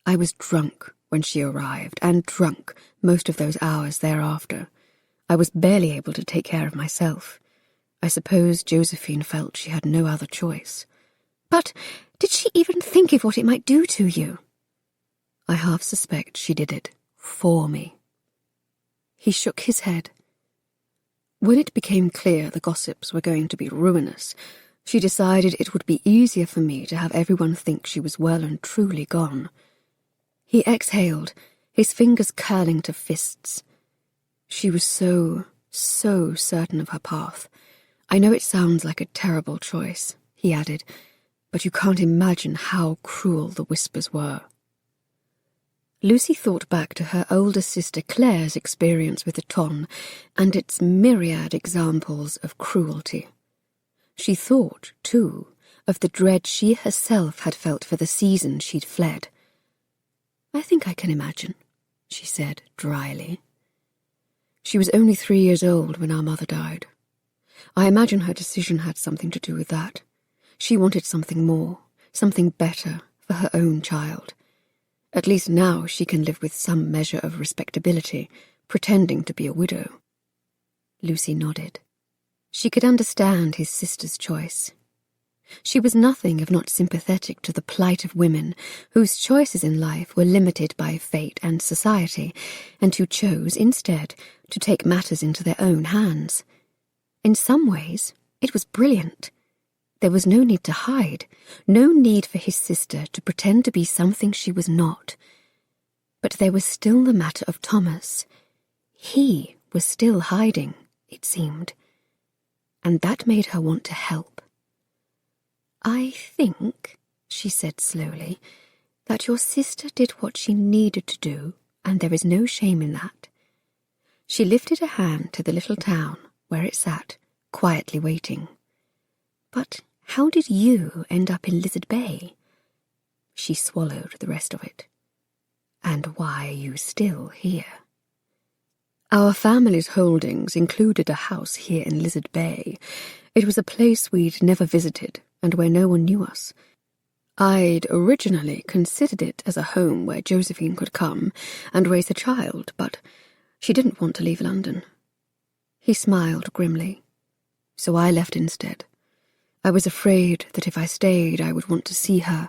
I was drunk when she arrived, and drunk most of those hours thereafter. I was barely able to take care of myself. I suppose Josephine felt she had no other choice. But did she even think of what it might do to you? I half suspect she did it for me. He shook his head. When it became clear the gossips were going to be ruinous, she decided it would be easier for me to have everyone think she was well and truly gone. He exhaled, his fingers curling to fists. She was so certain of her path. I know it sounds like a terrible choice, he added, but you can't imagine how cruel the whispers were. Lucy thought back to her older sister Claire's experience with the ton and its myriad examples of cruelty. She thought, too, of the dread she herself had felt for the season she'd fled. I think I can imagine, she said dryly. She was only 3 years old when our mother died. I imagine her decision had something to do with that. She wanted something more, something better for her own child. At least now she can live with some measure of respectability, pretending to be a widow. Lucy nodded. She could understand his sister's choice. She was nothing if not sympathetic to the plight of women whose choices in life were limited by fate and society, and who chose, instead, to take matters into their own hands. In some ways, it was brilliant. There was no need to hide, no need for his sister to pretend to be something she was not. But there was still the matter of Thomas. He was still hiding, it seemed. And that made her want to help. I think, she said slowly, that your sister did what she needed to do, and there is no shame in that. She lifted a hand to the little town where it sat, quietly waiting. But how did you end up in Lizard Bay? She swallowed the rest of it. And why are you still here? Our family's holdings included a house here in Lizard Bay. It was a place we'd never visited, and where no one knew us. I'd originally considered it as a home where Josephine could come and raise a child, but she didn't want to leave London. He smiled grimly. So I left instead. I was afraid that if I stayed I would want to see her,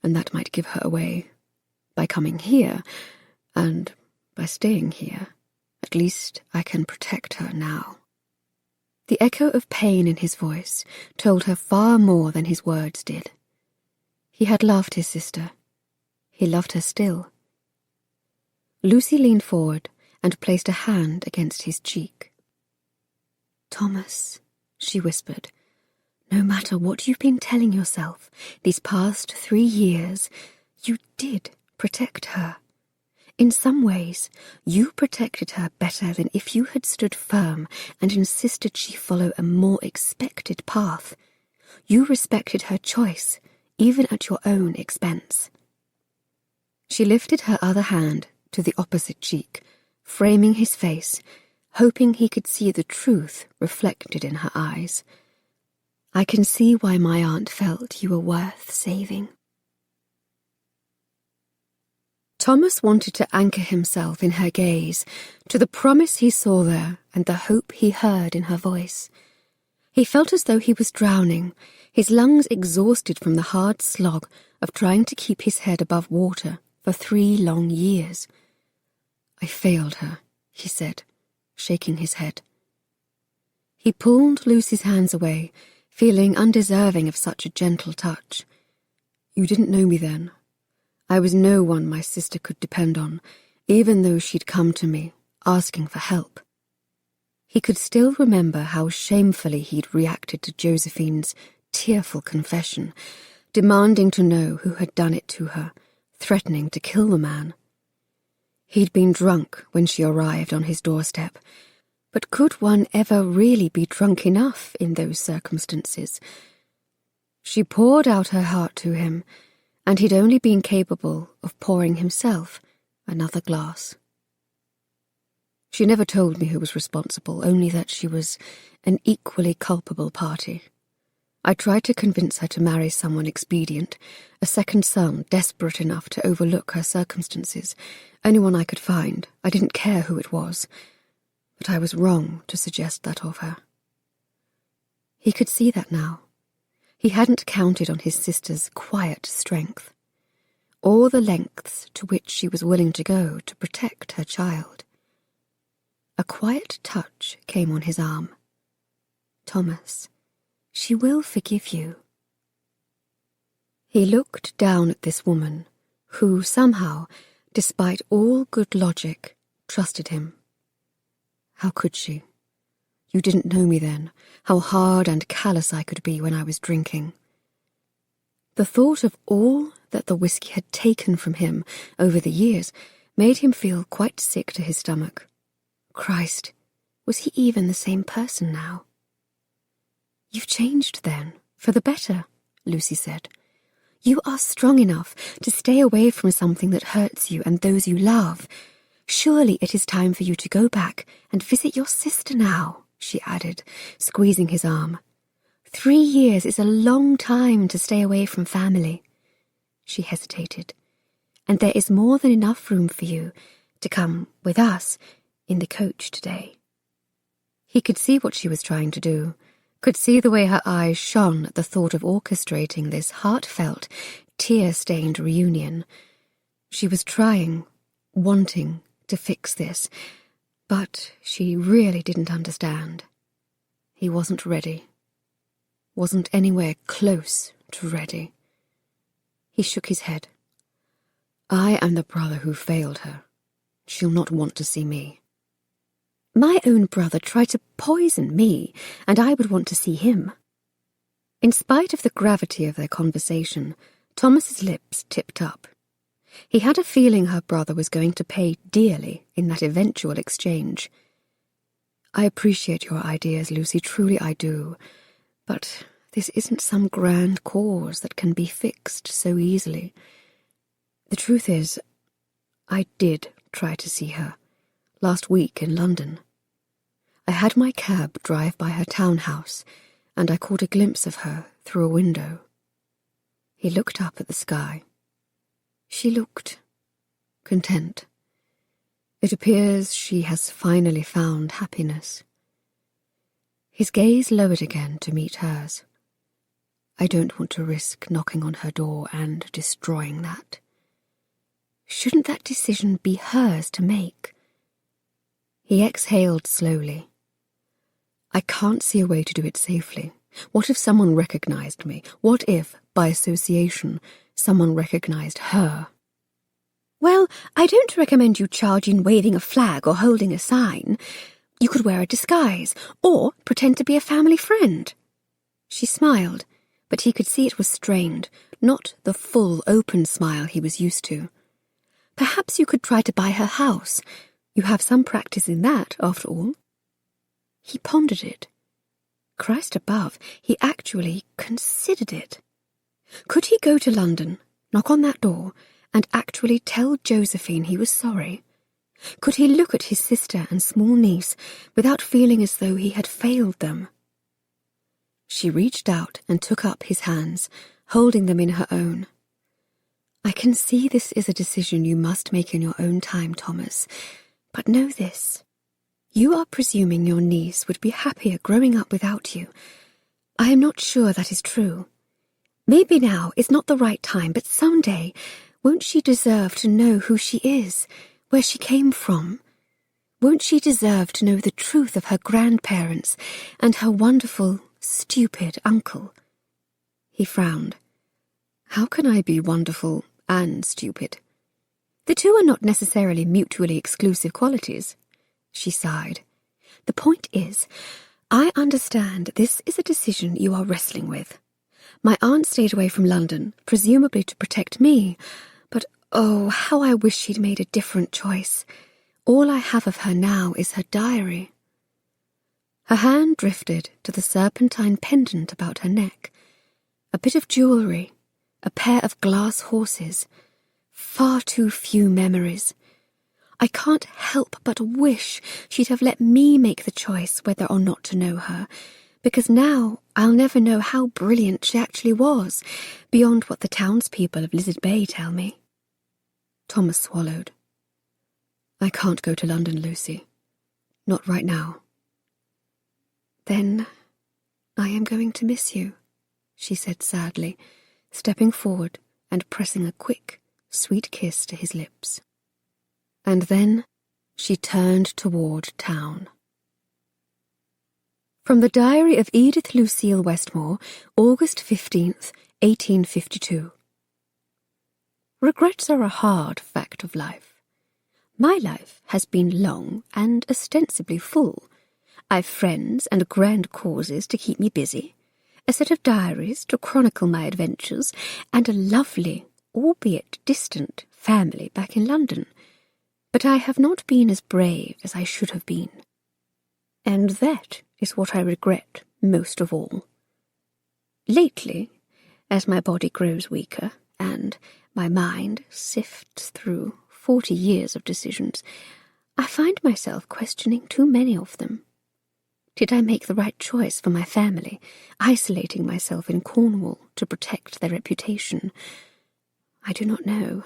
and that might give her away. By coming here, and by staying here, at least I can protect her now. The echo of pain in his voice told her far more than his words did. He had loved his sister. He loved her still. Lucy leaned forward and placed a hand against his cheek. "Thomas," she whispered, "no matter what you've been telling yourself these past 3 years, you did protect her. In some ways, you protected her better than if you had stood firm and insisted she follow a more expected path. You respected her choice, even at your own expense." She lifted her other hand to the opposite cheek, framing his face, hoping he could see the truth reflected in her eyes. "I can see why my aunt felt you were worth saving." Thomas wanted to anchor himself in her gaze, to the promise he saw there and the hope he heard in her voice. He felt as though he was drowning, his lungs exhausted from the hard slog of trying to keep his head above water for 3 long years. "I failed her," he said, shaking his head. He pulled Lucy's hands away, feeling undeserving of such a gentle touch. "You didn't know me then. I was no one my sister could depend on, even though she'd come to me, asking for help." He could still remember how shamefully he'd reacted to Josephine's tearful confession, demanding to know who had done it to her, threatening to kill the man. He'd been drunk when she arrived on his doorstep, but could one ever really be drunk enough in those circumstances? She poured out her heart to him, and he'd only been capable of pouring himself another glass. She never told me who was responsible, only that she was an equally culpable party. I tried to convince her to marry someone expedient, a second son desperate enough to overlook her circumstances, anyone I could find. I didn't care who it was, but I was wrong to suggest that of her. He could see that now. He hadn't counted on his sister's quiet strength, or the lengths to which she was willing to go to protect her child. A quiet touch came on his arm. "Thomas, she will forgive you." He looked down at this woman, who somehow, despite all good logic, trusted him. How could she? You didn't know me then, how hard and callous I could be when I was drinking. The thought of all that the whiskey had taken from him over the years made him feel quite sick to his stomach. Christ, was he even the same person now? "You've changed then, for the better," Lucy said. "You are strong enough to stay away from something that hurts you and those you love. Surely it is time for you to go back and visit your sister now," she added, squeezing his arm. 3 years is a long time to stay away from family. She hesitated. "And there is more than enough room for you to come with us in the coach today." He could see what she was trying to do, could see the way her eyes shone at the thought of orchestrating this heartfelt, tear-stained reunion. She was trying, wanting to fix this, but she really didn't understand. He wasn't ready. Wasn't anywhere close to ready. He shook his head. "I am the brother who failed her. She'll not want to see me." "My own brother tried to poison me, and I would want to see him." In spite of the gravity of their conversation, Thomas's lips tipped up. He had a feeling her brother was going to pay dearly in that eventual exchange. "I appreciate your ideas, Lucy, truly I do, but this isn't some grand cause that can be fixed so easily. The truth is, I did try to see her last week in London. I had my cab drive by her townhouse, and I caught a glimpse of her through a window." He looked up at the sky. She looked content. "It appears she has finally found happiness." His gaze lowered again to meet hers. "I don't want to risk knocking on her door and destroying that." Shouldn't that decision be hers to make? He exhaled slowly. I can't see a way to do it safely. What if someone recognized me? What if, by association, someone recognized her? Well, I don't recommend you charge in waving a flag or holding a sign. You could wear a disguise, or pretend to be a family friend. She smiled, but he could see it was strained, not the full, open smile he was used to. Perhaps you could try to buy her house. You have some practice in that, after all. He pondered it. Christ above, he actually considered it. Could he go to London, knock on that door, and actually tell Josephine he was sorry? Could he look at his sister and small niece without feeling as though he had failed them? She reached out and took up his hands, holding them in her own. I can see this is a decision you must make in your own time, Thomas, but know this. You are presuming your niece would be happier growing up without you. I am not sure that is true. Maybe now is not the right time, but someday, won't she deserve to know who she is, where she came from? Won't she deserve to know the truth of her grandparents and her wonderful, stupid uncle? He frowned. How can I be wonderful and stupid? The two are not necessarily mutually exclusive qualities. She sighed. The point is, I understand this is a decision you are wrestling with. My aunt stayed away from London, presumably to protect me, but oh, how I wish she'd made a different choice. All I have of her now is her diary. Her hand drifted to the serpentine pendant about her neck. A bit of jewellery, a pair of glass horses. Far too few memories. I can't help but wish she'd have let me make the choice whether or not to know her, because now I'll never know how brilliant she actually was, beyond what the townspeople of Lizard Bay tell me. Thomas swallowed. I can't go to London, Lucy. Not right now. Then I am going to miss you, she said sadly, stepping forward and pressing a quick, sweet kiss to his lips. And then she turned toward town. From the Diary of Edith Lucille Westmore, August 15th, 1852. Regrets are a hard fact of life. My life has been long and ostensibly full. I've friends and grand causes to keep me busy, a set of diaries to chronicle my adventures, and a lovely, albeit distant, family back in London. But I have not been as brave as I should have been. And that is what I regret most of all. Lately, as my body grows weaker, and my mind sifts through 40 years of decisions, I find myself questioning too many of them. Did I make the right choice for my family, isolating myself in Cornwall to protect their reputation? I do not know.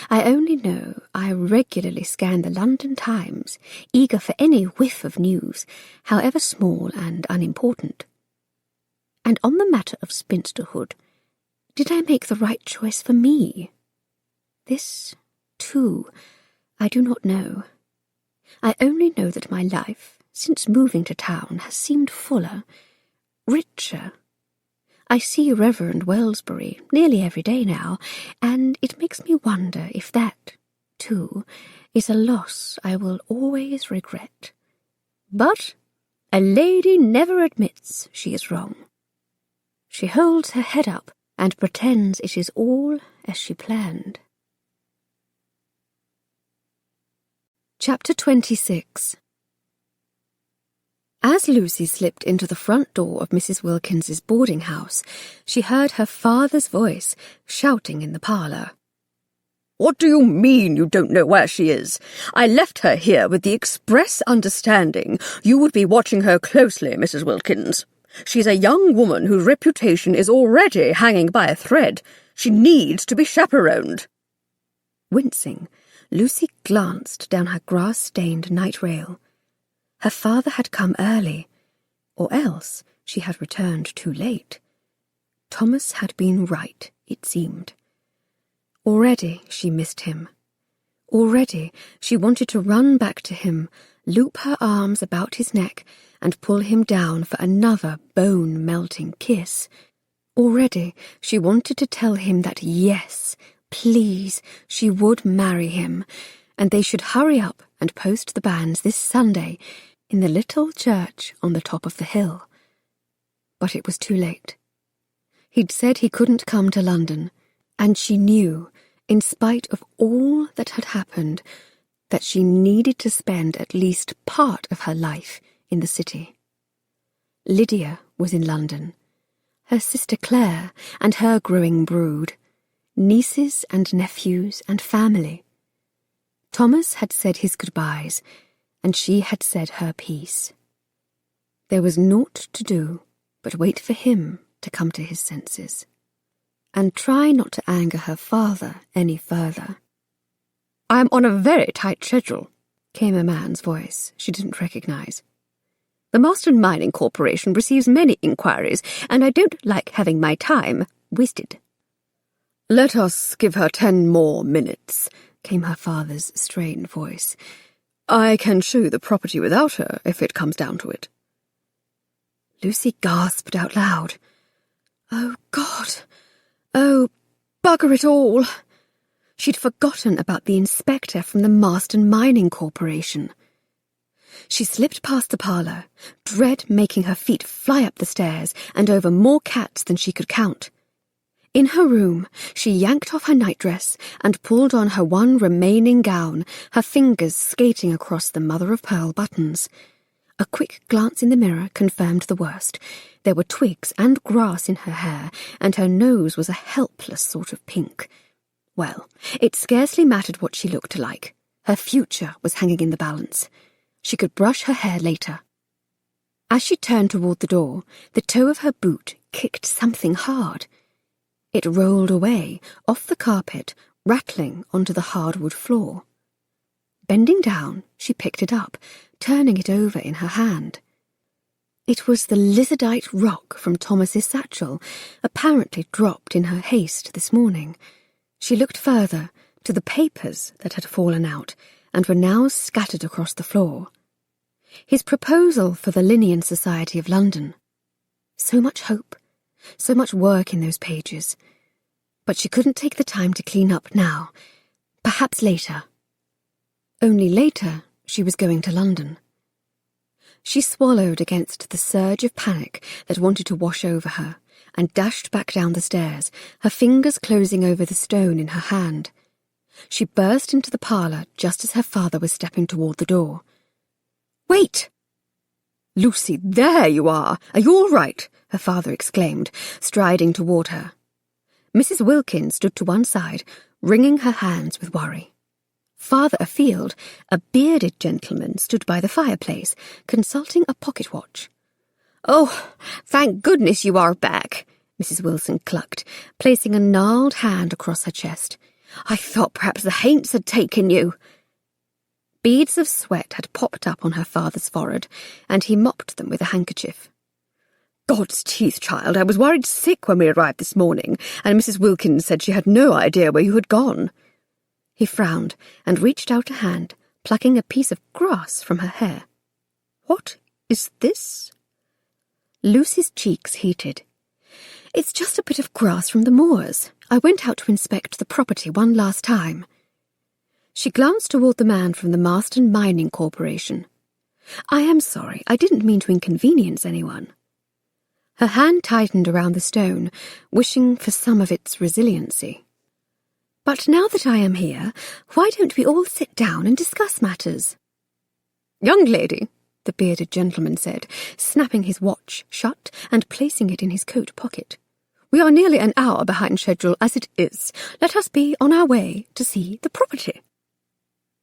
I only know I regularly scan the London Times, eager for any whiff of news, however small and unimportant. And on the matter of spinsterhood, did I make the right choice for me? This, too, I do not know. I only know that my life, since moving to town, has seemed fuller, richer. I see Reverend Wellsbury nearly every day now, and it makes me wonder if that, too, is a loss I will always regret. But a lady never admits she is wrong. She holds her head up and pretends it is all as she planned. Chapter 26. As Lucy slipped into the front door of Mrs. Wilkins's boarding house, she heard her father's voice shouting in the parlour. "What do you mean you don't know where she is? I left her here with the express understanding you would be watching her closely, Mrs. Wilkins. She's a young woman whose reputation is already hanging by a thread. She needs to be chaperoned." Wincing, Lucy glanced down her grass-stained night rail. Her father had come early, or else she had returned too late. Thomas had been right, it seemed. Already she missed him. Already she wanted to run back to him loop her arms about his neck, and pull him down for another bone-melting kiss. Already she wanted to tell him that yes, please, she would marry him, and they should hurry up and post the banns this Sunday in the little church on the top of the hill. But it was too late. He'd said he couldn't come to London, and she knew, in spite of all that had happened, that she needed to spend at least part of her life in the city. Lydia was in London, her sister Claire and her growing brood, nieces and nephews and family. Thomas had said his goodbyes, and she had said her piece. There was naught to do but wait for him to come to his senses, and try not to anger her father any further. "I am on a very tight schedule," came a man's voice she didn't recognise. "The Marston Mining Corporation receives many inquiries, and I don't like having my time wasted." "Let us give her 10 more minutes," came her father's strained voice. "I can show you the property without her, if it comes down to it." Lucy gasped out loud. Oh, God! Oh, bugger it all! She'd forgotten about the inspector from the Marston Mining Corporation. She slipped past the parlour, dread making her feet fly up the stairs and over more cats than she could count. In her room, she yanked off her nightdress and pulled on her one remaining gown, her fingers skating across the mother-of-pearl buttons. A quick glance in the mirror confirmed the worst. There were twigs and grass in her hair, and her nose was a helpless sort of pink. Well, it scarcely mattered what she looked like. Her future was hanging in the balance. She could brush her hair later. As she turned toward the door, the toe of her boot kicked something hard. It rolled away, off the carpet, rattling onto the hardwood floor. Bending down, she picked it up, turning it over in her hand. It was the lizardite rock from Thomas's satchel, apparently dropped in her haste this morning. She looked further, to the papers that had fallen out, and were now scattered across the floor. His proposal for the Linnean Society of London. So much hope, so much work in those pages. But she couldn't take the time to clean up now. Perhaps later. Only later she was going to London. She swallowed against the surge of panic that wanted to wash over her, and dashed back down the stairs, her fingers closing over the stone in her hand. She burst into the parlour just as her father was stepping toward the door. "Wait!" "Lucy, there you are! Are you all right?" her father exclaimed, striding toward her. Mrs. Wilkins stood to one side, wringing her hands with worry. Farther afield, a bearded gentleman stood by the fireplace, consulting a pocket watch. "Oh, thank goodness you are back," Mrs. Wilson clucked, placing a gnarled hand across her chest. "I thought perhaps the haints had taken you." Beads of sweat had popped up on her father's forehead, and he mopped them with a handkerchief. "God's teeth, child, I was worried sick when we arrived this morning, and Mrs. Wilkins said she had no idea where you had gone." He frowned and reached out a hand, plucking a piece of grass from her hair. "What is this?" Lucy's cheeks heated. "It's just a bit of grass from the moors. I went out to inspect the property one last time." She glanced toward the man from the Marston Mining Corporation. "I am sorry, I didn't mean to inconvenience anyone." Her hand tightened around the stone, wishing for some of its resiliency. "But now that I am here, why don't we all sit down and discuss matters?" "Young lady," the bearded gentleman said, snapping his watch shut and placing it in his coat pocket, "we are nearly an hour behind schedule as it is. Let us be on our way to see the property."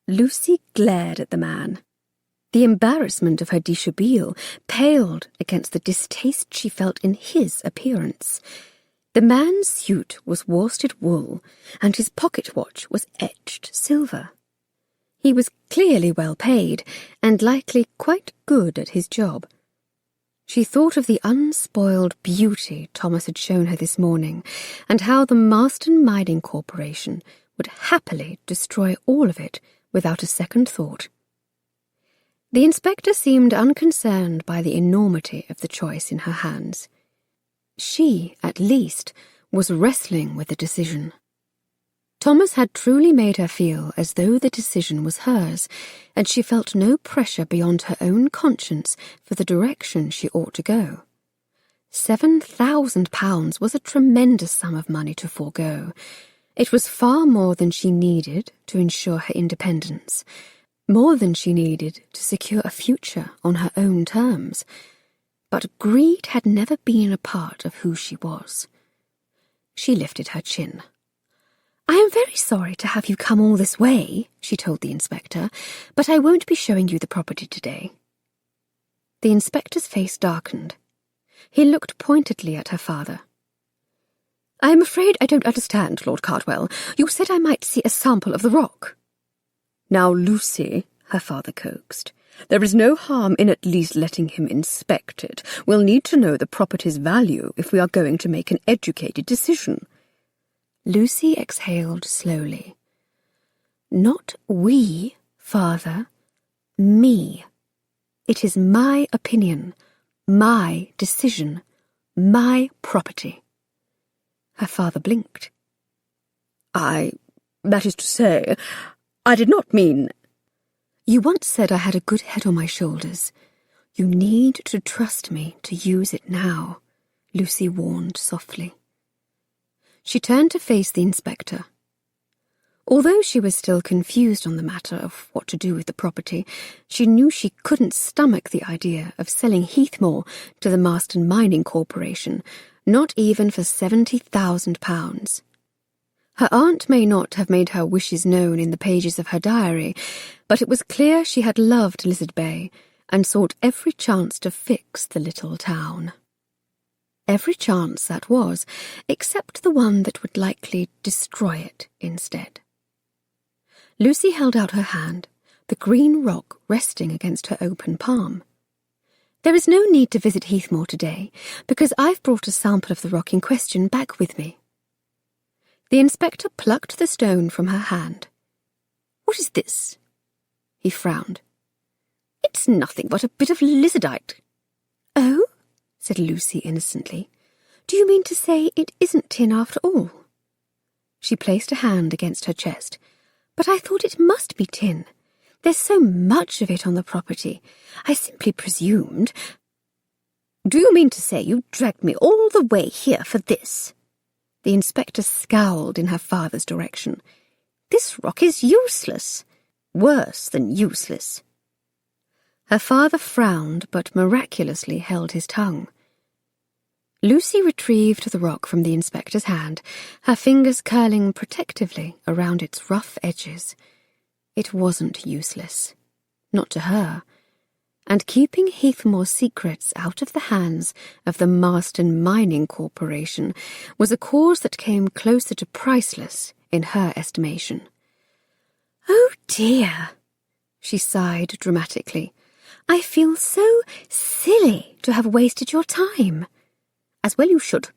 Lucy glared at the man. The embarrassment of her dishabille paled against the distaste she felt in his appearance. The man's suit was worsted wool, and his pocket watch was etched silver. He was clearly well paid, and likely quite good at his job. She thought of the unspoiled beauty Thomas had shown her this morning, and how the Marston Mining Corporation would happily destroy all of it without a second thought. The inspector seemed unconcerned by the enormity of the choice in her hands. She, at least, was wrestling with the decision. Thomas had truly made her feel as though the decision was hers, and she felt no pressure beyond her own conscience for the direction she ought to go. £7,000 was a tremendous sum of money to forego. It was far more than she needed to ensure her independence, more than she needed to secure a future on her own terms. But greed had never been a part of who she was. She lifted her chin. "I am very sorry to have you come all this way," she told the inspector, "but I won't be showing you the property today." The inspector's face darkened. He looked pointedly at her father. "I am afraid I don't understand, Lord Cardwell. You said I might see a sample of the rock." "Now, Lucy," her father coaxed, "there is no harm in at least letting him inspect it. We'll need to know the property's value if we are going to make an educated decision." Lucy exhaled slowly. "Not we, father. Me. It is my opinion, my decision, my property." Her father blinked. That is to say, I did not mean—" "You once said I had a good head on my shoulders. You need to trust me to use it now," Lucy warned softly. She turned to face the inspector. Although she was still confused on the matter of what to do with the property, she knew she couldn't stomach the idea of selling Heathmore to the Marston Mining Corporation, not even for £70,000. Her aunt may not have made her wishes known in the pages of her diary, but it was clear she had loved Lizard Bay and sought every chance to fix the little town. Every chance, that was, except the one that would likely destroy it instead. Lucy held out her hand, the green rock resting against her open palm. "There is no need to visit Heathmore today, because I've brought a sample of the rock in question back with me." The inspector plucked the stone from her hand. "What is this?" He frowned. "It's nothing but a bit of lizardite." "Oh?" said Lucy innocently. "Do you mean to say it isn't tin after all?" She placed a hand against her chest. "But I thought it must be tin. There's so much of it on the property. I simply presumed—" "Do you mean to say you dragged me all the way here for this?" The inspector scowled in her father's direction. "This rock is useless. Worse than useless." Her father frowned, but miraculously held his tongue. Lucy retrieved the rock from the inspector's hand, her fingers curling protectively around its rough edges. It wasn't useless. Not to her. And keeping Heathmore's secrets out of the hands of the Marston Mining Corporation was a cause that came closer to priceless in her estimation. "Oh dear," she sighed dramatically. "I feel so silly to have wasted your time." "As well you should,"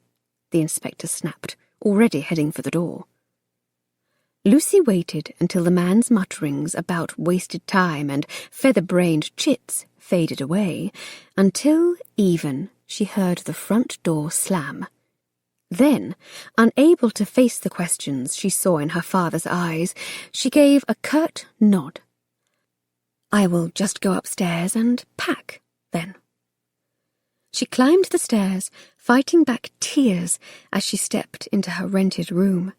the inspector snapped, already heading for the door. Lucy waited until the man's mutterings about wasted time and feather-brained chits faded away, until, even, she heard the front door slam. Then, unable to face the questions she saw in her father's eyes, she gave a curt nod. "I will just go upstairs and pack, then." She climbed the stairs, fighting back tears as she stepped into her rented room.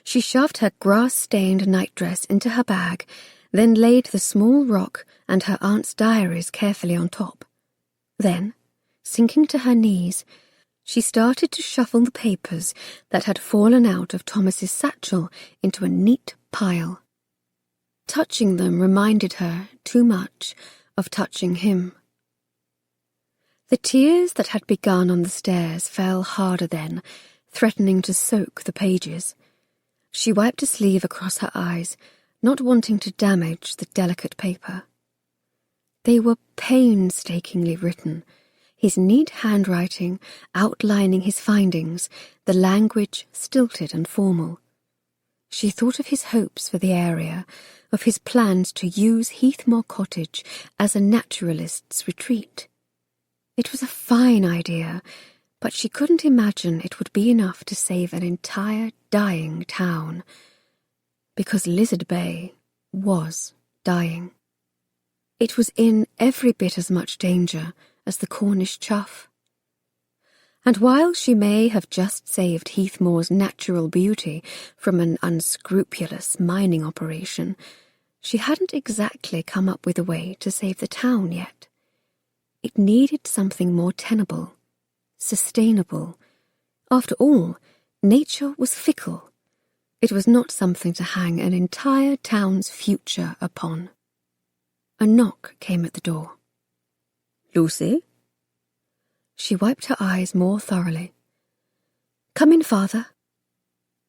She shoved her grass-stained nightdress into her bag, then laid the small rock and her aunt's diaries carefully on top. Then, sinking to her knees, she started to shuffle the papers that had fallen out of Thomas's satchel into a neat pile. Touching them reminded her too much of touching him. The tears that had begun on the stairs fell harder then, threatening to soak the pages. She wiped a sleeve across her eyes, not wanting to damage the delicate paper. They were painstakingly written, his neat handwriting outlining his findings, the language stilted and formal. She thought of his hopes for the area, of his plans to use Heathmore Cottage as a naturalist's retreat. It was a fine idea, but she couldn't imagine it would be enough to save an entire dying town, because Lizard Bay was dying. It was in every bit as much danger as the Cornish chough. And while she may have just saved Heathmore's natural beauty from an unscrupulous mining operation, she hadn't exactly come up with a way to save the town yet. It needed something more tenable, sustainable. After all, nature was fickle. It was not something to hang an entire town's future upon. A knock came at the door. Lucy? She wiped her eyes more thoroughly. "Come in, father."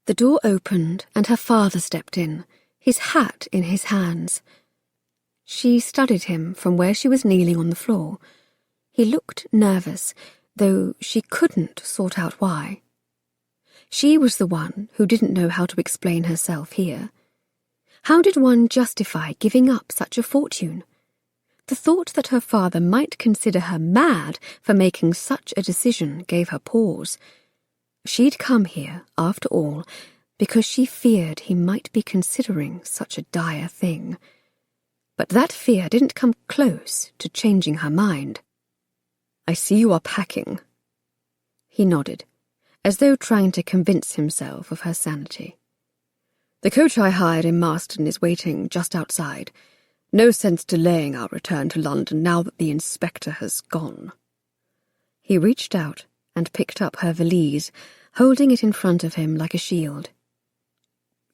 The door opened and her father stepped in, his hat in his hands. She studied him from where she was kneeling on the floor. He looked nervous, though she couldn't sort out why. She was the one who didn't know how to explain herself here. How did one justify giving up such a fortune? The thought that her father might consider her mad for making such a decision gave her pause. She'd come here, after all, because she feared he might be considering such a dire thing. But that fear didn't come close to changing her mind. "I see you are packing." He nodded, as though trying to convince himself of her sanity. "The coach I hired in Marston is waiting just outside. No sense delaying our return to London now that the inspector has gone." He reached out and picked up her valise, holding it in front of him like a shield.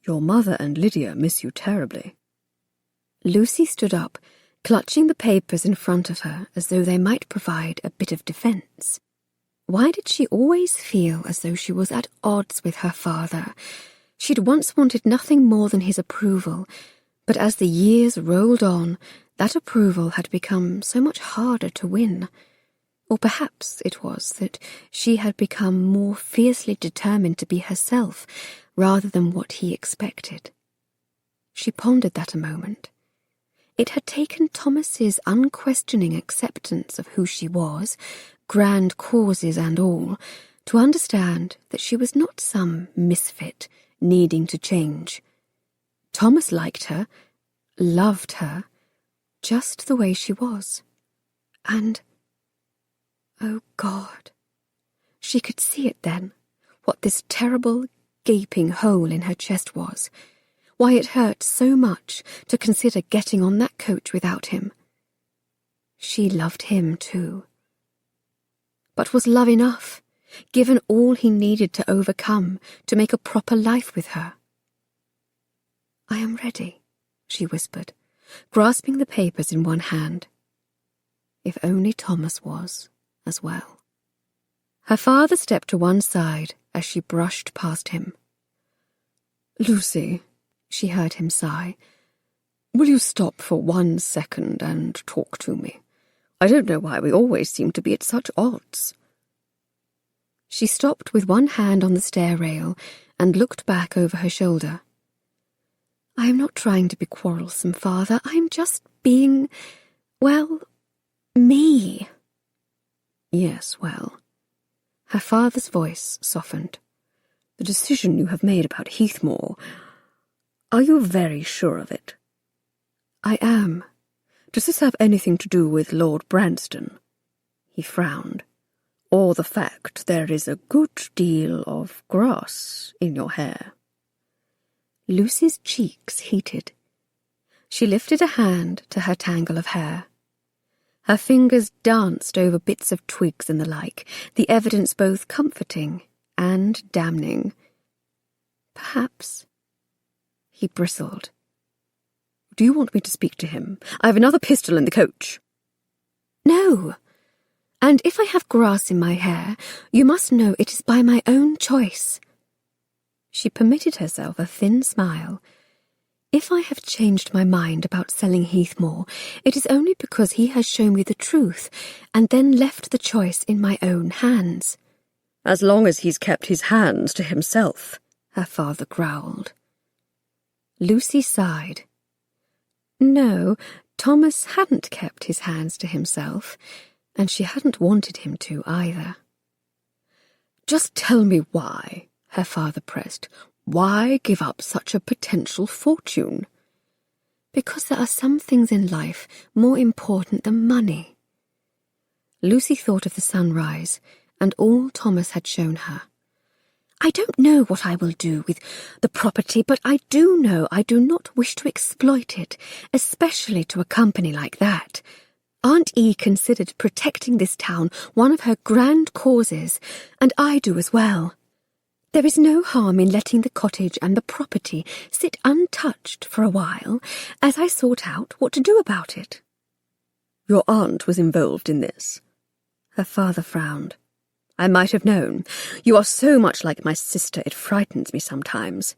"Your mother and Lydia miss you terribly." Lucy stood up, clutching the papers in front of her as though they might provide a bit of defence. Why did she always feel as though she was at odds with her father? She'd once wanted nothing more than his approval, but as the years rolled on, that approval had become so much harder to win. Or perhaps it was that she had become more fiercely determined to be herself rather than what he expected. She pondered that a moment. It had taken Thomas's unquestioning acceptance of who she was, grand causes and all, to understand that she was not some misfit needing to change. Thomas liked her, loved her, just the way she was. And, oh God, she could see it then, what this terrible, gaping hole in her chest was, why it hurt so much to consider getting on that coach without him. She loved him too. But was love enough, given all he needed to overcome to make a proper life with her? "I am ready," she whispered, grasping the papers in one hand. If only Thomas was as well. Her father stepped to one side as she brushed past him. "Lucy," she heard him sigh, "will you stop for 1 second and talk to me? I don't know why we always seem to be at such odds." She stopped with one hand on the stair rail and looked back over her shoulder. "I am not trying to be quarrelsome, father. I am just being, well, me." "Yes, well." Her father's voice softened. "The decision you have made about Heathmore, are you very sure of it?" "I am." "Does this have anything to do with Lord Branston?" He frowned. "Or the fact there is a good deal of grass in your hair?" Lucy's cheeks heated. She lifted a hand to her tangle of hair. Her fingers danced over bits of twigs and the like, the evidence both comforting and damning. "Perhaps." He bristled. "Do you want me to speak to him? I have another pistol in the coach." "No. And if I have grass in my hair, you must know it is by my own choice." She permitted herself a thin smile. "If I have changed my mind about selling Heathmore, it is only because he has shown me the truth and then left the choice in my own hands." "As long as he's kept his hands to himself," her father growled. Lucy sighed. No, Thomas hadn't kept his hands to himself, and she hadn't wanted him to either. "Just tell me why," her father pressed. "Why give up such a potential fortune?" "Because there are some things in life more important than money." Lucy thought of the sunrise and all Thomas had shown her. "I don't know what I will do with the property, but I do know I do not wish to exploit it, especially to a company like that. Aunt E considered protecting this town one of her grand causes, and I do as well. There is no harm in letting the cottage and the property sit untouched for a while, as I sort out what to do about it." "Your aunt was involved in this?" Her father frowned. "I might have known. You are so much like my sister, it frightens me sometimes.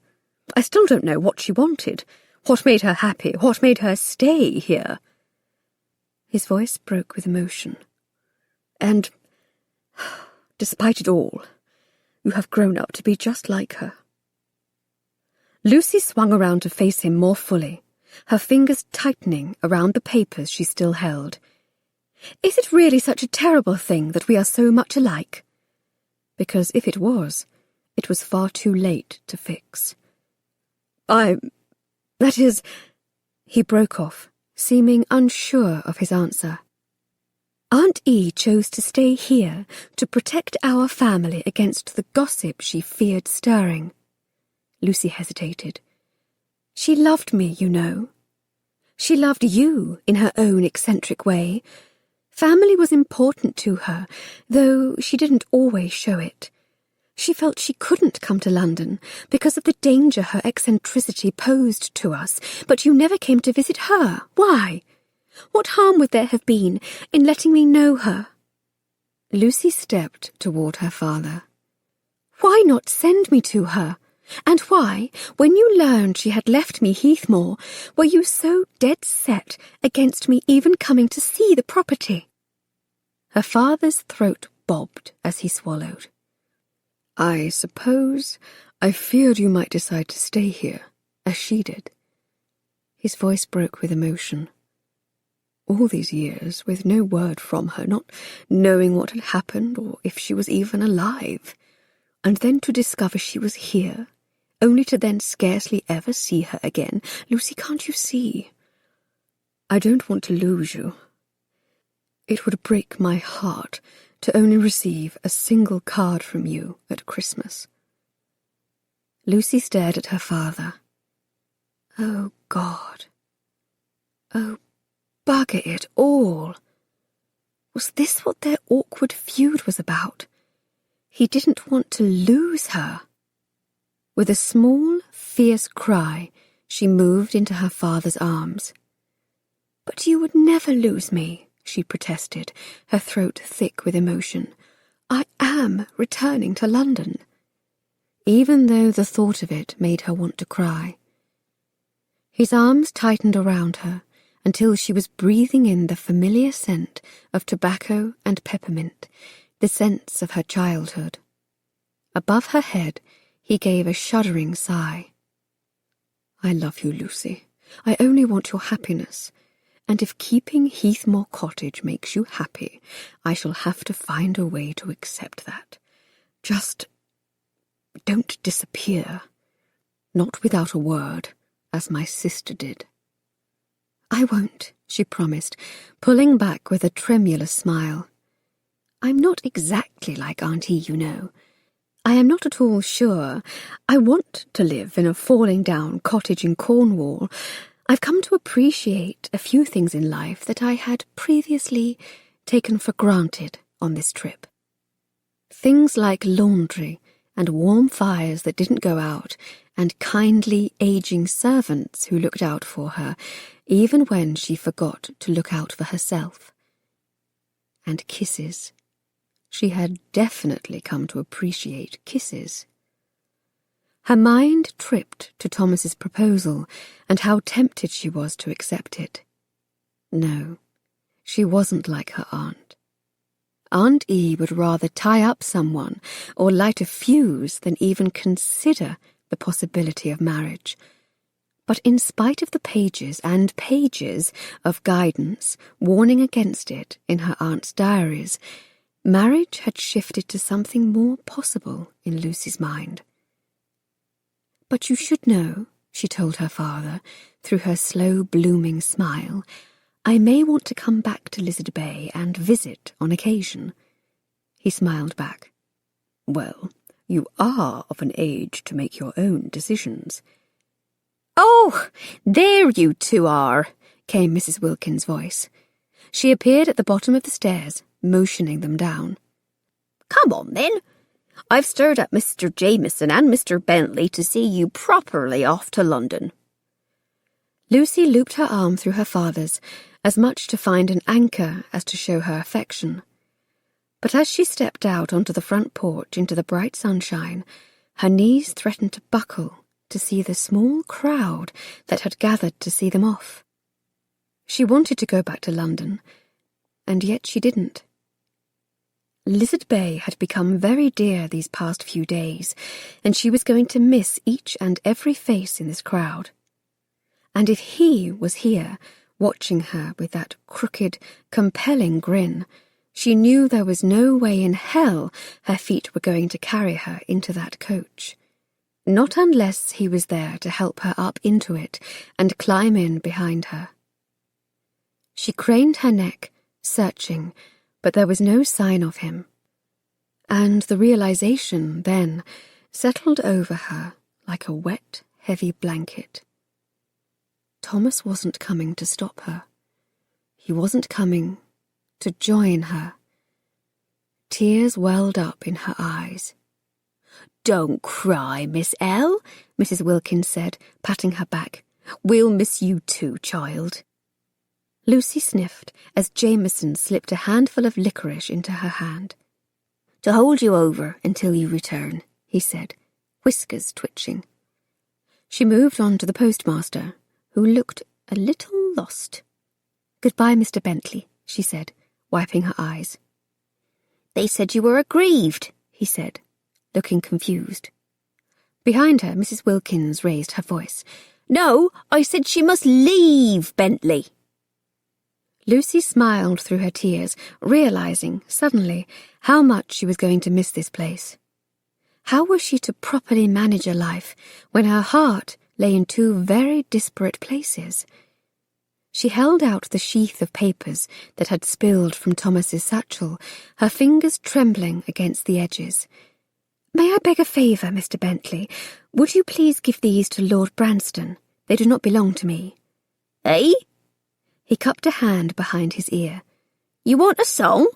I still don't know what she wanted, what made her happy, what made her stay here." His voice broke with emotion. "And, despite it all, you have grown up to be just like her." Lucy swung around to face him more fully, her fingers tightening around the papers she still held. "Is it really such a terrible thing that we are so much alike?" Because if it was far too late to fix. That is," he broke off, seeming unsure of his answer. "Aunt E chose to stay here to protect our family against the gossip she feared stirring." Lucy hesitated. "She loved me, you know. She loved you in her own eccentric way. Family was important to her, though she didn't always show it. She felt she couldn't come to London because of the danger her eccentricity posed to us, but you never came to visit her. Why? What harm would there have been in letting me know her?" Lucy stepped toward her father. "Why not send me to her? And why, when you learned she had left me Heathmore, were you so dead set against me even coming to see the property?" Her father's throat bobbed as he swallowed. "I suppose I feared you might decide to stay here, as she did." His voice broke with emotion. "All these years, with no word from her, not knowing what had happened or if she was even alive, and then to discover she was here, only to then scarcely ever see her again. Lucy, can't you see? I don't want to lose you. It would break my heart to only receive a single card from you at Christmas." Lucy stared at her father. Oh, God. Oh, bugger it all. Was this what their awkward feud was about? He didn't want to lose her. With a small, fierce cry, she moved into her father's arms. "But you would never lose me," she protested, her throat thick with emotion. "I am returning to London," even though the thought of it made her want to cry. His arms tightened around her until she was breathing in the familiar scent of tobacco and peppermint, the scents of her childhood. Above her head, he gave a shuddering sigh. "I love you, Lucy. I only want your happiness. And if keeping Heathmore Cottage makes you happy, I shall have to find a way to accept that. Just don't disappear. Not without a word, as my sister did." "I won't," she promised, pulling back with a tremulous smile. "I'm not exactly like Auntie, you know. I am not at all sure I want to live in a falling-down cottage in Cornwall. I've come to appreciate a few things in life that I had previously taken for granted on this trip. Things like laundry and warm fires that didn't go out and kindly aging servants who looked out for her, even when she forgot to look out for herself. And kisses. She had definitely come to appreciate kisses. Her mind tripped to Thomas's proposal and how tempted she was to accept it. No, she wasn't like her aunt. Aunt E would rather tie up someone or light a fuse than even consider the possibility of marriage. But in spite of the pages and pages of guidance warning against it in her aunt's diaries, marriage had shifted to something more possible in Lucy's mind. "But you should know," she told her father, through her slow-blooming smile, "I may want to come back to Lizard Bay and visit on occasion." He smiled back. "Well, you are of an age to make your own decisions." "Oh, there you two are," came Mrs. Wilkins' voice. She appeared at the bottom of the stairs, motioning them down. "Come on, then. I've stirred up Mr. Jameson and Mr. Bentley to see you properly off to London." Lucy looped her arm through her father's, as much to find an anchor as to show her affection. But as she stepped out onto the front porch into the bright sunshine, her knees threatened to buckle to see the small crowd that had gathered to see them off. She wanted to go back to London, and yet she didn't. Lizard Bay had become very dear these past few days, and she was going to miss each and every face in this crowd. And if he was here, watching her with that crooked, compelling grin, she knew there was no way in hell her feet were going to carry her into that coach. Not unless he was there to help her up into it and climb in behind her. She craned her neck, searching, but there was no sign of him. And the realization, then, settled over her like a wet, heavy blanket. Thomas wasn't coming to stop her. He wasn't coming to join her. Tears welled up in her eyes. "Don't cry, Miss L," Mrs. Wilkins said, patting her back. "We'll miss you too, child." Lucy sniffed as Jameson slipped a handful of licorice into her hand. "To hold you over until you return," he said, whiskers twitching. She moved on to the postmaster, who looked a little lost. "Goodbye, Mr. Bentley," she said, wiping her eyes. "They said you were aggrieved," he said, looking confused. Behind her, Mrs. Wilkins raised her voice. "No, I said she must leave Bentley." Lucy smiled through her tears, realizing, suddenly, how much she was going to miss this place. How was she to properly manage a life when her heart lay in two very disparate places? She held out the sheath of papers that had spilled from Thomas's satchel, her fingers trembling against the edges. "May I beg a favour, Mr. Bentley? Would you please give these to Lord Branston? They do not belong to me." "Eh?" He cupped a hand behind his ear. "You want a song?"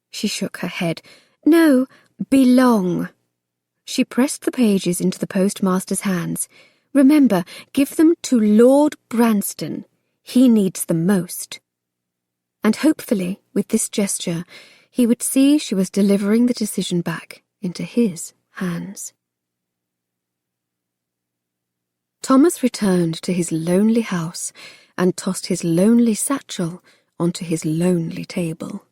She shook her head. "No, belong." She pressed the pages into the postmaster's hands. "Remember, give them to Lord Branston. He needs them most." And hopefully, with this gesture, he would see she was delivering the decision back into his hands. Thomas returned to his lonely house and tossed his lonely satchel onto his lonely table.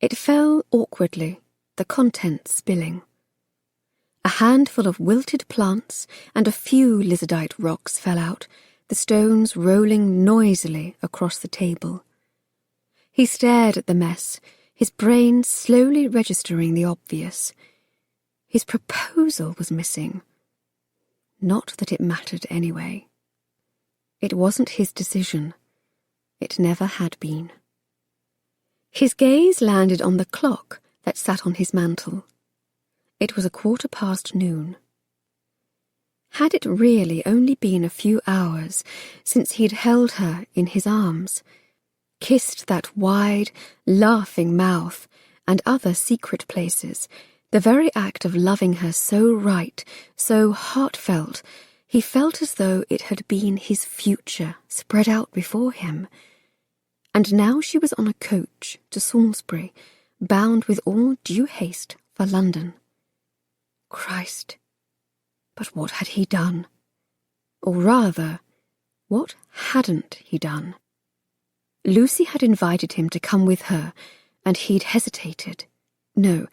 It fell awkwardly, the contents spilling. A handful of wilted plants and a few lizardite rocks fell out, the stones rolling noisily across the table. He stared at the mess, his brain slowly registering the obvious. His proposal was missing. Not that it mattered anyway. It wasn't his decision. It never had been. His gaze landed on the clock that sat on his mantel. It was noon. Had it really only been a few hours since he'd held her in his arms, kissed that wide, laughing mouth and other secret places, the very act of loving her so right, so heartfelt, he felt as though it had been his future spread out before him. And now she was on a coach to Salisbury, bound with all due haste for London. Christ! But what had he done? Or rather, what hadn't he done? Lucy had invited him to come with her, and he'd hesitated. No,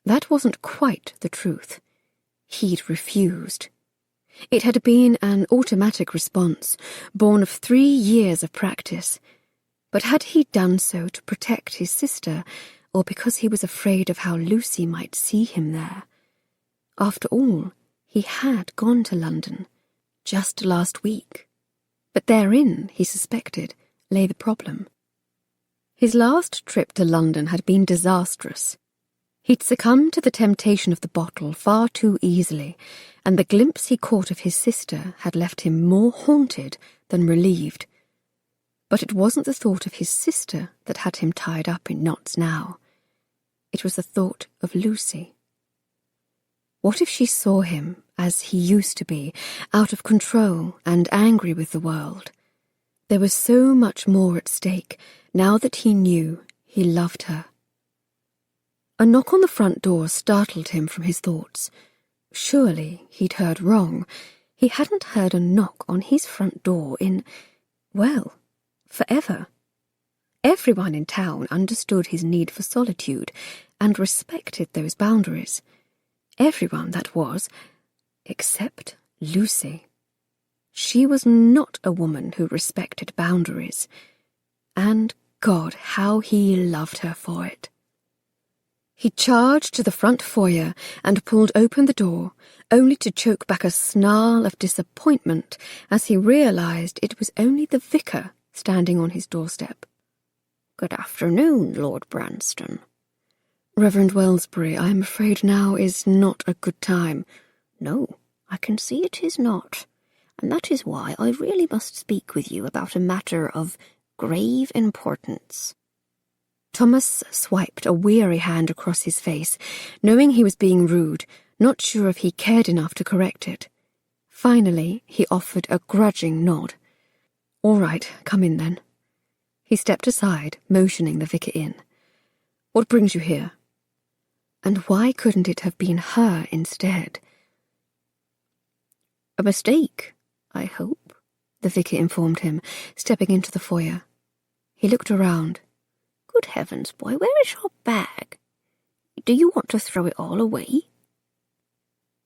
that wasn't quite the truth. He'd refused. It had been an automatic response, born of 3 years of practice. But had he done so to protect his sister, or because he was afraid of how Lucy might see him there? After all, he had gone to London, just last week. But therein, he suspected, lay the problem. His last trip to London had been disastrous. He'd succumbed to the temptation of the bottle far too easily, and the glimpse he caught of his sister had left him more haunted than relieved. But it wasn't the thought of his sister that had him tied up in knots now. It was the thought of Lucy. What if she saw him, as he used to be, out of control and angry with the world? There was so much more at stake, now that he knew he loved her. A knock on the front door startled him from his thoughts. Surely he'd heard wrong. He hadn't heard a knock on his front door in, well, forever. Everyone in town understood his need for solitude and respected those boundaries. Everyone, that was, except Lucy. She was not a woman who respected boundaries. And God, how he loved her for it. He charged to the front foyer and pulled open the door, only to choke back a snarl of disappointment as he realised it was only the vicar standing on his doorstep. "Good afternoon, Lord Branston." "Reverend Wellsbury, I am afraid now is not a good time." "No, I can see it is not, and that is why I really must speak with you about a matter of grave importance." Thomas swiped a weary hand across his face, knowing he was being rude, not sure if he cared enough to correct it. Finally, he offered a grudging nod. "All right, come in then." He stepped aside, motioning the vicar in. "What brings you here?" And why couldn't it have been her instead? "A mistake, I hope," the vicar informed him, stepping into the foyer. He looked around. "Good heavens, boy, where is your bag? Do you want to throw it all away?"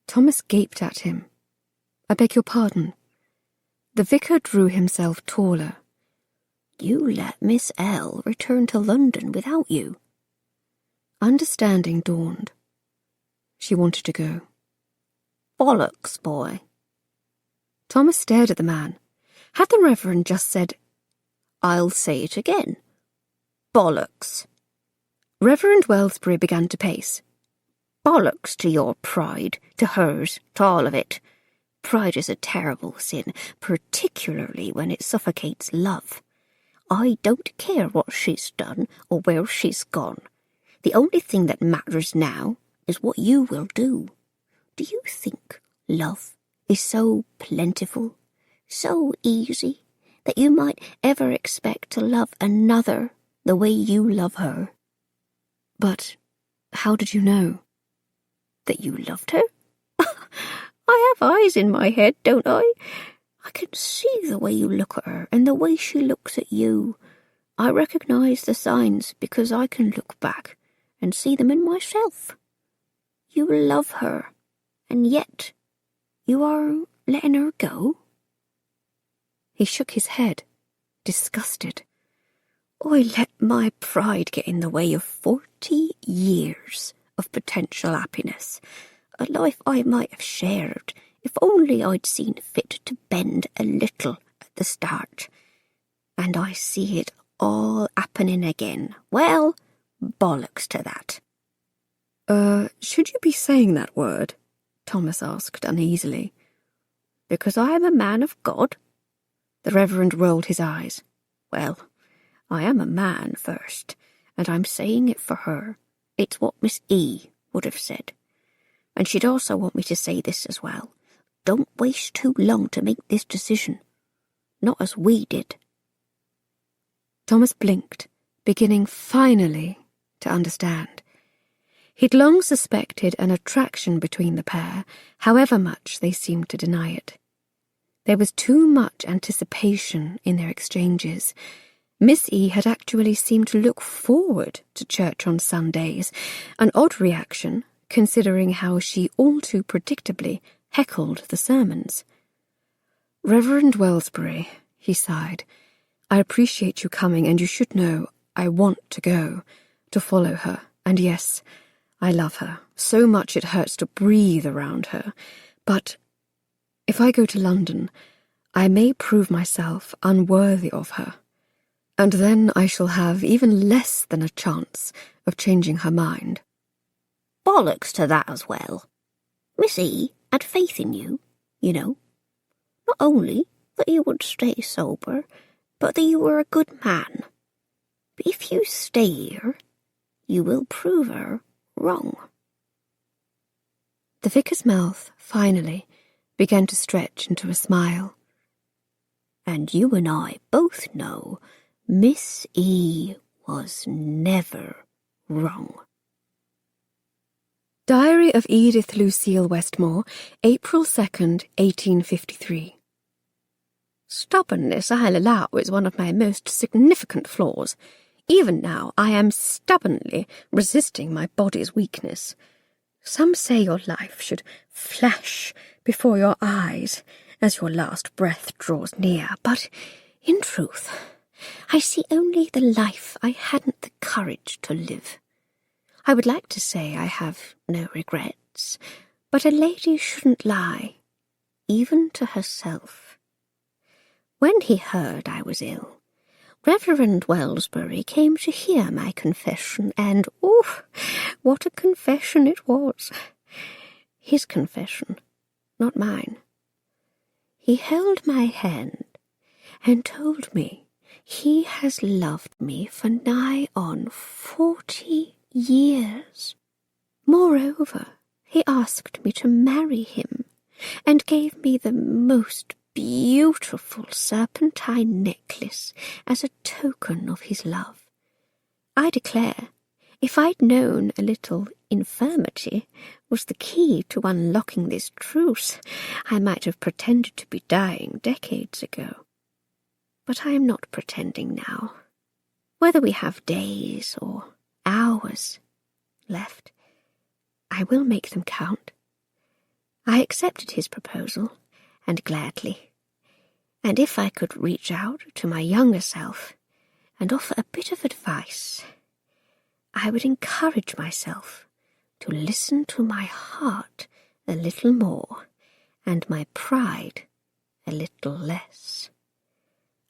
Thomas gaped at him. "I beg your pardon." The vicar drew himself taller. "You let Miss L. return to London without you." Understanding dawned. She wanted to go. "Bollocks, boy." Thomas stared at the man. Had the Reverend just said, "I'll say it again. Bollocks." Reverend Wellsbury began to pace. "Bollocks to your pride, to hers, to all of it. Pride is a terrible sin, particularly when it suffocates love. I don't care what she's done or where she's gone. The only thing that matters now is what you will do. Do you think love is so plentiful, so easy, that you might ever expect to love another the way you love her?" "But how did you know?" "That you loved her? I have eyes in my head, don't I? I can see the way you look at her and the way she looks at you. I recognise the signs because I can look back and see them in myself. You love her, and yet you are letting her go?" He shook his head, disgusted. "I let my pride get in the way of 40 years of potential happiness, a life I might have shared if only I'd seen fit to bend a little at the start. And I see it all happening again. Well, bollocks to that." Should you be saying that word?" Thomas asked uneasily. "Because I am a man of God?" The Reverend rolled his eyes. "Well, I am a man first, and I'm saying it for her. It's what Miss E. would have said. And she'd also want me to say this as well. Don't waste too long to make this decision. Not as we did." Thomas blinked, beginning finally to understand. He'd long suspected an attraction between the pair, however much they seemed to deny it. There was too much anticipation in their exchanges. Miss E. had actually seemed to look forward to church on Sundays, an odd reaction, considering how she all too predictably heckled the sermons. "Reverend Wellsbury," he sighed, "I appreciate you coming, and you should know I want to go, to follow her, and yes, I love her, so much it hurts to breathe around her, but if I go to London, I may prove myself unworthy of her, and then I shall have even less than a chance of changing her mind." Bollocks to that as well. Miss E. had faith in you, you know. Not only that you would stay sober, but that you were a good man. But if you stay here, you will prove her wrong. The vicar's mouth, finally, began to stretch into a smile. And you and I both know Miss E. was never wrong. Diary of Edith Lucille Westmore, April 2nd, 1853. Stubbornness, I'll allow, is one of my most significant flaws. Even now I am stubbornly resisting my body's weakness. Some say your life should flash before your eyes as your last breath draws near, but in truth I see only the life I hadn't the courage to live. I would like to say I have no regrets, but a lady shouldn't lie, even to herself. When he heard I was ill, Reverend Wellsbury came to hear my confession, and, oh, what a confession it was! His confession, not mine. He held my hand and told me he has loved me for nigh on 40 years. Moreover, he asked me to marry him, and gave me the most beautiful serpentine necklace as a token of his love. I declare, if I'd known a little infirmity was the key to unlocking this truce, I might have pretended to be dying decades ago. But I am not pretending now. Whether we have days or hours left, I will make them count. I accepted his proposal, and gladly. And if I could reach out to my younger self and offer a bit of advice, I would encourage myself to listen to my heart a little more and my pride a little less.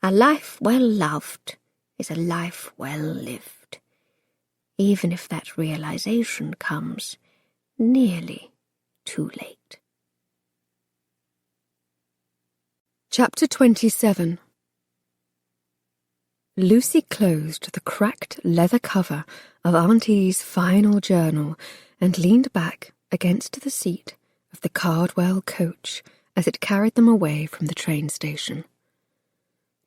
A life well loved is a life well lived, even if that realization comes nearly too late. Chapter 27. Lucy closed the cracked leather cover of Auntie's final journal and leaned back against the seat of the Cardwell coach as it carried them away from the train station.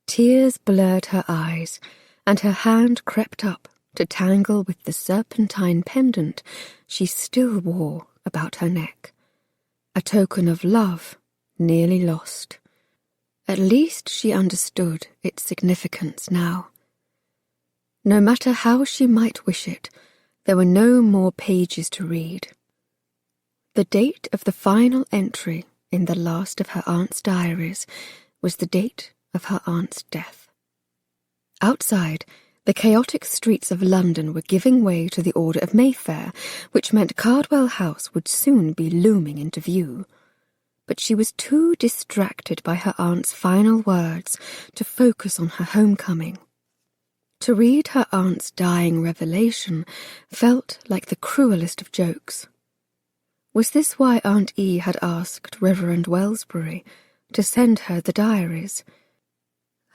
Tears blurred her eyes, and her hand crept up to tangle with the serpentine pendant she still wore about her neck, a token of love nearly lost. At least she understood its significance now. No matter how she might wish it, there were no more pages to read. The date of the final entry in the last of her aunt's diaries was the date of her aunt's death. Outside, the chaotic streets of London were giving way to the order of Mayfair, which meant Cardwell House would soon be looming into view. But she was too distracted by her aunt's final words to focus on her homecoming. To read her aunt's dying revelation felt like the cruelest of jokes. Was this why Aunt E. had asked Reverend Wellsbury to send her the diaries?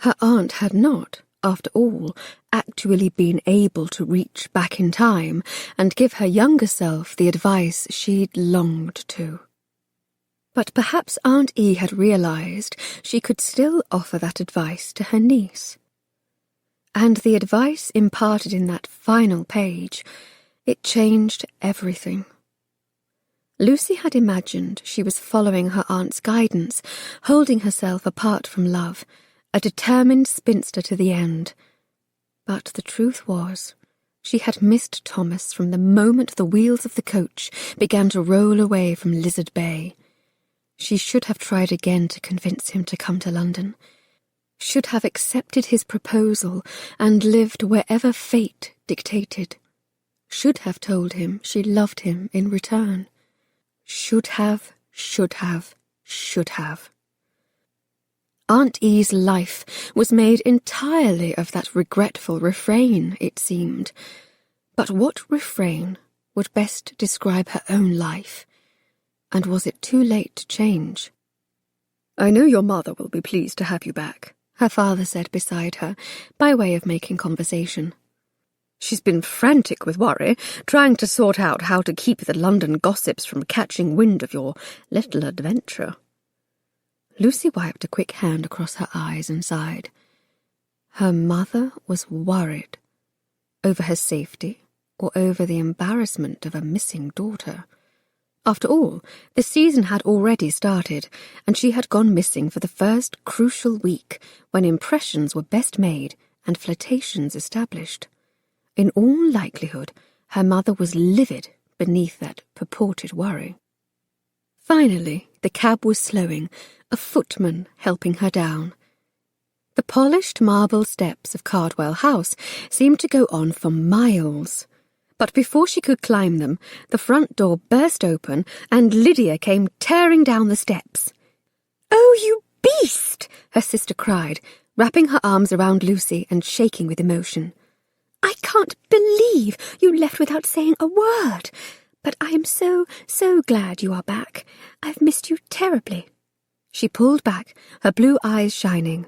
Her aunt had not, after all, actually been able to reach back in time and give her younger self the advice she'd longed to. But perhaps Aunt E. had realized she could still offer that advice to her niece. And the advice imparted in that final page, it changed everything. Lucy had imagined she was following her aunt's guidance, holding herself apart from love, a determined spinster to the end. But the truth was, she had missed Thomas from the moment the wheels of the coach began to roll away from Lizard Bay. She should have tried again to convince him to come to London, should have accepted his proposal and lived wherever fate dictated, should have told him she loved him in return. Should have. Aunt E's life was made entirely of that regretful refrain, it seemed. But what refrain would best describe her own life? And was it too late to change? "I know your mother will be pleased to have you back," her father said beside her, by way of making conversation. "She's been frantic with worry, trying to sort out how to keep the London gossips from catching wind of your little adventure." Lucy wiped a quick hand across her eyes and sighed. Her mother was worried. Over her safety, or over the embarrassment of a missing daughter. After all, the season had already started, and she had gone missing for the first crucial week, when impressions were best made and flirtations established. In all likelihood, her mother was livid beneath that purported worry. Finally, the cab was slowing, a footman helping her down. The polished marble steps of Cardwell House seemed to go on for miles. But before she could climb them, the front door burst open and Lydia came tearing down the steps. "Oh, you beast!" her sister cried, wrapping her arms around Lucy and shaking with emotion. "I can't believe you left without saying a word. But I am so glad you are back. I've missed you terribly." She pulled back, her blue eyes shining.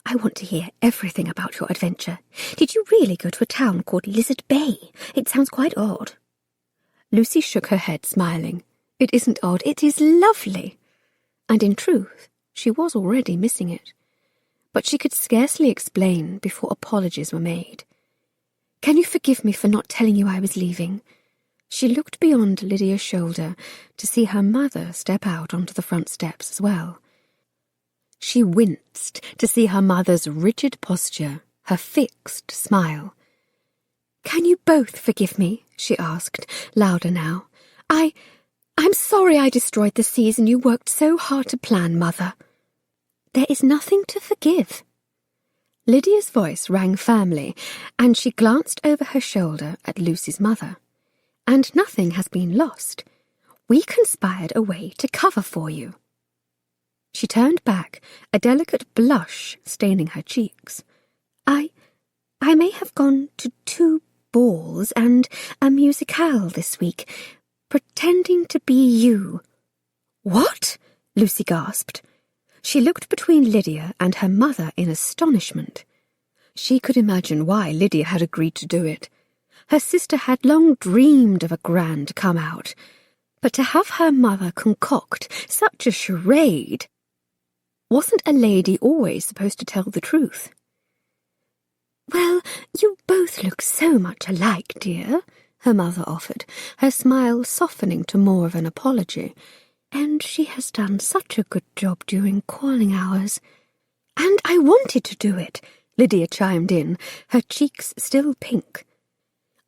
"I want to hear everything about your adventure. Did you really go to a town called Lizard Bay? It sounds quite odd." Lucy shook her head, smiling. "It isn't odd, it is lovely." And in truth, she was already missing it. But she could scarcely explain before apologies were made. "Can you forgive me for not telling you I was leaving?" She looked beyond Lydia's shoulder to see her mother step out onto the front steps as well. She winced to see her mother's rigid posture, her fixed smile. "Can you both forgive me?" she asked, louder now. I'm sorry I destroyed the season you worked so hard to plan, Mother." "There is nothing to forgive." Lydia's voice rang firmly, and she glanced over her shoulder at Lucy's mother. "And nothing has been lost. We conspired a way to cover for you." She turned back, a delicate blush staining her cheeks. I may have gone to 2 balls and a musicale this week, pretending to be you." "What?" Lucy gasped. She looked between Lydia and her mother in astonishment. She could imagine why Lydia had agreed to do it. Her sister had long dreamed of a grand come-out, but to have her mother concoct such a charade... Wasn't a lady always supposed to tell the truth? "Well, you both look so much alike, dear," her mother offered, her smile softening to more of an apology. "And she has done such a good job during calling hours." "And I wanted to do it," Lydia chimed in, her cheeks still pink.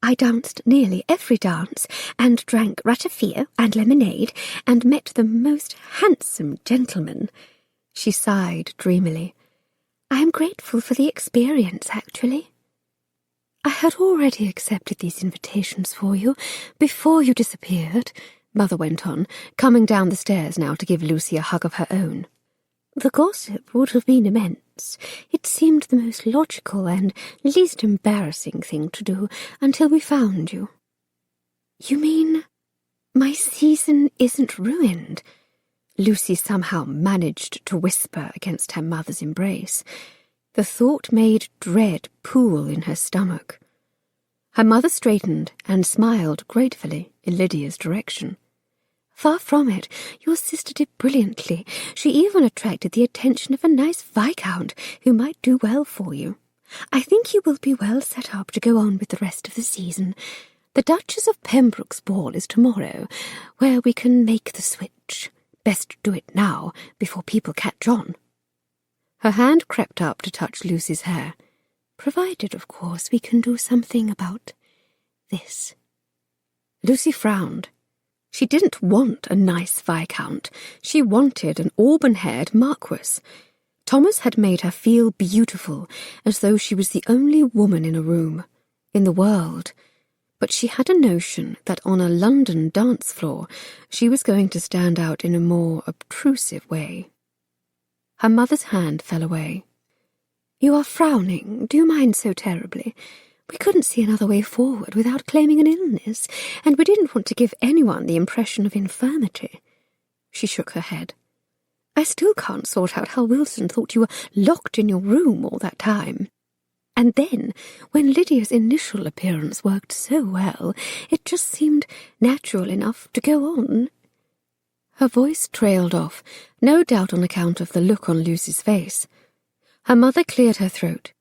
"I danced nearly every dance, and drank ratafia and lemonade, and met the most handsome gentleman." She sighed dreamily. "I am grateful for the experience, actually." "I had already accepted these invitations for you before you disappeared," Mother went on, coming down the stairs now to give Lucy a hug of her own. "The gossip would have been immense. It seemed the most logical and least embarrassing thing to do until we found you." "You mean my season isn't ruined?" Lucy somehow managed to whisper against her mother's embrace. The thought made dread pool in her stomach. Her mother straightened and smiled gratefully in Lydia's direction. "Far from it. Your sister did brilliantly. She even attracted the attention of a nice viscount who might do well for you. I think you will be well set up to go on with the rest of the season. The Duchess of Pembroke's ball is tomorrow, where we can make the switch. Best do it now, before people catch on." Her hand crept up to touch Lucy's hair. "Provided, of course, we can do something about this." Lucy frowned. She didn't want a nice viscount. She wanted an auburn-haired marquess. Thomas had made her feel beautiful, as though she was the only woman in a room, in the world. But she had a notion that on a London dance floor she was going to stand out in a more obtrusive way. Her mother's hand fell away. "You are frowning. Do you mind so terribly? We couldn't see another way forward without claiming an illness, and we didn't want to give anyone the impression of infirmity." She shook her head. "I still can't sort out how Wilson thought you were locked in your room all that time. And then, when Lydia's initial appearance worked so well, it just seemed natural enough to go on." Her voice trailed off, no doubt on account of the look on Lucy's face. Her mother cleared her throat.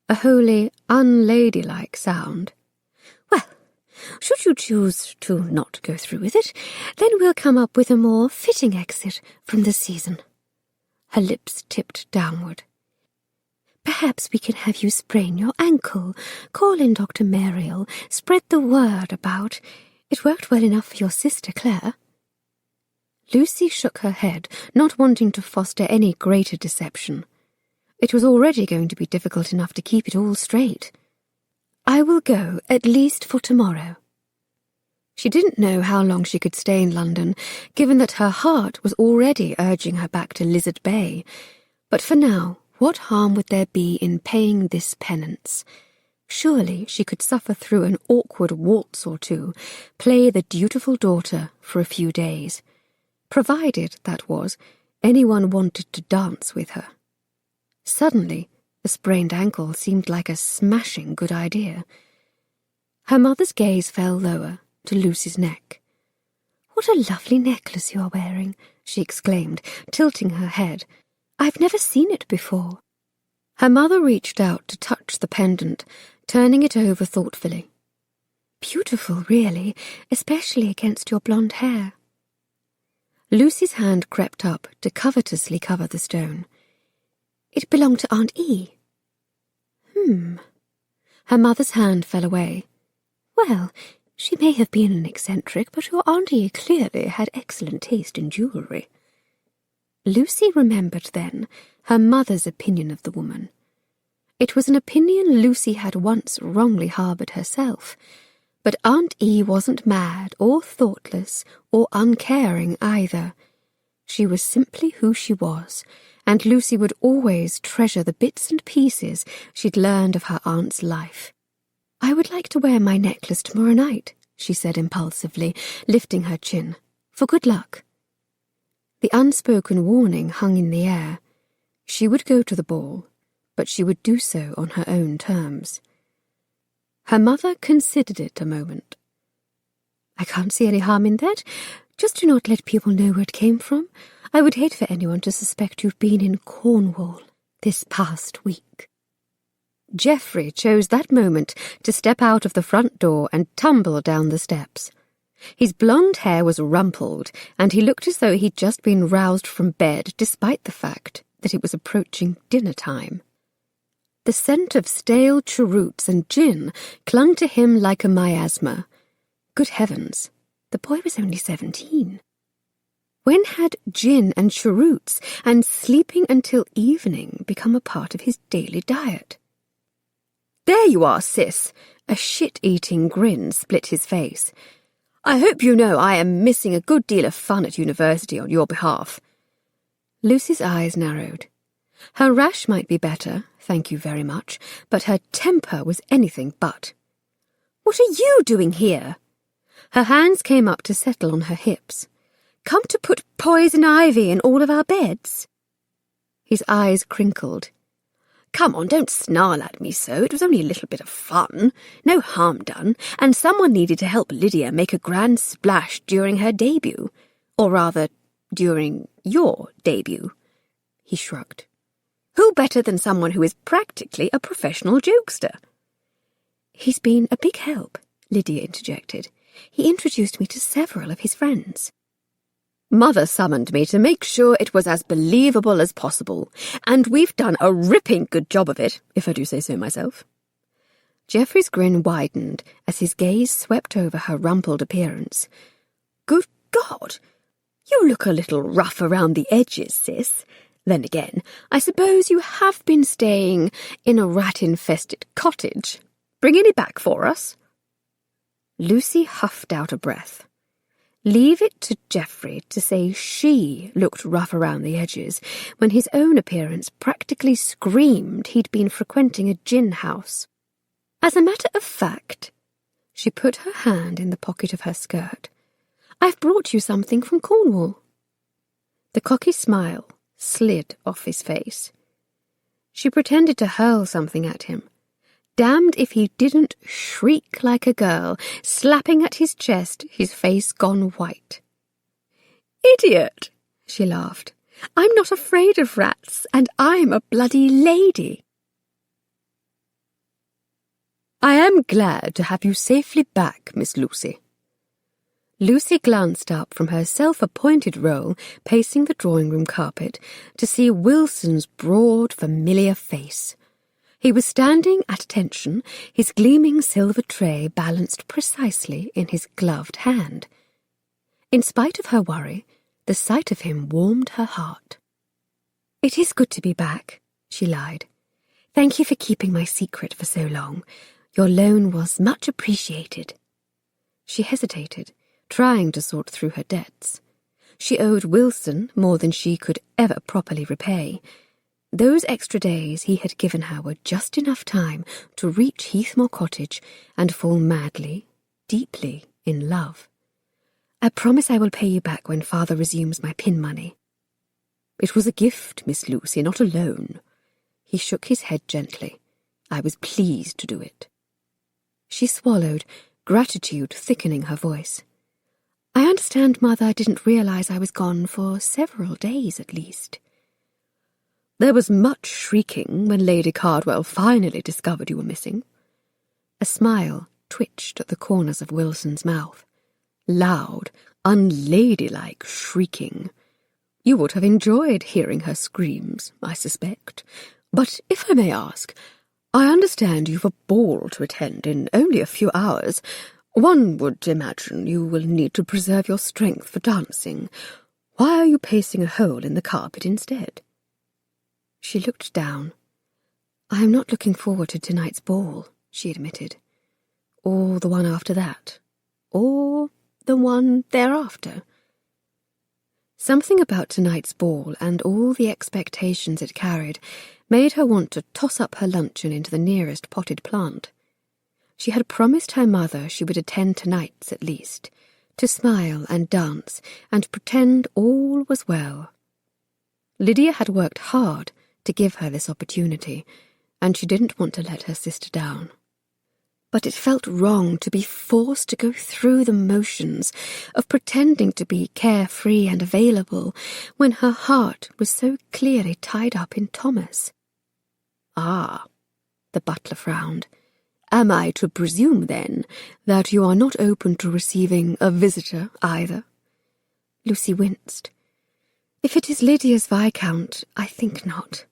A wholly unladylike sound. "Well, should you choose to not go through with it, then we'll come up with a more fitting exit from the season." Her lips tipped downward. "Perhaps we can have you sprain your ankle, call in Dr. Mariel, spread the word about. It worked well enough for your sister Claire." Lucy shook her head, not wanting to foster any greater deception. It was already going to be difficult enough to keep it all straight. "I will go, at least for tomorrow." She didn't know how long she could stay in London, given that her heart was already urging her back to Lizard Bay. But for now, what harm would there be in paying this penance? Surely she could suffer through an awkward waltz or two, play the dutiful daughter for a few days, provided, that was, anyone wanted to dance with her. Suddenly, a sprained ankle seemed like a smashing good idea. Her mother's gaze fell lower, to Lucy's neck. "What a lovely necklace you are wearing," she exclaimed, tilting her head. "I've never seen it before." Her mother reached out to touch the pendant, turning it over thoughtfully. "Beautiful, really, especially against your blonde hair." Lucy's hand crept up to covetously cover the stone. "It belonged to Aunt E." Her mother's hand fell away. "Well, she may have been an eccentric, but your auntie clearly had excellent taste in jewellery." Lucy remembered then her mother's opinion of the woman. It was an opinion Lucy had once wrongly harboured herself, but Aunt E wasn't mad or thoughtless or uncaring either. She was simply who she was, and Lucy would always treasure the bits and pieces she'd learned of her aunt's life. "I would like to wear my necklace tomorrow night," she said impulsively, lifting her chin. "For good luck." The unspoken warning hung in the air. She would go to the ball, but she would do so on her own terms. Her mother considered it a moment. "I can't see any harm in that. Just do not let people know where it came from. I would hate for anyone to suspect you've been in Cornwall this past week." Geoffrey chose that moment to step out of the front door and tumble down the steps. His blonde hair was rumpled, and he looked as though he'd just been roused from bed, despite the fact that it was approaching dinner time. The scent of stale cheroots and gin clung to him like a miasma. Good heavens, the boy was only 17. When had gin and cheroots and sleeping until evening become a part of his daily diet? "There you are, sis!" A shit-eating grin split his face. "I hope you know I am missing a good deal of fun at university on your behalf." Lucy's eyes narrowed. Her rash might be better, thank you very much, but her temper was anything but. "What are you doing here?" Her hands came up to settle on her hips. "Come to put poison ivy in all of our beds?" His eyes crinkled. "Come on, don't snarl at me so. It was only a little bit of fun. No harm done, and someone needed to help Lydia make a grand splash during her debut. Or rather, during your debut." He shrugged. "Who better than someone who is practically a professional jokester?" "He's been a big help," Lydia interjected. "He introduced me to several of his friends." "Mother summoned me to make sure it was as believable as possible, and we've done a ripping good job of it, if I do say so myself." Geoffrey's grin widened as his gaze swept over her rumpled appearance. good God! You look a little rough around the edges, sis. Then again, I suppose you have been staying in a rat-infested cottage. Bring any back for us?" Lucy huffed out a breath. Leave it to Geoffrey to say she looked rough around the edges when his own appearance practically screamed he'd been frequenting a gin house. As a matter of fact, she put her hand in the pocket of her skirt. "I've brought you something from Cornwall." The cocky smile slid off his face. She pretended to hurl something at him. Damned if he didn't shriek like a girl, slapping at his chest, his face gone white. "Idiot!" she laughed. "I'm not afraid of rats, and I'm a bloody lady." "I am glad to have you safely back, Miss Lucy." Lucy glanced up from her self-appointed role, pacing the drawing-room carpet, to see Wilson's broad, familiar face. He was standing at attention, his gleaming silver tray balanced precisely in his gloved hand. In spite of her worry, the sight of him warmed her heart. "It is good to be back," she lied. "Thank you for keeping my secret for so long. Your loan was much appreciated." She hesitated, trying to sort through her debts. She owed Wilson more than she could ever properly repay. Those extra days he had given her were just enough time to reach Heathmore Cottage and fall madly, deeply in love. "I promise I will pay you back when Father resumes my pin money." "It was a gift, Miss Lucy, not a loan." He shook his head gently. "I was pleased to do it." She swallowed, gratitude thickening her voice. "I understand Mother didn't realize I was gone for several days at least." "There was much shrieking when Lady Cardwell finally discovered you were missing." A smile twitched at the corners of Wilson's mouth. Loud, unladylike shrieking. You would have enjoyed hearing her screams, I suspect. But if I may ask, I understand you've a ball to attend in only a few hours. One would imagine you will need to preserve your strength for dancing. Why are you pacing a hole in the carpet instead?" She looked down. "I am not looking forward to tonight's ball," she admitted. "Or the one after that. Or the one thereafter." Something about tonight's ball and all the expectations it carried made her want to toss up her luncheon into the nearest potted plant. She had promised her mother she would attend tonight's at least, to smile and dance and pretend all was well. Lydia had worked hard to give her this opportunity, and she didn't want to let her sister down. But it felt wrong to be forced to go through the motions of pretending to be carefree and available when her heart was so clearly tied up in Thomas. "Ah," the butler frowned. "Am I to presume, then, that you are not open to receiving a visitor either?" Lucy winced. "If it is Lydia's Viscount, I think not."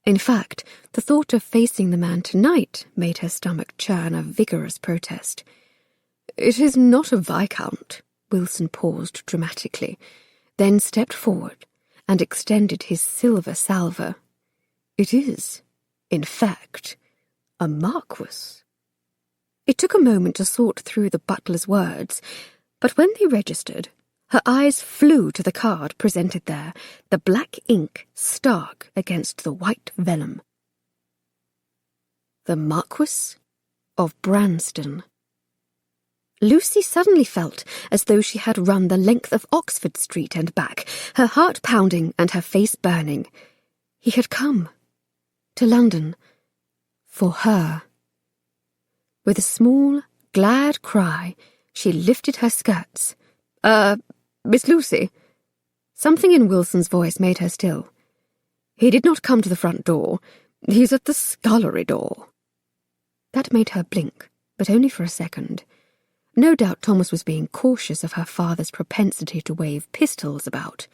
In fact, the thought of facing the man tonight made her stomach churn a vigorous protest. "It is not a Viscount." Wilson paused dramatically, then stepped forward and extended his silver salver. "It is, in fact, a marquess." It took a moment to sort through the butler's words, but when they registered, her eyes flew to the card presented there, the black ink stark against the white vellum. The Marquess of Branston. Lucy suddenly felt as though she had run the length of Oxford Street and back, her heart pounding and her face burning. He had come to London for her. With a small, glad cry, she lifted her skirts. Miss Lucy?" Something in Wilson's voice made her still. "He did not come to the front door. He's at the scullery door." That made her blink, but only for a second. No doubt Thomas was being cautious of her father's propensity to wave pistols about.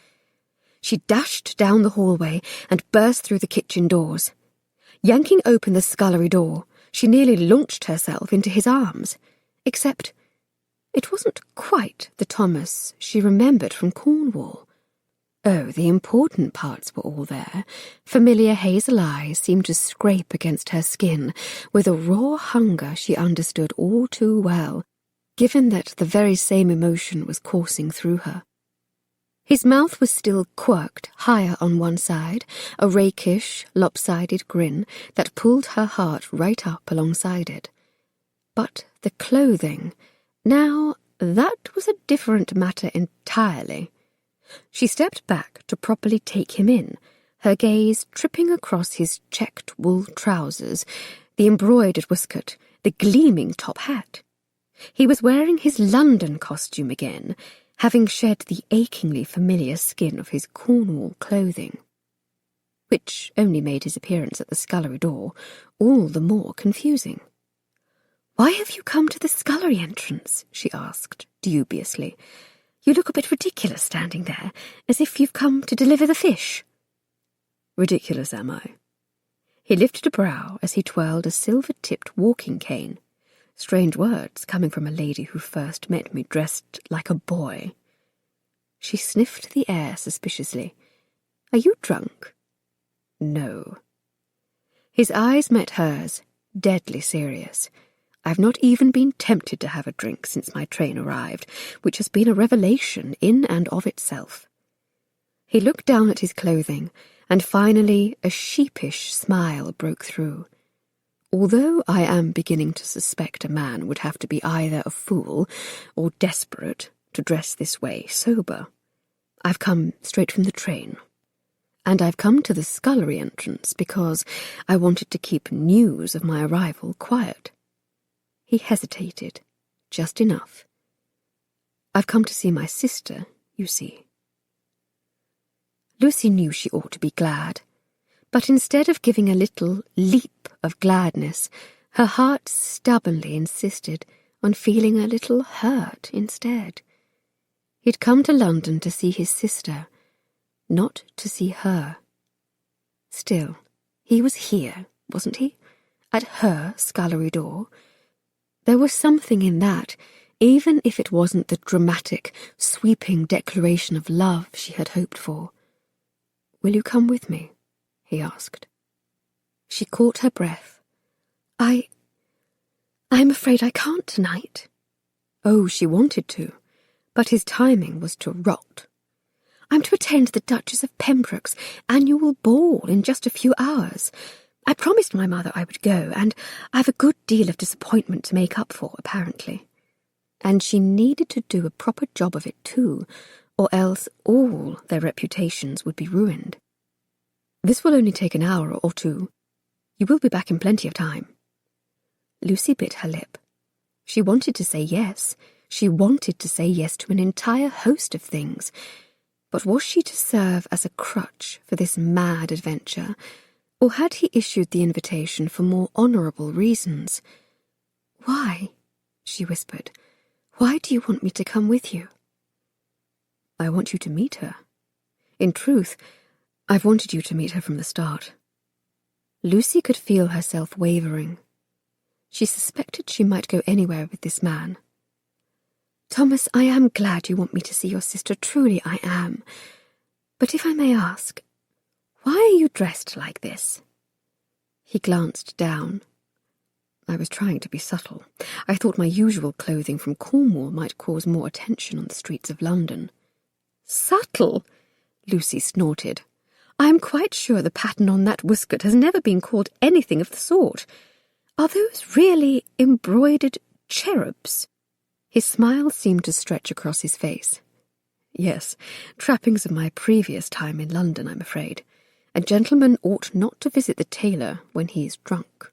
She dashed down the hallway and burst through the kitchen doors. Yanking open the scullery door, she nearly launched herself into his arms. Except It wasn't quite the Thomas she remembered from Cornwall. Oh, the important parts were all there. Familiar hazel eyes seemed to scrape against her skin with a raw hunger she understood all too well, given that the very same emotion was coursing through her. His mouth was still quirked higher on one side, a rakish, lopsided grin that pulled her heart right up alongside it. But the clothing, now that was a different matter entirely. She stepped back to properly take him in, her gaze tripping across his checked wool trousers, the embroidered waistcoat, the gleaming top hat. He was wearing his London costume again, having shed the achingly familiar skin of his Cornwall clothing, which only made his appearance at the scullery door all the more confusing. "Why have you come to the scullery entrance?" she asked, dubiously. "You look a bit ridiculous standing there, as if you've come to deliver the fish." "Ridiculous, am I?" He lifted a brow as he twirled a silver-tipped walking cane. Strange words coming from a lady who first met me dressed like a boy. She sniffed the air suspiciously. "Are you drunk?" "No." His eyes met hers, deadly serious. "I've not even been tempted to have a drink since my train arrived, which has been a revelation in and of itself." He looked down at his clothing, and finally a sheepish smile broke through. "Although I am beginning to suspect a man would have to be either a fool or desperate to dress this way sober, I've come straight from the train. And I've come to the scullery entrance because I wanted to keep news of my arrival quiet." He hesitated, just enough. "I've come to see my sister, you see." Lucy knew she ought to be glad, but instead of giving a little leap of gladness, her heart stubbornly insisted on feeling a little hurt instead. He'd come to London to see his sister, not to see her. Still, he was here, wasn't he? At her scullery door. There was something in that, even if it wasn't the dramatic, sweeping declaration of love she had hoped for. "Will you come with me?" he asked. She caught her breath. I'm afraid I can't tonight." Oh, she wanted to, but his timing was to rot. "I'm to attend the Duchess of Pembroke's annual ball in just a few hours. I promised my mother I would go, and I've a good deal of disappointment to make up for, apparently." And she needed to do a proper job of it too, or else all their reputations would be ruined. "This will only take an hour or two. You will be back in plenty of time." Lucy bit her lip. She wanted to say yes. She wanted to say yes to an entire host of things. But was she to serve as a crutch for this mad adventure, or had he issued the invitation for more honourable reasons? "Why?" she whispered. "Why do you want me to come with you?" "I want you to meet her. In truth, I've wanted you to meet her from the start." Lucy could feel herself wavering. She suspected she might go anywhere with this man. "Thomas, I am glad you want me to see your sister, truly I am. But if I may ask, why are you dressed like this?" He glanced down. "I was trying to be subtle. I thought my usual clothing from Cornwall might cause more attention on the streets of London." "Subtle?" Lucy snorted. "I am quite sure the pattern on that waistcoat has never been called anything of the sort. Are those really embroidered cherubs?" His smile seemed to stretch across his face. "Yes, trappings of my previous time in London, I'm afraid. A gentleman ought not to visit the tailor when he is drunk."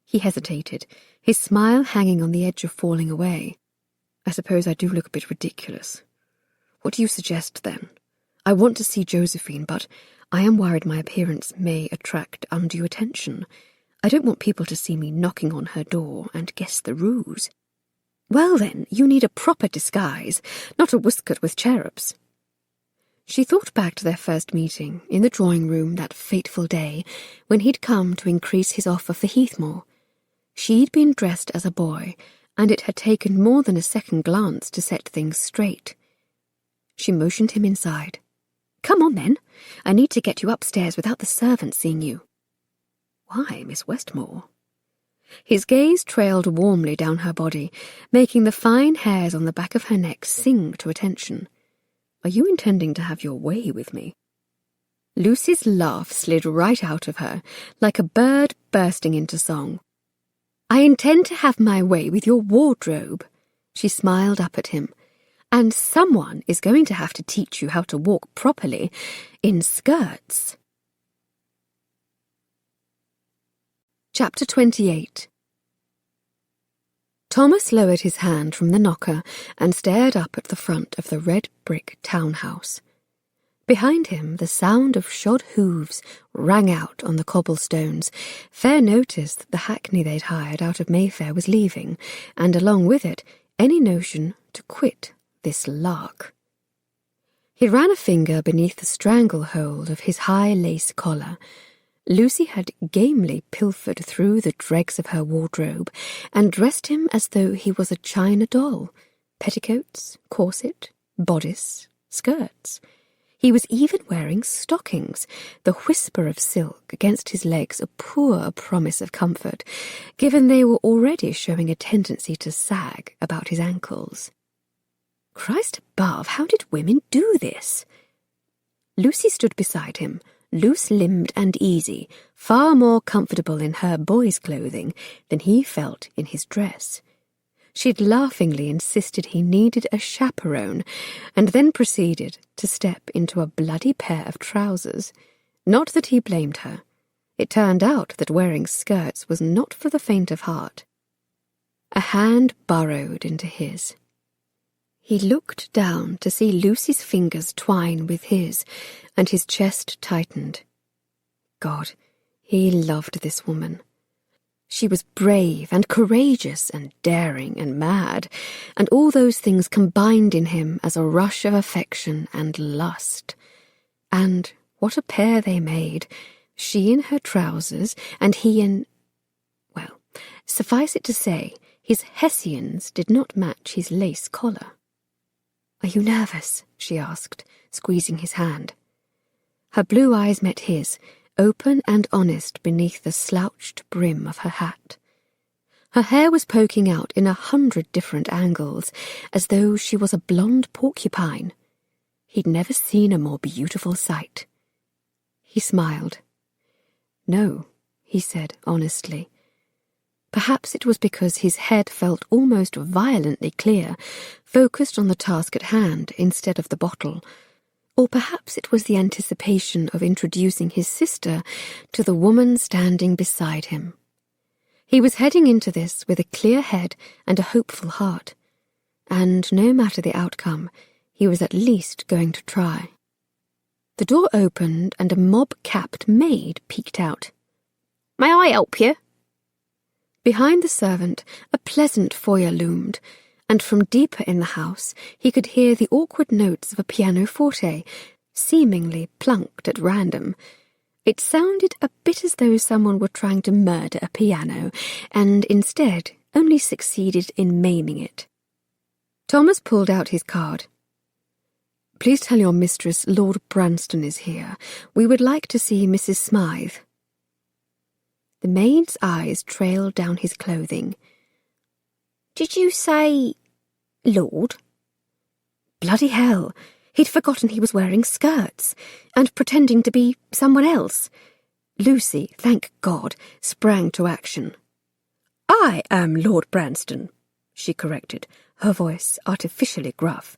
He hesitated, his smile hanging on the edge of falling away. "I suppose I do look a bit ridiculous. What do you suggest, then? I want to see Josephine, but I am worried my appearance may attract undue attention. I don't want people to see me knocking on her door and guess the ruse." "Well, then, you need a proper disguise, not a waistcoat with cherubs." She thought back to their first meeting in the drawing-room that fateful day when he'd come to increase his offer for Heathmore. She'd been dressed as a boy, and it had taken more than a second glance to set things straight. She motioned him inside. "Come on, then. I need to get you upstairs without the servants seeing you." "Why, Miss Westmore?" His gaze trailed warmly down her body, making the fine hairs on the back of her neck sing to attention. "Are you intending to have your way with me?" Lucy's laugh slid right out of her, like a bird bursting into song. "I intend to have my way with your wardrobe." She smiled up at him. "And someone is going to have to teach you how to walk properly in skirts." Chapter 28. Thomas lowered his hand from the knocker and stared up at the front of the red brick townhouse. Behind him, the sound of shod hooves rang out on the cobblestones. Fair noticed that the hackney they'd hired out of Mayfair was leaving, and along with it, any notion to quit this lark. He ran a finger beneath the stranglehold of his high lace collar. Lucy had gamely pilfered through the dregs of her wardrobe and dressed him as though he was a china doll. Petticoats, corset, bodice, skirts. He was even wearing stockings, the whisper of silk against his legs a poor promise of comfort, given they were already showing a tendency to sag about his ankles. Christ above, how did women do this? Lucy stood beside him, loose-limbed and easy, far more comfortable in her boy's clothing than he felt in his dress. She'd laughingly insisted he needed a chaperone, and then proceeded to step into a bloody pair of trousers. Not that he blamed her. It turned out that wearing skirts was not for the faint of heart. A hand burrowed into his. He looked down to see Lucy's fingers twine with his, and his chest tightened. God, he loved this woman. She was brave and courageous and daring and mad, and all those things combined in him as a rush of affection and lust. And what a pair they made, she in her trousers and he in... Well, suffice it to say, his hessians did not match his lace collar. "Are you nervous?" she asked, squeezing his hand. Her blue eyes met his, open and honest beneath the slouched brim of her hat. Her hair was poking out in 100 different angles, as though she was a blonde porcupine. He'd never seen a more beautiful sight. He smiled. "No," he said honestly. Perhaps it was because his head felt almost violently clear, focused on the task at hand instead of the bottle, or perhaps it was the anticipation of introducing his sister to the woman standing beside him. He was heading into this with a clear head and a hopeful heart, and no matter the outcome, he was at least going to try. The door opened and a mob-capped maid peeked out. "May I help you?" Behind the servant, a pleasant foyer loomed, and from deeper in the house he could hear the awkward notes of a pianoforte, seemingly plunked at random. It sounded a bit as though someone were trying to murder a piano, and instead only succeeded in maiming it. Thomas pulled out his card. "Please tell your mistress Lord Branston is here. We would like to see Mrs. Smythe." The maid's eyes trailed down his clothing. "Did you say Lord?" Bloody hell! He'd forgotten he was wearing skirts, and pretending to be someone else. Lucy, thank God, sprang to action. "I am Lord Branston," she corrected, her voice artificially gruff,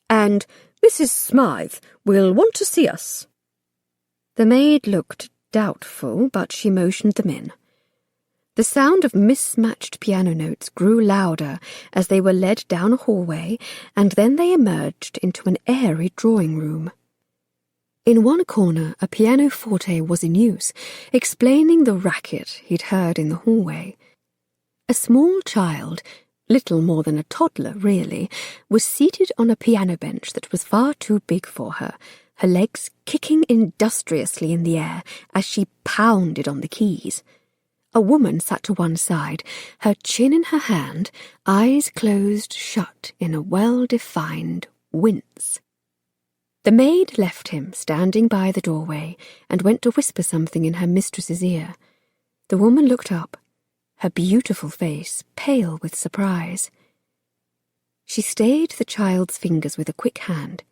"and Mrs. Smythe will want to see us." The maid looked doubtful, but she motioned them in. The sound of mismatched piano notes grew louder as they were led down a hallway, and then they emerged into an airy drawing room. In one corner, a pianoforte was in use, explaining the racket he'd heard in the hallway. A small child, little more than a toddler really, was seated on a piano bench that was far too big for her, her legs kicking industriously in the air as she pounded on the keys. A woman sat to one side, her chin in her hand, eyes closed shut in a well-defined wince. The maid left him standing by the doorway and went to whisper something in her mistress's ear. The woman looked up, her beautiful face pale with surprise. She stayed the child's fingers with a quick hand.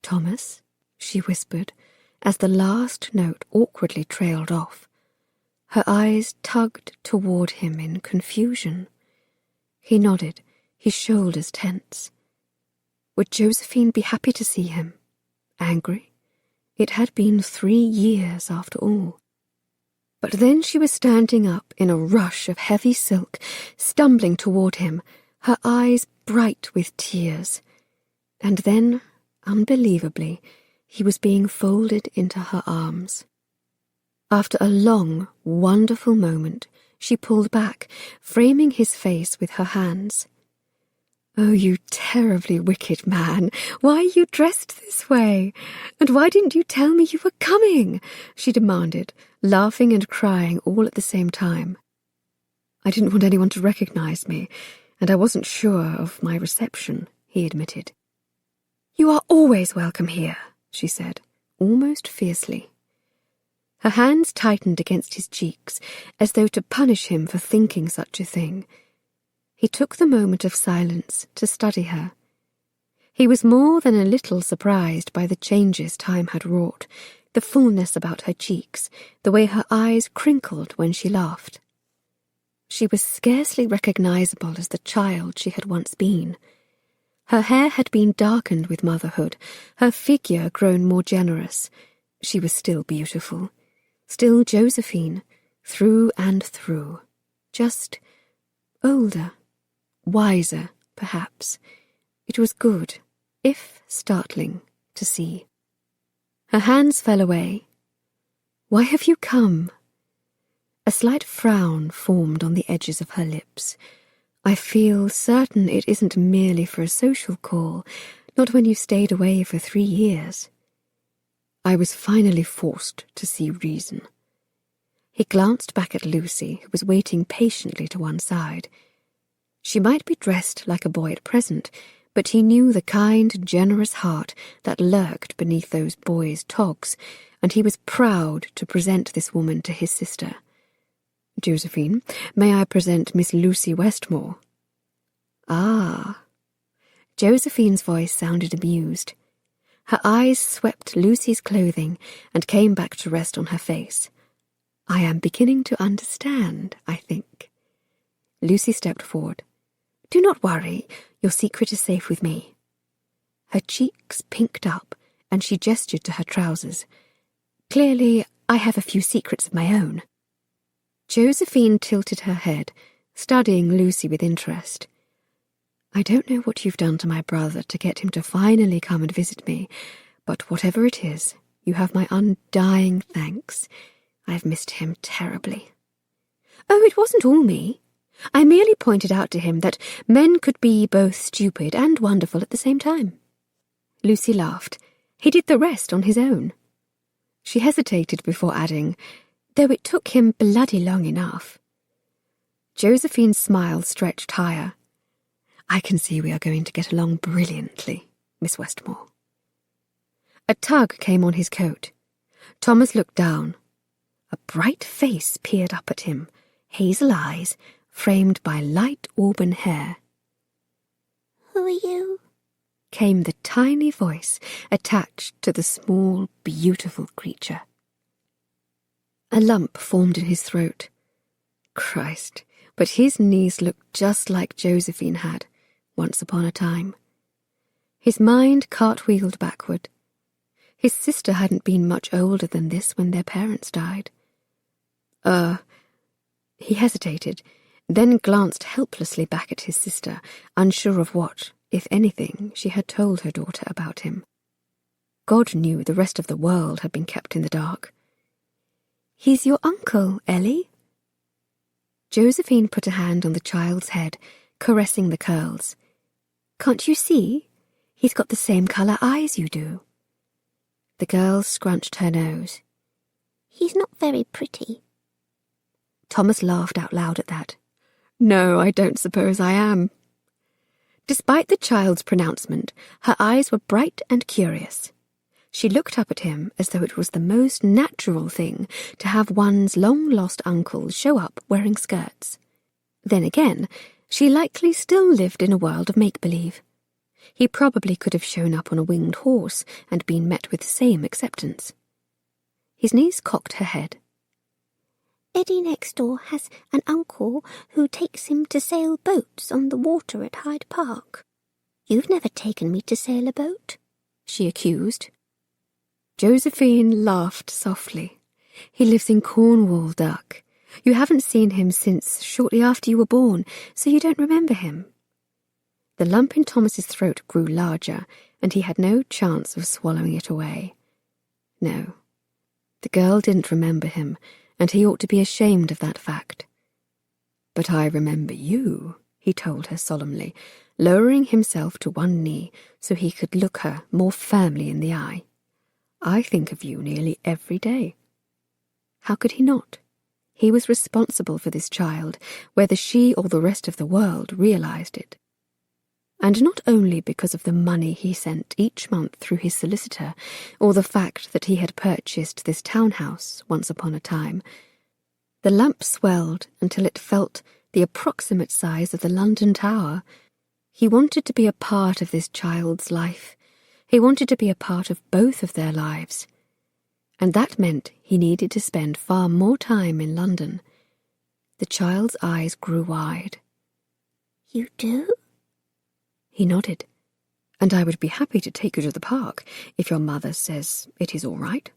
"Thomas," she whispered, as the last note awkwardly trailed off. Her eyes tugged toward him in confusion. He nodded, his shoulders tense. Would Josephine be happy to see him? Angry? It had been 3 years after all. But then she was standing up in a rush of heavy silk, stumbling toward him, her eyes bright with tears. And then, unbelievably, he was being folded into her arms. After a long, wonderful moment, she pulled back, framing his face with her hands. "Oh, you terribly wicked man, why are you dressed this way? And why didn't you tell me you were coming?" she demanded, laughing and crying all at the same time. "I didn't want anyone to recognize me, and I wasn't sure of my reception," he admitted. "You are always welcome here," she said, almost fiercely. Her hands tightened against his cheeks, as though to punish him for thinking such a thing. He took the moment of silence to study her. He was more than a little surprised by the changes time had wrought, the fullness about her cheeks, the way her eyes crinkled when she laughed. She was scarcely recognizable as the child she had once been. Her hair had been darkened with motherhood, her figure grown more generous. She was still beautiful, still Josephine, through and through, just older. Wiser, perhaps. It was good, if startling, to see. Her hands fell away. "Why have you come?" A slight frown formed on the edges of her lips. "I feel certain it isn't merely for a social call, not when you've stayed away for 3 years. I was finally forced to see reason." He glanced back at Lucy, who was waiting patiently to one side. She might be dressed like a boy at present, but he knew the kind, generous heart that lurked beneath those boys' togs, and he was proud to present this woman to his sister. "Josephine, may I present Miss Lucy Westmore?" "Ah." Josephine's voice sounded amused. Her eyes swept Lucy's clothing and came back to rest on her face. "I am beginning to understand, I think." Lucy stepped forward. "Do not worry, your secret is safe with me." Her cheeks pinked up, and she gestured to her trousers. "Clearly, I have a few secrets of my own." Josephine tilted her head, studying Lucy with interest. "I don't know what you've done to my brother to get him to finally come and visit me, but whatever it is, you have my undying thanks. I've missed him terribly." "Oh, it wasn't all me. I merely pointed out to him that men could be both stupid and wonderful at the same time." Lucy laughed. "He did the rest on his own." She hesitated before adding, "though it took him bloody long enough." Josephine's smile stretched higher. "I can see we are going to get along brilliantly, Miss Westmore." A tug came on his coat. Thomas looked down. A bright face peered up at him, hazel eyes, framed by light auburn hair. "Who are you?" came the tiny voice attached to the small, beautiful creature. A lump formed in his throat. Christ, but his knees looked just like Josephine had, once upon a time. His mind cartwheeled backward. His sister hadn't been much older than this when their parents died. He hesitated, then glanced helplessly back at his sister, unsure of what, if anything, she had told her daughter about him. God knew the rest of the world had been kept in the dark. "He's your uncle, Ellie." Josephine put a hand on the child's head, caressing the curls. "Can't you see? He's got the same colour eyes you do." The girl scrunched her nose. "He's not very pretty." Thomas laughed out loud at that. "No, I don't suppose I am." Despite the child's pronouncement, her eyes were bright and curious. She looked up at him as though it was the most natural thing to have one's long-lost uncle show up wearing skirts. Then again, she likely still lived in a world of make-believe. He probably could have shown up on a winged horse and been met with the same acceptance. His niece cocked her head. "Eddie next door has an uncle who takes him to sail boats on the water at Hyde Park. You've never taken me to sail a boat," she accused. Josephine laughed softly. "He lives in Cornwall, duck. You haven't seen him since shortly after you were born, so you don't remember him." The lump in Thomas's throat grew larger, and he had no chance of swallowing it away. No, the girl didn't remember him, and he ought to be ashamed of that fact. "But I remember you," he told her solemnly, lowering himself to one knee so he could look her more firmly in the eye. "I think of you nearly every day." How could he not? He was responsible for this child, whether she or the rest of the world realized it. And not only because of the money he sent each month through his solicitor, or the fact that he had purchased this townhouse once upon a time. The lump swelled until it felt the approximate size of the London Tower. He wanted to be a part of this child's life. He wanted to be a part of both of their lives. And that meant he needed to spend far more time in London. The child's eyes grew wide. "You do?" He nodded. "And I would be happy to take you to the park if your mother says it is all right."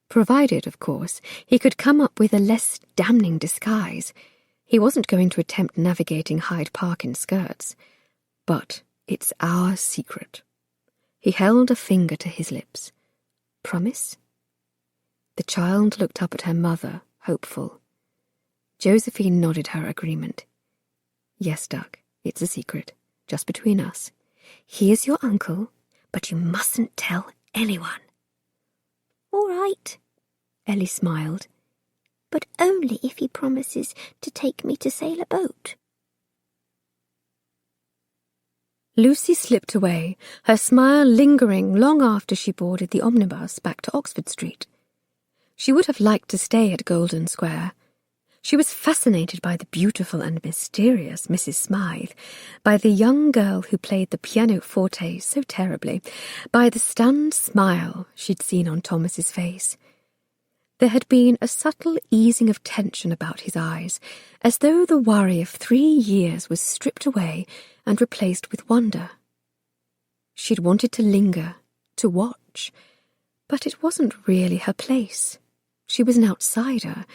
Provided, of course, he could come up with a less damning disguise. He wasn't going to attempt navigating Hyde Park in skirts. But it's our secret. He held a finger to his lips. "Promise?" The child looked up at her mother, hopeful. Josephine nodded her agreement. "Yes, duck, it's a secret, just between us. He is your uncle, but you mustn't tell anyone." "All right," Ellie smiled, "but only if he promises to take me to sail a boat." Lucy slipped away, her smile lingering long after she boarded the omnibus back to Oxford Street. She would have liked to stay at Golden Square. She was fascinated by the beautiful and mysterious Mrs. Smythe, by the young girl who played the pianoforte so terribly, by the stunned smile she'd seen on Thomas's face. There had been a subtle easing of tension about his eyes, as though the worry of 3 years was stripped away and replaced with wonder. She'd wanted to linger, to watch, but it wasn't really her place. She was an outsider.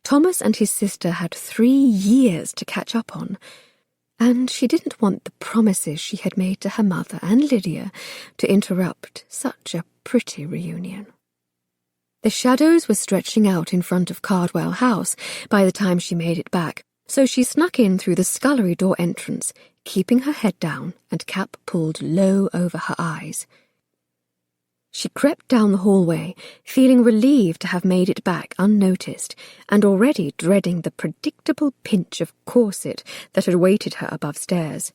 Thomas and his sister had 3 years to catch up on, and she didn't want the promises she had made to her mother and Lydia to interrupt such a pretty reunion. The shadows were stretching out in front of Cardwell House by the time she made it back, so she snuck in through the scullery door entrance, keeping her head down and cap pulled low over her eyes. She crept down the hallway, feeling relieved to have made it back unnoticed, and already dreading the predictable pinch of corset that had awaited her above stairs.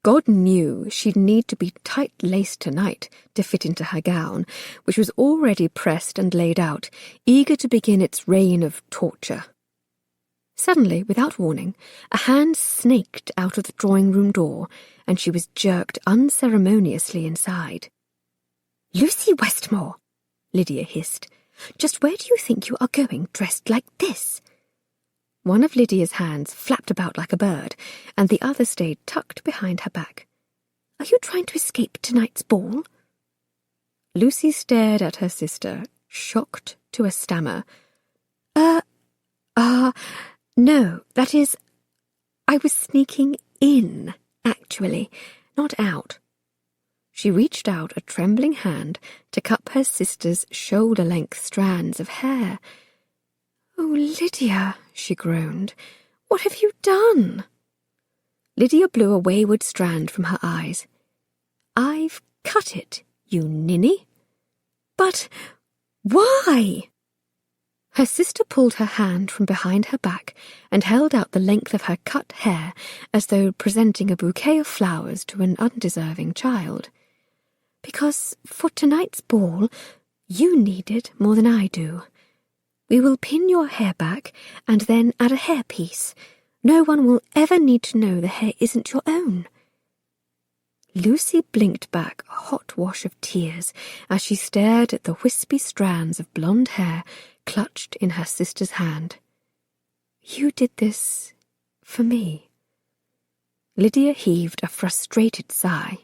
God knew she'd need to be tight-laced tonight to fit into her gown, which was already pressed and laid out, eager to begin its reign of torture. Suddenly, without warning, a hand snaked out of the drawing-room door, and she was jerked unceremoniously inside. "Lucy Westmore," Lydia hissed, "just where do you think you are going dressed like this?" One of Lydia's hands flapped about like a bird, and the other stayed tucked behind her back. "Are you trying to escape tonight's ball?" Lucy stared at her sister, shocked to a stammer. No, that is, I was sneaking in, actually, not out." She reached out a trembling hand to cup her sister's shoulder-length strands of hair. "Oh, Lydia," she groaned, "what have you done?" Lydia blew a wayward strand from her eyes. "I've cut it, you ninny." "But why?" Her sister pulled her hand from behind her back and held out the length of her cut hair as though presenting a bouquet of flowers to an undeserving child. "Because for tonight's ball, you need it more than I do. We will pin your hair back and then add a hairpiece. No one will ever need to know the hair isn't your own." Lucy blinked back a hot wash of tears as she stared at the wispy strands of blonde hair clutched in her sister's hand. "You did this for me." Lydia heaved a frustrated sigh.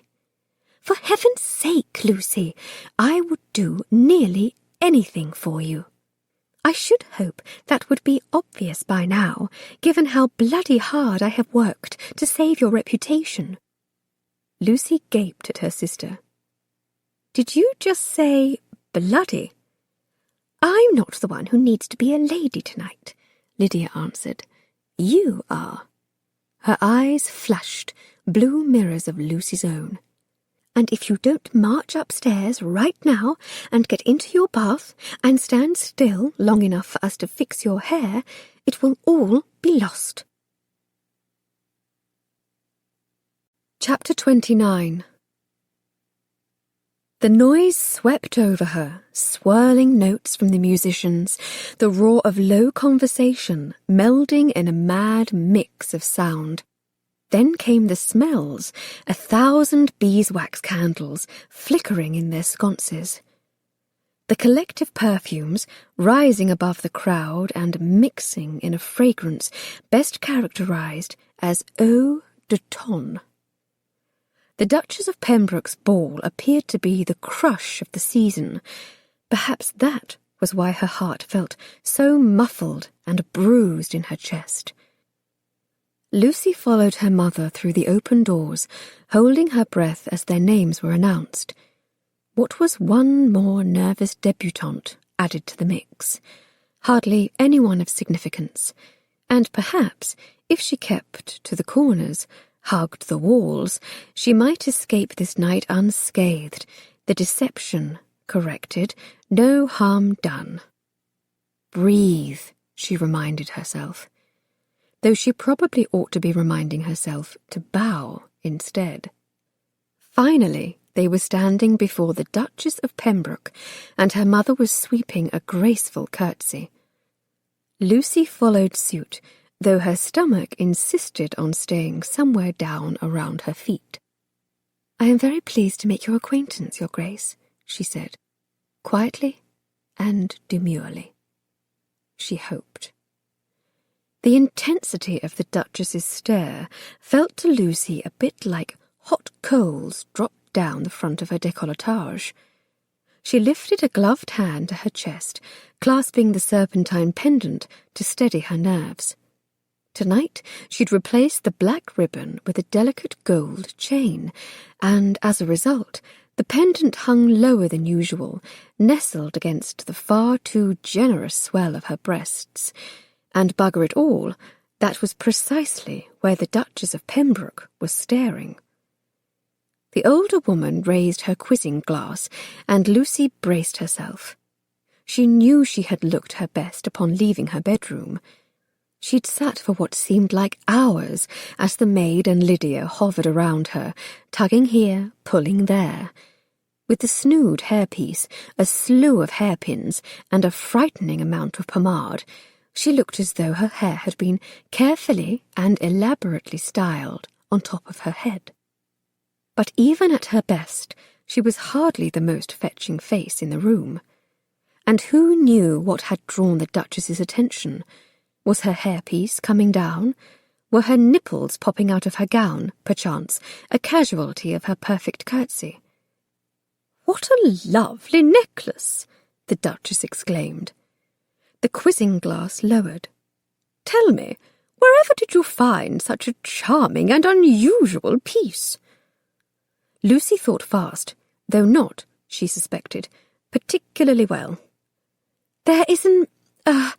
"For heaven's sake, Lucy, I would do nearly anything for you. I should hope that would be obvious by now, given how bloody hard I have worked to save your reputation." Lucy gaped at her sister. "Did you just say bloody?" "I'm not the one who needs to be a lady tonight," Lydia answered. "You are." Her eyes flashed, blue mirrors of Lucy's own. "And if you don't march upstairs right now and get into your bath and stand still long enough for us to fix your hair, it will all be lost." Chapter 29. The noise swept over her, swirling notes from the musicians, the roar of low conversation melding in a mad mix of sound. Then came the smells, 1,000 beeswax candles flickering in their sconces. The collective perfumes, rising above the crowd and mixing in a fragrance best characterized as eau de tonne. The Duchess of Pembroke's ball appeared to be the crush of the season. Perhaps that was why her heart felt so muffled and bruised in her chest. Lucy followed her mother through the open doors, holding her breath as their names were announced. What was one more nervous debutante added to the mix? Hardly anyone of significance. And perhaps, if she kept to the corners, hugged the walls, she might escape this night unscathed, the deception corrected, no harm done. Breathe, she reminded herself, though she probably ought to be reminding herself to bow instead. Finally, they were standing before the Duchess of Pembroke, and her mother was sweeping a graceful curtsy. Lucy followed suit, though her stomach insisted on staying somewhere down around her feet. "I am very pleased to make your acquaintance, Your Grace," she said, quietly and demurely. She hoped. The intensity of the Duchess's stare felt to Lucy a bit like hot coals dropped down the front of her décolletage. She lifted a gloved hand to her chest, clasping the serpentine pendant to steady her nerves. Tonight she'd replaced the black ribbon with a delicate gold chain, and as a result, the pendant hung lower than usual, nestled against the far too generous swell of her breasts. And bugger it all, that was precisely where the Duchess of Pembroke was staring. The older woman raised her quizzing glass, and Lucy braced herself. She knew she had looked her best upon leaving her bedroom. She'd sat for what seemed like hours as the maid and Lydia hovered around her, tugging here, pulling there. With the snood hairpiece, a slew of hairpins, and a frightening amount of pomade, she looked as though her hair had been carefully and elaborately styled on top of her head. But even at her best, she was hardly the most fetching face in the room. And who knew what had drawn the Duchess's attention? Was her hairpiece coming down? Were her nipples popping out of her gown, perchance, a casualty of her perfect curtsy? "What a lovely necklace!" the Duchess exclaimed. The quizzing glass lowered. "Tell me, wherever did you find such a charming and unusual piece?" Lucy thought fast, though not, she suspected, particularly well. "There is a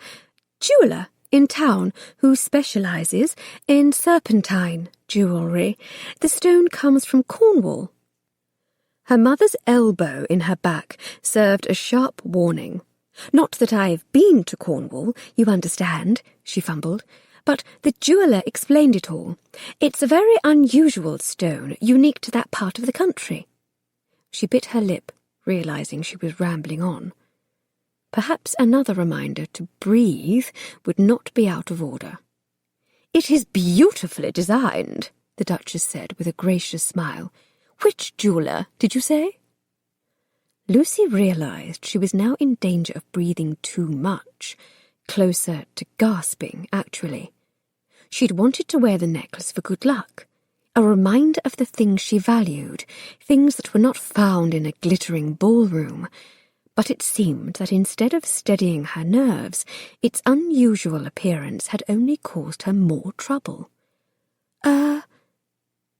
jeweller in town who specialises in serpentine jewellery. The stone comes from Cornwall." Her mother's elbow in her back served a sharp warning. Not that I've been to Cornwall, you understand, she fumbled, but the jeweller explained it all. It's a very unusual stone, unique to that part of the country. She bit her lip, realizing she was rambling on. Perhaps another reminder to breathe would not be out of order. It is beautifully designed, the Duchess said with a gracious smile. Which jeweller, did you say? Lucy realized she was now in danger of breathing too much, closer to gasping, actually. She'd wanted to wear the necklace for good luck, a reminder of the things she valued, things that were not found in a glittering ballroom. But it seemed that instead of steadying her nerves, its unusual appearance had only caused her more trouble.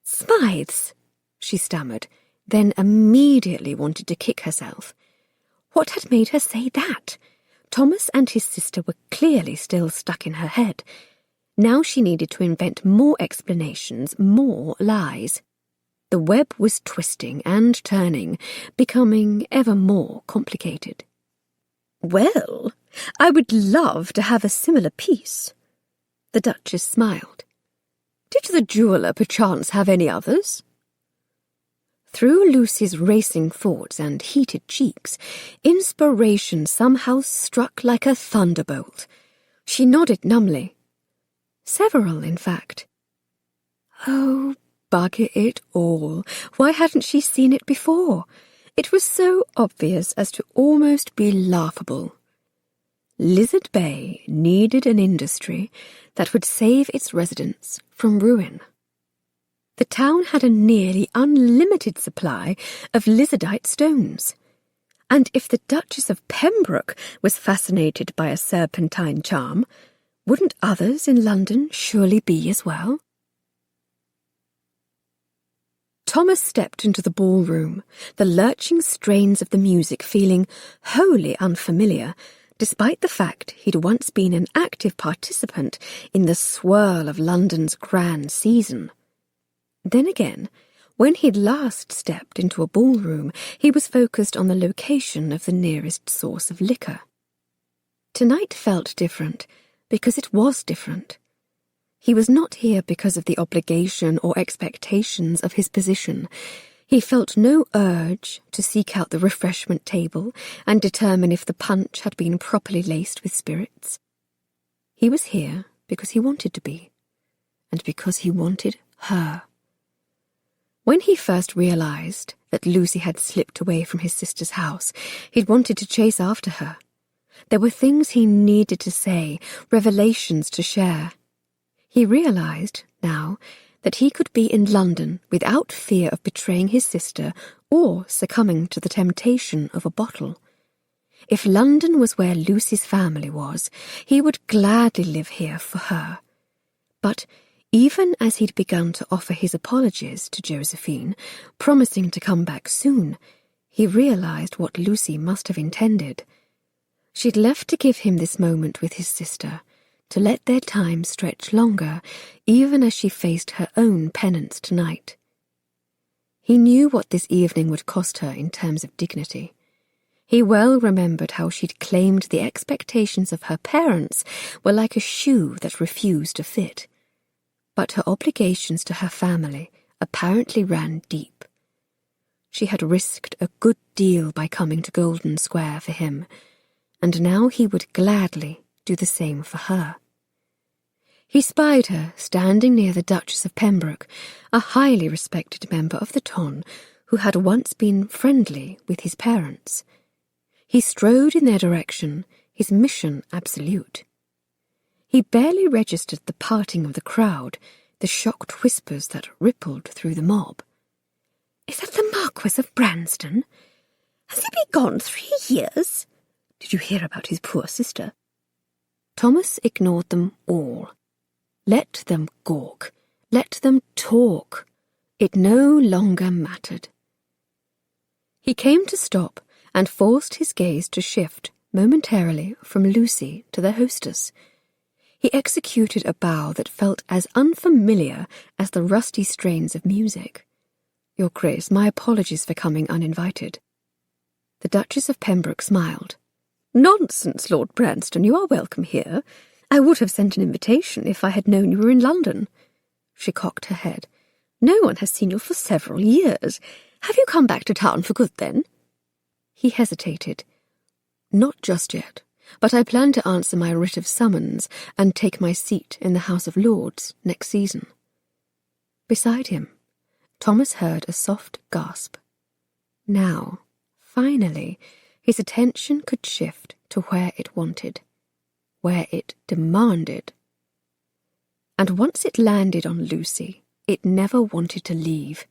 Smythes, she stammered, then immediately wanted to kick herself. What had made her say that? Thomas and his sister were clearly still stuck in her head. Now she needed to invent more explanations, more lies. The web was twisting and turning, becoming ever more complicated. Well, I would love to have a similar piece. The Duchess smiled. Did the jeweller perchance have any others? Through Lucy's racing thoughts and heated cheeks, inspiration somehow struck like a thunderbolt. She nodded numbly. Several, in fact. Oh, bugger it all. Why hadn't she seen it before? It was so obvious as to almost be laughable. Lizard Bay needed an industry that would save its residents from ruin. The town had a nearly unlimited supply of lizardite stones. And if the Duchess of Pembroke was fascinated by a serpentine charm, wouldn't others in London surely be as well? Thomas stepped into the ballroom, the lurching strains of the music feeling wholly unfamiliar, despite the fact he'd once been an active participant in the swirl of London's grand season. Then again, when he'd last stepped into a ballroom, he was focused on the location of the nearest source of liquor. Tonight felt different, because it was different. He was not here because of the obligation or expectations of his position. He felt no urge to seek out the refreshment table and determine if the punch had been properly laced with spirits. He was here because he wanted to be, and because he wanted her. When he first realized that Lucy had slipped away from his sister's house, he'd wanted to chase after her. There were things he needed to say, revelations to share. He realized, now, that he could be in London without fear of betraying his sister or succumbing to the temptation of a bottle. If London was where Lucy's family was, he would gladly live here for her. But even as he'd begun to offer his apologies to Josephine, promising to come back soon, he realized what Lucy must have intended. She'd left to give him this moment with his sister, to let their time stretch longer, even as she faced her own penance tonight. He knew what this evening would cost her in terms of dignity. He well remembered how she'd claimed the expectations of her parents were like a shoe that refused to fit. But her obligations to her family apparently ran deep. She had risked a good deal by coming to Golden Square for him, and now he would gladly do the same for her. He spied her standing near the Duchess of Pembroke, a highly respected member of the ton who had once been friendly with his parents. He strode in their direction, his mission absolute. He barely registered the parting of the crowd, the shocked whispers that rippled through the mob. "Is that the Marquess of Branston? Has he been gone 3 years? Did you hear about his poor sister?" Thomas ignored them all. Let them gawk. Let them talk. It no longer mattered. He came to stop and forced his gaze to shift momentarily from Lucy to their hostess. He executed a bow that felt as unfamiliar as the rusty strains of music. "Your Grace, my apologies for coming uninvited." The Duchess of Pembroke smiled. Nonsense, Lord Branston, you are welcome here. I would have sent an invitation if I had known you were in London. She cocked her head. No one has seen you for several years. Have you come back to town for good, then? He hesitated. Not just yet, but I plan to answer my writ of summons and take my seat in the House of Lords next season. Beside him, Thomas heard a soft gasp. Now, finally, his attention could shift to where it wanted, where it demanded. And once it landed on Lucy, it never wanted to leave.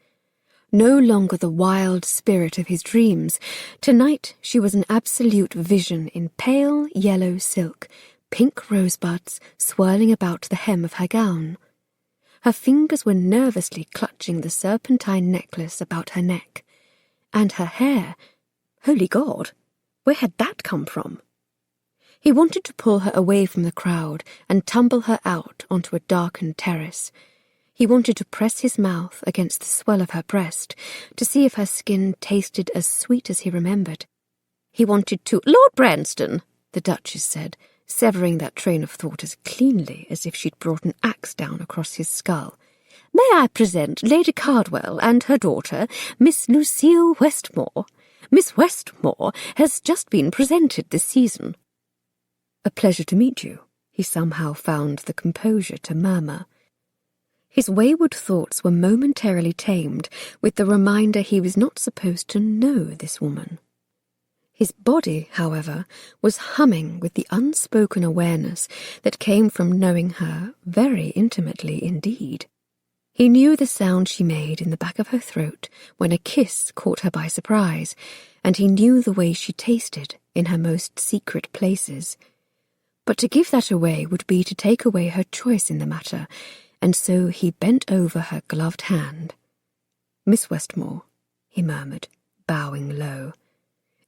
No longer the wild spirit of his dreams, tonight she was an absolute vision in pale yellow silk, pink rosebuds swirling about the hem of her gown. Her fingers were nervously clutching the serpentine necklace about her neck, and her hair, holy God, where had that come from? He wanted to pull her away from the crowd and tumble her out onto a darkened terrace. He wanted to press his mouth against the swell of her breast to see if her skin tasted as sweet as he remembered. He wanted to— "Lord Branston," the Duchess said, severing that train of thought as cleanly as if she'd brought an axe down across his skull. "May I present Lady Cardwell and her daughter, Miss Lucille Westmore? Miss Westmore has just been presented this season." "A pleasure to meet you," he somehow found the composure to murmur. His wayward thoughts were momentarily tamed with the reminder he was not supposed to know this woman. His body, however, was humming with the unspoken awareness that came from knowing her very intimately indeed. He knew the sound she made in the back of her throat when a kiss caught her by surprise, and he knew the way she tasted in her most secret places. But to give that away would be to take away her choice in the matter, and so he bent over her gloved hand. "Miss Westmore," he murmured, bowing low,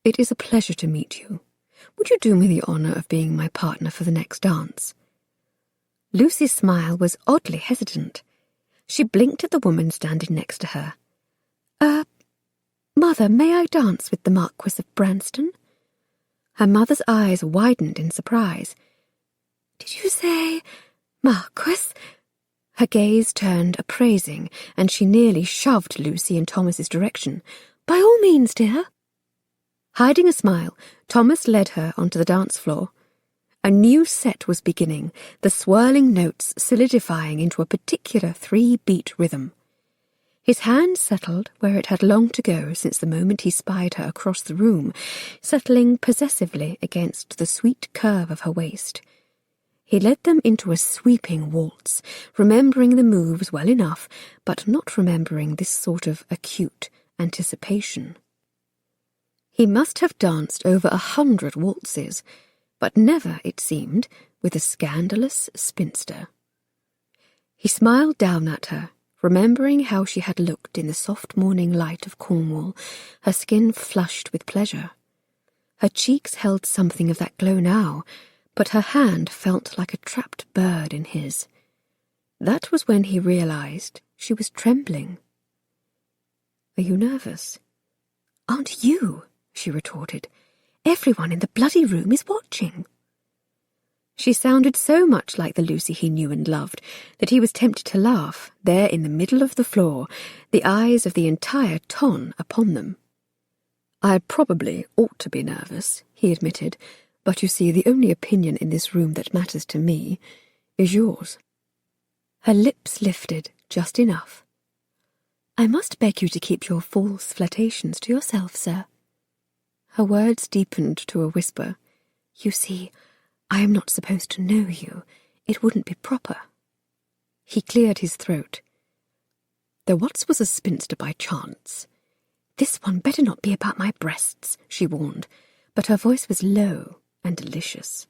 "it is a pleasure to meet you. Would you do me the honour of being my partner for the next dance?" Lucy's smile was oddly hesitant. She blinked at the woman standing next to her. Mother, may I dance with the Marquess of Branston?" Her mother's eyes widened in surprise. "Did you say Marquess?" Her gaze turned appraising, and she nearly shoved Lucy in Thomas's direction. "By all means, dear." Hiding a smile, Thomas led her onto the dance floor. A new set was beginning, the swirling notes solidifying into a particular 3-beat rhythm. His hand settled where it had longed to go since the moment he spied her across the room, settling possessively against the sweet curve of her waist. He led them into a sweeping waltz, remembering the moves well enough, but not remembering this sort of acute anticipation. He must have danced over 100 waltzes, but never, it seemed, with a scandalous spinster. He smiled down at her, remembering how she had looked in the soft morning light of Cornwall, her skin flushed with pleasure. Her cheeks held something of that glow now, but her hand felt like a trapped bird in his. That was when he realized she was trembling. "Are you nervous?" "Aren't you?" she retorted. "Everyone in the bloody room is watching." She sounded so much like the Lucy he knew and loved that he was tempted to laugh, there in the middle of the floor, the eyes of the entire ton upon them. "I probably ought to be nervous," he admitted, "but you see, the only opinion in this room that matters to me is yours." Her lips lifted just enough. "I must beg you to keep your false flirtations to yourself, sir." Her words deepened to a whisper. "You see, I am not supposed to know you. It wouldn't be proper." He cleared his throat. "There once was a spinster by chance." "This one better not be about my breasts," she warned, but her voice was low and delicious.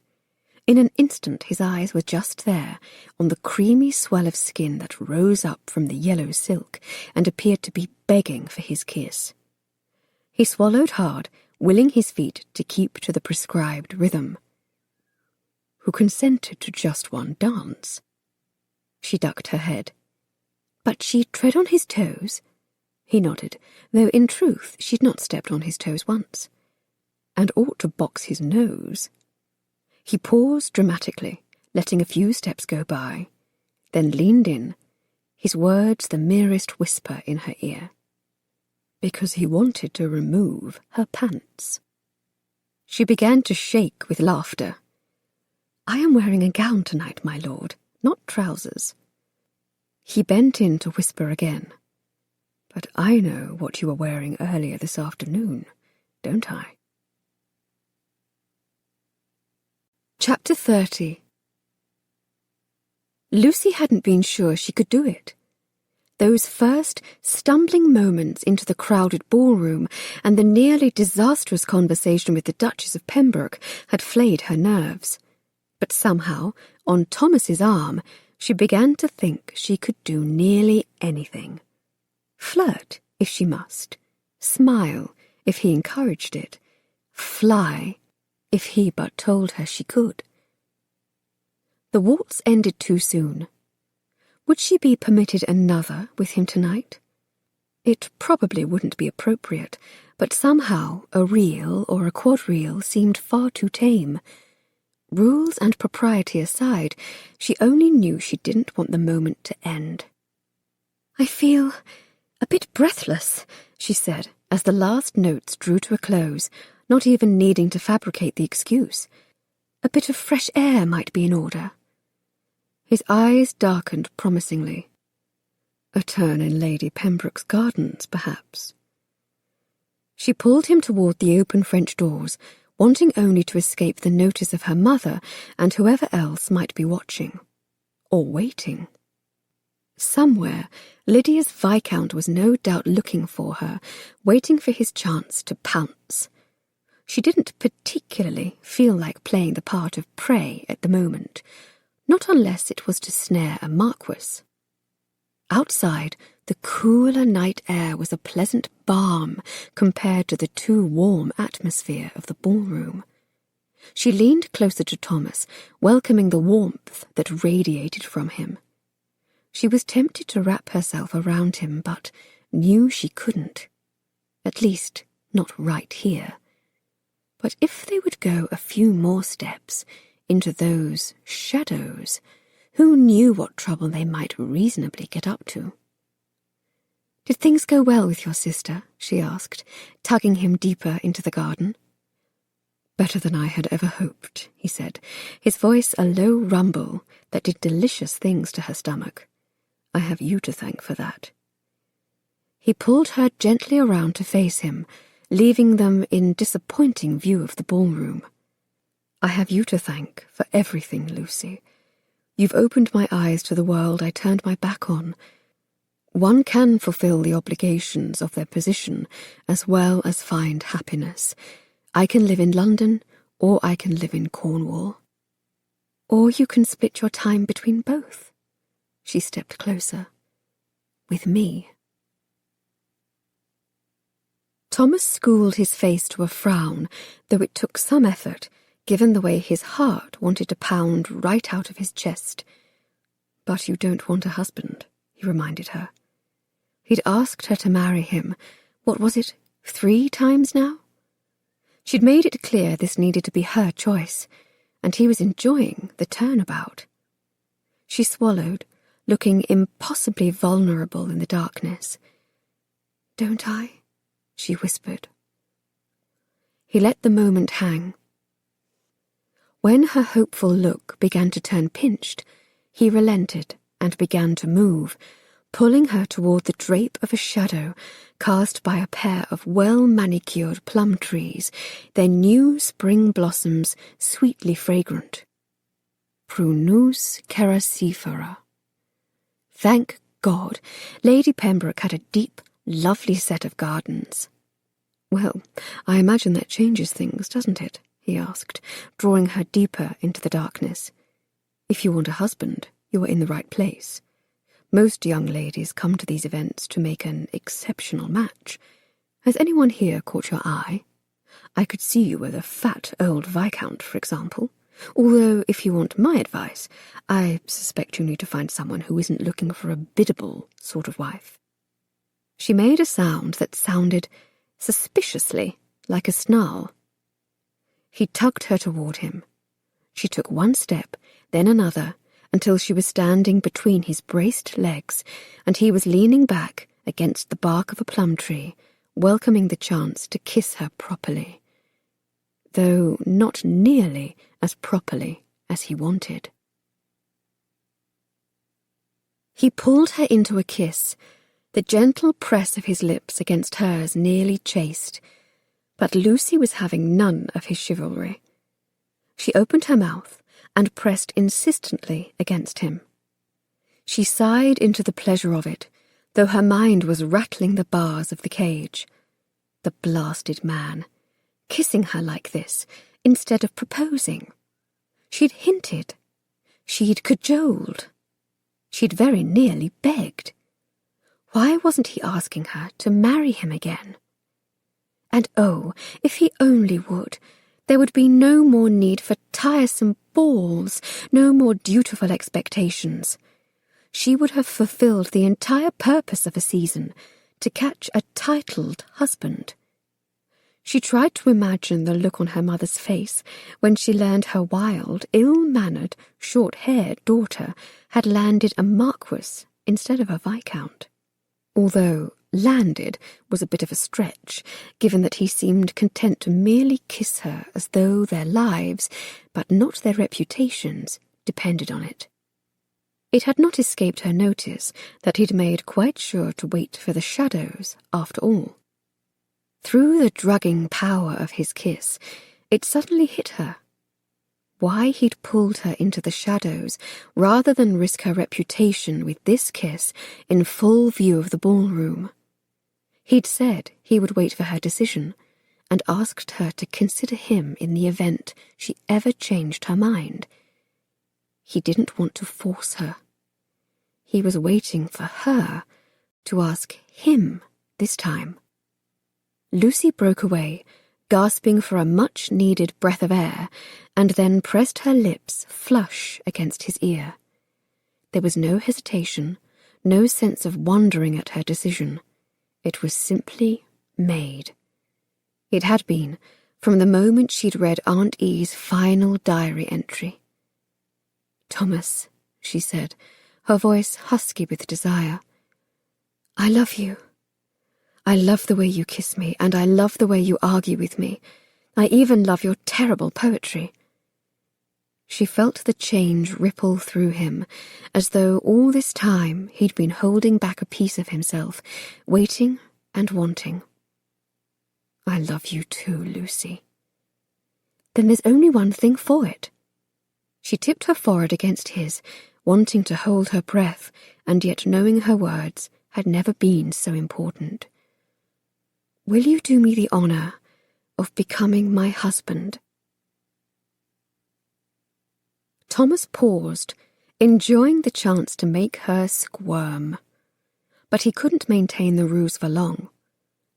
In an instant his eyes were just there, on the creamy swell of skin that rose up from the yellow silk and appeared to be begging for his kiss. He swallowed hard, willing his feet to keep to the prescribed rhythm. "Who consented to just one dance?" She ducked her head. "But she'd tread on his toes?" He nodded, though in truth she'd not stepped on his toes once. and ought to box his nose. He paused dramatically, letting a few steps go by, then leaned in, his words the merest whisper in her ear. Because he wanted to remove her pants. She began to shake with laughter. "I am wearing a gown tonight, my lord, not trousers." He bent in to whisper again. "But I know what you were wearing earlier this afternoon, don't I?" Chapter 30. Lucy hadn't been sure she could do it. Those first stumbling moments into the crowded ballroom and the nearly disastrous conversation with the Duchess of Pembroke had flayed her nerves. But somehow, on Thomas's arm, she began to think she could do nearly anything. Flirt, if she must. Smile, if he encouraged it. Fly, if he but told her she could. The waltz ended too soon. Would she be permitted another with him tonight? It probably wouldn't be appropriate, but somehow a reel or a quadrille seemed far too tame. Rules and propriety aside, she only knew she didn't want the moment to end. "I feel a bit breathless," she said, as the last notes drew to a close, not even needing to fabricate the excuse. "A bit of fresh air might be in order." His eyes darkened promisingly. A turn in Lady Pembroke's gardens, perhaps. She pulled him toward the open French doors, wanting only to escape the notice of her mother and whoever else might be watching. Or waiting. Somewhere, Lydia's Viscount was no doubt looking for her, waiting for his chance to pounce. She didn't particularly feel like playing the part of prey at the moment, not unless it was to snare a marquess. Outside, the cooler night air was a pleasant balm compared to the too warm atmosphere of the ballroom. She leaned closer to Thomas, welcoming the warmth that radiated from him. She was tempted to wrap herself around him, but knew she couldn't. At least, not right here. But if they would go a few more steps into those shadows, who knew what trouble they might reasonably get up to? "Did things go well with your sister?" she asked, tugging him deeper into the garden. "Better than I had ever hoped," he said, his voice a low rumble that did delicious things to her stomach. "I have you to thank for that." He pulled her gently around to face him, leaving them in disappointing view of the ballroom. "I have you to thank for everything, Lucy. You've opened my eyes to the world I turned my back on. One can fulfill the obligations of their position as well as find happiness. I can live in London, or I can live in Cornwall. Or you can split your time between both." She stepped closer. "With me." Thomas schooled his face to a frown, though it took some effort, given the way his heart wanted to pound right out of his chest. "But you don't want a husband," he reminded her. He'd asked her to marry him, what was it, 3 times now? She'd made it clear this needed to be her choice, and he was enjoying the turnabout. She swallowed, looking impossibly vulnerable in the darkness. "Don't I?" she whispered. He let the moment hang. When her hopeful look began to turn pinched, he relented and began to move, pulling her toward the drape of a shadow cast by a pair of well-manicured plum trees, their new spring blossoms sweetly fragrant. Prunus ceracifera. Thank God, Lady Pembroke had a deep, lovely set of gardens. "Well, I imagine that changes things, doesn't it?" he asked, drawing her deeper into the darkness. "If you want a husband, you are in the right place. Most young ladies come to these events to make an exceptional match. Has anyone here caught your eye? I could see you with a fat old viscount, for example. Although, if you want my advice, I suspect you need to find someone who isn't looking for a biddable sort of wife." She made a sound that sounded suspiciously like a snarl. He tugged her toward him. She took one step, then another, until she was standing between his braced legs, and he was leaning back against the bark of a plum tree, welcoming the chance to kiss her properly, though not nearly as properly as he wanted. He pulled her into a kiss, the gentle press of his lips against hers nearly chaste, but Lucy was having none of his chivalry. She opened her mouth and pressed insistently against him. She sighed into the pleasure of it, though her mind was rattling the bars of the cage. The blasted man, kissing her like this, instead of proposing. She'd hinted. She'd cajoled. She'd very nearly begged. Why wasn't he asking her to marry him again? And oh, if he only would, there would be no more need for tiresome balls, no more dutiful expectations. She would have fulfilled the entire purpose of a season, to catch a titled husband. She tried to imagine the look on her mother's face when she learned her wild, ill-mannered, short-haired daughter had landed a marquess instead of a viscount. Although landed was a bit of a stretch, given that he seemed content to merely kiss her as though their lives, but not their reputations, depended on it. It had not escaped her notice that he'd made quite sure to wait for the shadows, after all. Through the drugging power of his kiss, it suddenly hit her. Why he'd pulled her into the shadows rather than risk her reputation with this kiss in full view of the ballroom. He'd said he would wait for her decision, and asked her to consider him in the event she ever changed her mind. He didn't want to force her. He was waiting for her to ask him this time. Lucy broke away, gasping for a much-needed breath of air, and then pressed her lips flush against his ear. There was no hesitation, no sense of wondering at her decision. It was simply made. It had been, from the moment she'd read Aunt E's final diary entry. "Thomas," she said, her voice husky with desire, "I love you. I love the way you kiss me, and I love the way you argue with me. I even love your terrible poetry." She felt the change ripple through him, as though all this time he'd been holding back a piece of himself, waiting and wanting. "I love you too, Lucy." "Then there's only one thing for it." She tipped her forehead against his, wanting to hold her breath, and yet knowing her words had never been so important. "Will you do me the honour of becoming my husband?" Thomas paused, enjoying the chance to make her squirm. But he couldn't maintain the ruse for long.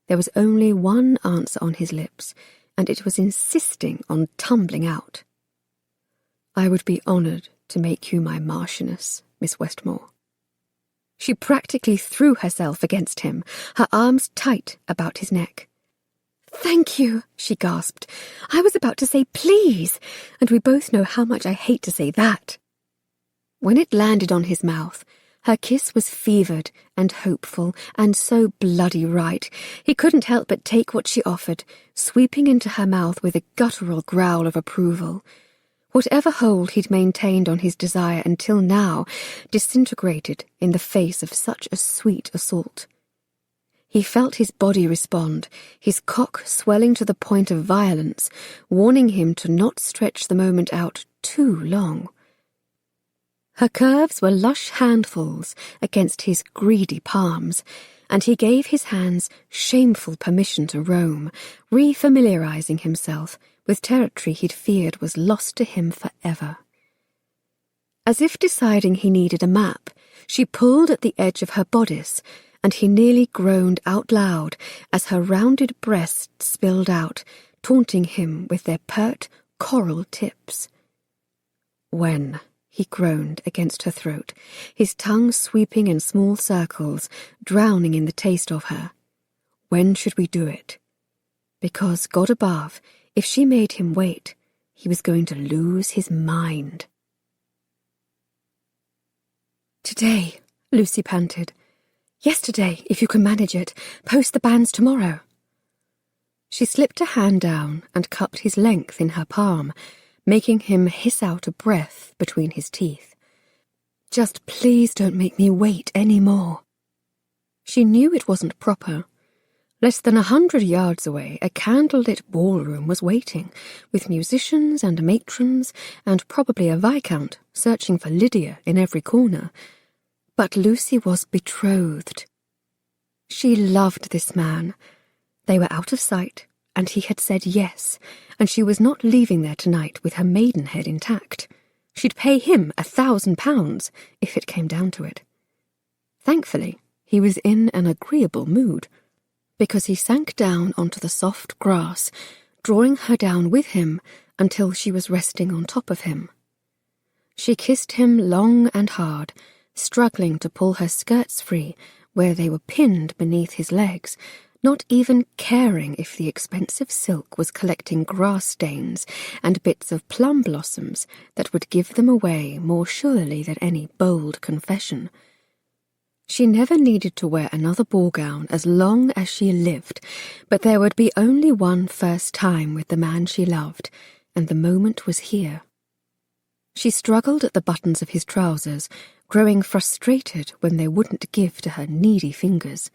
There was only one answer on his lips, and it was insisting on tumbling out. "I would be honoured to make you my Marchioness, Miss Westmore." She practically threw herself against him, her arms tight about his neck. "Thank you," she gasped. "I was about to say please, and we both know how much I hate to say that." When it landed on his mouth, her kiss was fevered and hopeful and so bloody right, he couldn't help but take what she offered, sweeping into her mouth with a guttural growl of approval. Whatever hold he'd maintained on his desire until now disintegrated in the face of such a sweet assault. He felt his body respond, his cock swelling to the point of violence, warning him to not stretch the moment out too long. Her curves were lush handfuls against his greedy palms, and he gave his hands shameful permission to roam, refamiliarizing himself with territory he'd feared was lost to him forever. As if deciding he needed a map, she pulled at the edge of her bodice, and he nearly groaned out loud as her rounded breasts spilled out, taunting him with their pert coral tips. "When?" he groaned against her throat, his tongue sweeping in small circles, drowning in the taste of her. "When should we do it? Because, God above, If she made him wait, he was going to lose his mind. "Today," Lucy panted. "Yesterday, if you can manage it. Post the banns tomorrow." She slipped a hand down and cupped his length in her palm, making him hiss out a breath between his teeth. "Just please don't make me wait any more." She knew it wasn't proper. Less than 100 yards away, a candlelit ballroom was waiting, with musicians and matrons, and probably a viscount searching for Lydia in every corner. But Lucy was betrothed. She loved this man. They were out of sight, and he had said yes, and she was not leaving there tonight with her maidenhead intact. She'd pay him £1,000, if it came down to it. Thankfully, he was in an agreeable mood, because he sank down onto the soft grass, drawing her down with him until she was resting on top of him. She kissed him long and hard, struggling to pull her skirts free where they were pinned beneath his legs, not even caring if the expensive silk was collecting grass stains and bits of plum blossoms that would give them away more surely than any bold confession. She never needed to wear another ball gown as long as she lived, but there would be only one first time with the man she loved, and the moment was here. She struggled at the buttons of his trousers, growing frustrated when they wouldn't give to her needy fingers.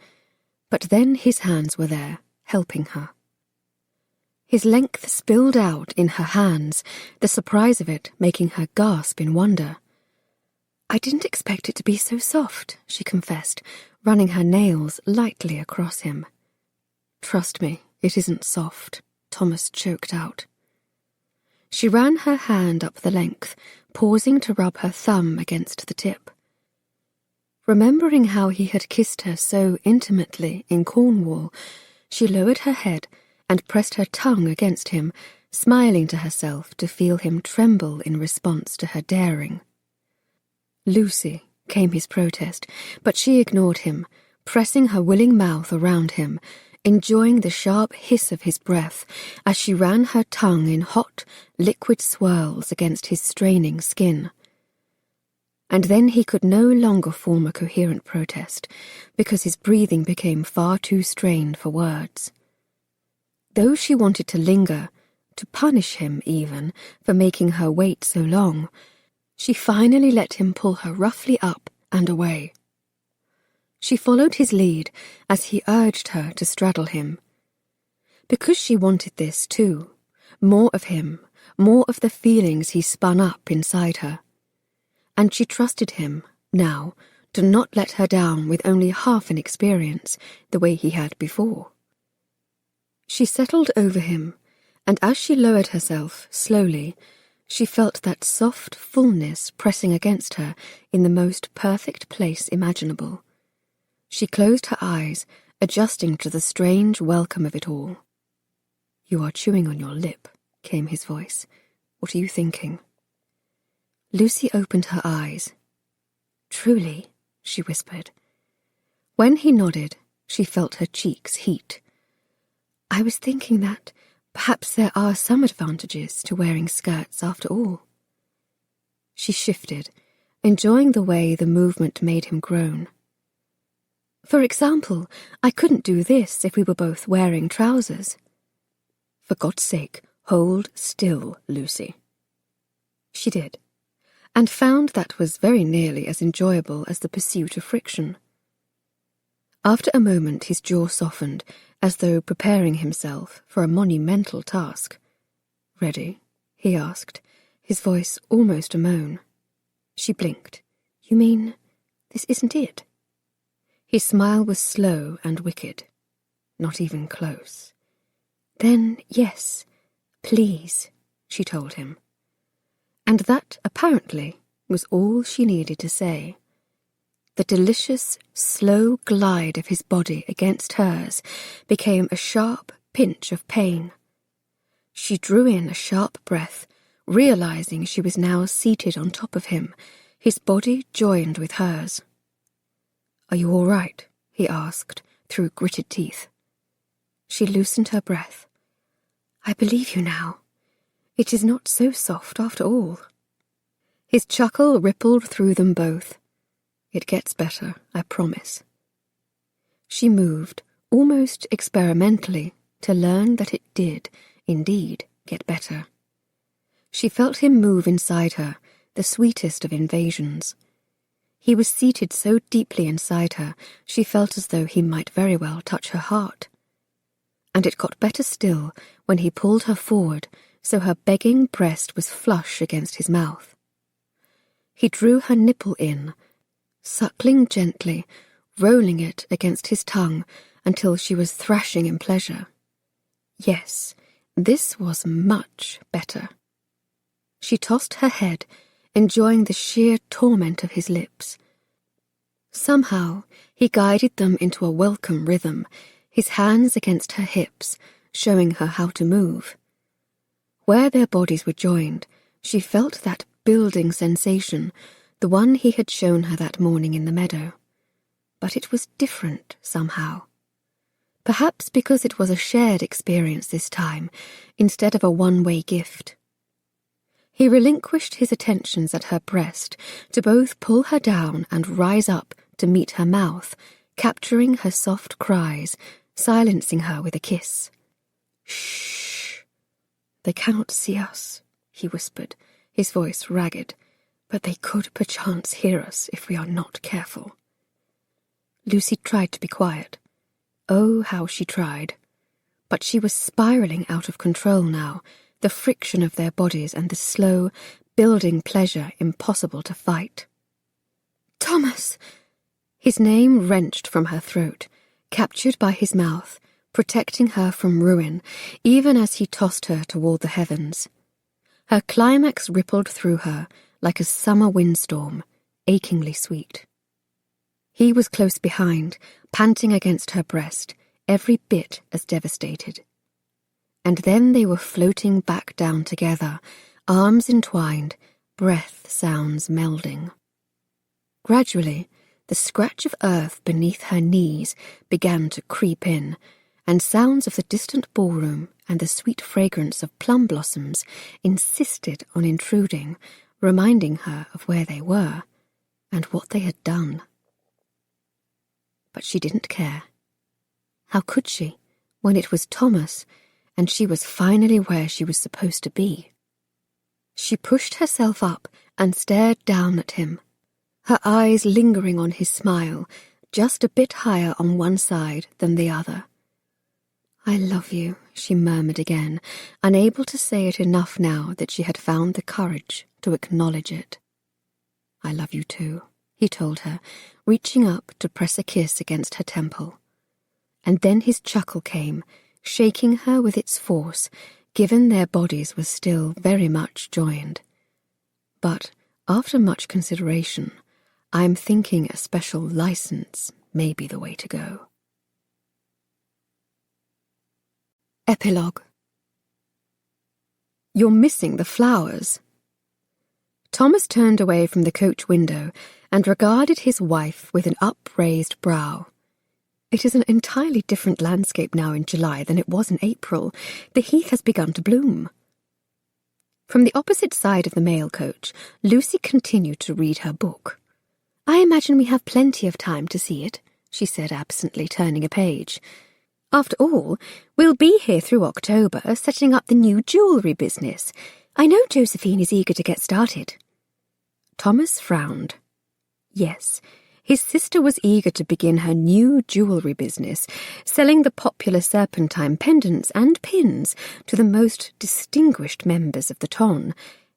But then his hands were there, helping her. His length spilled out in her hands, the surprise of it making her gasp in wonder. "I didn't expect it to be so soft," she confessed, running her nails lightly across him. "Trust me, it isn't soft," Thomas choked out. She ran her hand up the length, pausing to rub her thumb against the tip. Remembering how he had kissed her so intimately in Cornwall, she lowered her head and pressed her tongue against him, smiling to herself to feel him tremble in response to her daring. "Lucy," came his protest, but she ignored him, pressing her willing mouth around him, enjoying the sharp hiss of his breath as she ran her tongue in hot, liquid swirls against his straining skin. And then he could no longer form a coherent protest, because his breathing became far too strained for words. Though she wanted to linger, to punish him even, for making her wait so long, she finally let him pull her roughly up and away. She followed his lead as he urged her to straddle him. Because she wanted this too, more of him, more of the feelings he spun up inside her. And she trusted him, now, to not let her down with only half an experience, the way he had before. She settled over him, and as she lowered herself, slowly, she felt that soft fullness pressing against her in the most perfect place imaginable. She closed her eyes, adjusting to the strange welcome of it all. "You are chewing on your lip," came his voice. "What are you thinking?" Lucy opened her eyes. "Truly," she whispered. When he nodded, she felt her cheeks heat. "I was thinking that perhaps there are some advantages to wearing skirts after all." She shifted, enjoying the way the movement made him groan. "For example, I couldn't do this if we were both wearing trousers." "For God's sake, hold still, Lucy." She did, and found that was very nearly as enjoyable as the pursuit of friction. After a moment his jaw softened, as though preparing himself for a monumental task. "Ready?" he asked, his voice almost a moan. She blinked. "You mean this isn't it?" His smile was slow and wicked. "Not even close." "Then, yes, please," she told him. And that, apparently, was all she needed to say. The delicious, slow glide of his body against hers became a sharp pinch of pain. She drew in a sharp breath, realizing she was now seated on top of him, his body joined with hers. "Are you all right?" he asked, through gritted teeth. She loosened her breath. I believe you now. It is not so soft after all. His chuckle rippled through them both. It gets better, I promise. She moved, almost experimentally, to learn that it did, indeed, get better. She felt him move inside her, the sweetest of invasions. He was seated so deeply inside her, she felt as though he might very well touch her heart. And it got better still when he pulled her forward, so her begging breast was flush against his mouth. He drew her nipple in, suckling gently, rolling it against his tongue until she was thrashing in pleasure. Yes, this was much better. She tossed her head, enjoying the sheer torment of his lips. Somehow he guided them into a welcome rhythm, his hands against her hips, showing her how to move. Where their bodies were joined, she felt that building sensation, the one he had shown her that morning in the meadow. But it was different somehow. Perhaps because it was a shared experience this time, instead of a one-way gift. He relinquished his attentions at her breast to both pull her down and rise up to meet her mouth, capturing her soft cries, silencing her with a kiss. "Shh! They cannot see us," he whispered, his voice ragged, "but they could perchance hear us if we are not careful." Lucy tried to be quiet. Oh, how she tried. But she was spiralling out of control now, the friction of their bodies and the slow, building pleasure impossible to fight. "Thomas!" His name wrenched from her throat, captured by his mouth, protecting her from ruin, even as he tossed her toward the heavens. Her climax rippled through her like a summer windstorm, achingly sweet. He was close behind, panting against her breast, every bit as devastated. And then they were floating back down together, arms entwined, breath sounds melding. Gradually, the scratch of earth beneath her knees began to creep in, and sounds of the distant ballroom and the sweet fragrance of plum blossoms insisted on intruding, reminding her of where they were and what they had done. But she didn't care. How could she, when it was Thomas, and she was finally where she was supposed to be? She pushed herself up and stared down at him, her eyes lingering on his smile, just a bit higher on one side than the other. "I love you," she murmured again, unable to say it enough now that she had found the courage to acknowledge it. "I love you too," he told her, reaching up to press a kiss against her temple. And then his chuckle came, shaking her with its force, given their bodies were still very much joined. "But, after much consideration, I'm thinking a special license may be the way to go." Epilogue. "You're missing the flowers." Thomas turned away from the coach window and regarded his wife with an upraised brow. "It is an entirely different landscape now in July than it was in April. The heath has begun to bloom." From the opposite side of the mail coach, Lucy continued to read her book. "I imagine we have plenty of time to see it," she said absently, turning a page. "After all, we'll be here through October, setting up the new jewellery business. I know Josephine is eager to get started." Thomas frowned. Yes, his sister was eager to begin her new jewellery business, selling the popular serpentine pendants and pins to the most distinguished members of the ton,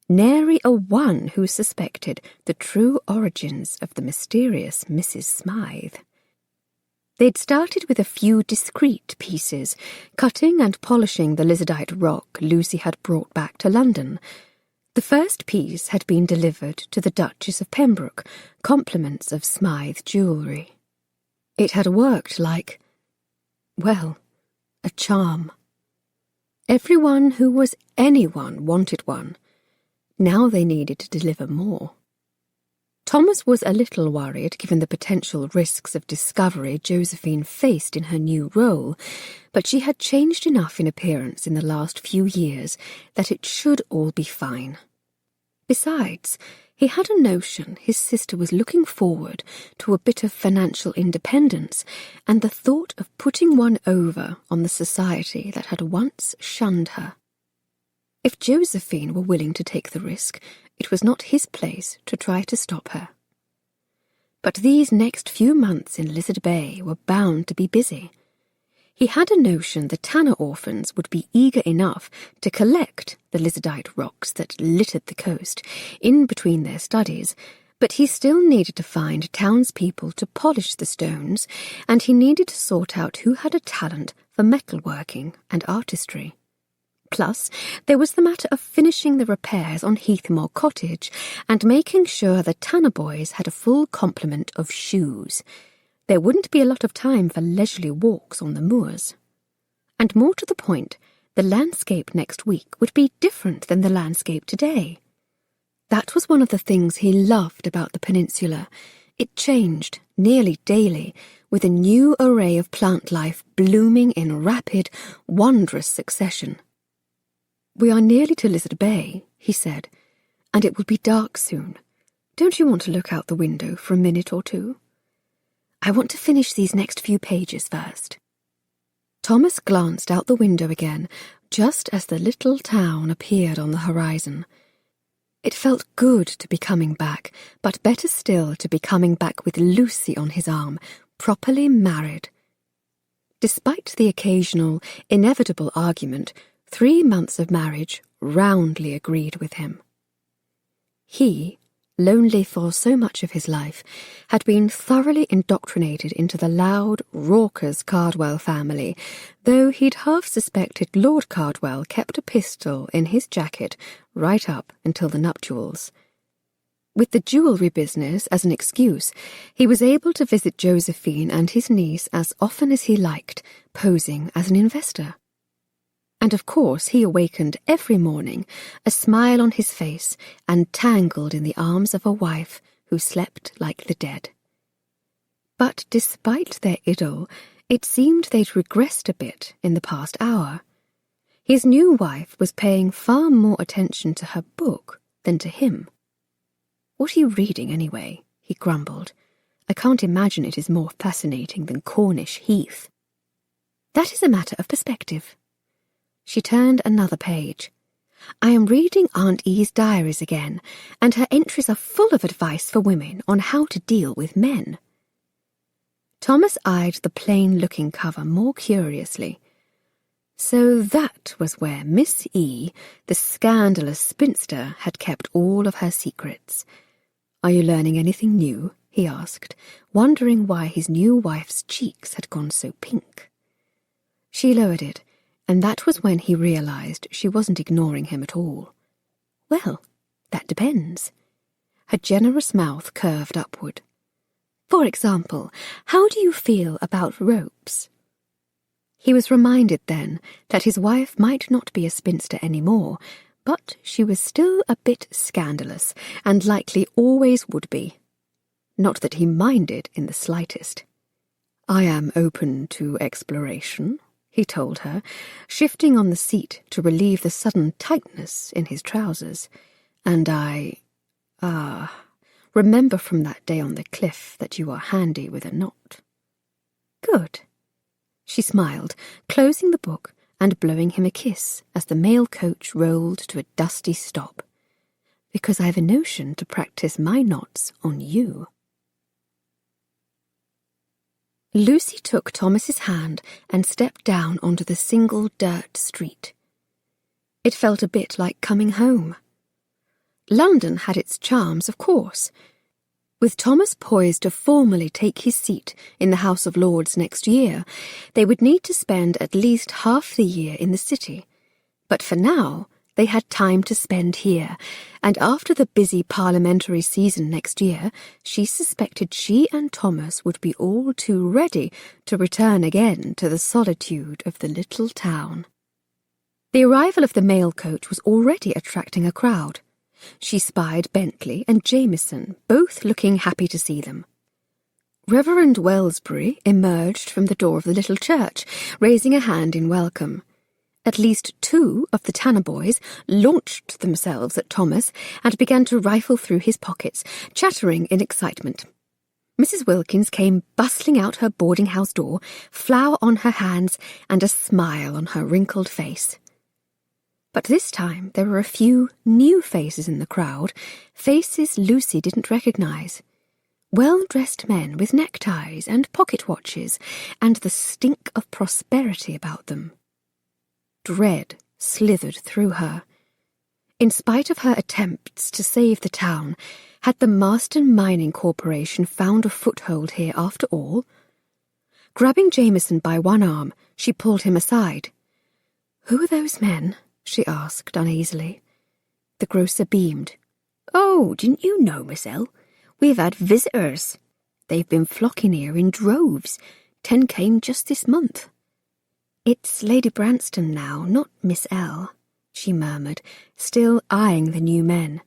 nary a one who suspected the true origins of the mysterious Mrs. Smythe. They'd started with a few discreet pieces, cutting and polishing the lizardite rock Lucy had brought back to London. The first piece had been delivered to the Duchess of Pembroke, compliments of Smythe jewellery. It had worked like, well, a charm. Everyone who was anyone wanted one. Now they needed to deliver more. Thomas was a little worried given the potential risks of discovery Josephine faced in her new role, but she had changed enough in appearance in the last few years that it should all be fine. Besides, he had a notion his sister was looking forward to a bit of financial independence and the thought of putting one over on the society that had once shunned her. If Josephine were willing to take the risk, it was not his place to try to stop her. But these next few months in Lizard Bay were bound to be busy. He had a notion the Tanner orphans would be eager enough to collect the lizardite rocks that littered the coast in between their studies, but he still needed to find townspeople to polish the stones, and he needed to sort out who had a talent for metalworking and artistry. Plus, there was the matter of finishing the repairs on Heathmore Cottage and making sure the Tanner boys had a full complement of shoes. There wouldn't be a lot of time for leisurely walks on the moors. And more to the point, the landscape next week would be different than the landscape today. That was one of the things he loved about the peninsula. It changed nearly daily, with a new array of plant life blooming in rapid, wondrous succession. "We are nearly to Lizard Bay," he said, "and it will be dark soon. Don't you want to look out the window for a minute or two?" "I want to finish these next few pages first." Thomas glanced out the window again, just as the little town appeared on the horizon. It felt good to be coming back, but better still to be coming back with Lucy on his arm, properly married. Despite the occasional, inevitable argument, 3 months of marriage roundly agreed with him. He, lonely for so much of his life, had been thoroughly indoctrinated into the loud, raucous Cardwell family, though he'd half suspected Lord Cardwell kept a pistol in his jacket right up until the nuptials. With the jewellery business as an excuse, he was able to visit Josephine and his niece as often as he liked, posing as an investor. And of course he awakened every morning, a smile on his face and tangled in the arms of a wife who slept like the dead. But despite their idyll, it seemed they'd regressed a bit in the past hour. His new wife was paying far more attention to her book than to him. "What are you reading, anyway?" he grumbled. "I can't imagine it is more fascinating than Cornish Heath." "That is a matter of perspective." She turned another page. "I am reading Aunt E's diaries again, and her entries are full of advice for women on how to deal with men." Thomas eyed the plain-looking cover more curiously. So that was where Miss E, the scandalous spinster, had kept all of her secrets. "Are you learning anything new?" he asked, wondering why his new wife's cheeks had gone so pink. She lowered it, and that was when he realized she wasn't ignoring him at all. "Well, that depends." Her generous mouth curved upward. "For example, how do you feel about ropes?" He was reminded then that his wife might not be a spinster anymore, but she was still a bit scandalous, and likely always would be. Not that he minded in the slightest. "I am open to exploration," he told her, shifting on the seat to relieve the sudden tightness in his trousers. "And remember from that day on the cliff that you are handy with a knot." "Good." She smiled, closing the book and blowing him a kiss as the mail coach rolled to a dusty stop. "Because I've a notion to practice my knots on you." Lucy took Thomas's hand and stepped down onto the single dirt street. It felt a bit like coming home. London had its charms, of course. With Thomas poised to formally take his seat in the House of Lords next year, they would need to spend at least half the year in the city. But for now, they had time to spend here, and after the busy parliamentary season next year, she suspected she and Thomas would be all too ready to return again to the solitude of the little town. The arrival of the mail coach was already attracting a crowd. She spied Bentley and Jameson, both looking happy to see them. Reverend Wellsbury emerged from the door of the little church, raising a hand in welcome. At least 2 of the Tanner boys launched themselves at Thomas and began to rifle through his pockets, chattering in excitement. Mrs. Wilkins came bustling out her boarding-house door, flour on her hands and a smile on her wrinkled face. But this time there were a few new faces in the crowd, faces Lucy didn't recognise. Well-dressed men with neckties and pocket watches, and the stink of prosperity about them. Dread slithered through her. In spite of her attempts to save the town, had the Marston Mining Corporation found a foothold here after all? Grabbing Jameson by one arm, she pulled him aside. "Who are those men?" she asked uneasily. The grocer beamed. "Oh, didn't you know, Miss L? We've had visitors. They've been flocking here in droves. 10 came just this month." "It's Lady Branston now, not Miss L," she murmured, still eyeing the new men.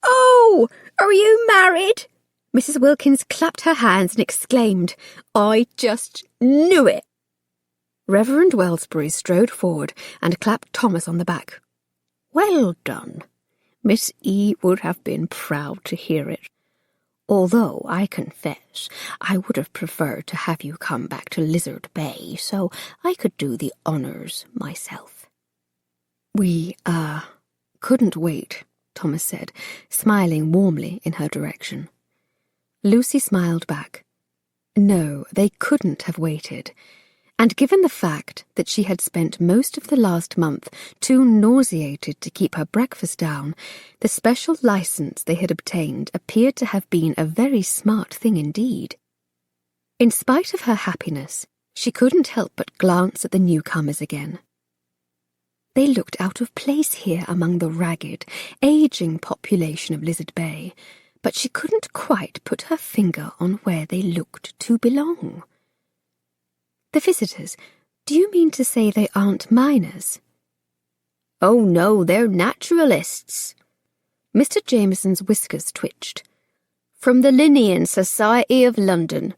"Oh, are you married?" Mrs. Wilkins clapped her hands and exclaimed, "I just knew it!" Reverend Wellsbury strode forward and clapped Thomas on the back. "Well done. Miss E. would have been proud to hear it. Although, I confess, I would have preferred to have you come back to Lizard Bay so I could do the honours myself." We couldn't wait," Thomas said, smiling warmly in her direction. Lucy smiled back. No, they couldn't have waited. And given the fact that she had spent most of the last month too nauseated to keep her breakfast down, the special licence they had obtained appeared to have been a very smart thing indeed. In spite of her happiness, she couldn't help but glance at the newcomers again. They looked out of place here among the ragged, ageing population of Lizard Bay, but she couldn't quite put her finger on where they looked to belong. "The visitors, do you mean to say they aren't miners?" "Oh no, they're naturalists." Mr. Jameson's whiskers twitched. "From the Linnean Society of London.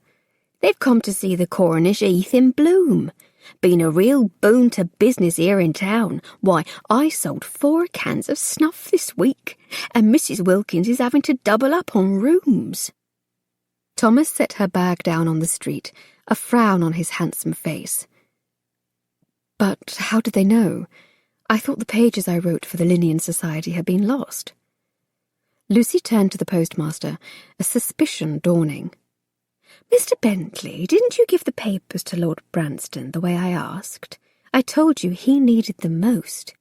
They've come to see the Cornish heath in bloom. Been a real boon to business here in town. Why, I sold 4 cans of snuff this week, and Mrs. Wilkins is having to double up on rooms." Thomas set her bag down on the street, a frown on his handsome face. "But how did they know? I thought the pages I wrote for the Linnean Society had been lost." Lucy turned to the postmaster, a suspicion dawning. "Mr. Bentley, didn't you give the papers to Lord Branston the way I asked? I told you he needed them most."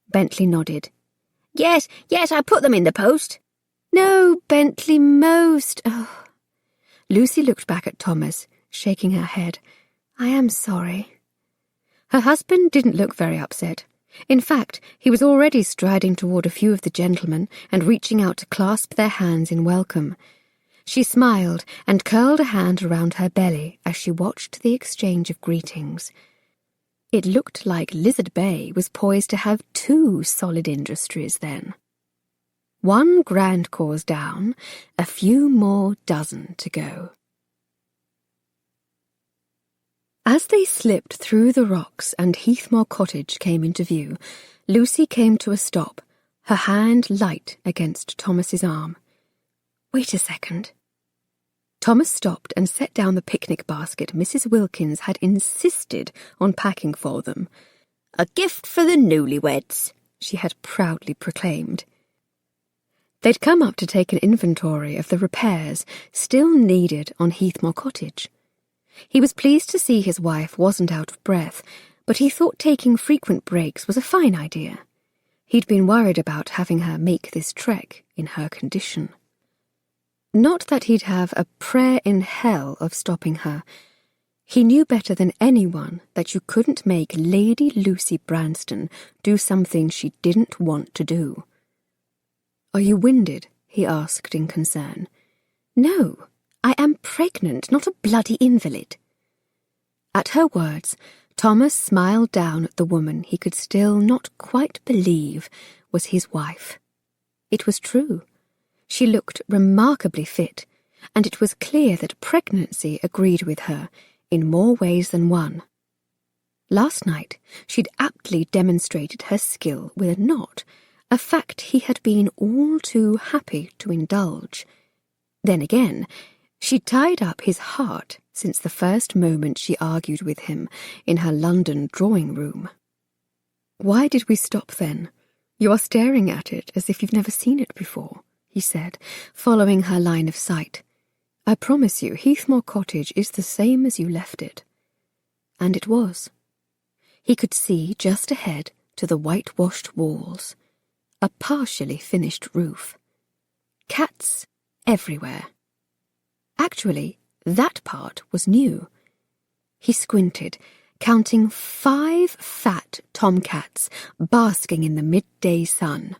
Bentley nodded. Yes, I put them in the post." "No, Bentley, most. Oh." Lucy looked back at Thomas, shaking her head. "I am sorry." Her husband didn't look very upset. In fact, he was already striding toward a few of the gentlemen and reaching out to clasp their hands in welcome. She smiled and curled a hand around her belly as she watched the exchange of greetings. It looked like Lizard Bay was poised to have 2 solid industries then. 1 grand cause down, a few more dozen to go. As they slipped through the rocks and Heathmore Cottage came into view, Lucy came to a stop, her hand light against Thomas's arm. "Wait a second." Thomas stopped and set down the picnic basket Mrs. Wilkins had insisted on packing for them. "A gift for the newlyweds," she had proudly proclaimed. They'd come up to take an inventory of the repairs still needed on Heathmore Cottage. He was pleased to see his wife wasn't out of breath, but he thought taking frequent breaks was a fine idea. He'd been worried about having her make this trek in her condition. Not that he'd have a prayer in hell of stopping her. He knew better than anyone that you couldn't make Lady Lucy Branston do something she didn't want to do. "Are you winded?" he asked in concern. "No, I am pregnant, not a bloody invalid." At her words, Thomas smiled down at the woman he could still not quite believe was his wife. It was true. She looked remarkably fit, and it was clear that pregnancy agreed with her in more ways than one. Last night she'd aptly demonstrated her skill with a knot, a fact he had been all too happy to indulge. Then again, she'd tied up his heart since the first moment she argued with him in her London drawing-room. "Why did we stop then? You are staring at it as if you've never seen it before," he said, following her line of sight. "I promise you, Heathmore Cottage is the same as you left it." And it was. He could see just ahead to the whitewashed walls, a partially finished roof. Cats everywhere. Actually, that part was new. He squinted, counting 5 fat tomcats basking in the midday sun.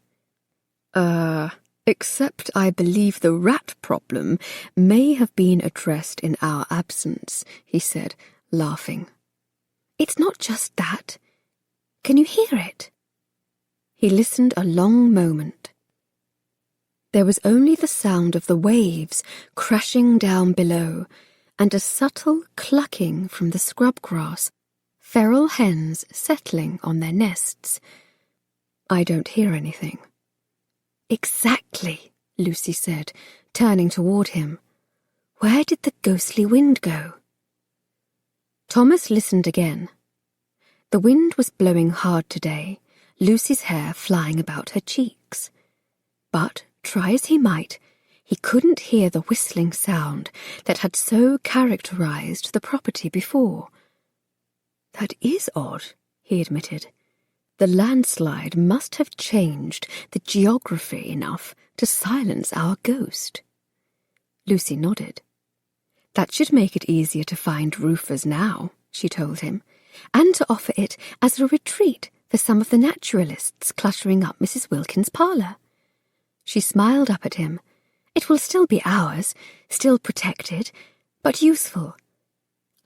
Except I believe the rat problem may have been addressed in our absence," he said, laughing. "It's not just that. Can you hear it?" He listened a long moment. There was only the sound of the waves crashing down below, and a subtle clucking from the scrub grass, feral hens settling on their nests. "I don't hear anything." "Exactly," Lucy said, turning toward him. "Where did the ghostly wind go?" Thomas listened again. The wind was blowing hard today, Lucy's hair flying about her cheeks. But, try as he might, he couldn't hear the whistling sound that had so characterized the property before. "That is odd," he admitted. "The landslide must have changed the geography enough to silence our ghost." Lucy nodded. "That should make it easier to find roofers now," she told him, "and to offer it as a retreat for some of the naturalists cluttering up Mrs. Wilkins' parlour." She smiled up at him. "It will still be ours, still protected, but useful.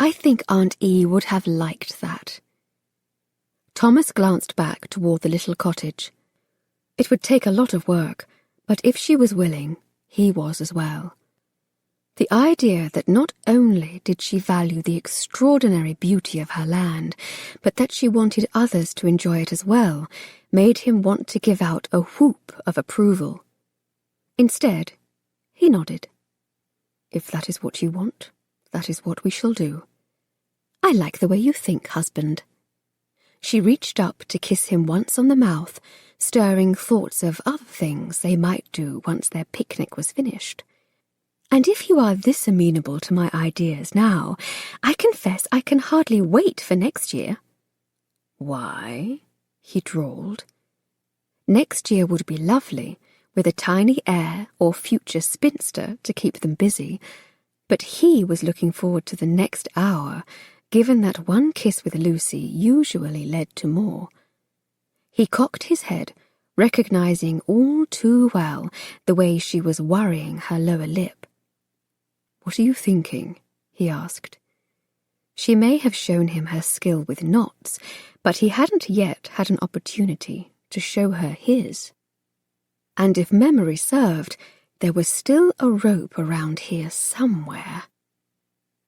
I think Aunt E would have liked that." Thomas glanced back toward the little cottage. It would take a lot of work, but if she was willing, he was as well. The idea that not only did she value the extraordinary beauty of her land, but that she wanted others to enjoy it as well, made him want to give out a whoop of approval. Instead, he nodded. "If that is what you want, that is what we shall do." "I like the way you think, husband." She reached up to kiss him once on the mouth, stirring thoughts of other things they might do once their picnic was finished. "And if you are this amenable to my ideas now, I confess I can hardly wait for next year." "Why?" he drawled. Next year would be lovely, with a tiny heir or future spinster to keep them busy, but he was looking forward to the next hour, given that one kiss with Lucy usually led to more. He cocked his head, recognizing all too well the way she was worrying her lower lip. "What are you thinking?" he asked. She may have shown him her skill with knots, but he hadn't yet had an opportunity to show her his. And if memory served, there was still a rope around here somewhere.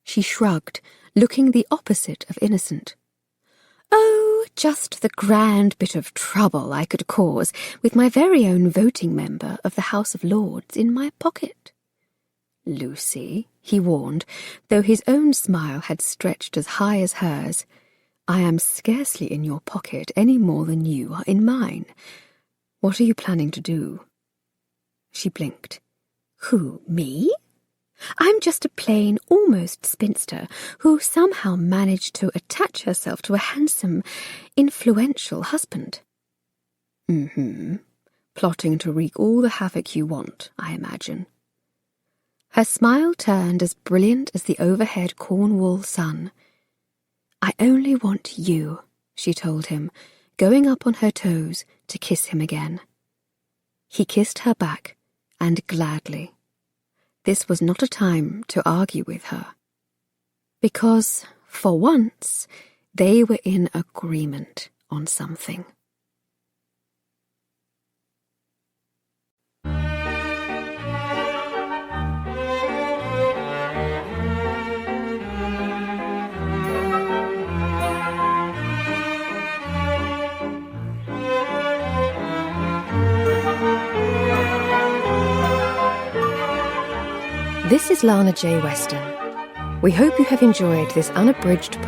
She shrugged, looking the opposite of innocent. "Oh, just the grand bit of trouble I could cause with my very own voting member of the House of Lords in my pocket." "Lucy," he warned, though his own smile had stretched as high as hers, "I am scarcely in your pocket any more than you are in mine. What are you planning to do?" She blinked. "Who, me? I'm just a plain, almost spinster who somehow managed to attach herself to a handsome, influential husband." Plotting to wreak all the havoc you want, I imagine." Her smile turned as brilliant as the overhead Cornwall sun. "I only want you," she told him, going up on her toes to kiss him again. He kissed her back, and gladly. This was not a time to argue with her. Because, for once, they were in agreement on something. This is Lana J. Weston. We hope you have enjoyed this unabridged